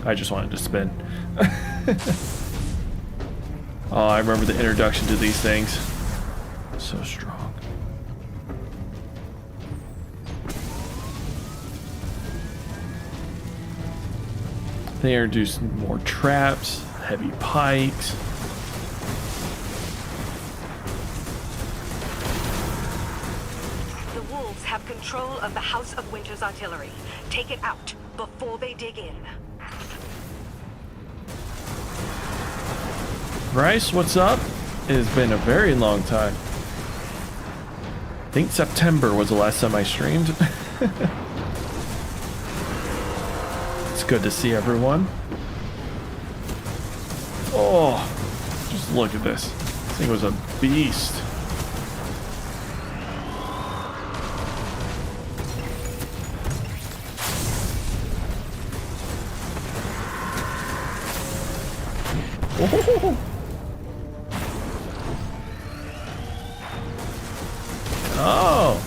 I just wanted to spin. Oh, I remember the introduction to these things. So strong. They introduced more traps, heavy pikes. The wolves have control of the House of Winter's artillery. Take it out before they dig in. Bryce, what's up? It has been a very long time. I think September was the last time I streamed. It's good to see everyone. Oh, just look at this. This thing was a beast. Oh. Oh,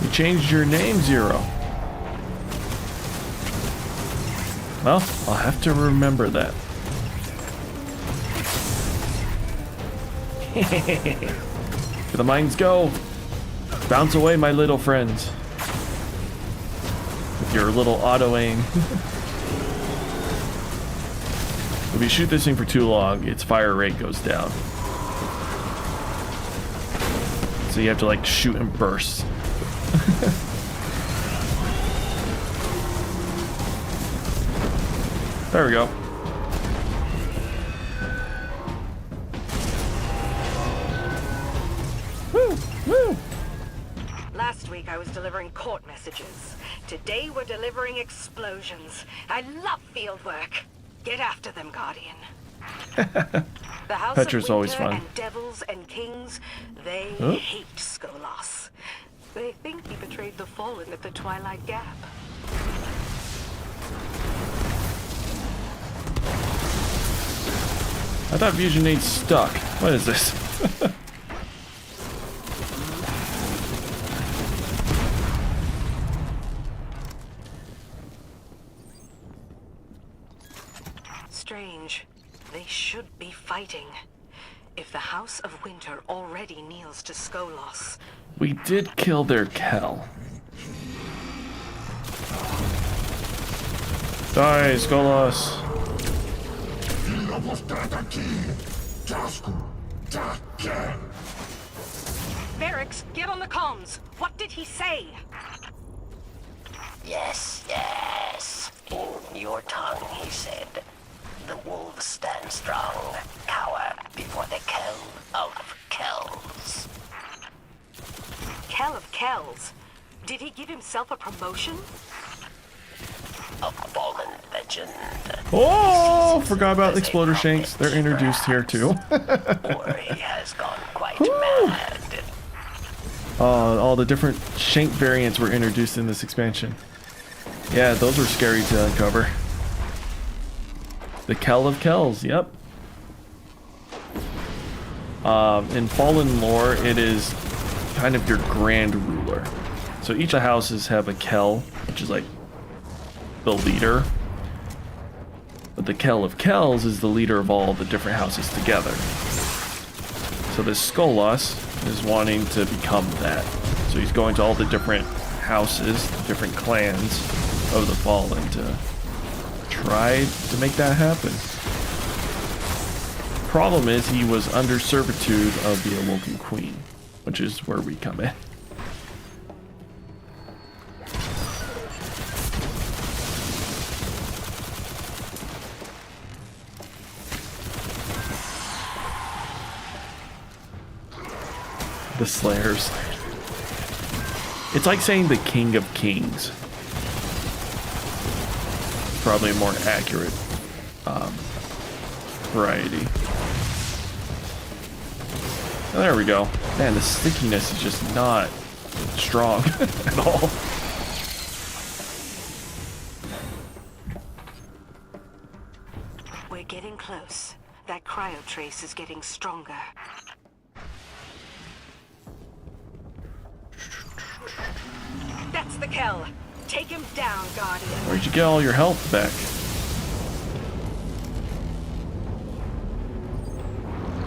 you changed your name, Zero. Well, I'll have to remember that. Where the mines go. Bounce away, my little friends. With your little auto aim. If you shoot this thing for too long, its fire rate goes down. So you have to like shoot in bursts. There we go. Woo! Woo! Last week I was delivering court messages. Today we're delivering explosions. I love field work. Get after them, Guardian. The House Petra's of Winter always fun. and devils and kings, they hate Skolos. They think he betrayed the Fallen at the Twilight Gap. I thought Fusion Aid's stuck. What is this? Strange. They should be fighting. If the House of Winter already kneels to Skolos. We did kill their Kell. Die, Skolos. Varix, get on the comms. What did he say? Yes, yes. In your tongue, he said. The wolves stand strong, cower before the Kell of Kells. Kell of Kells? Did he give himself a promotion? A fallen legend. Oh, forgot about Exploder Shanks. They're introduced here too. Or he has gone quite mad. All the different Shank variants were introduced in this expansion. Yeah, those were scary to uncover. The Kell of Kells, yep. In Fallen lore, it is kind of your grand ruler. So each of the houses have a Kell, which is like the leader. But the Kell of Kells is the leader of all the different houses together. So this Skolas is wanting to become that. So he's going to all the different houses, different clans of the Fallen to try to make that happen. Problem is he was under servitude of the Awoken Queen, which is where we come in. The Slayers. It's like saying the King of Kings. Probably a more accurate variety. Oh, there we go. Man, the stickiness is just not strong at all. We're getting close. That cryo trace is getting stronger. That's the Kell. Take him down, Guardian. Where'd you get all your health back?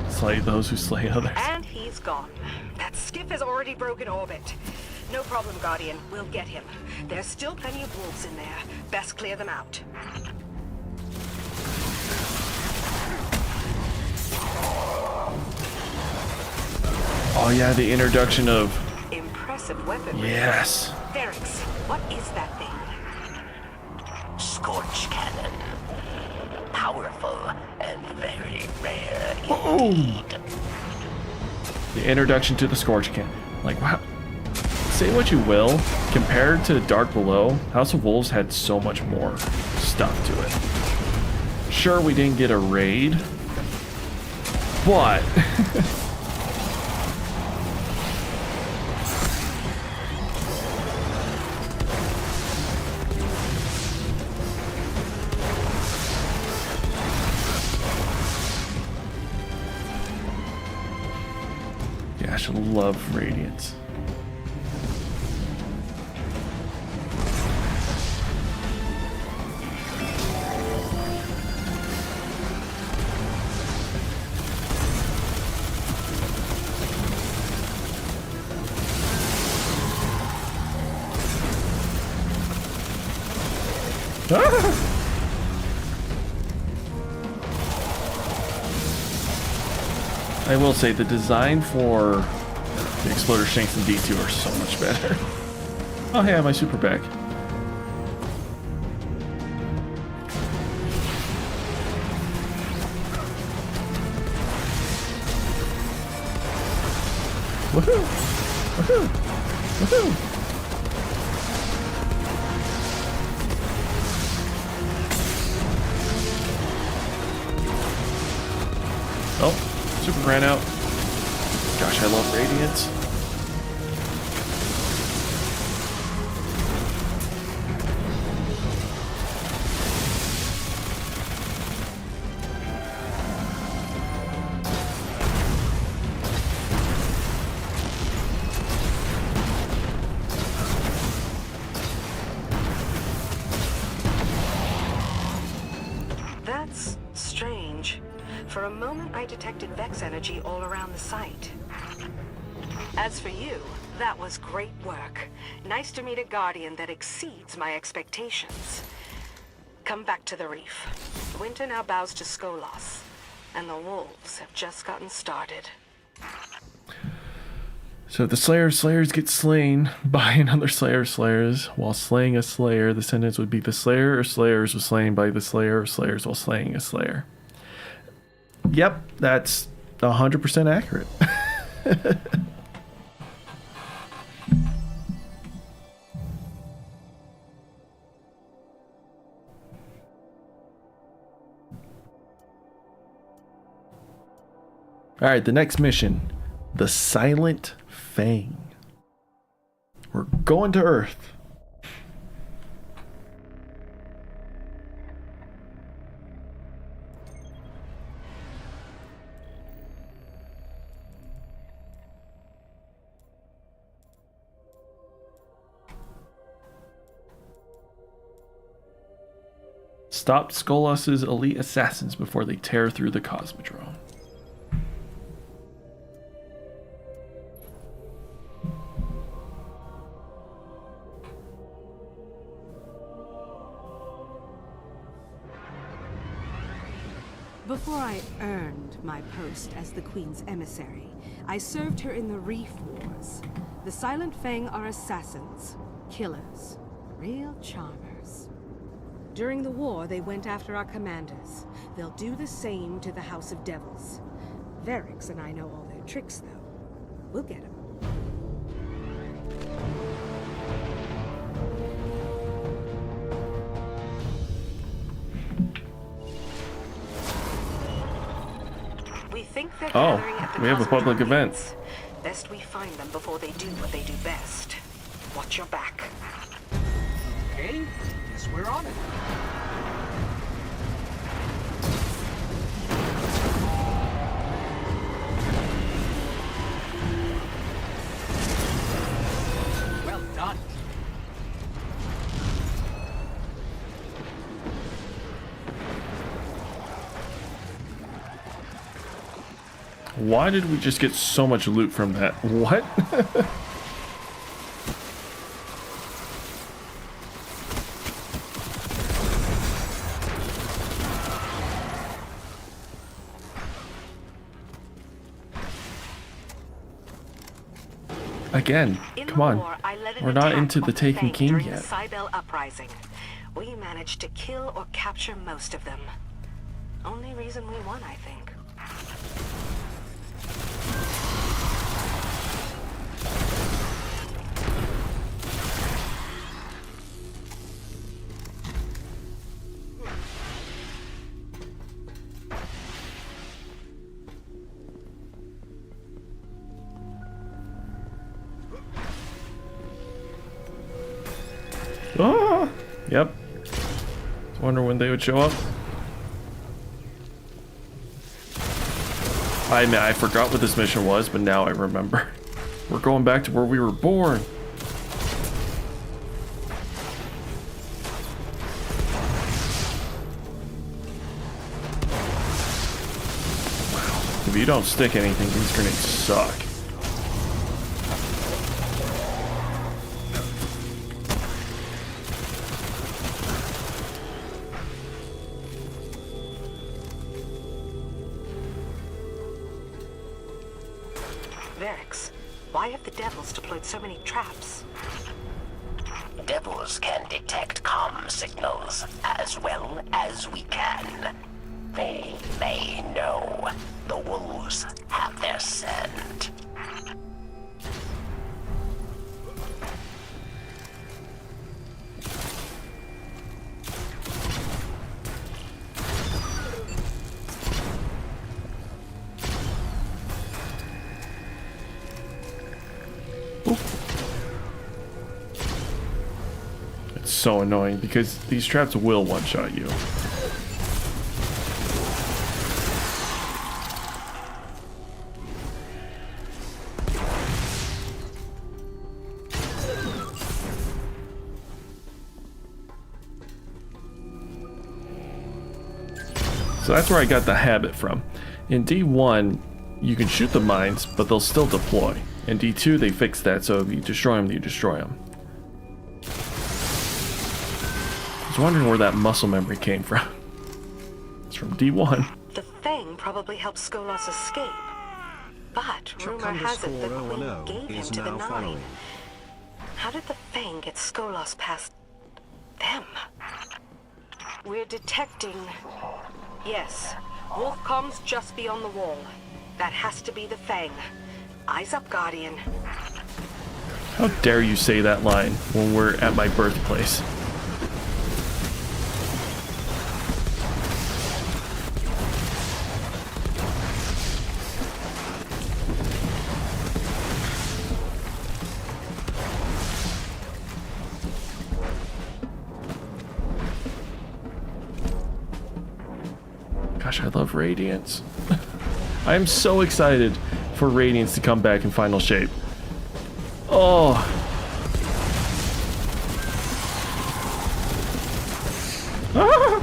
Slay those who slay others. And he's gone. That skiff has already broken orbit. No problem, Guardian. We'll get him. There's still plenty of wolves in there. Best clear them out. Oh yeah, the introduction of... Impressive weaponry. Yes. Ferrix, what is that thing? Scorch cannon. Powerful and very rare Boom! The introduction to the Scorch Cannon. Like, wow. Say what you will, compared to Dark Below, House of Wolves had so much more stuff to it. Sure, we didn't get a raid, but... Gosh, I love Radiance. Ah! I will say the design for the Exploder Shanks and D2 are so much better. Oh hey, my super bag. Woohoo! Woohoo! Woohoo! Oh. Super ran out. Gosh, I love Radiance. That's strange. For a moment, I detected Vex energy all around the site. As for you, that was great work. Nice to meet a Guardian that exceeds my expectations. Come back to the reef. Winter now bows to Skolas, and the wolves have just gotten started. So if the Slayers get slain by another Slayers, while slaying a Slayer, the sentence would be the Slayer or Slayers was slain by the Slayer or Slayers while slaying a Slayer. Yep, that's 100% accurate. Alright, the next mission. The Silent Fang. We're going to Earth. Stop Skolos' elite assassins before they tear through the Cosmodrome. Before I earned my post as the Queen's emissary, I served her in the Reef Wars. The Silent Fang are assassins, killers, real charmers. During the war, they went after our commanders. They'll do the same to the House of Devils. Verix and I know all their tricks, though. We'll get them. We think they're Oh, gathering at the we have a public Cosmodrome event. gates. Best we find them before they do what they do best. Watch your back. Okay, guess we're on it. Well done. Why did we just get so much loot from that? What? Again, come on. We're not into the Taken King during yet. The Cybele uprising. We managed to kill or capture most of them. Only reason we won, I think. Ah, yep. I wonder when they would show up. I mean, I forgot what this mission was, but now I remember. We're going back to where we were born. Wow. If you don't stick anything, these grenades suck. Verix, why have the Devils deployed so many traps? Devils can detect comm signals as well as we can. They may know the wolves have their scent. It's so annoying because these traps will one-shot you. So that's where I got the habit from. In D1, you can shoot the mines, but they'll still deploy. In D2, they fixed that, so if you destroy them, you destroy them. I was wondering where that muscle memory came from. It's from D1. The Fang probably helped Skolos escape. But rumor has it the Queen gave him to the Nine. How did the Fang get Skolos past them? We're detecting... Yes, Wolfcom's just beyond the wall. That has to be the Fang. Eyes up, Guardian. How dare you say that line when we're at my birthplace? gosh, I love Radiance. I am so excited for Radiance to come back in final shape. Oh. Ah!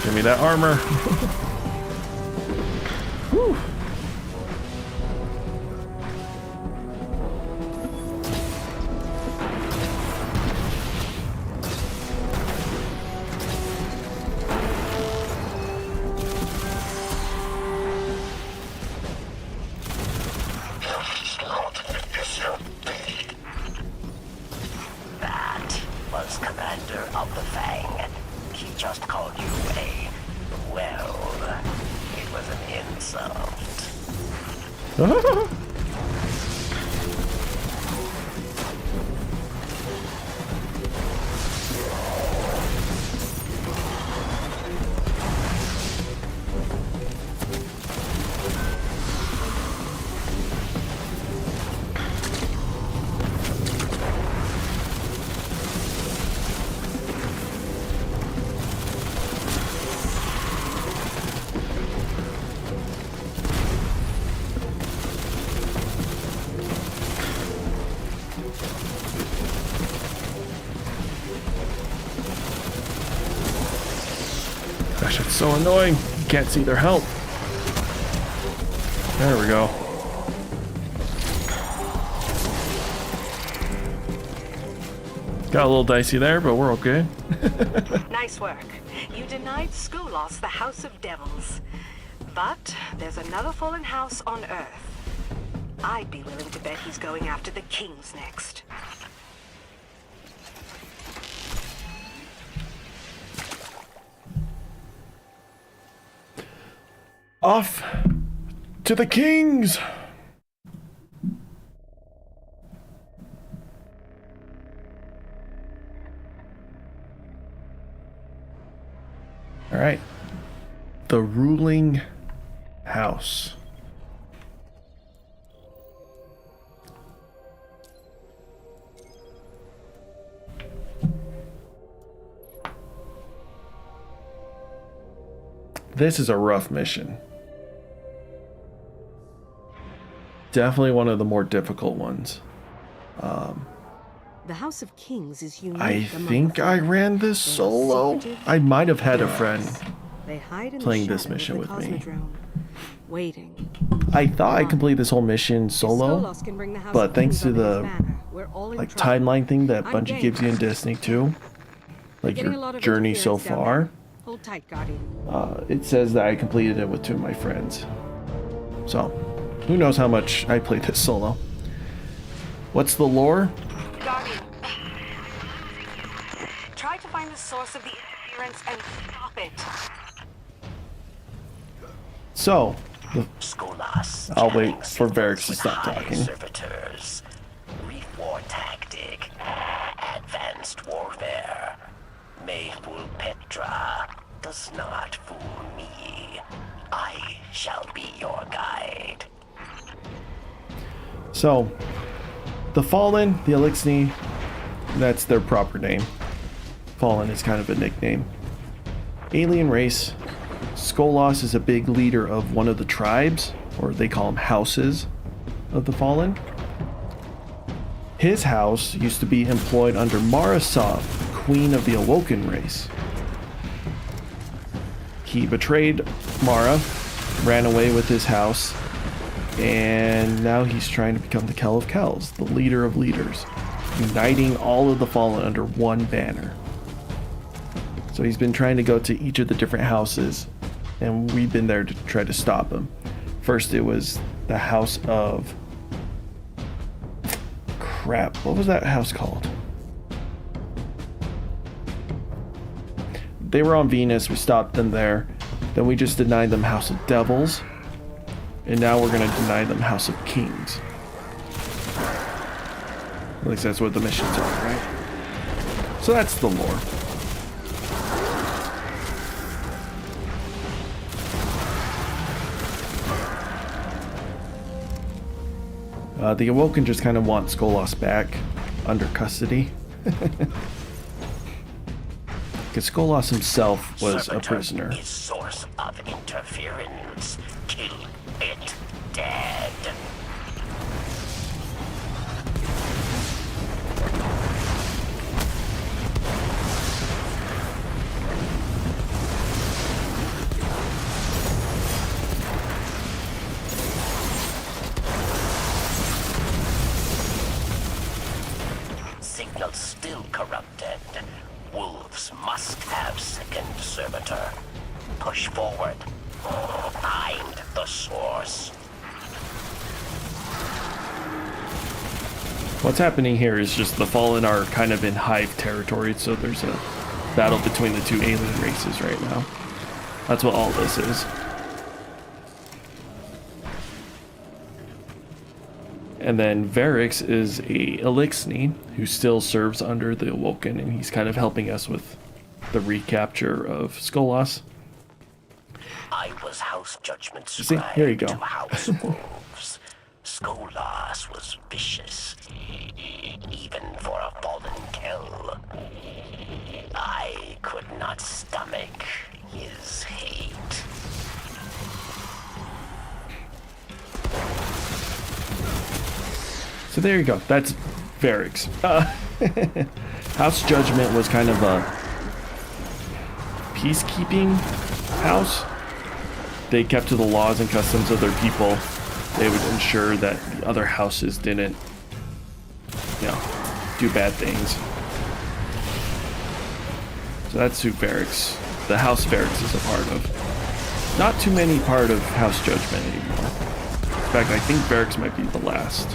Give me that armor. Whew. That was Commander of the Fang. He just called you a... well, it was an insult. Gosh, it's so annoying. You can't see their health. There we go. Got a little dicey there, but we're okay. Nice work. You denied Skolos the House of Devils. But there's another fallen house on Earth. I'd be willing to bet he's going after the kings next. Off to the kings! All right. The ruling house. This is a rough mission. Definitely one of the more difficult ones. The House of Kings is unique. I among think the I Fae. ran this They are solo. secretive I might have had a killers. friend They hide in playing the this shadow mission of the with me. Cosmodrome, waiting. I thought I completed this whole mission solo, Skolos can bring the House but of thanks Kings to under his the banner. We're all in like trouble. timeline thing that I'm Bungie game. gives you in Destiny 2, like Getting a your lot of journey so interference down far, there. Hold tight, Guardian. it says that I completed it with 2 of my friends. So, who knows how much I played this solo. What's the lore? Guardian, try to find the source of the interference and stop it. So, Skolas. I'll wait for Varix to stop talking. Servitors. Reef war tactic. Advanced warfare. May fool Petra. Does not fool me. I shall be your guide. So, the Fallen, the Elixni, that's their proper name. Fallen is kind of a nickname. Alien race. Skolos is a big leader of one of the tribes, or they call them houses, of the Fallen. His house used to be employed under Marasov, queen of the Awoken race. He betrayed Mara, ran away with his house, and now he's trying to become the Kell of Kells, the leader of leaders, uniting all of the Fallen under one banner. So he's been trying to go to each of the different houses, and we've been there to try to stop him. First it was the house of... crap, what was that house called? They were on Venus, we stopped them there. Then we just denied them House of Devils. And now we're gonna deny them House of Kings. At least that's what the missions are, right? So that's the lore. The Awoken just kind of want Skolos back under custody. because Skolas himself was a Servitor prisoner. is source of interference. Kill it dead. Signal still corrupted. Wolves must have second servitor. Push forward. Find the source. What's happening here is just the Fallen are kind of in hive territory, so there's a battle between the two alien races right now. That's what all this is. And then Varix is a Elixni who still serves under the Awoken, and he's kind of helping us with the recapture of Skolas. I was House Judgment See, here you go. to House Wolves. Skolas was vicious, even for a fallen Kell. I could not stomach his hate. So there you go. That's Varix. House Judgment was kind of a peacekeeping house. They kept to the laws and customs of their people. They would ensure that the other houses didn't, you know, do bad things. So that's who Varix, the House Varix is a part of. Not too many part of House Judgment anymore. In fact, I think Varix might be the last.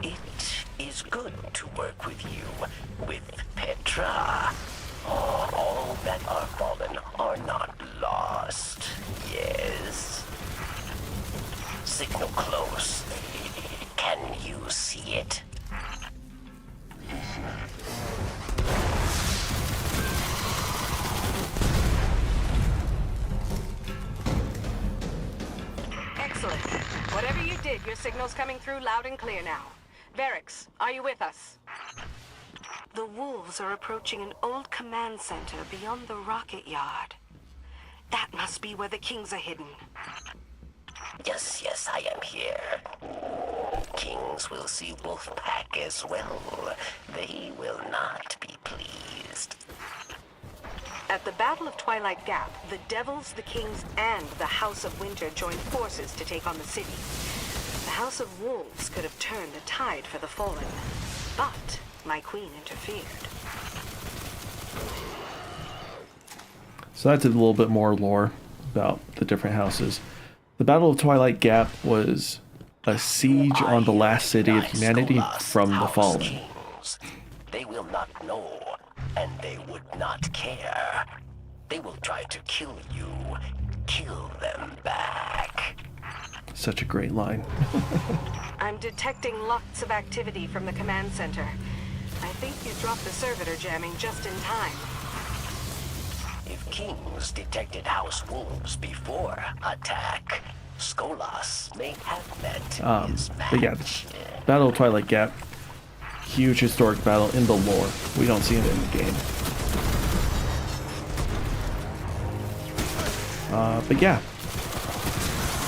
It is good to work with you, with Petra. All that are fallen are not lost, yes? Signal close. Can you see it? Excellent. Whatever you did, your signal's coming through loud and clear now. Varix, are you with us? The wolves are approaching an old command center beyond the rocket yard. That must be where the kings are hidden. Yes, I am here. Kings will see Wolfpack as well. They will not be pleased. At the Battle of Twilight Gap, the Devils, the Kings, and the House of Winter joined forces to take on the city. The House of Wolves could have turned the tide for the Fallen, but my queen interfered. So that's a little bit more lore about the different houses. The Battle of Twilight Gap was a siege on the last city of humanity from the Fallen. They will not know, and they would not care. They will try to kill you. Kill them back. Such a great line. I'm detecting lots of activity from the command center. I think you dropped the servitor jamming just in time. If Kings detected House Wolves before attack, Skolas may have met his match. But yeah, Battle of Twilight Gap, huge historic battle in the lore. We don't see it in the game. But yeah,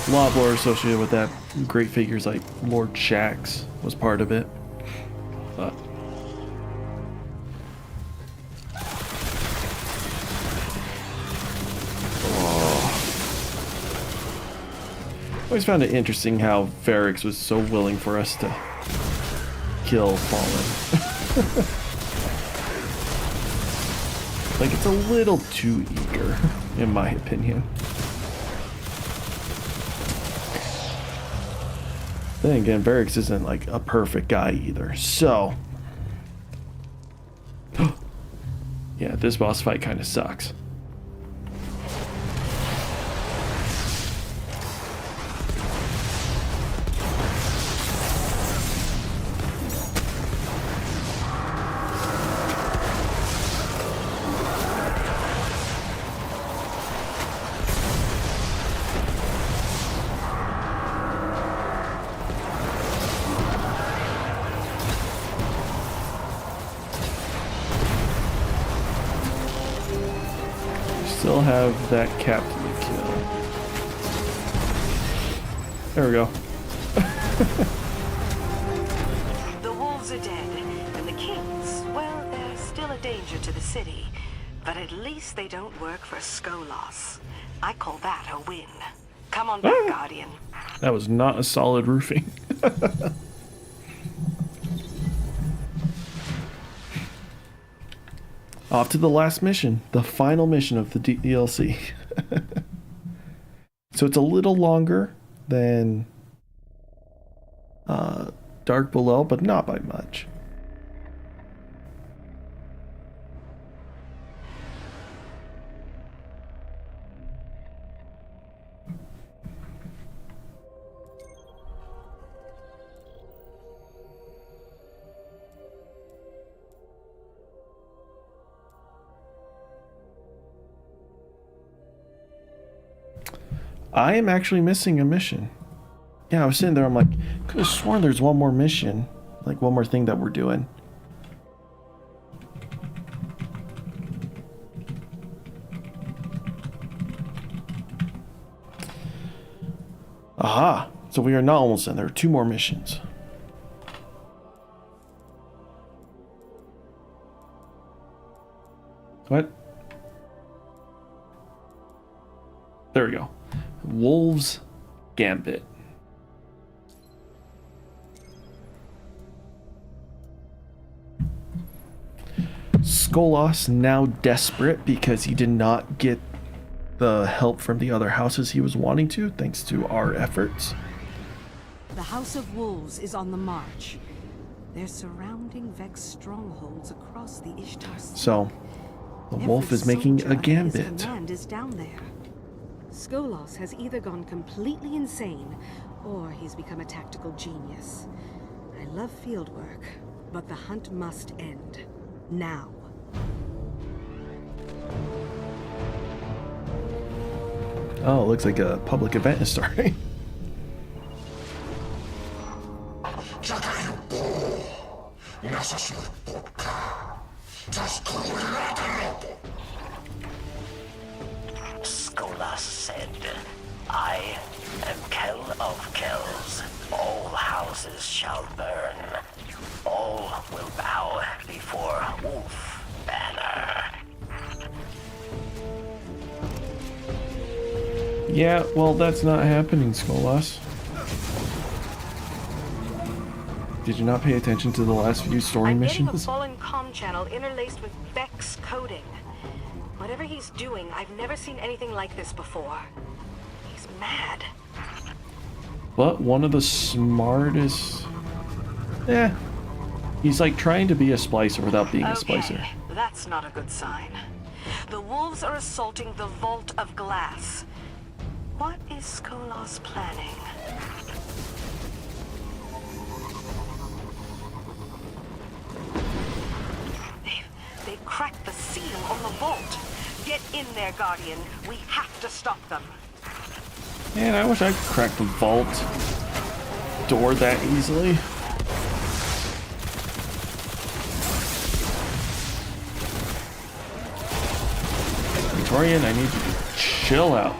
a lot of lore associated with that. Great figures like Lord Shax was part of it. But I always found it interesting how Varix was so willing for us to kill Fallen. Like, it's a little too eager, in my opinion. Then again, Varix isn't like a perfect guy either, so yeah, this boss fight kind of sucks. have that captain to kill. There we go. The wolves are dead, and the kings, well, they're still a danger to the city. But at least they don't work for Skolas. I call that a win. Come on back, Guardian. That was not a solid roofing. Off to the last mission, the final mission of the DLC. So it's a little longer than Dark Below, but not by much. I am actually missing a mission. Yeah, I was sitting there, I'm like, could have sworn there's one more mission. Like, one more thing that we're doing. Aha! So we are not almost done. There are 2 more missions. What? There we go. Wolves Gambit. Skolas, now desperate because he did not get the help from the other houses he was wanting to, thanks to our efforts. The House of Wolves is on the march. They're surrounding Vex strongholds across the Ishtar Sea. So, the wolf is making a gambit. His command is down there. Skolas has either gone completely insane, or he's become a tactical genius. I love field work, but the hunt must end. Now. Oh, it looks like a public event is starting. Skolas said, I am Kel of Kells. All houses shall burn. All will bow before Wolf Banner. Yeah, well, that's not happening, Skolas. Did you not pay attention to the last few story I'm getting a missions? fallen comm channel interlaced with Vex coding. Whatever he's doing, I've never seen anything like this before. He's mad. But one of the smartest... He's like trying to be a splicer without being a splicer. That's not a good sign. The wolves are assaulting the Vault of Glass. What is Skolas planning? They've cracked the seal on the vault. Get in there, Guardian. We have to stop them. Man, I wish I could crack the vault door that easily. Victorian, I need you to chill out.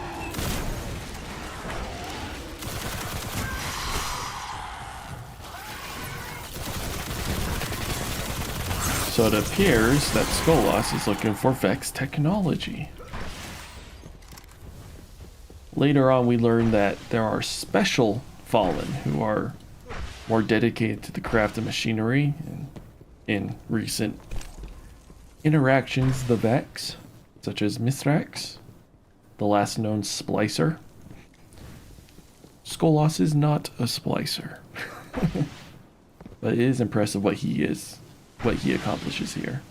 So it appears that Skolas is looking for Vex technology. Later on, we learn that there are special Fallen who are more dedicated to the craft of machinery. And in recent interactions, the Vex, such as Mithrax, the last known splicer. Skolas is not a splicer, but it is impressive what he is. What he accomplishes here.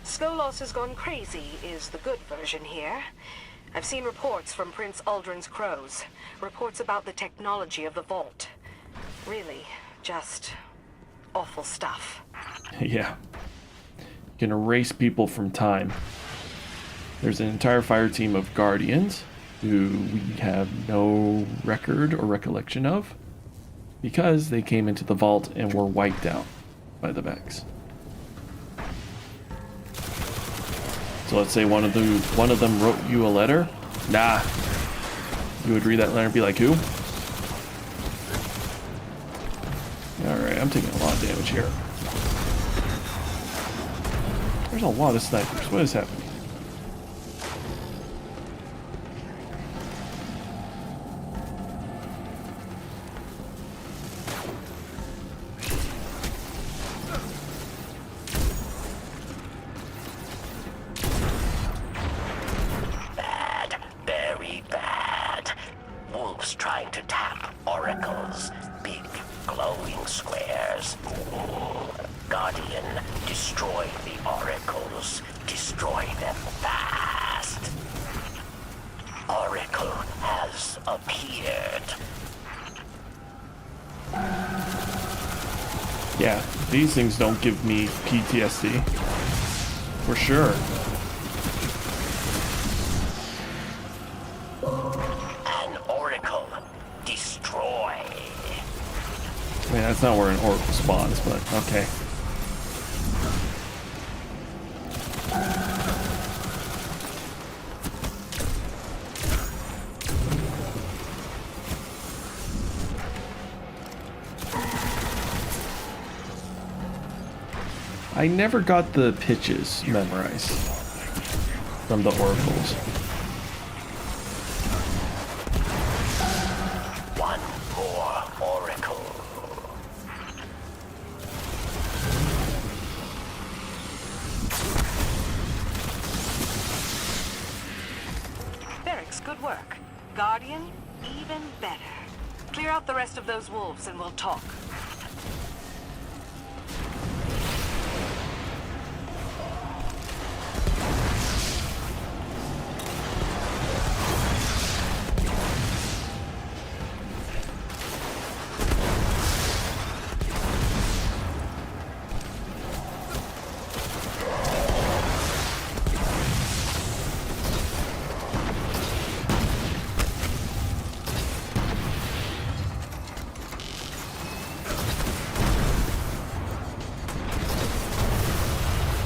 Skolas has gone crazy is the good version here. I've seen reports from Prince Aldrin's crows. Reports about the technology of the vault. Really, just awful stuff. Yeah. Can erase people from time. There's an entire fire team of guardians who we have no record or recollection of, because they came into the vault and were wiped out by the Vex. So let's say one of them wrote you a letter. Nah. You would read that letter and be like, who? Alright, I'm taking a lot of damage here. There's a lot of snipers. What is happening? Bad, very bad. Wolves trying to tap oracles. Big, glowing squares. Guardian, destroy the oracles. Destroy them fast. Oracle has appeared. Yeah, these things don't give me PTSD. For sure. An oracle. Destroy. I mean, that's not where an oracle spawns, but okay. I never got the pitches memorized from the oracles. One more oracle. Ferrex, good work. Guardian, even better. Clear out the rest of those wolves and we'll talk.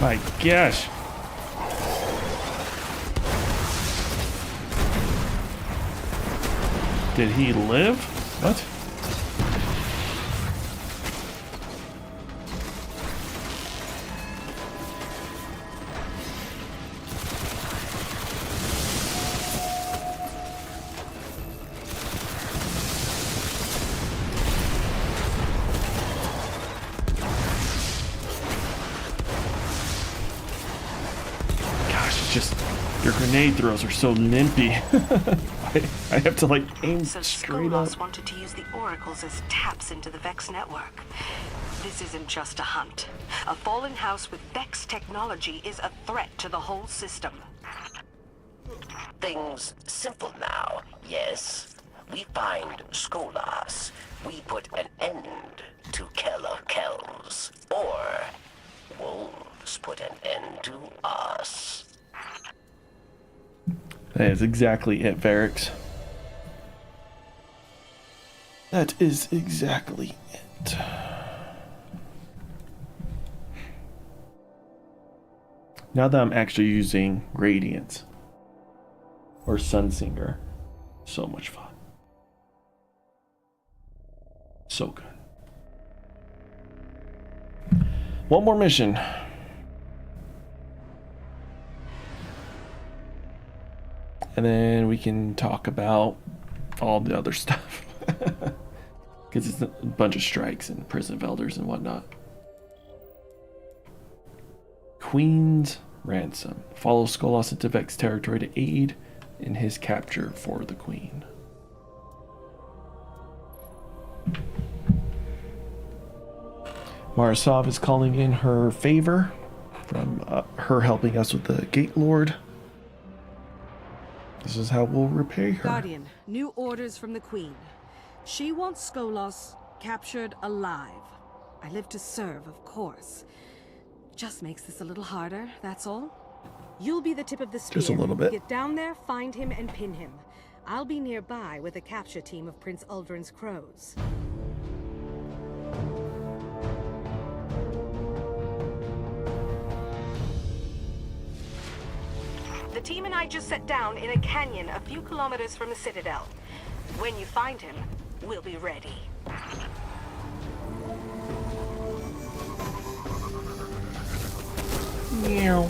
My gosh. Did he live? What? Your grenade throws are so limpy. I have to like aim So straight up. Skolos wanted to use the oracles as taps into the Vex network. This isn't just a hunt. A fallen house with Vex technology is a threat to the whole system. Things simple now, yes? We find Skolas. We put an end to Keller Kells. Or wolves put an end to us. That is exactly it, Varix. That is exactly it. Now that I'm actually using Radiance or Sunsinger, so much fun. So good. One more mission. And then we can talk about all the other stuff. Because it's a bunch of strikes and prison of elders and whatnot. Queen's Ransom. Follow Skolas into Vex territory to aid in his capture for the Queen. Marasov is calling in her favor from her helping us with the Gate Lord. This is how we'll repay her. Guardian, new orders from the Queen. She wants Skolos captured alive. I live to serve, of course. Just makes this a little harder, that's all. You'll be the tip of the spear. Just a little bit. Get down there, find him, and pin him. I'll be nearby with a capture team of Prince Uldren's crows. The team and I just set down in a canyon a few kilometers from the Citadel. When you find him, we'll be ready. Meow.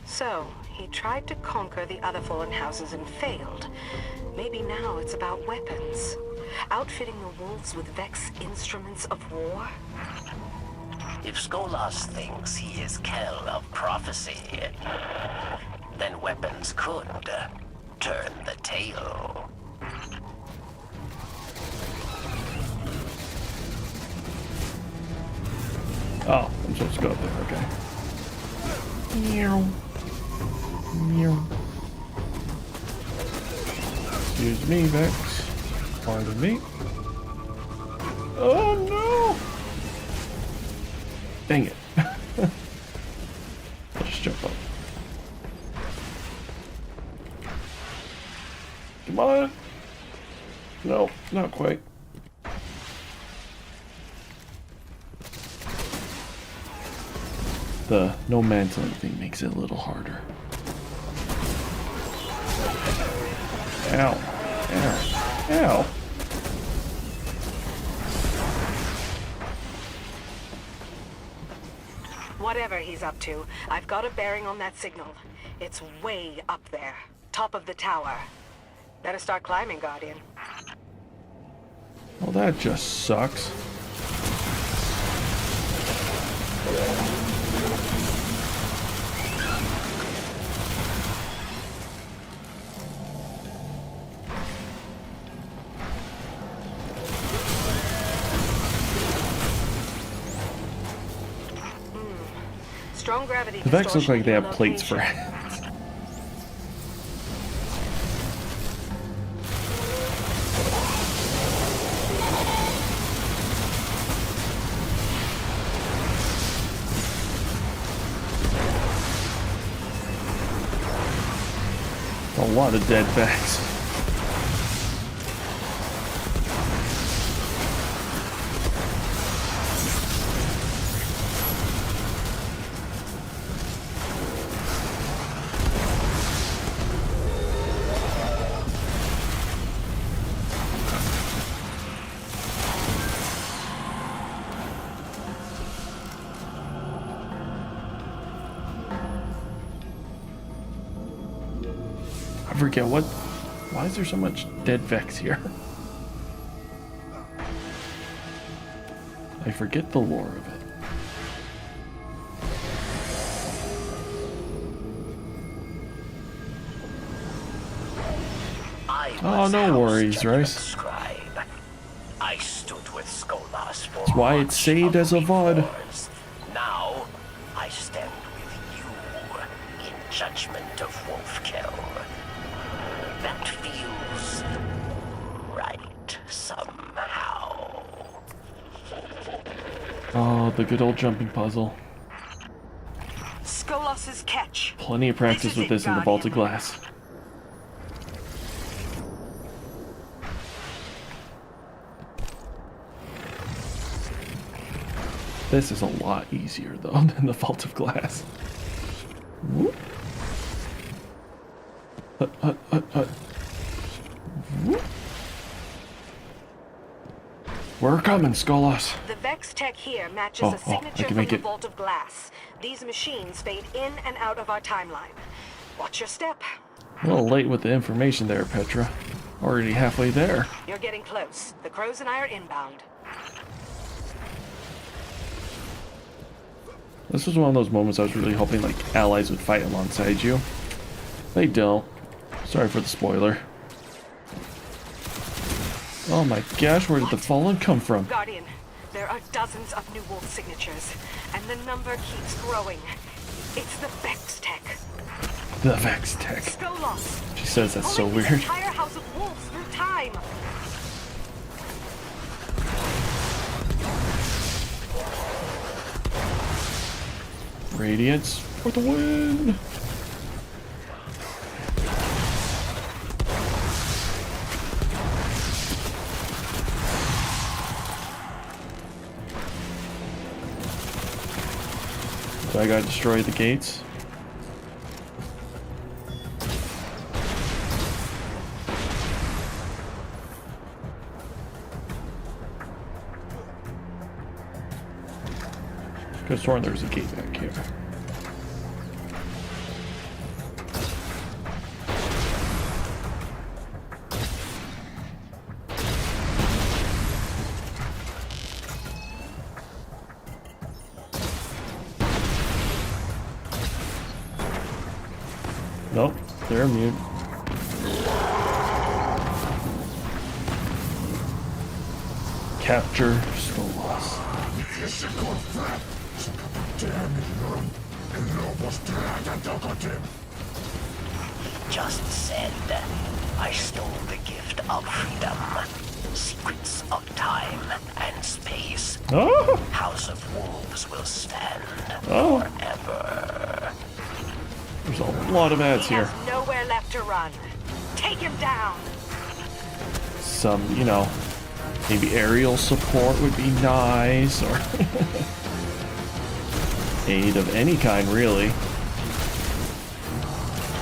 So, he tried to conquer the other fallen houses and failed. Maybe now it's about weapons. Outfitting the wolves with Vex instruments of war? If Skolas thinks he is Kell of prophecy, then weapons could turn the tail. Oh, I'm supposed to go up there, okay. Meow. Meow. Excuse me, Vex. Pardon me. Oh no! Dang it. I'll just jump up. Come on! No, not quite. The no mantling thing makes it a little harder. Ow. Ow. Ow. Whatever he's up to, I've got a bearing on that signal. It's way up there, top of the tower. Better start climbing, Guardian. Well, that just sucks. Strong gravity. The Vex look like they have plates for hands. A lot of dead Vex. I forget what. Why is there so much dead Vex here? I forget the lore of it. Oh, no worries, Rice. I stood with Skolas for That's why it's saved as a VOD. Now, I stand with you in judgment of Wolfkill. That feels right somehow. Oh, the good old jumping puzzle. Skolas's catch. Plenty of practice with this in the Vaulted Glass. This is a lot easier, though, than the Vault of Glass. Whoop. Whoop. We're coming, Skolas. The Vex tech here matches a signature from the Vault of Glass. These machines fade in and out of our timeline. Watch your step. A little late with the information there, Petra. Already halfway there. You're getting close. The crows and I are inbound. This was one of those moments I was really hoping like allies would fight alongside you. They don't. Sorry for the spoiler. Oh my gosh, where did the Fallen come from? Guardian, there are dozens of new wolf signatures, and the number keeps growing. It's the Vex tech. The Vex tech. Skolas. She says that's so weird. Entire house of wolves through time. Radiance for the win! So I gotta destroy the gates. Could have sworn there was a gate back here. Nope, they're immune. Capture Skolas. He just said, I stole the gift of freedom, secrets of time and space. Oh. House of Wolves will stand Oh. forever. There's a lot of ads He here. has nowhere left to run. Take him down. Some, you know, maybe aerial support would be nice, or aid of any kind, really.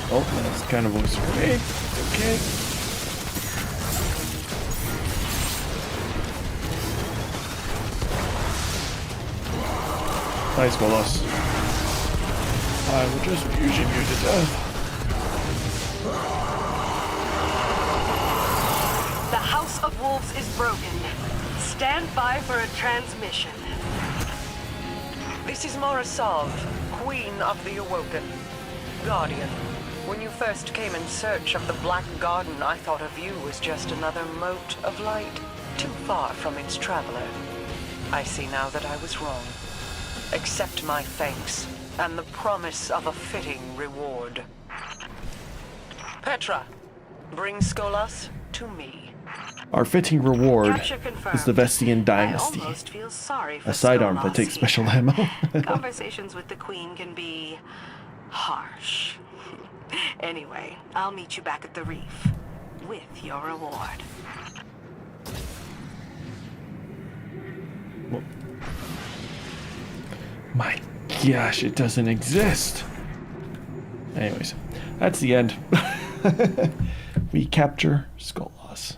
Oh, that's kind of a voice grenade. Okay. Nice, Golos. I will just fusion you to death. The House of Wolves is broken. Stand by for a transmission. This is Morasov, Queen of the Awoken. Guardian, when you first came in search of the Black Garden, I thought of you as just another mote of light, too far from its traveler. I see now that I was wrong. Accept my thanks, and the promise of a fitting reward. Petra, bring Skolas to me. Our fitting reward Capture confirmed. is the Vestian Dynasty. I almost feel sorry for A sidearm Skolas that takes here. special ammo. Conversations with the Queen can be harsh. Anyway, I'll meet you back at the reef with your reward. My gosh, it doesn't exist. Anyways, that's the end. We capture Skolas.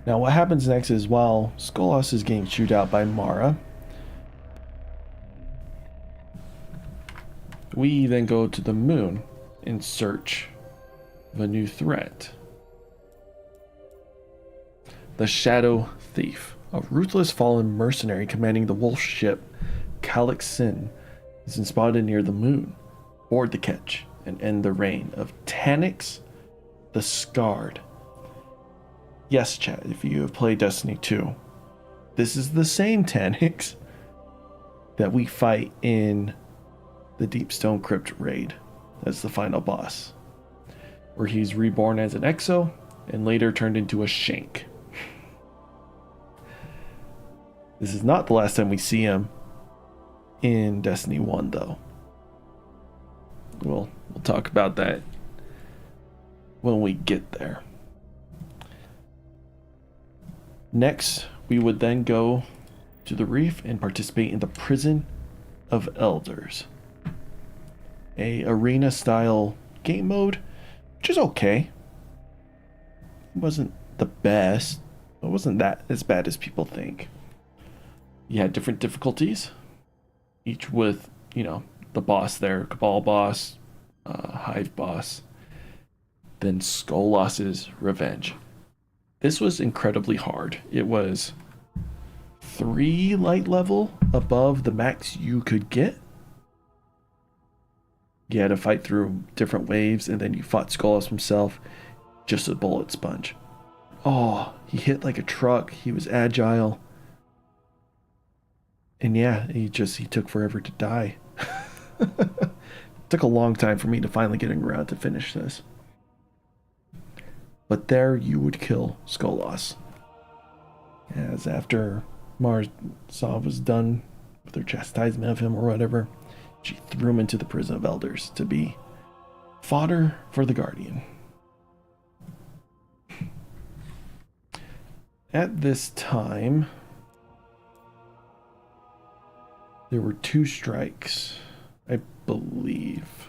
Now what happens next is while Skolas is getting chewed out by Mara, we then go to the moon in search of a new threat. The Shadow Thief, a ruthless fallen mercenary commanding the wolf ship Calyx Sin, is spotted near the moon. Board the catch and end the reign of Tannix the Scarred. Yes, chat, if you have played Destiny 2, this is the same Tannix that we fight in the Deepstone Crypt raid as the final boss, where he's reborn as an Exo and later turned into a Shank. This is not the last time we see him in Destiny 1, though. We'll talk about that when we get there. Next, we would then go to the reef and participate in the Prison of Elders, a arena-style game mode, which is okay. It wasn't the best. It wasn't that as bad as people think. You had different difficulties, each with, you know, the boss there, Cabal boss, Hive boss, then Skolas's Revenge. This was incredibly hard. It was 3 light level above the max you could get. You had to fight through different waves, and then you fought Skolas himself, just a bullet sponge. Oh, he hit like a truck. He was agile. And yeah, he took forever to die. It took a long time for me to finally get around to finish this. But there you would kill Skolas. As after Marzov was done with her chastisement of him or whatever, she threw him into the prison of elders to be fodder for the Guardian. At this time, there were 2 strikes, I believe.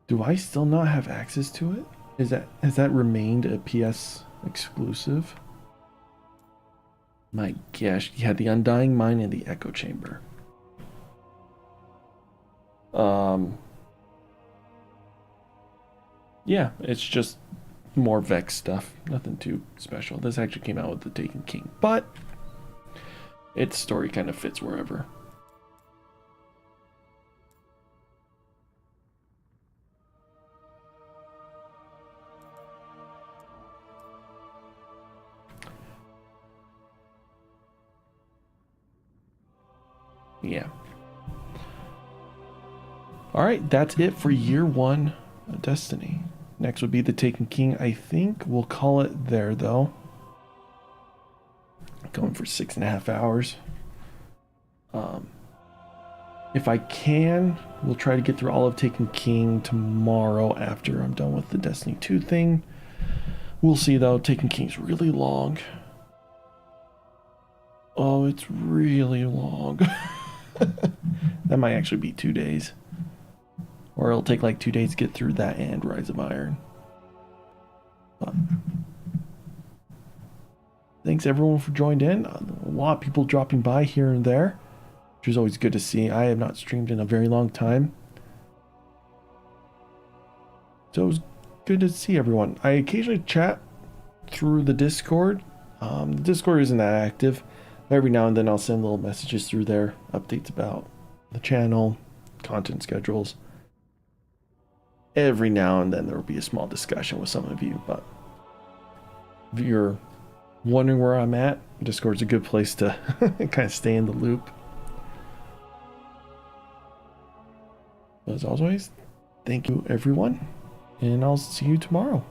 Do I still not have access to it? Has that remained a PS exclusive? My gosh, you had the Undying Mind and the Echo Chamber. Yeah, it's just more Vex stuff. Nothing too special. This actually came out with the Taken King, but its story kind of fits wherever. Yeah. Alright, that's it for year 1 of Destiny. Next would be the Taken King. I think we'll call it there, though. Going for 6.5 hours. If I can, we'll try to get through all of Taken King tomorrow after I'm done with the Destiny 2 thing. We'll see, though. Taken King's really long. Oh, it's really long. That might actually be 2 days. Or it'll take like 2 days to get through that and Rise of Iron. But thanks everyone for joining in. A lot of people dropping by here and there, which is always good to see. I have not streamed in a very long time, so it was good to see everyone. I occasionally chat through the Discord. The Discord isn't that active. Every now and then I'll send little messages through there, updates about the channel, content schedules. Every now and then there will be a small discussion with some of you, but if you're wondering where I'm at, Discord's a good place to kind of stay in the loop. As always, thank you everyone, and I'll see you tomorrow.